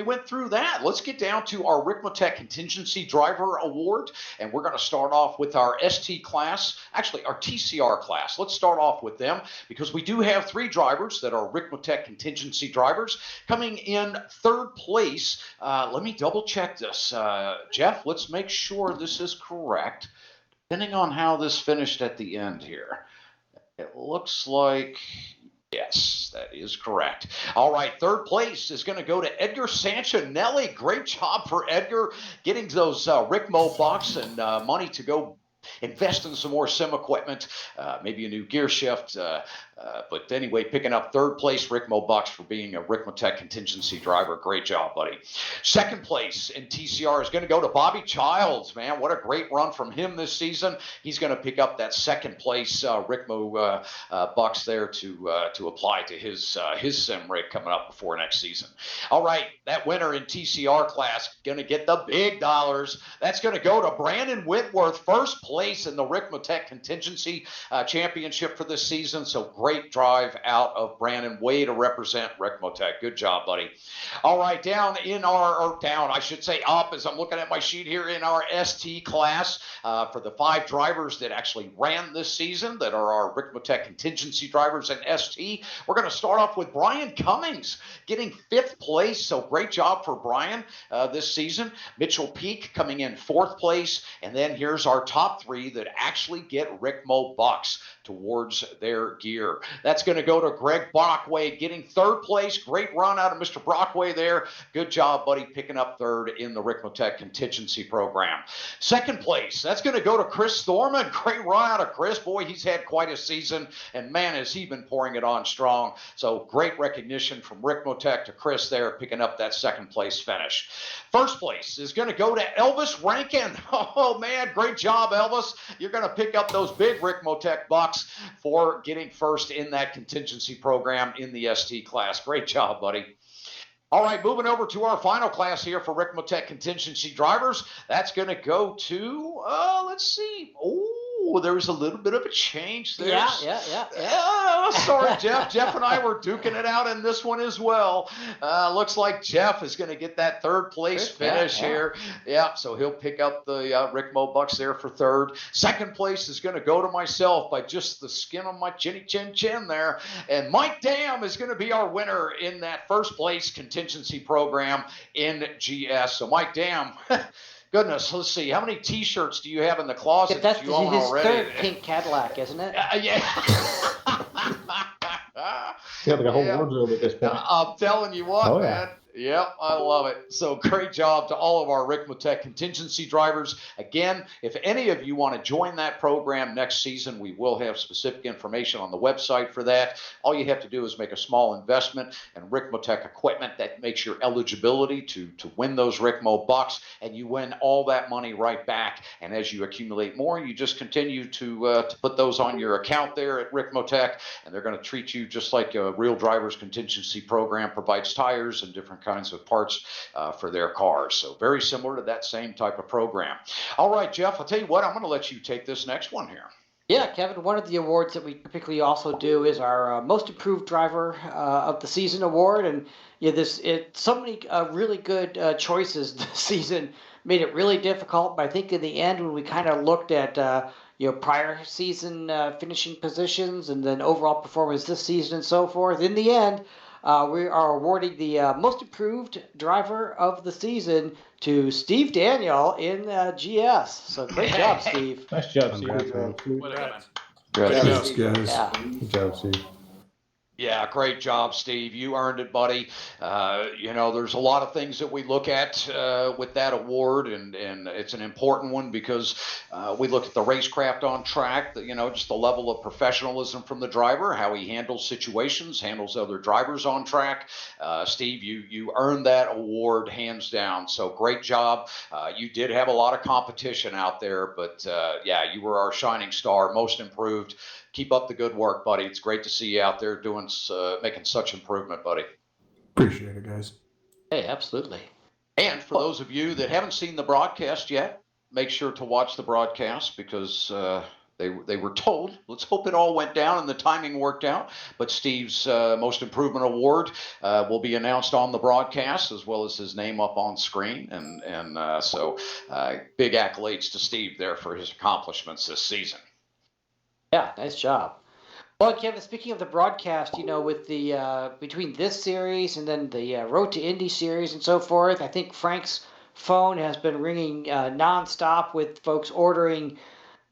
Let's get down to our Rickmotech Contingency Driver Award, and we're going to start off with our ST class, actually our TCR class. Let's start off with them because we do have 3 drivers that are Rickmotech Contingency Drivers coming in 3rd place. Let me double check this. Jeff, let's make sure this is correct. Depending on how this finished at the end here, it looks like, yes, that is correct. All right, 3rd place is going to go to Edgar Sanchinelli. Great job for Edgar getting those Rickmo bucks and money to go invest in some more sim equipment, maybe a new gear shift. But anyway, picking up 3rd place, Rickmo bucks for being a Rickmotech Contingency Driver. Great job, buddy. 2nd place in TCR is going to go to Bobby Childs, man. What a great run from him this season. He's going to pick up that 2nd place Rickmo bucks there to apply to his sim rig coming up before next season. All right, that winner in TCR class going to get the big dollars. That's going to go to Brandon Whitworth, 1st place in the Rickmotech Contingency Championship for this season. So great drive out of Brandon, way to represent Rickmotech. Good job, buddy. All right, I should say up as I'm looking at my sheet here in our ST class for the 5 drivers that actually ran this season that are our Rickmotech Contingency Drivers in ST. We're going to start off with Brian Cummings getting 5th place. So great job for Brian this season. Mitchell Peak coming in 4th place. And then here's our top 3 that actually get Rickmo bucks towards their gear. That's going to go to Greg Brockway getting 3rd place. Great run out of Mr. Brockway there. Good job, buddy, picking up 3rd in the Rickmotech Contingency Program. 2nd place, that's going to go to Chris Thorman. Great run out of Chris. Boy, he's had quite a season, and man, has he been pouring it on strong. So great recognition from Rickmotech to Chris there, picking up that 2nd place finish. 1st place is going to go to Elvis Rankin. Oh, man, great job, Elvis. You're going to pick up those big Rickmotech bucks for getting 1st in that contingency program in the ST class. Great job, buddy. All right, moving over to our final class here for Rickmotech Contingency Drivers. That's going to go to, let's see. Oh, there was a little bit of a change there. Yeah. Sorry, Jeff. Jeff and I were duking it out in this one as well. Looks like Jeff is going to get that 3rd place finish here. Yeah, so he'll pick up the Rickmo bucks there for 3rd. 2nd place is going to go to myself by just the skin on my chinny chin there. And Mike Dam is going to be our winner in that 1st place contingency program in GS. So Mike Dam, goodness, let's see. How many T-shirts do you have in the closet that you own his already? 3rd pink Cadillac, isn't it? Yeah. Yeah, like a whole wardrobe at this point. I'm telling you what, man. Yep, I love it. So great job to all of our Ricmotech contingency drivers. Again, if any of you want to join that program next season, we will have specific information on the website for that. All you have to do is make a small investment in Ricmotech equipment that makes your eligibility to win those Ricmo bucks, and you win all that money right back. And as you accumulate more, you just continue to put those on your account there at Ricmotech, and they're going to treat you just like a real driver's contingency program provides tires and different kinds of parts for their cars. So very similar to that same type of program. All right, Jeff, I'll tell you what, I'm going to let you take this next one here. Yeah, Kevin, one of the awards that we typically also do is our Most Improved Driver of the Season award. And yeah, so many really good choices this season made it really difficult. But I think in the end, when we kind of looked at prior season finishing positions and then overall performance this season and so forth, in the end, we are awarding the Most Improved Driver of the Season to Steve Daniel in GS. So great job, Steve. Nice job, Steve. Congrats. Congrats. guys. Yeah. Good job, Steve. Yeah, great job, Steve. You earned it, buddy. There's a lot of things that we look at with that award, and it's an important one because we look at the racecraft on track, just the level of professionalism from the driver, how he handles situations, handles other drivers on track. Steve, you earned that award hands down, so great job. You did have a lot of competition out there, but you were our shining star, most improved. Keep up the good work, buddy. It's great to see you out there making such improvement, buddy. Appreciate it, guys. Hey, absolutely. And for those of you that haven't seen the broadcast yet, make sure to watch the broadcast because they were told. Let's hope it all went down and the timing worked out. But Steve's Most Improvement Award will be announced on the broadcast as well as his name up on screen. So big accolades to Steve there for his accomplishments this season. Yeah, nice job. Well, Kevin, speaking of the broadcast, with the between this series and then the Road to Indy series and so forth, I think Frank's phone has been ringing nonstop with folks ordering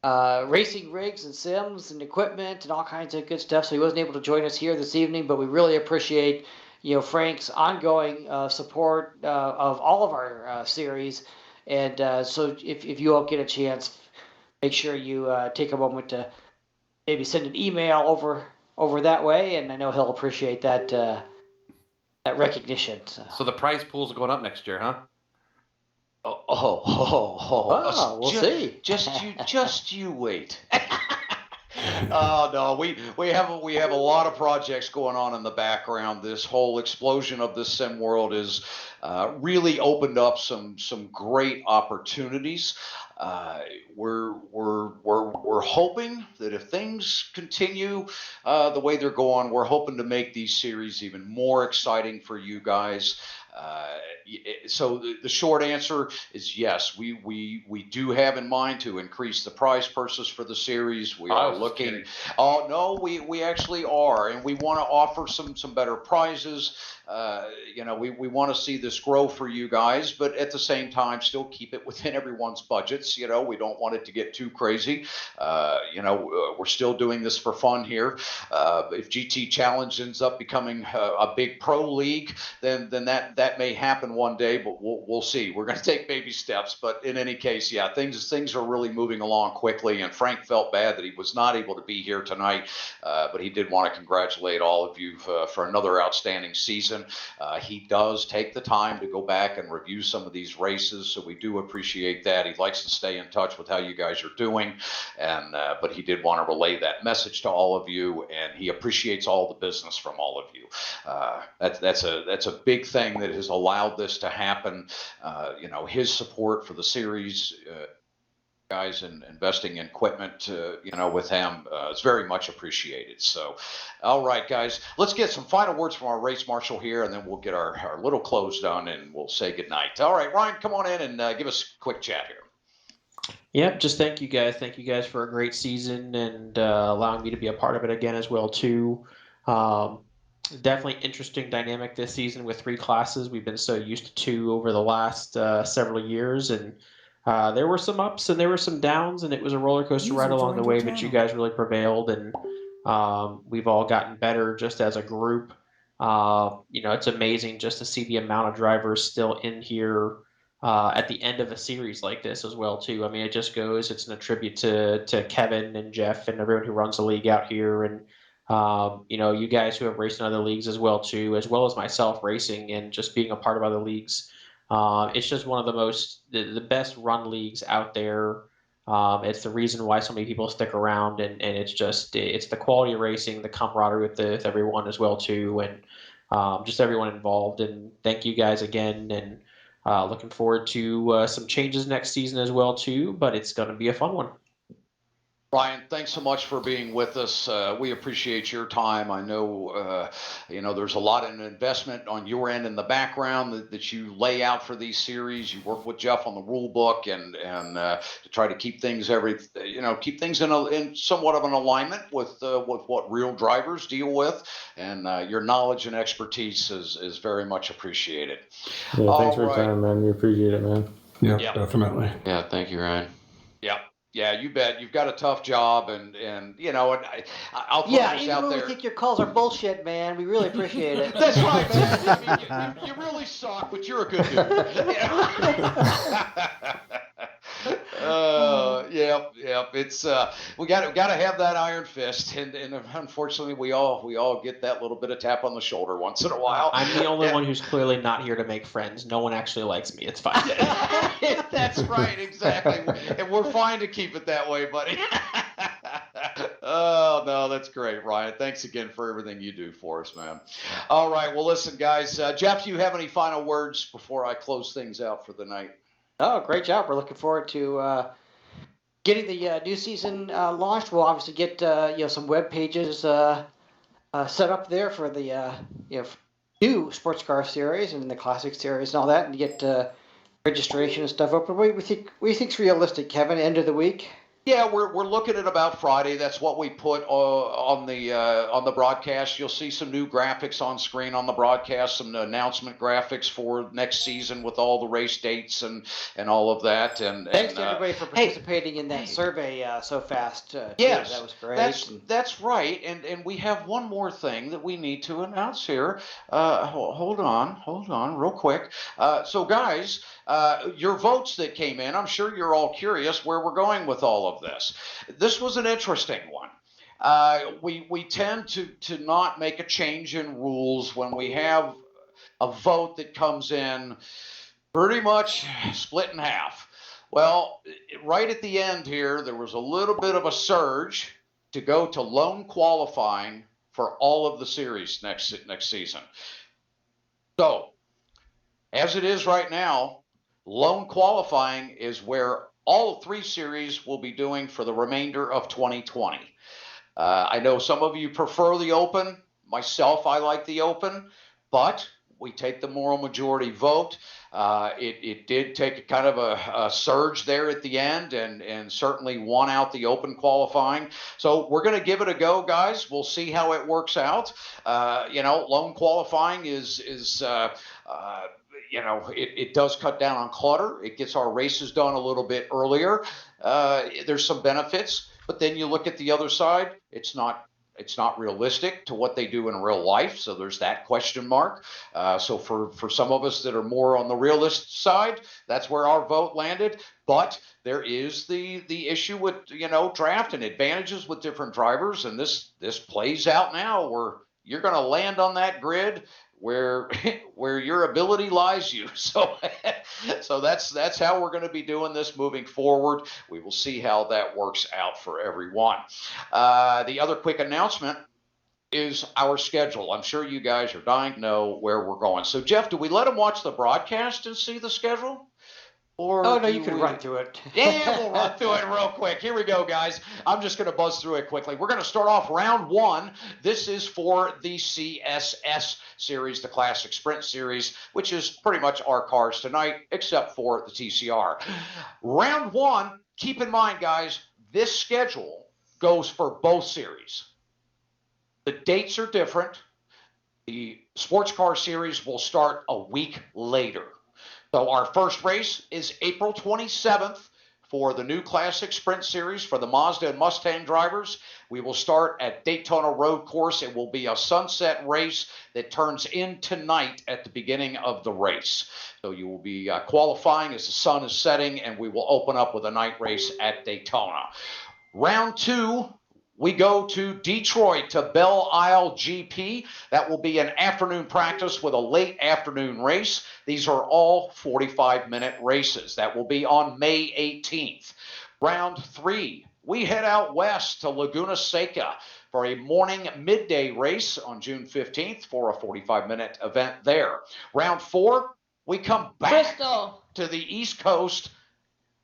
racing rigs and sims and equipment and all kinds of good stuff. So he wasn't able to join us here this evening, but we really appreciate Frank's ongoing support of all of our series. And so if you all get a chance, make sure you take a moment to maybe send an email over that way, and I know he'll appreciate that that recognition. So the prize pools are going up next year, huh? Oh, we'll see. Just you wait. Oh no, we have a lot of projects going on in the background. This whole explosion of the sim world is really opened up some great opportunities. We're hoping that if things continue the way they're going, we're hoping to make these series even more exciting for you guys. So the short answer is yes, we do have in mind to increase the prize purses for the series. We are looking. Oh no, we actually are, and we want to offer some better prizes. We want to see this grow for you guys, but at the same time, still keep it within everyone's budgets. We don't want it to get too crazy. We're still doing this for fun here. If GT Challenge ends up becoming a big pro league, then that may happen one day, but we'll see. We're going to take baby steps, but in any case, yeah, things are really moving along quickly. And Frank felt bad that he was not able to be here tonight, but he did want to congratulate all of you for another outstanding season. He does take the time to go back and review some of these races, so we do appreciate that. He likes to stay in touch with how you guys are doing, and but he did want to relay that message to all of you, and he appreciates all the business from all of you. That's a big thing that has allowed this to happen. His support for the series. Guys and investing in equipment, with him is very much appreciated. So, all right, guys, let's get some final words from our race marshal here, and then we'll get our little close done, and we'll say goodnight. All right, Ryan, come on in and give us a quick chat here. Yep, just thank you guys. Thank you guys for a great season and allowing me to be a part of it again as well, too. Definitely interesting dynamic this season with 3 classes. We've been so used to 2 over the last several years, and there were some ups and there were some downs, and it was a roller coaster right along the way, but you guys really prevailed, and we've all gotten better just as a group. It's amazing just to see the amount of drivers still in here at the end of a series like this as well too. I mean, it just goes. It's an attribute to Kevin and Jeff and everyone who runs the league out here, and you guys who have raced in other leagues as well too, as well as myself racing and just being a part of other leagues. It's just one of the best run leagues out there. It's the reason why so many people stick around, and it's the quality of racing, the camaraderie with everyone as well too, and just everyone involved. And thank you guys again, and looking forward to some changes next season as well too. But it's going to be a fun one. Ryan, thanks so much for being with us. We appreciate your time. I know, there's a lot of investment on your end in the background that you lay out for these series. You work with Jeff on the rule book and to try to keep things in somewhat of an alignment with what real drivers deal with. And your knowledge and expertise is very much appreciated. Yeah, thanks for your time, man. We appreciate it, man. Yeah, Yeah. definitely. Yeah, thank you, Ryan. Yeah, you bet. You've got a tough job, and I'll throw Yeah, this even out when there. we think your calls are bullshit, man, we really appreciate it. That's right, man. I mean, you really suck, but you're a good dude. Yep. It's we got to have that iron fist, and unfortunately, we all get that little bit of tap on the shoulder once in a while. I'm the only one who's clearly not here to make friends. No one actually likes me. It's fine. That's right, exactly, and we're fine to keep it that way, buddy. Oh, no, that's great, Ryan. Thanks again for everything you do for us, man. All right, well, listen, guys. Jeff, do you have any final words before I close things out for the night? Oh, great job. We're looking forward to getting the new season launched. We'll obviously get some web pages set up there for the new sports car series and the classic series and all that, and get registration and stuff open. What do you think's realistic, Kevin? End of the week? Yeah, we're looking at about Friday. That's what we put on the broadcast. You'll see some new graphics on screen on the broadcast, some announcement graphics for next season with all the race dates and all of that. And thanks to everybody for participating in that survey so fast. Yes, that was great. That's right. And we have one more thing that we need to announce here. Hold on, real quick. So guys. Your votes that came in, I'm sure you're all curious where we're going with all of this. This was an interesting one. We tend to not make a change in rules when we have a vote that comes in pretty much split in half. Well, right at the end here, there was a little bit of a surge to go to lone qualifying for all of the series next season. So, as it is right now, lone qualifying is where all three series will be doing for the remainder of 2020. I know some of you prefer the open. Myself, I like the open, but we take the moral majority vote. It did take a kind of a surge there at the end and certainly won out the open qualifying. So we're going to give it a go, guys. We'll see how it works out. Lone qualifying is it does cut down on clutter. It gets our races done a little bit earlier. There's some benefits, but then you look at the other side. It's not realistic to what they do in real life. So there's that question mark. So for some of us that are more on the realist side, that's where our vote landed. But there is the issue with draft and advantages with different drivers, and this plays out now where you're going to land on that grid where your ability lies you. So that's how we're going to be doing this moving forward. We will see how that works out for everyone. The other quick announcement is our schedule. I'm sure you guys are dying to know where we're going. So Jeff, do we let them watch the broadcast and see the schedule? Or no, you can run through it. Yeah, we'll run through it real quick. Here we go, guys. I'm just going to buzz through it quickly. We're going to start off round one. This is for the CSS series, the Classic Sprint Series, which is pretty much our cars tonight, except for the TCR. Round one, keep in mind, guys, this schedule goes for both series. The dates are different. The Sports Car Series will start a week later. So our first race is April 27th for the new Classic Sprint Series for the Mazda and Mustang drivers. We will start at Daytona Road Course. It will be a sunset race that turns in tonight at the beginning of the race. So you will be qualifying as the sun is setting, and we will open up with a night race at Daytona. Round 2, we go to Detroit to Belle Isle GP. That will be an afternoon practice with a late afternoon race. These are all 45-minute races. That will be on May 18th. Round 3, we head out west to Laguna Seca for a morning midday race on June 15th for a 45-minute event there. Round 4, we come back Bristol to the East Coast,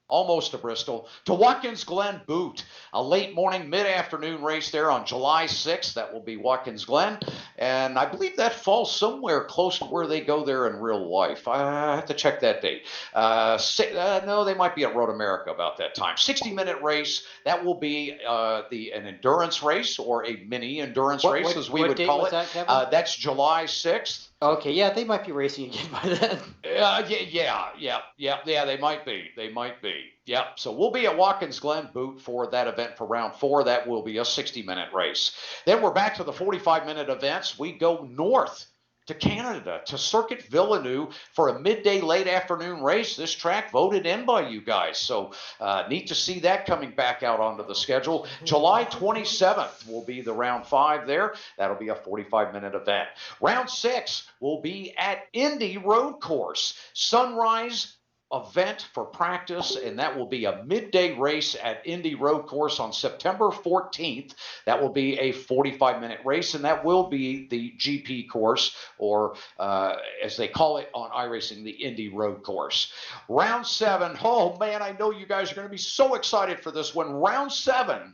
almost to Bristol, to Watkins Glen Butte, a late morning, mid-afternoon race there on July 6th. That will be Watkins Glen, and I believe that falls somewhere close to where they go there in real life. I have to check that date. No, they might be at Road America about that time. 60-minute race. That will be an endurance race, or a mini endurance race, as we would call it. That, Kevin? That's July 6th. Okay, yeah, they might be racing again by then. Yeah, they might be. Yep. So we'll be at Watkins Glen Butte for that event for round 4. That will be a 60-minute race. Then we're back to the 45-minute events. We go north to Canada, to Circuit Villeneuve for a midday late afternoon race. This track voted in by you guys, so neat to see that coming back out onto the schedule. July 27th will be the round 5 there. That'll be a 45-minute event. Round 6 will be at Indy Road Course. Sunrise event for practice, and that will be a midday race at Indy Road Course on September 14th. That will be a 45-minute race, and that will be the GP course, or as they call it on iRacing, the Indy Road Course. Round 7, oh man, I know you guys are going to be so excited for this one. Round 7,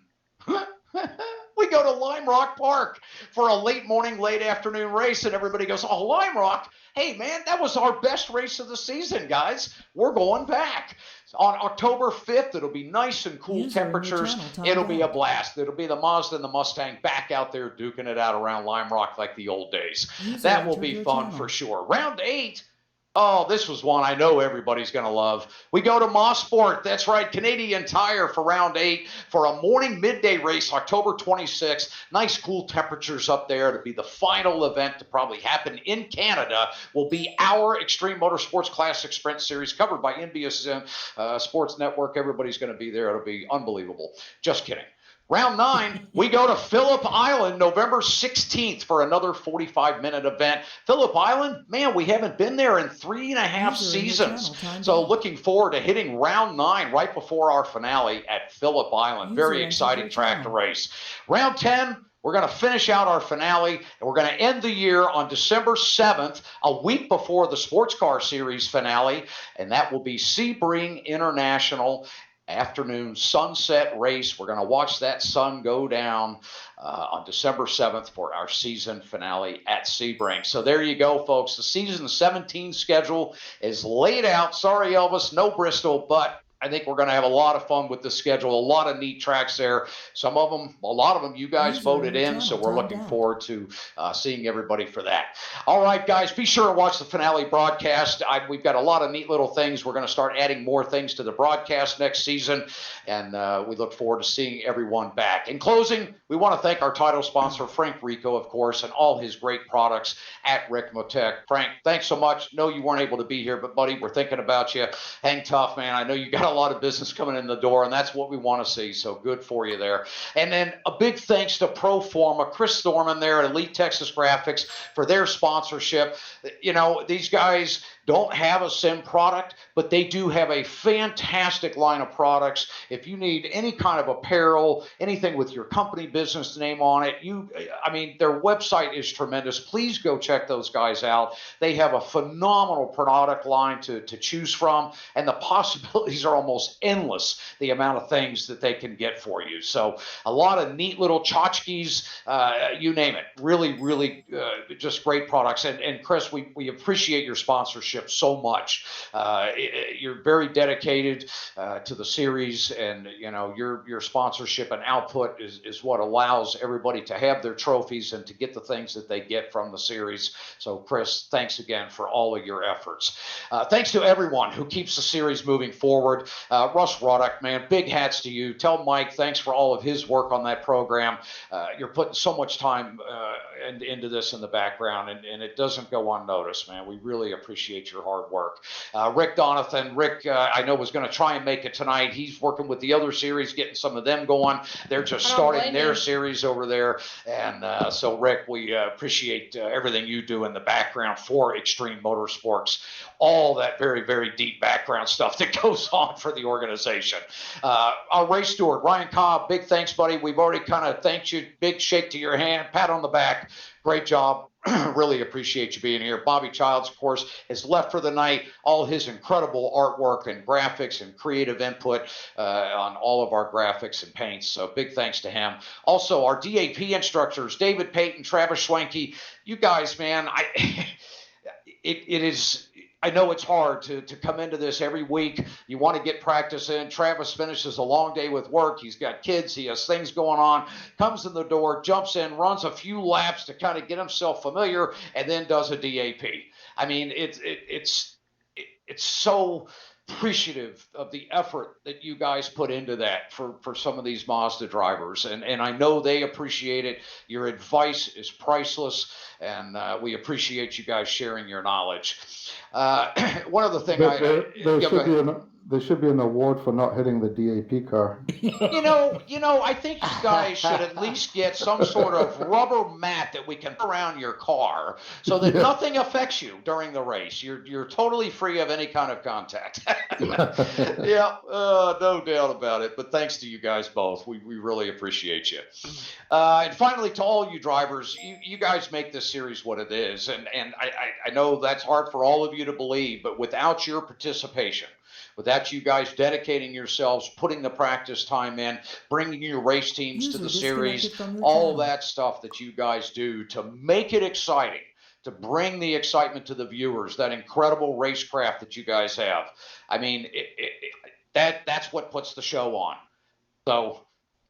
we go to Lime Rock Park for a late morning, late afternoon race, and everybody goes, oh, Lime Rock? Hey, man, that was our best race of the season, guys. We're going back. On October 5th, it'll be nice and cool temperatures. It'll be a blast. It'll be the Mazda and the Mustang back out there duking it out around Lime Rock like the old days. That will be fun for sure. Round 8. Oh, this was one I know everybody's going to love. We go to Mossport. That's right, Canadian Tire for round 8 for a morning midday race, October 26th. Nice cool temperatures up there to be the final event to probably happen in Canada. Will be our Extreme Motorsports Classic Sprint Series covered by NBC Sports Network. Everybody's going to be there. It'll be unbelievable. Just kidding. Round 9, we go to Phillip Island, November 16th for another 45-minute event. Phillip Island, man, we haven't been there in 3.5 seasons. So looking forward to hitting round 9 right before our finale at Phillip Island. Very exciting track to race. Round 10, we're going to finish out our finale, and we're going to end the year on December 7th, a week before the Sports Car Series finale, and that will be Sebring International afternoon sunset race. We're going to watch that sun go down on December 7th for our season finale at Sebring. So there you go, folks. The season 17 schedule is laid out. Sorry, Elvis, no Bristol, but I think we're going to have a lot of fun with the schedule. A lot of neat tracks there. Some of them, a lot of them, you guys voted in, so we're looking forward to seeing everybody for that. All right, guys, be sure to watch the finale broadcast. We've got a lot of neat little things. We're going to start adding more things to the broadcast next season, and we look forward to seeing everyone back. In closing, we want to thank our title sponsor, Frank Rico, of course, and all his great products at Ricmotech. Frank, thanks so much. No, you weren't able to be here, but, buddy, we're thinking about you. Hang tough, man. I know you got a lot of business coming in the door, and that's what we want to see, so good for you there. And then a big thanks to Proforma, Chris Thorman there at Elite Texas Graphics for their sponsorship. You know, these guys don't have a sim product, but they do have a fantastic line of products. If you need any kind of apparel, anything with your company business name on it, their website is tremendous. Please go check those guys out. They have a phenomenal product line to choose from, and the possibilities are almost endless, the amount of things that they can get for you. So a lot of neat little tchotchkes, you name it. Really, really just great products. And Chris, we appreciate your sponsorship so much. You're very dedicated to the series, and you know your sponsorship and output is what allows everybody to have their trophies and to get the things that they get from the series. So Chris, thanks again for all of your efforts. Thanks to everyone who keeps the series moving forward. Russ Roddick, man, big hats to you. Tell Mike thanks for all of his work on that program. You're putting so much time into this in the background, and it doesn't go unnoticed, man. We really appreciate your hard work. Rick Donathan, I know was going to try and make it tonight. He's working with the other series, getting some of them going. They're just starting their series over there. And so, Rick, we appreciate everything you do in the background for Extreme Motorsports, all that very, very deep background stuff that goes on for the organization. Our race steward, Ryan Cobb, big thanks, buddy. We've already kind of thanked you. Big shake to your hand, pat on the back. Great job. Really appreciate you being here. Bobby Childs, of course, has left for the night. All his incredible artwork and graphics and creative input on all of our graphics and paints. So big thanks to him. Also, our DAP instructors, David Payton, Travis Schwenke. You guys, man, it is. I know it's hard to come into this every week. You want to get practice in. Travis finishes a long day with work. He's got kids. He has things going on. Comes in the door, jumps in, runs a few laps to kind of get himself familiar, and then does a DAP. I mean, it's so appreciative of the effort that you guys put into that for some of these Mazda drivers. And I know they appreciate it. Your advice is priceless, and we appreciate you guys sharing your knowledge. One other thing there should be an award for not hitting the DAP car. You know, I think you guys should at least get some sort of rubber mat that we can put around your car so that nothing affects you during the race. You're totally free of any kind of contact. Yeah, no doubt about it. But thanks to you guys both. We really appreciate you. And finally, to all you drivers, you guys make this series what it is. And I know that's hard for all of you to believe, but without your participation, without you guys dedicating yourselves, putting the practice time in, bringing your race teams to the series, all that stuff that you guys do to make it exciting, to bring the excitement to the viewers, that incredible racecraft that you guys have. I mean, that's what puts the show on. So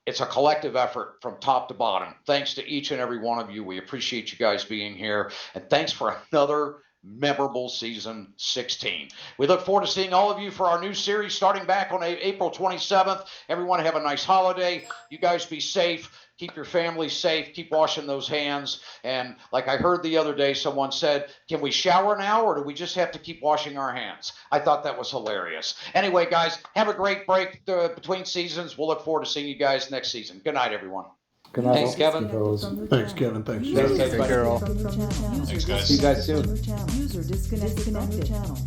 it's a collective effort from top to bottom. Thanks to each and every one of you. We appreciate you guys being here. And thanks for another memorable season 16. We look forward to seeing all of you for our new series starting back on April 27th. Everyone have a nice holiday. You guys be safe. Keep your family safe. Keep washing those hands. And like I heard the other day, someone said, can we shower now or do we just have to keep washing our hands? I thought that was hilarious. Anyway, guys, have a great break between seasons. We'll look forward to seeing you guys next season. Good night, everyone. Good night. Thanks, Kevin. Thanks, Kevin. Thanks, User Jeff. disconnected Carol. from your channel. Thanks, guys. See you guys soon. User disconnected from your channel.